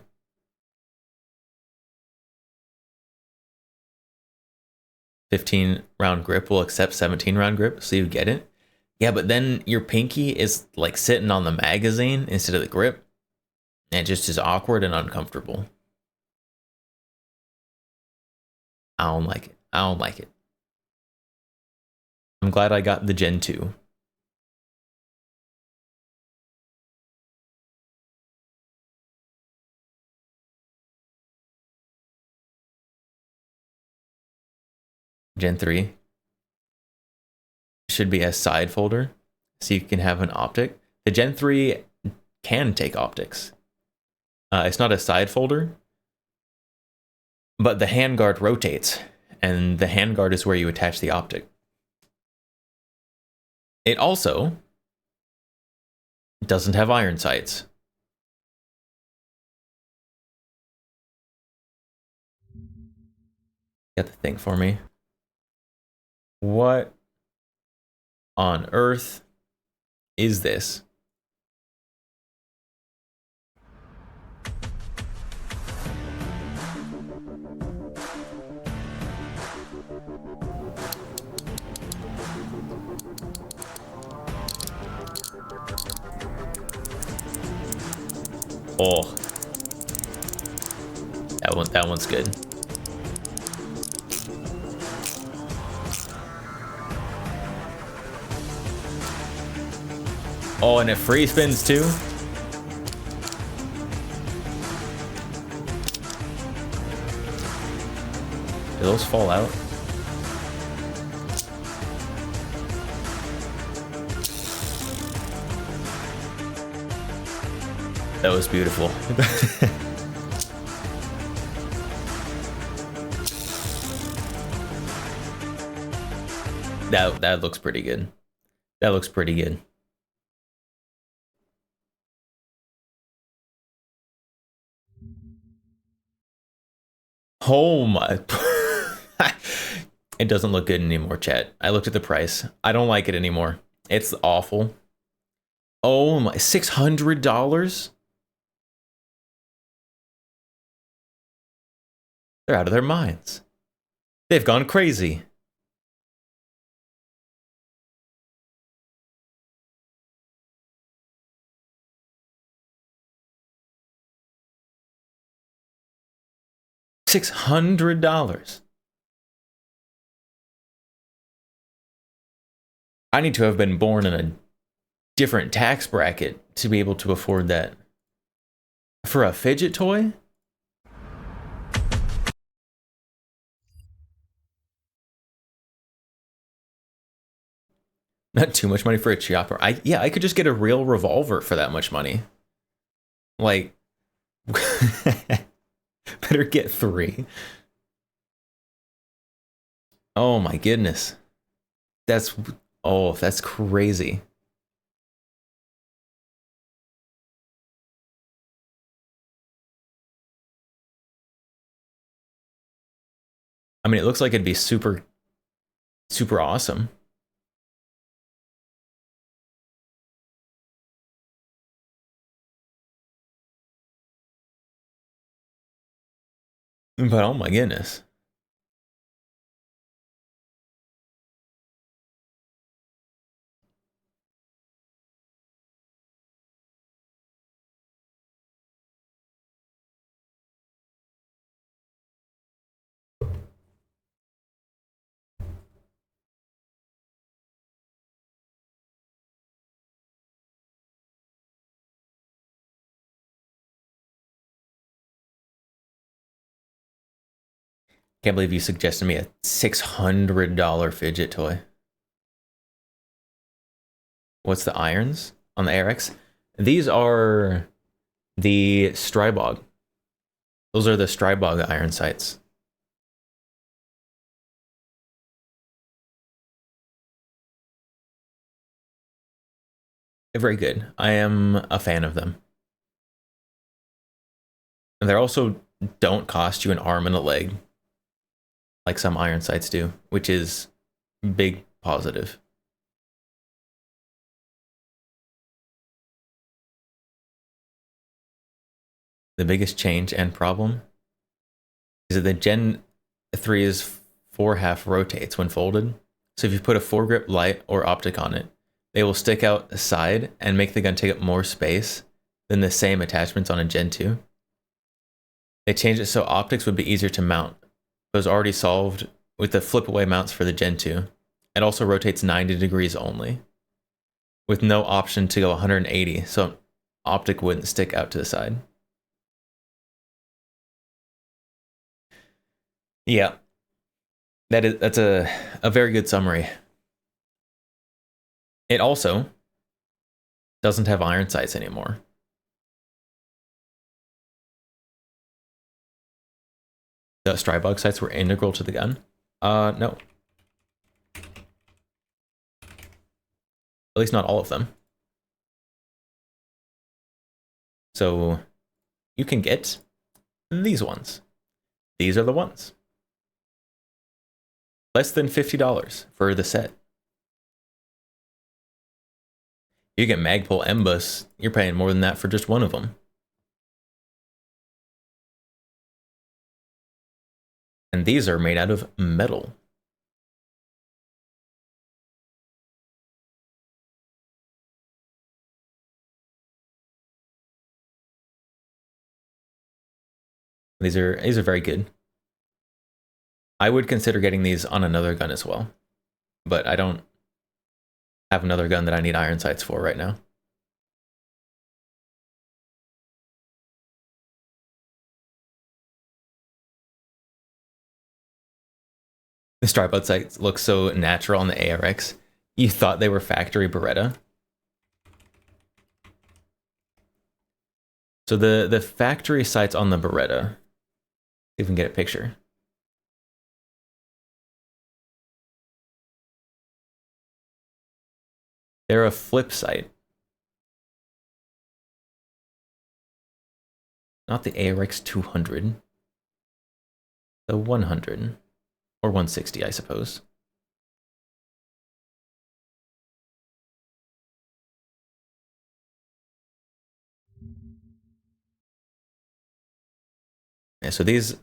(15-round grip will accept 17-round grip, so you get it. Yeah, but then your pinky is like sitting on the magazine instead of the grip. And it just is awkward and uncomfortable. I don't like it. I don't like it. I'm glad I got the Gen 2. Gen 3 should be a side folder, so you can have an optic. The Gen 3 can take optics. It's not a side folder, but the handguard rotates, and the handguard is where you attach the optic. It also doesn't have iron sights. Got the thing for me. What on earth is this? Oh, that one's good. Oh, and it free spins too. Do those fall out? That was beautiful. That looks pretty good. That looks pretty good. Oh my. It doesn't look good anymore, chat. I looked at the price. I don't like it anymore. It's awful. Oh my, $600? They're out of their minds. They've gone crazy. $600. I need to have been born in a different tax bracket to be able to afford that. For a fidget toy? Not too much money for a chopper. I could just get a real revolver for that much money. Like, better get 3. Oh my goodness. That's crazy. I mean, it looks like it'd be super, super awesome. But oh my goodness. Can't believe you suggested me a $600 fidget toy. What's the irons on the ARX? These are the Strybog. Those are the Strybog iron sights. They're very good. I am a fan of them. And they also don't cost you an arm and a leg like some iron sights do, which is big positive. The biggest change and problem is that the Gen 3's forehalf rotates when folded. So if you put a foregrip light or optic on it, they will stick out the side and make the gun take up more space than the same attachments on a Gen 2. They changed it so optics would be easier to mount. It was already solved with the flip away mounts for the Gen 2. It also rotates 90 degrees only, with no option to go 180, so optic wouldn't stick out to the side. Yeah, that's a very good summary. It also doesn't have iron sights anymore. The Strybog sights were integral to the gun? No. At least not all of them. So you can get these ones. These are the ones. Less than $50 for the set. You get Magpul M-Bus, you're paying more than that for just one of them. And these are made out of metal. These are very good. I would consider getting these on another gun as well, but I don't have another gun that I need iron sights for right now. The Strybog sights look so natural on the ARX. You thought they were factory Beretta. So the factory sights on the Beretta, see if we can get a picture. They're a flip sight. Not the ARX 200. The 100. Or 160, I suppose. Yeah, so these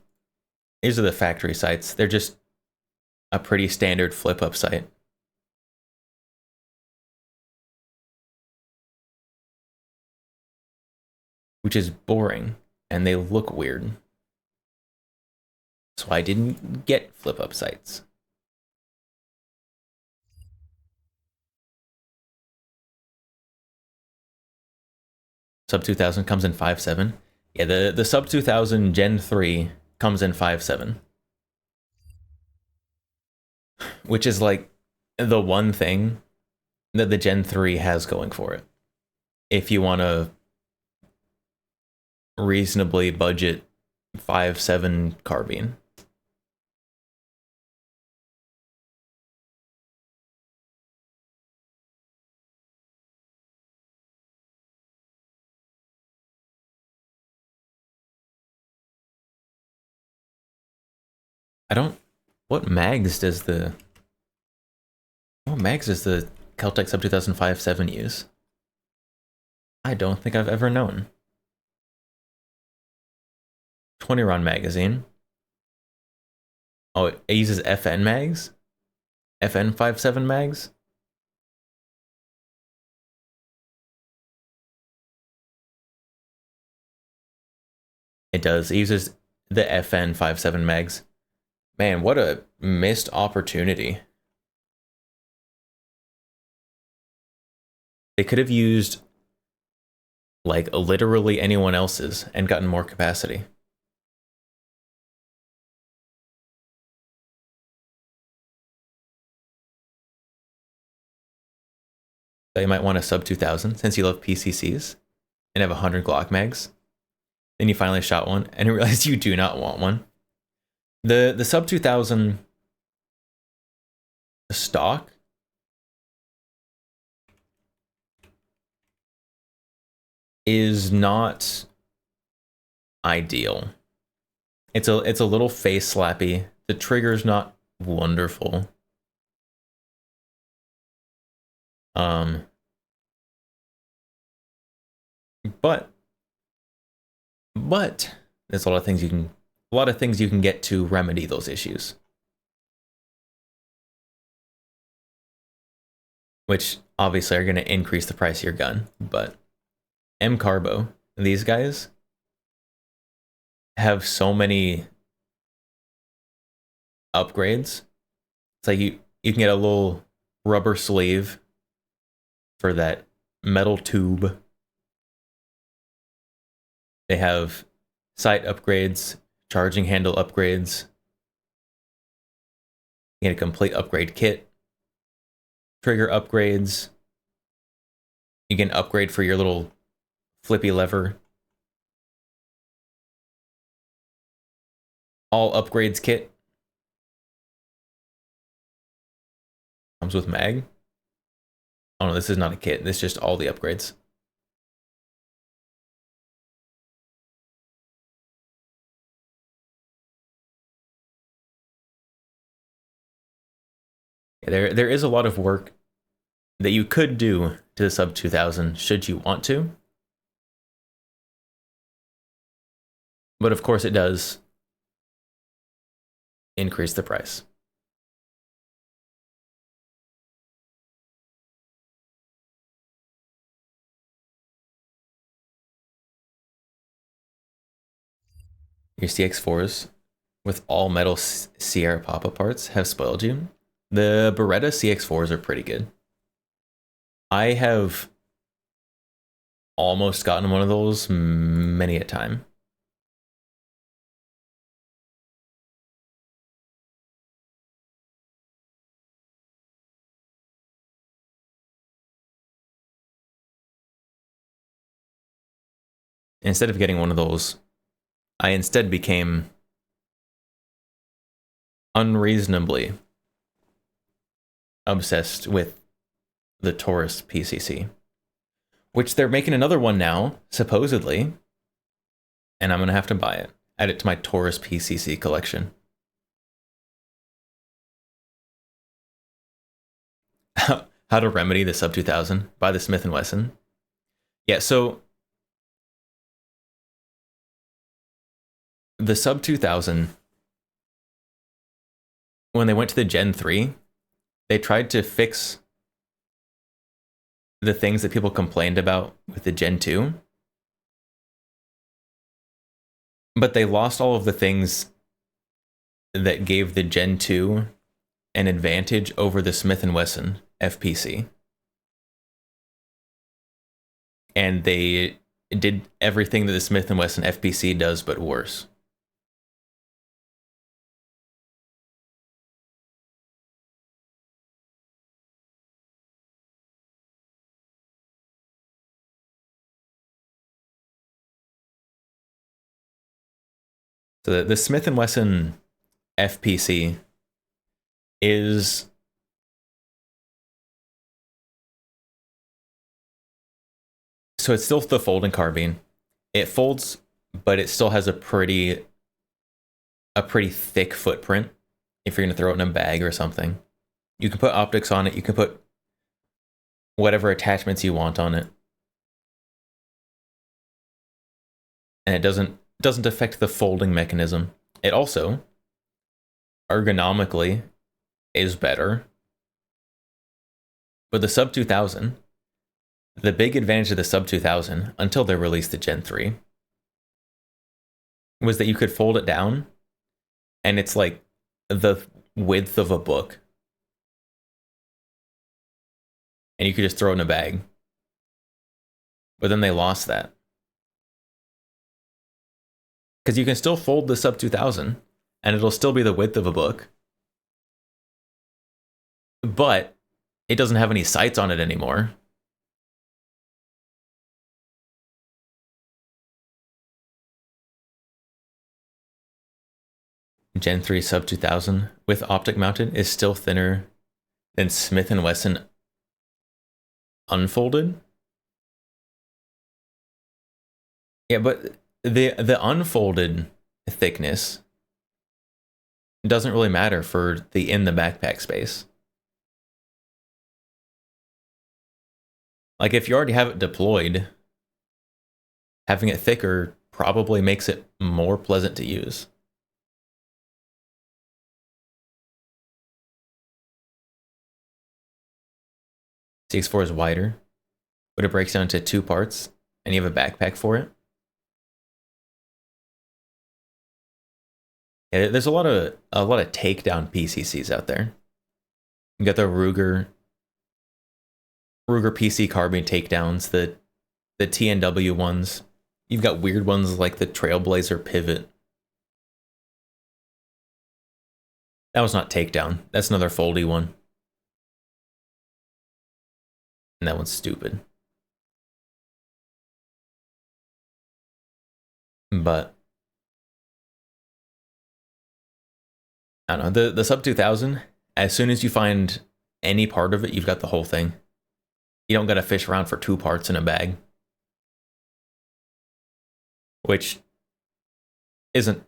are the factory sights. They're just a pretty standard flip-up sight. Which is boring, and they look weird. So I didn't get flip-up sights. Sub 2000 comes in 5.7. Yeah, the Sub 2000 Gen 3 comes in 5.7. Which is like the one thing that the Gen 3 has going for it. If you want to reasonably budget 5.7 carbine. I don't... What mags does the Keltec Sub 2005-7 use? I don't think I've ever known. 20 round magazine. Oh, it uses FN mags? FN 5.7 mags? It does. It uses the FN 5.7 mags. Man, what a missed opportunity. They could have used like literally anyone else's and gotten more capacity. So you might want a Sub 2000 since you love PCCs and have 100 Glock mags. Then you finally shot one and realized you do not want one. The Sub 2000 stock is not ideal. It's a little face slappy. The trigger's not wonderful. But there's a lot of things you can get to remedy those issues. Which obviously are going to increase the price of your gun, but M Carbo, these guys have so many upgrades. It's like you can get a little rubber sleeve for that metal tube. They have sight upgrades, charging handle upgrades. You get a complete upgrade kit. Trigger upgrades. You get an upgrade for your little flippy lever. All upgrades kit. Comes with mag. Oh no, this is not a kit. This is just all the upgrades. There is a lot of work that you could do to the Sub 2000 should you want to. But of course it does increase the price. Your CX4s with all metal Sierra pop-up parts have spoiled you. The Beretta CX4s are pretty good. I have almost gotten one of those many a time. Instead of getting one of those, I instead became unreasonably obsessed with the Taurus PCC, which they're making another one now, supposedly, and I'm gonna have to buy it. Add it to my Taurus PCC collection. How to remedy the Sub 2000 by the Smith & Wesson. Yeah, so the Sub 2000, when they went to the Gen 3, they tried to fix the things that people complained about with the Gen 2. But they lost all of the things that gave the Gen 2 an advantage over the Smith & Wesson FPC. And they did everything that the Smith & Wesson FPC does, but worse. So the Smith & Wesson FPC is so it's still the folding carbine. It folds, but it still has a pretty thick footprint if you're going to throw it in a bag or something. You can put optics on it, you can put whatever attachments you want on it. And it doesn't affect the folding mechanism. It also ergonomically is better. But the Sub 2000, the big advantage of the Sub 2000 until they released the Gen 3 was that you could fold it down and it's like the width of a book. And you could just throw it in a bag. But then they lost that. Because you can still fold the Sub 2000 and it'll still be the width of a book. But it doesn't have any sights on it anymore. Gen 3 Sub 2000 with optic mounted is still thinner than Smith & Wesson unfolded. Yeah, but the unfolded thickness doesn't really matter for the in the backpack space. Like if you already have it deployed, having it thicker probably makes it more pleasant to use. CX4 is wider, but it breaks down into 2 parts, and you have a backpack for it. Yeah, there's a lot of takedown PCCs out there. You got the Ruger PC carbine takedowns, the TNW ones. You've got weird ones like the Trailblazer pivot. That was not takedown. That's another foldy one. And that one's stupid. But I don't know, the Sub 2000, as soon as you find any part of it, you've got the whole thing. You don't gotta fish around for 2 parts in a bag. Which isn't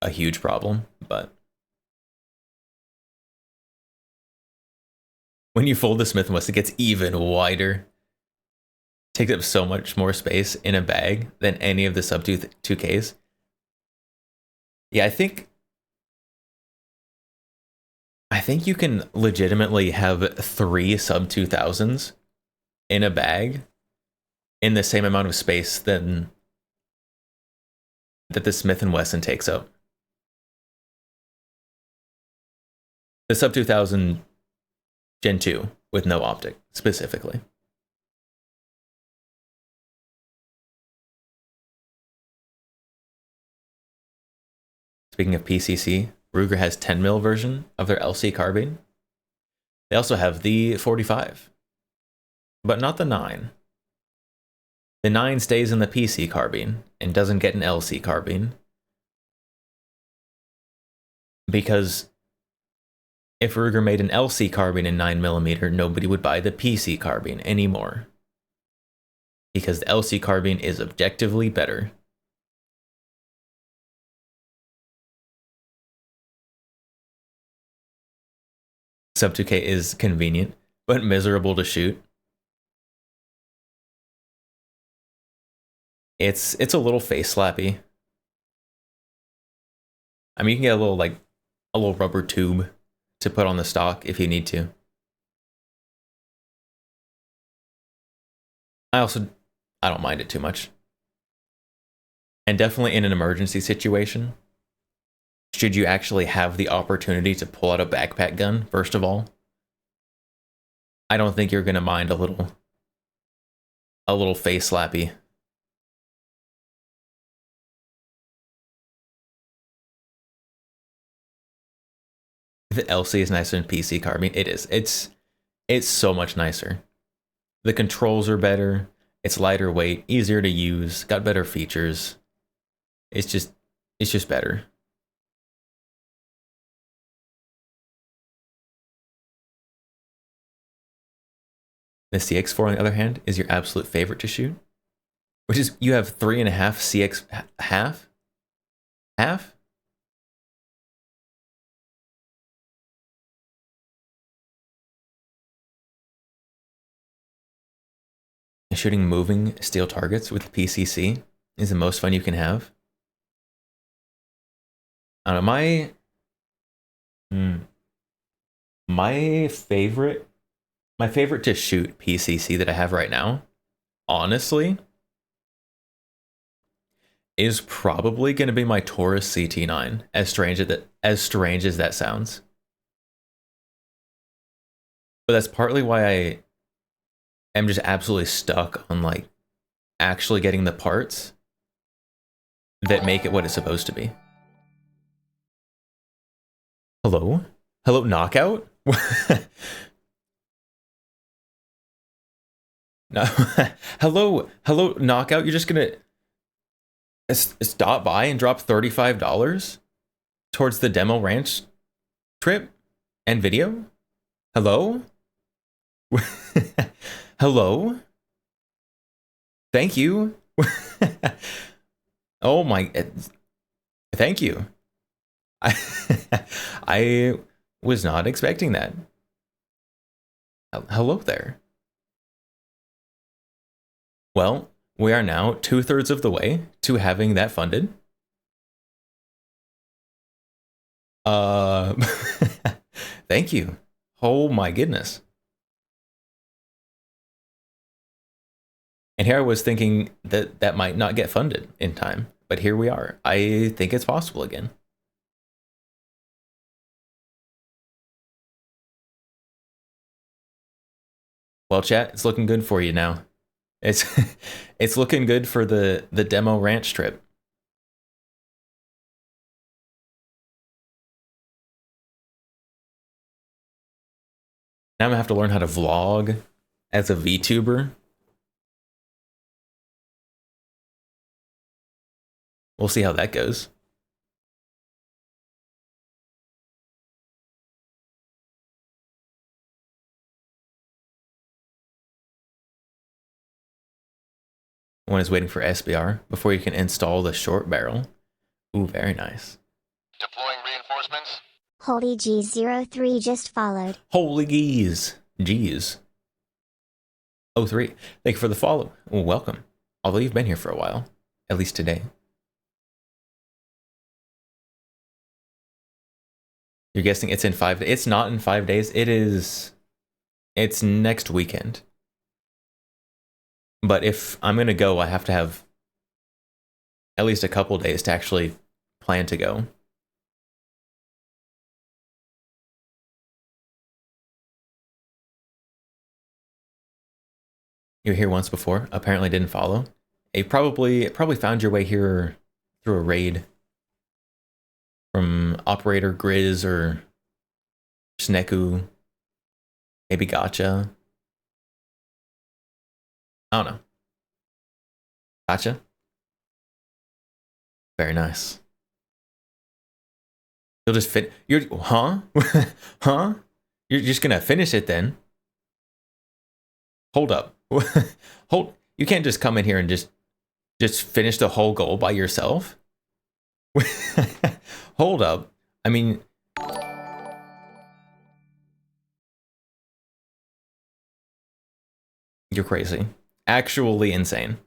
a huge problem, but when you fold the Smith & Wesson, it gets even wider. Takes up so much more space in a bag than any of the Sub 2Ks. Yeah, I think you can legitimately have 3 Sub 2000s in a bag in the same amount of space that the Smith & Wesson takes up. The Sub 2000 Gen 2 with no optic, specifically. Speaking of PCC, Ruger has 10mm version of their LC carbine. They also have the 45, but not the 9. The 9 stays in the PC carbine and doesn't get an LC carbine. Because if Ruger made an LC carbine in 9mm, nobody would buy the PC carbine anymore. Because the LC carbine is objectively better. Sub 2K is convenient, but miserable to shoot. It's a little face slappy. I mean, you can get a little rubber tube to put on the stock if you need to. I don't mind it too much. And definitely in an emergency situation, should you actually have the opportunity to pull out a backpack gun, first of all, I don't think you're going to mind a little face slappy. The LC is nicer than PC carbine. It is. It's so much nicer. The controls are better. It's lighter weight, easier to use, got better features. It's just better. The CX4, on the other hand, is your absolute favorite to shoot, which is you have 3.5 CX half. Shooting moving steel targets with the PCC is the most fun you can have. I don't know, my favorite to shoot PCC that I have right now, honestly, is probably going to be my Taurus CT9. As strange as that sounds, but that's partly why I am just absolutely stuck on like actually getting the parts that make it what it's supposed to be. Hello? Hello, Knockout? No. Hello, Knockout. You're just gonna stop by and drop $35 towards the demo ranch trip and video? Hello? Hello? Thank you. Oh my, thank you. I was not expecting that. Hello there. Well, we are now 2/3 of the way to having that funded. Thank you. Oh my goodness. And here I was thinking that that might not get funded in time, but here we are. I think it's possible again. Well, chat, it's looking good for you now. It's looking good for the demo ranch trip. Now I'm gonna have to learn how to vlog as a VTuber. We'll see how that goes. One is waiting for SBR before you can install the short barrel. Ooh, very nice. Deploying reinforcements. Holy G03 just followed. Holy geez. Geez. 03. Thank you for the follow. Well, welcome. Although you've been here for a while. At least today. You're guessing it's in 5 days. It's not in 5 days. It's next weekend. But if I'm going to go, I have to have at least a couple days to actually plan to go. You were here once before. Apparently didn't follow. You probably found your way here through a raid from Operator Grizz or Sneku. Maybe Gotcha. I don't know. Gotcha. Very nice. You'll just fit. Huh? Huh? You're just gonna finish it then? Hold up. Hold. You can't just come in here and just finish the whole goal by yourself. Hold up. I mean, you're crazy. Actually insane.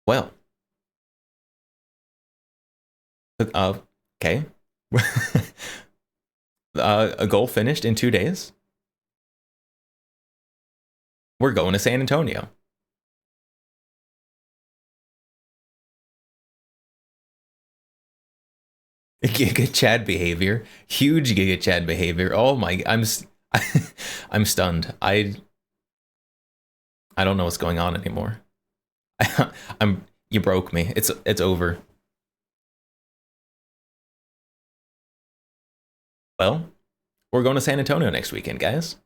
Well. Okay. A goal finished in 2 days. We're going to San Antonio. Giga Chad behavior. Huge Giga Chad behavior. Oh my, I'm stunned. I don't know what's going on anymore. You broke me. It's over. Well, we're going to San Antonio next weekend, guys.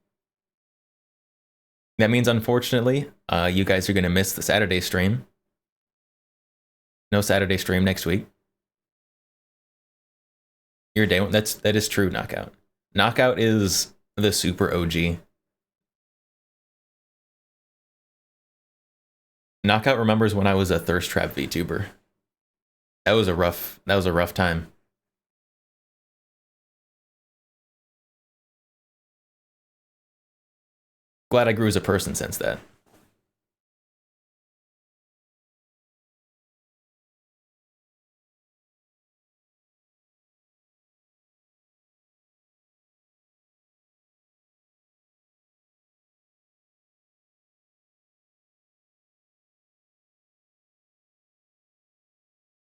That means, unfortunately, you guys are going to miss the Saturday stream. No Saturday stream next week. Your day one. That is true, Knockout. Knockout is the super OG. Knockout remembers when I was a thirst trap VTuber. That was a rough time. Glad I grew as a person since that.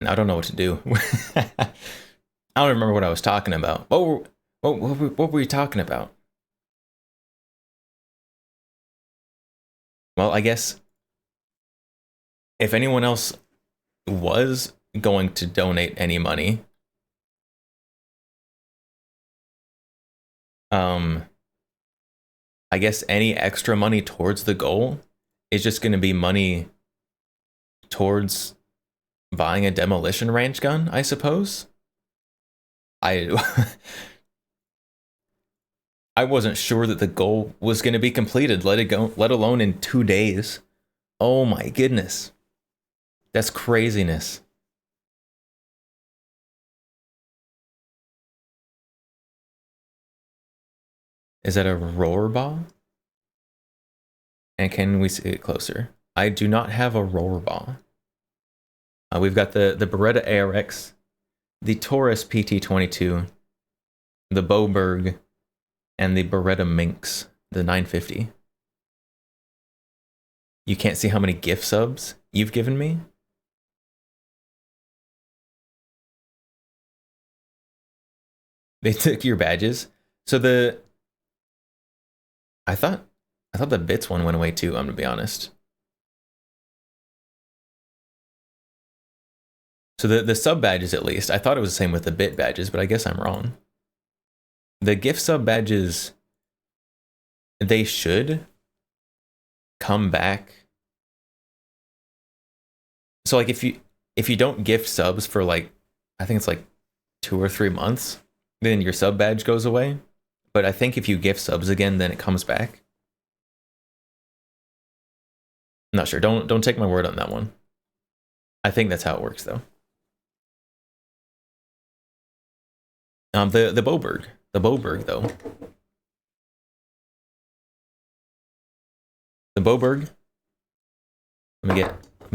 I don't know what to do. I don't remember what I was talking about. What were we talking about? Well, I guess if anyone else was going to donate any money, I guess any extra money towards the goal is just going to be money towards buying a demolition range gun, I suppose. I wasn't sure that the goal was going to be completed, let alone in 2 days. Oh my goodness. That's craziness. Is that a roar ball? And can we see it closer? I do not have a roar ball. We've got the Beretta ARX, the Taurus PT22, the Boberg, and the Beretta Minx, the 950. You can't see how many gift subs you've given me? They took your badges. So I thought the bits one went away too, I'm gonna be honest. So the sub badges, at least, I thought it was the same with the bit badges, but I guess I'm wrong. The gift sub badges, they should come back. So like if you don't gift subs for like, I think it's like 2 or 3 months, then your sub badge goes away. But I think if you gift subs again, then it comes back. I'm not sure. Don't take my word on that one. I think that's how it works though. The Boberg though. The Boberg. Let me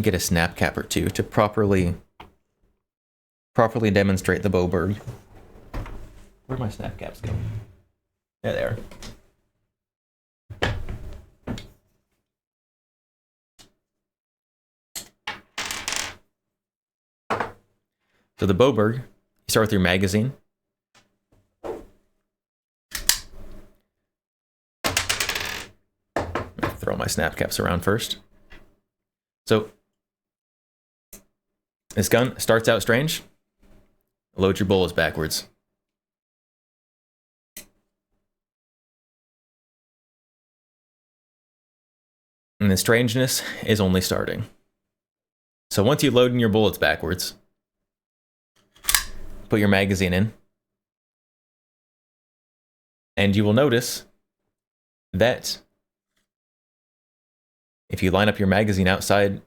get a snap cap or two to properly demonstrate the Boberg. Where'd my snap caps go? There they are. So the Boberg, you start with your magazine. Throw my snap caps around first. So this gun starts out strange. Load your bullets backwards. And the strangeness is only starting. So once you load in your bullets backwards, put your magazine in, and you will notice that if you line up your magazine outside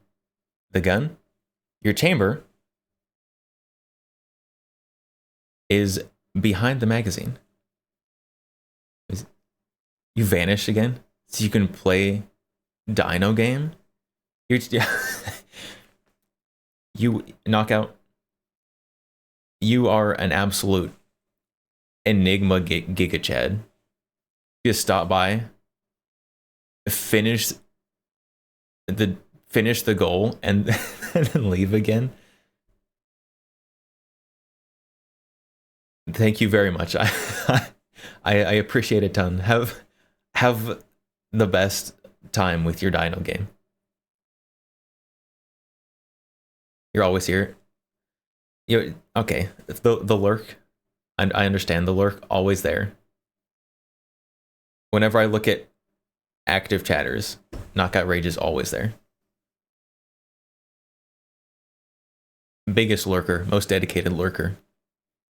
the gun, your chamber is behind the magazine. You vanish again, so you can play Dino game. You Knockout. You are an absolute enigma, Giga Chad. You just stop by, finish the goal, and then leave again. Thank you very much. I appreciate it a ton. Have the best time with your Dino game. You're always here. Okay. The lurk. I understand the lurk, always there. Whenever I look at active chatters, Knockout Rage is always there. Biggest lurker, most dedicated lurker.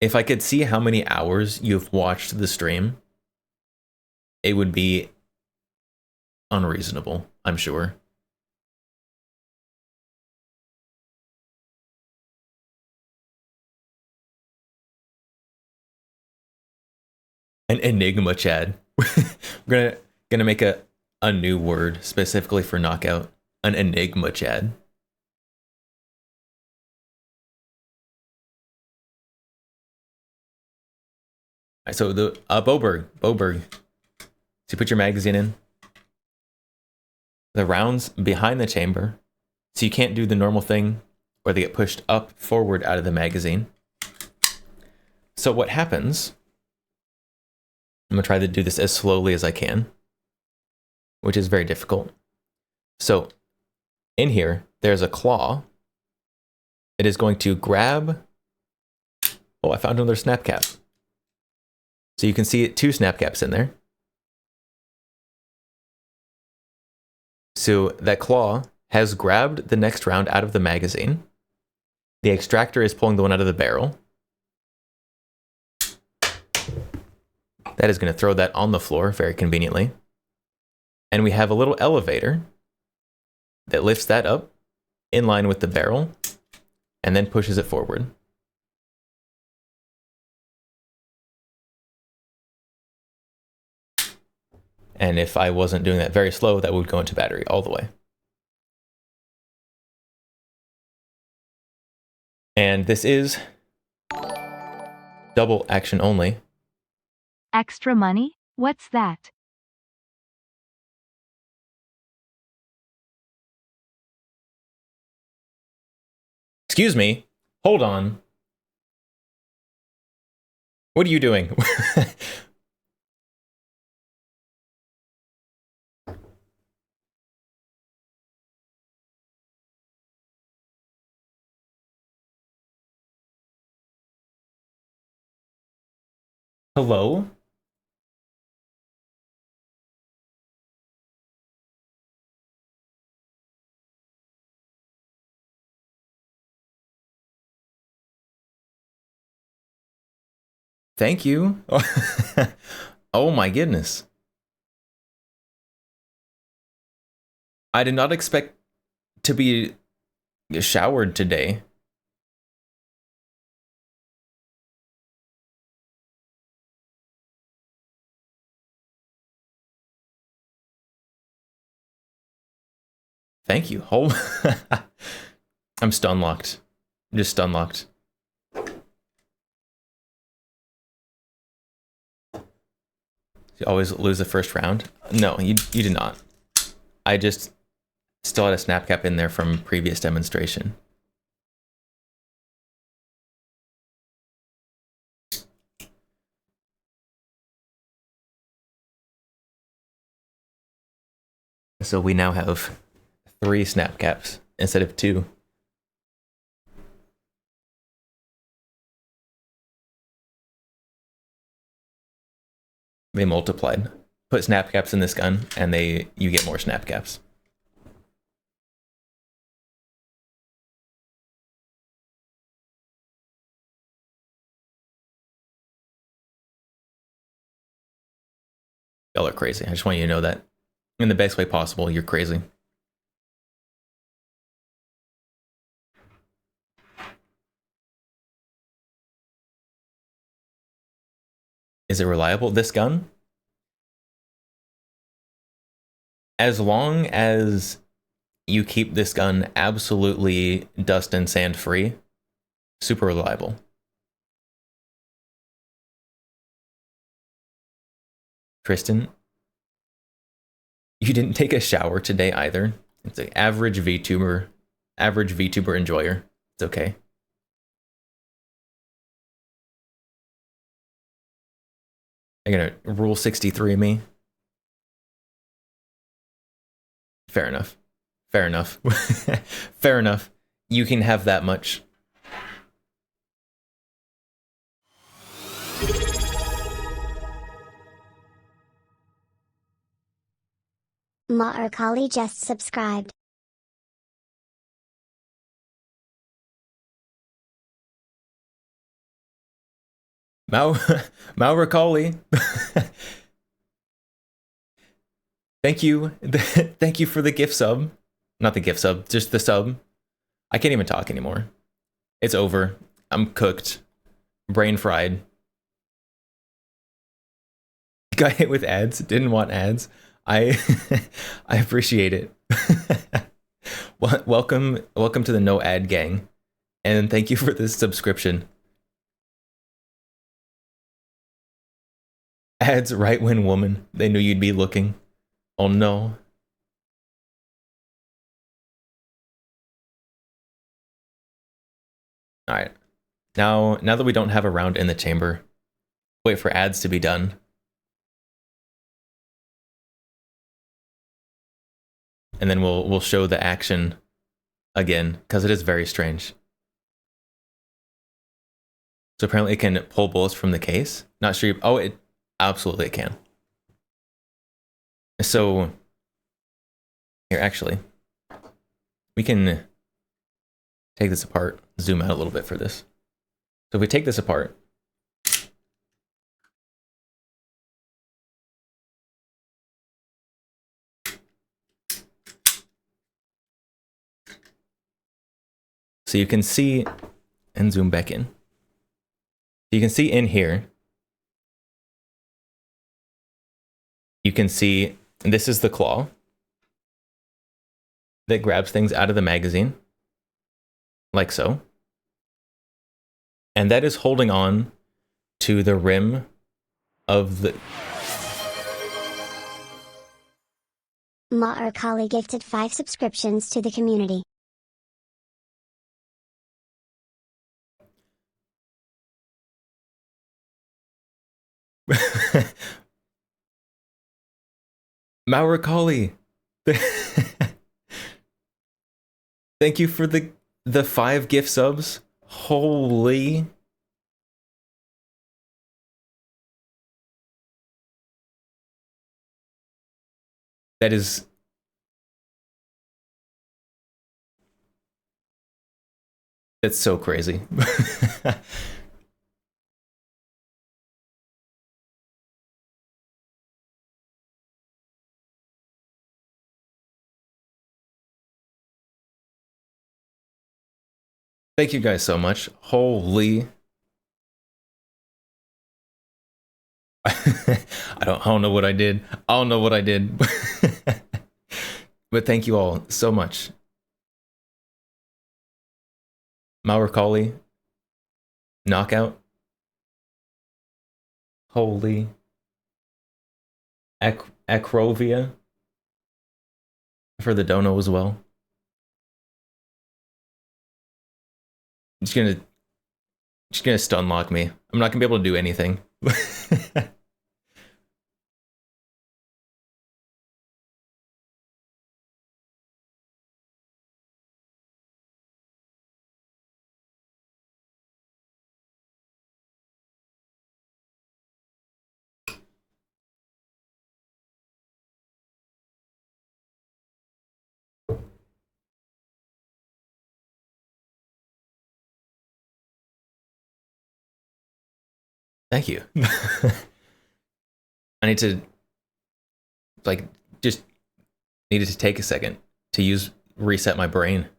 If I could see how many hours you've watched the stream, it would be unreasonable, I'm sure. An enigma Chad. We're gonna make a new word specifically for Knockout. An enigma Chad. Alright, so the Boberg. So you put your magazine in. The rounds behind the chamber. So you can't do the normal thing where they get pushed up forward out of the magazine. So what happens, I'm gonna try to do this as slowly as I can, which is very difficult. So in here, there's a claw. It is going to grab, oh, I found another snap cap. So you can see 2 snap caps in there. So that claw has grabbed the next round out of the magazine. The extractor is pulling the one out of the barrel. That is going to throw that on the floor very conveniently. And we have a little elevator that lifts that up in line with the barrel and then pushes it forward. And if I wasn't doing that very slow, that would go into battery all the way. And this is double action only. Extra money? What's that? Excuse me. Hold on. What are you doing? Hello? Thank you. Oh my goodness. I did not expect to be showered today. Thank you. I'm stun locked. I'm just stun locked. You always lose the first round? No, you did not. I just still had a snap cap in there from previous demonstration. So we now have 3 snap caps instead of 2. They multiplied. Put snap caps in this gun and you get more snap caps. Y'all are crazy. I just want you to know that. In the best way possible, you're crazy. Is it reliable? This gun? As long as you keep this gun absolutely dust and sand free, super reliable. Tristan, you didn't take a shower today either. It's an average VTuber enjoyer. It's okay. They're gonna rule 63 me. Fair enough. Fair enough. Fair enough. You can have that much. Ma'arkali just subscribed. Maurakali. Thank you. Thank you for the gift sub. Not the gift sub, just the sub. I can't even talk anymore. It's over. I'm cooked. Brain fried. Got hit with ads. Didn't want ads. I I appreciate it. Welcome to the no ad gang. And thank you for this subscription. Ads right when woman. They knew you'd be looking. Oh no. Alright. Now that we don't have a round in the chamber, wait for ads to be done. And then we'll show the action again, because it is very strange. So apparently it can pull bullets from the case. Not sure. Oh, it absolutely can. So here, actually, we can take this apart, zoom out a little bit for this. So if we take this apart, so you can see, and zoom back in. You can see in here, you can see this is the claw that grabs things out of the magazine, like so. And that is holding on to the rim of the... Ma'arkali gifted 5 subscriptions to the community. Maurakali. Thank you for the 5 gift subs. Holy. That is... That's so crazy. Thank you guys so much. Holy. I don't know what I did. I don't know what I did. But thank you all so much. Maurakali. Knockout. Holy. Acrovia. For the dono as well. Just gonna stun lock me. I'm not gonna be able to do anything. Thank you. I need to, like, just needed to take a second to reset my brain.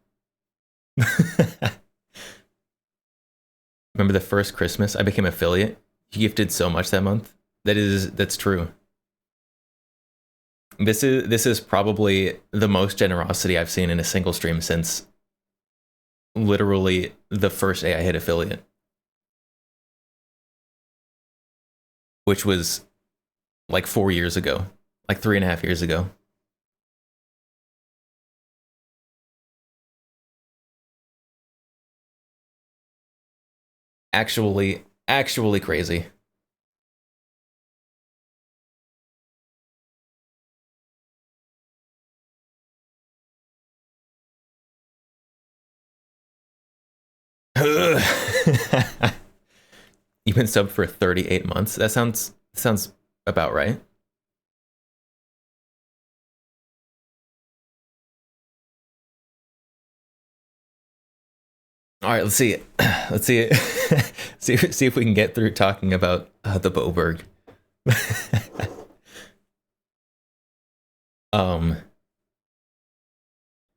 Remember the first Christmas I became affiliate? You gifted so much that month. That's true. This is probably the most generosity I've seen in a single stream since literally the first day I hit affiliate. Which was like 4 years ago, like 3.5 years ago. Actually crazy. You've been subbed for 38 months. That sounds about right. All right, let's see. Let's see it. see if we can get through talking about the Boberg.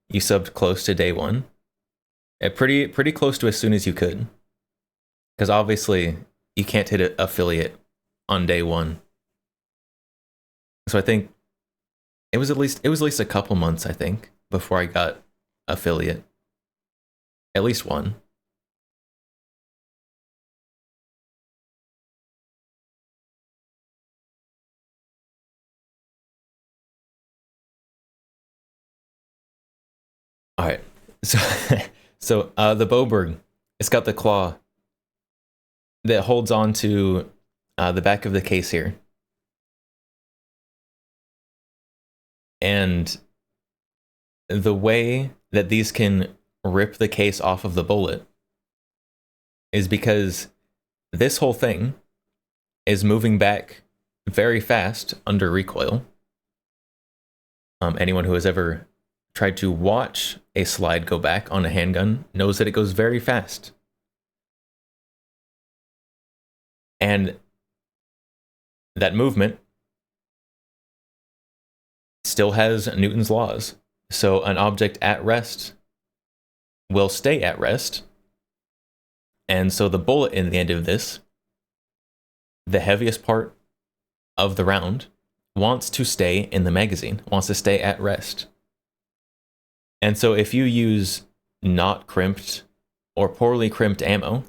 You subbed close to day one. Pretty close to as soon as you could. Because obviously you can't hit an affiliate on day one. So I think it was at least a couple months, I think, before I got affiliate. At least one. All right. So the Boberg, it's got the claw that holds on to the back of the case here. And the way that these can rip the case off of the bullet is because this whole thing is moving back very fast under recoil. Anyone who has ever tried to watch a slide go back on a handgun knows that it goes very fast. And that movement still has Newton's laws. So an object at rest will stay at rest. And so the bullet in the end of this, the heaviest part of the round, wants to stay in the magazine, wants to stay at rest. And so if you use not crimped or poorly crimped ammo,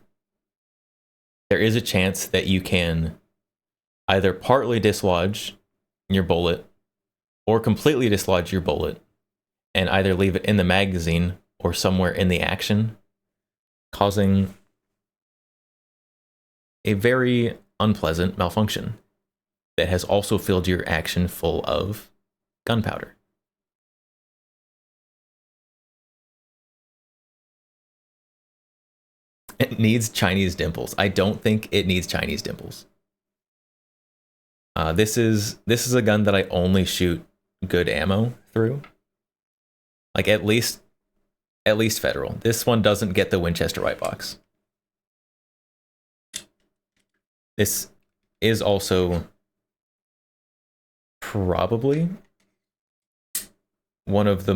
there is a chance that you can either partly dislodge your bullet or completely dislodge your bullet and either leave it in the magazine or somewhere in the action, causing a very unpleasant malfunction that has also filled your action full of gunpowder. It needs Chinese dimples. I don't think it needs Chinese dimples. This is a gun that I only shoot good ammo through. Like at least Federal. This one doesn't get the Winchester white box. This is also probably one of the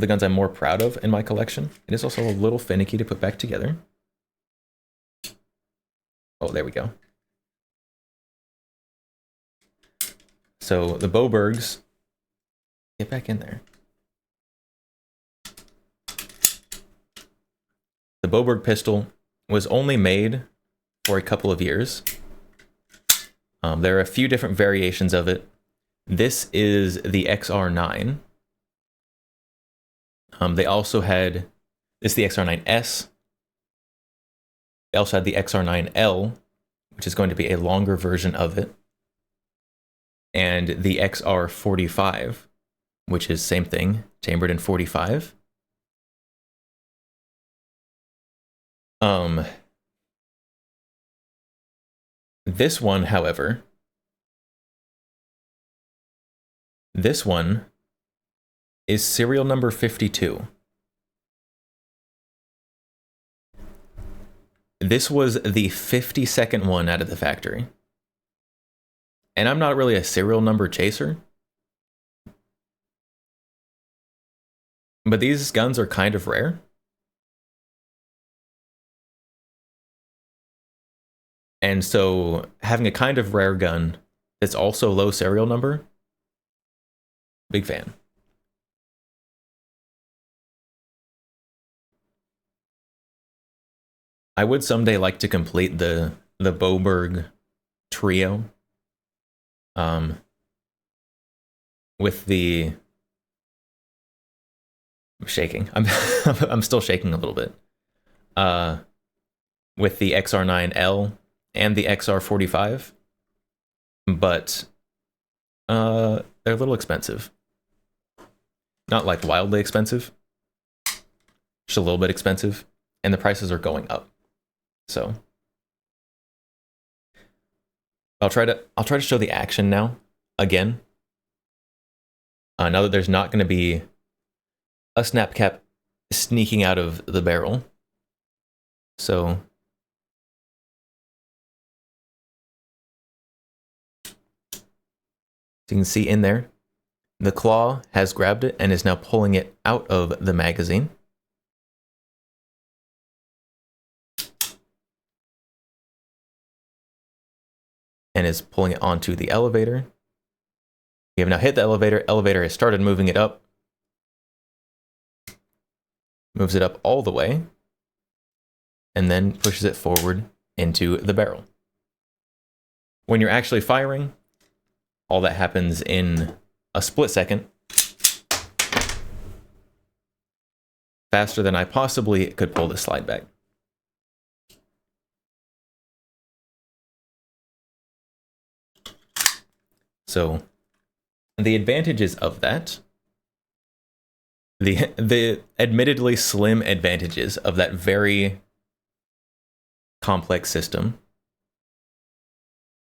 guns I'm more proud of in my collection. It is also a little finicky to put back together. Oh, there we go. So the Bobergs, get back in there. The Boberg pistol was only made for a couple of years. There are a few different variations of it. This is the XR9. They also had this is the XR9S. They also had the XR9L, which is going to be a longer version of it, and the XR45, which is same thing, chambered in 45. This one, however, this one is serial number 52. This was the 52nd one out of the factory. And I'm not really a serial number chaser, but these guns are kind of rare. And so having a kind of rare gun that's also low serial number, big fan. I would someday like to complete the Boberg trio. With the I'm shaking. I'm still shaking a little bit. With the XR9L and the XR45. But they're a little expensive. Not like wildly expensive, just a little bit expensive, and the prices are going up. So I'll try to show the action now again. Now that there's not going to be a snap cap sneaking out of the barrel. So you can see in there, the claw has grabbed it and is now pulling it out of the magazine. And is pulling it onto the elevator. We have now hit the elevator. Elevator has started moving it up. Moves it up all the way. And then pushes it forward into the barrel. When you're actually firing, all that happens in a split second. Faster than I possibly could pull the slide back. So the advantages of that, the admittedly slim advantages of that very complex system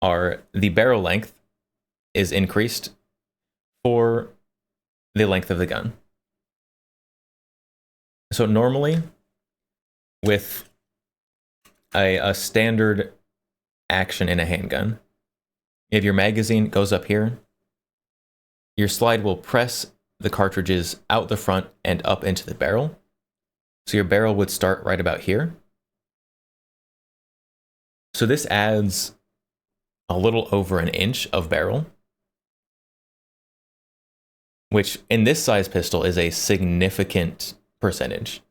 are the barrel length is increased for the length of the gun. So normally, with a standard action in a handgun, if your magazine goes up here, your slide will press the cartridges out the front and up into the barrel. So your barrel would start right about here. So this adds a little over an inch of barrel, which in this size pistol is a significant percentage.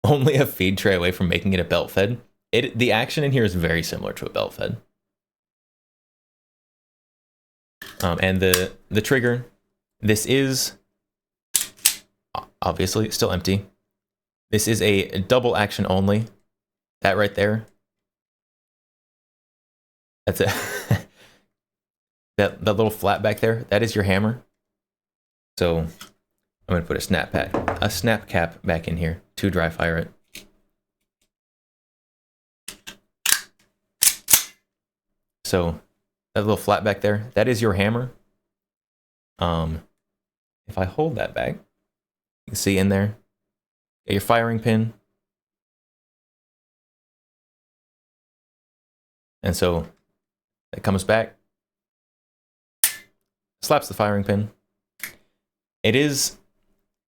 Only a feed tray away from making it a belt fed. The action in here is very similar to a belt fed. And the trigger, this is obviously still empty. This is a double action only. That right there. That's it. that little flat back there, that is your hammer. So I'm gonna put a snap cap back in here to dry fire it. So that little flat back there, that is your hammer. If I hold that back, you can see in there, get your firing pin. And so it comes back, slaps the firing pin. It is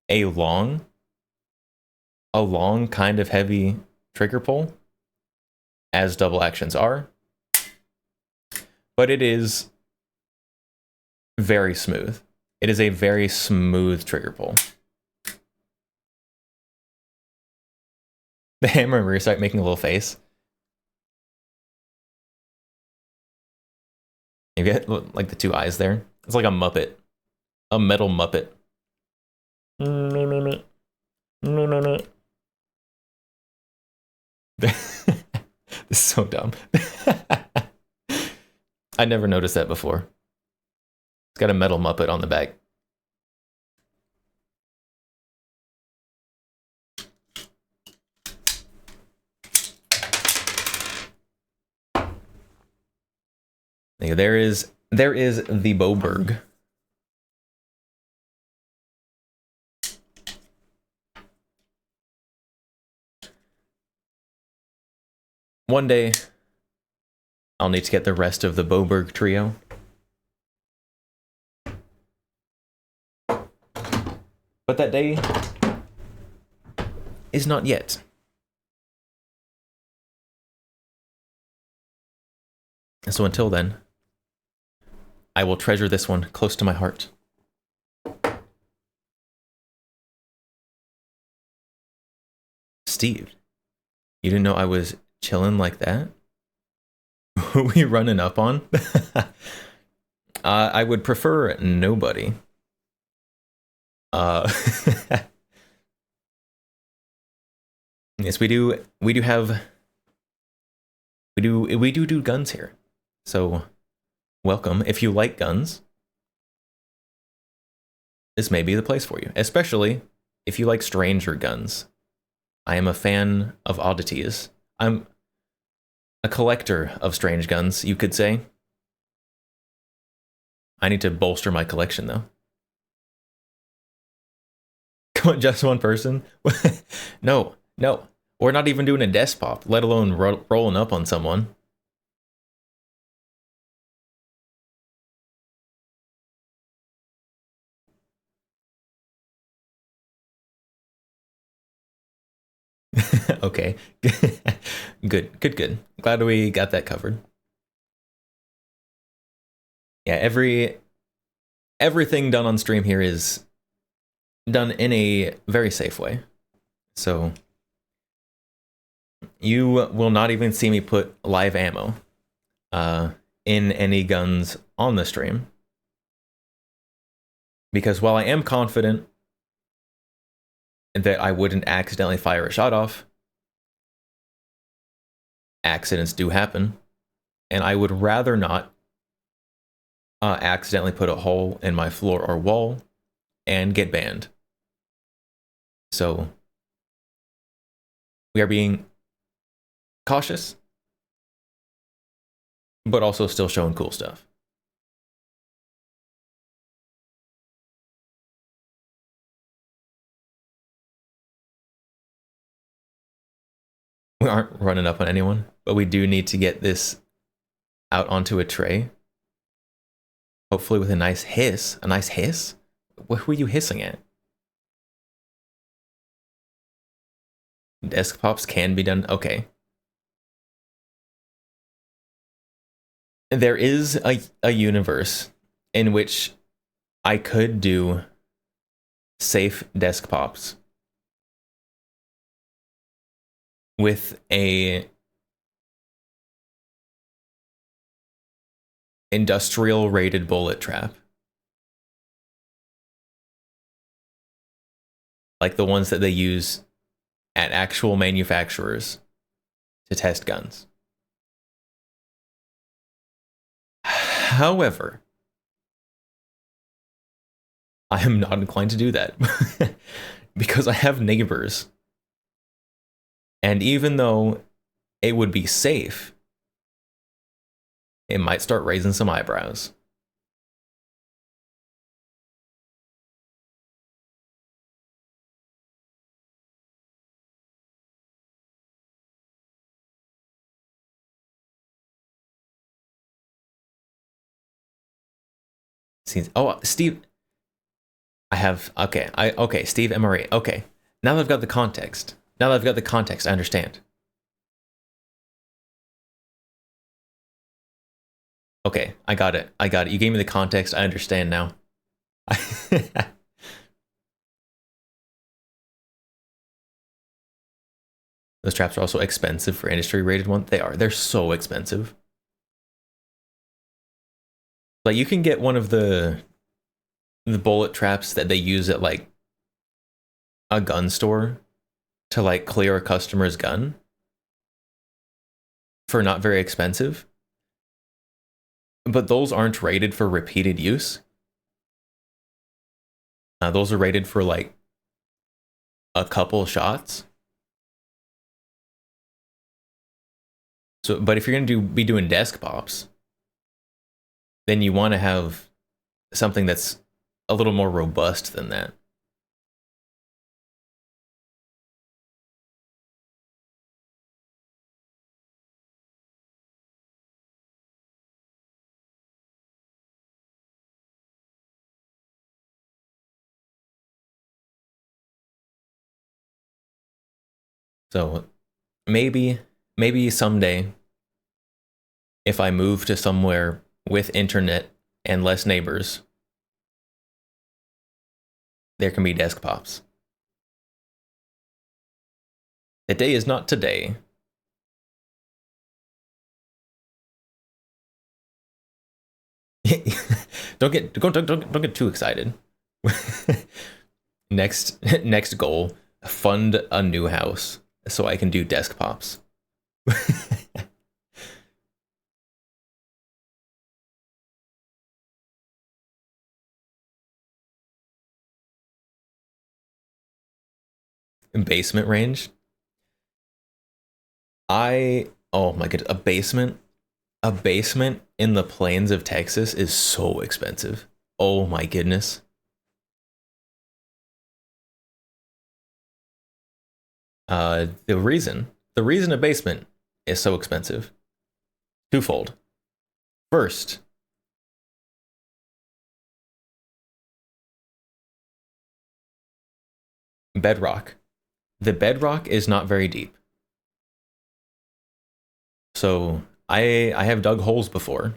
a long kind of heavy trigger pull, as double actions are, but it is very smooth. It is a very smooth trigger pull. The hammer and rear sight making a little face. You get like the two eyes there. It's like a Muppet, a metal Muppet. This is so dumb. I never noticed that before. It's got a metal Muppet on the back. There is the Boberg. One day, I'll need to get the rest of the Boberg trio. But that day is not yet. So until then, I will treasure this one close to my heart. Steve, you didn't know I was chilling like that? Who we running up on? I would prefer nobody. Yes, we do do guns here. So welcome. If you like guns, this may be the place for you, especially if you like stranger guns. I am a fan of oddities. I'm a collector of strange guns, you could say. I need to bolster my collection, though. Come on, just one person? No. We're not even doing a desk pop, let alone rolling up on someone. Okay. Good. Glad we got that covered. Yeah, everything done on stream here is done in a very safe way. So you will not even see me put live ammo in any guns on the stream. Because while I am confident that I wouldn't accidentally fire a shot off, accidents do happen, and I would rather not accidentally put a hole in my floor or wall and get banned. So we are being cautious, but also still showing cool stuff. We aren't running up on anyone, but we do need to get this out onto a tray. Hopefully with a nice hiss. A nice hiss? What were you hissing at? Desk pops can be done. Okay. There is a universe in which I could do safe desk pops with a industrial rated bullet trap. Like the ones that they use at actual manufacturers to test guns. However, I am not inclined to do that because I have neighbors. And even though it would be safe, it might start raising some eyebrows. Oh, Steve. Okay, Steve MRE. Okay. Now that I've got the context. I understand. Okay, I got it. You gave me the context. I understand now. Those traps are also expensive for industry rated ones. They are. They're so expensive. Like you can get one of the bullet traps that they use at like a gun store to like clear a customer's gun for not very expensive. But those aren't rated for repeated use. Those are rated for like a couple shots. So, but if you're gonna be doing desk pops, then you want to have something that's a little more robust than that. So maybe someday, if I move to somewhere with internet and less neighbors, there can be desk pops. Today is not today. Don't get too excited. Next goal, fund a new house so I can do desk pops. basement range. Oh my god, a basement in the plains of Texas is so expensive. Oh my goodness. The reason a basement is so expensive, twofold. First, bedrock. The bedrock is not very deep. So I have dug holes before,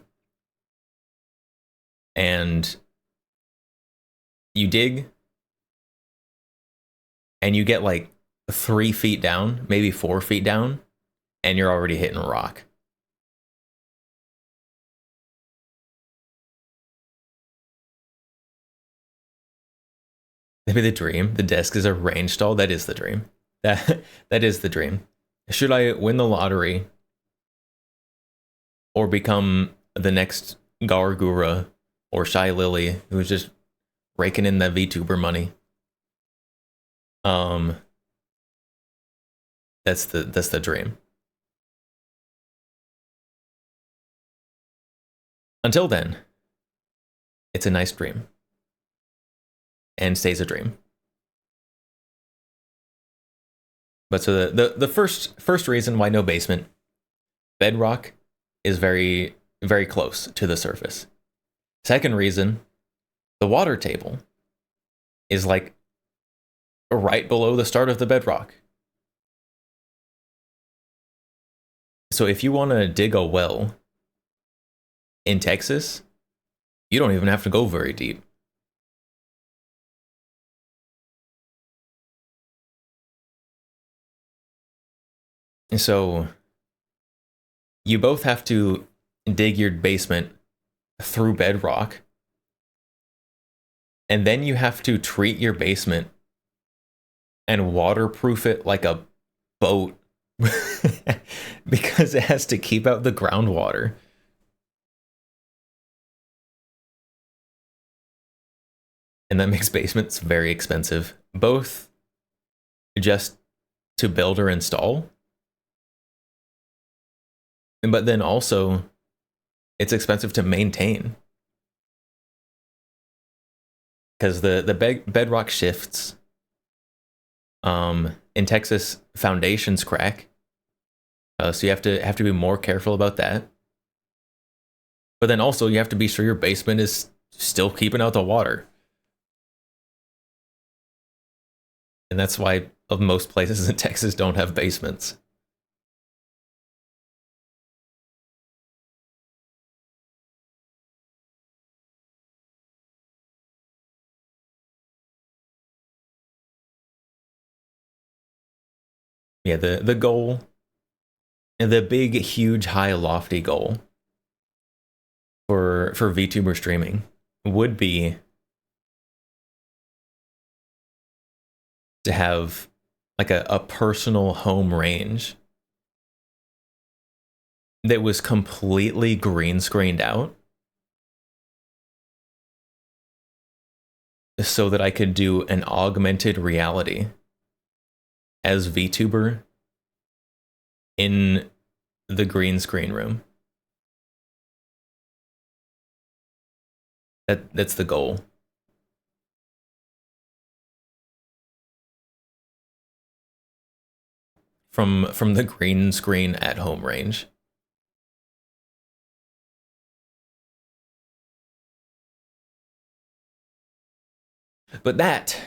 and you dig and you get like 3 feet down, maybe 4 feet down, and you're already hitting rock. Maybe the dream. The desk is a range stall. That is the dream. That is the dream. Should I win the lottery or become the next Gargura or Shy Lily, who's just raking in that VTuber money? That's the dream. Until then, it's a nice dream. And stays a dream. But so the first reason why no basement, bedrock is very, very close to the surface. Second reason, the water table is like right below the start of the bedrock. So if you want to dig a well in Texas, you don't even have to go very deep. And so you both have to dig your basement through bedrock, and then you have to treat your basement and waterproof it like a boat because it has to keep out the groundwater. And that makes basements very expensive, both just to build or install, but then also it's expensive to maintain. Because the bedrock shifts. In Texas, foundations crack. So you have to be more careful about that. But then also you have to be sure your basement is still keeping out the water. And that's why most places in Texas don't have basements. Yeah, the goal, the big, huge, high, lofty goal for VTuber streaming would be to have like a personal home range that was completely green screened out so that I could do an augmented reality as VTuber in the green screen room. That's the goal. From the green screen at home range. But that,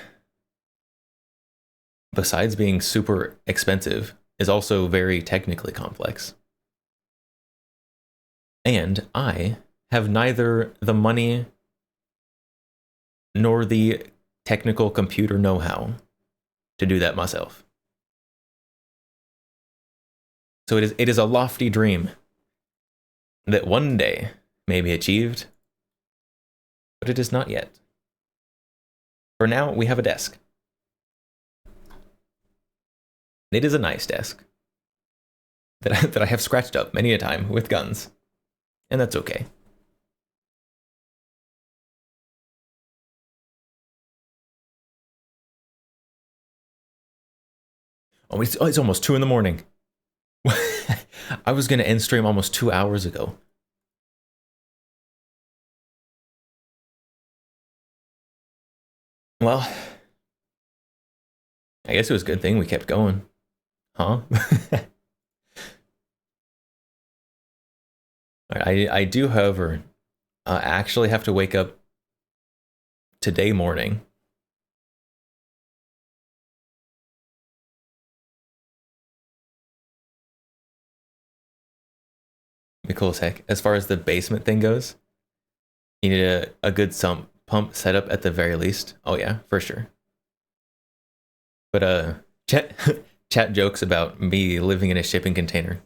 besides being super expensive, is also very technically complex. And I have neither the money nor the technical computer know-how to do that myself. So it is a lofty dream that one day may be achieved, but it is not yet. For now, we have a desk. It is a nice desk that I have scratched up many a time with guns, and that's okay. Oh, it's almost 2 in the morning. I was gonna end stream almost 2 hours ago. Well, I guess it was a good thing we kept going. Huh? I do, however, actually have to wake up today morning. Be cool as heck. As far as the basement thing goes, you need a good sump pump setup at the very least. Oh yeah, for sure. But chat jokes about me living in a shipping container.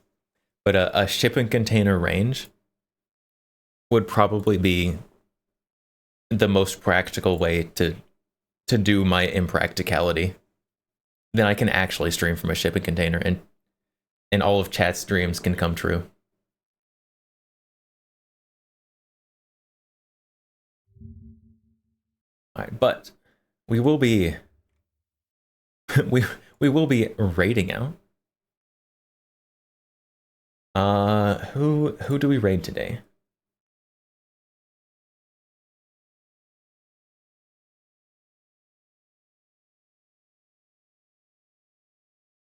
But a shipping container range would probably be the most practical way to do my impracticality. Then I can actually stream from a shipping container, and all of chat's dreams can come true. All right, but we will be we will be raiding out. Who do we raid today?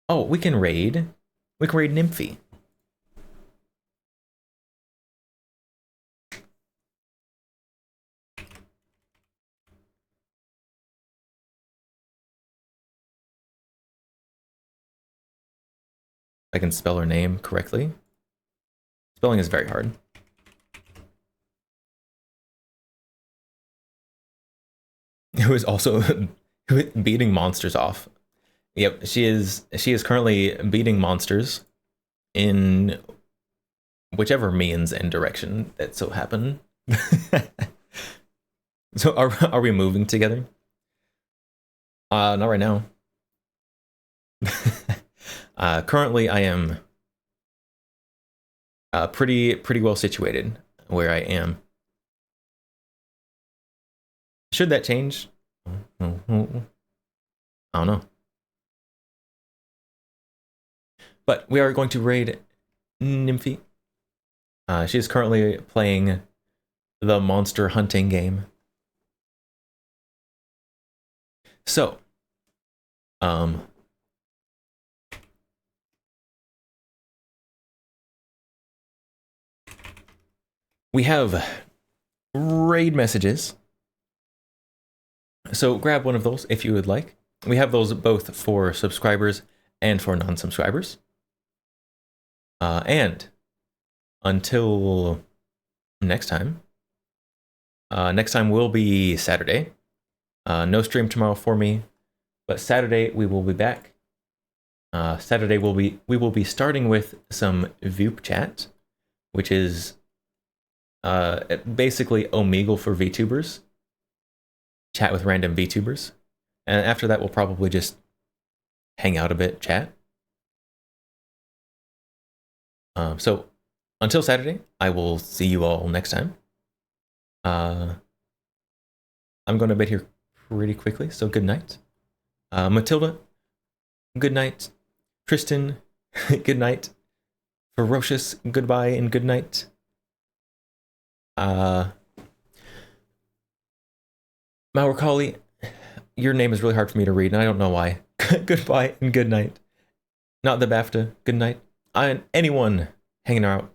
Oh, we can raid Nymphy. I can spell her name correctly. Spelling is very hard. Who is also beating monsters off. Yep, she is currently beating monsters in whichever means and direction that so happen. So are we moving together? Not right now. Currently I am pretty well situated where I am. Should that change? I don't know. But we are going to raid Nymphy. She is currently playing the monster hunting game. So, we have raid messages. So grab one of those if you would like. We have those both for subscribers and for non-subscribers. And until next time will be Saturday. No stream tomorrow for me, but Saturday we will be back. Saturday we will be starting with some VOOP chat, which is basically Omegle for VTubers. Chat with random VTubers. And after that, we'll probably just hang out a bit, chat. So until Saturday, I will see you all next time. I'm going to bed here pretty quickly, so good night. Matilda, good night. Tristan, good night. Ferocious, goodbye and good night. Maurakali, your name is really hard for me to read, and I don't know why. Goodbye and good night. Not the BAFTA, good night. Anyone hanging out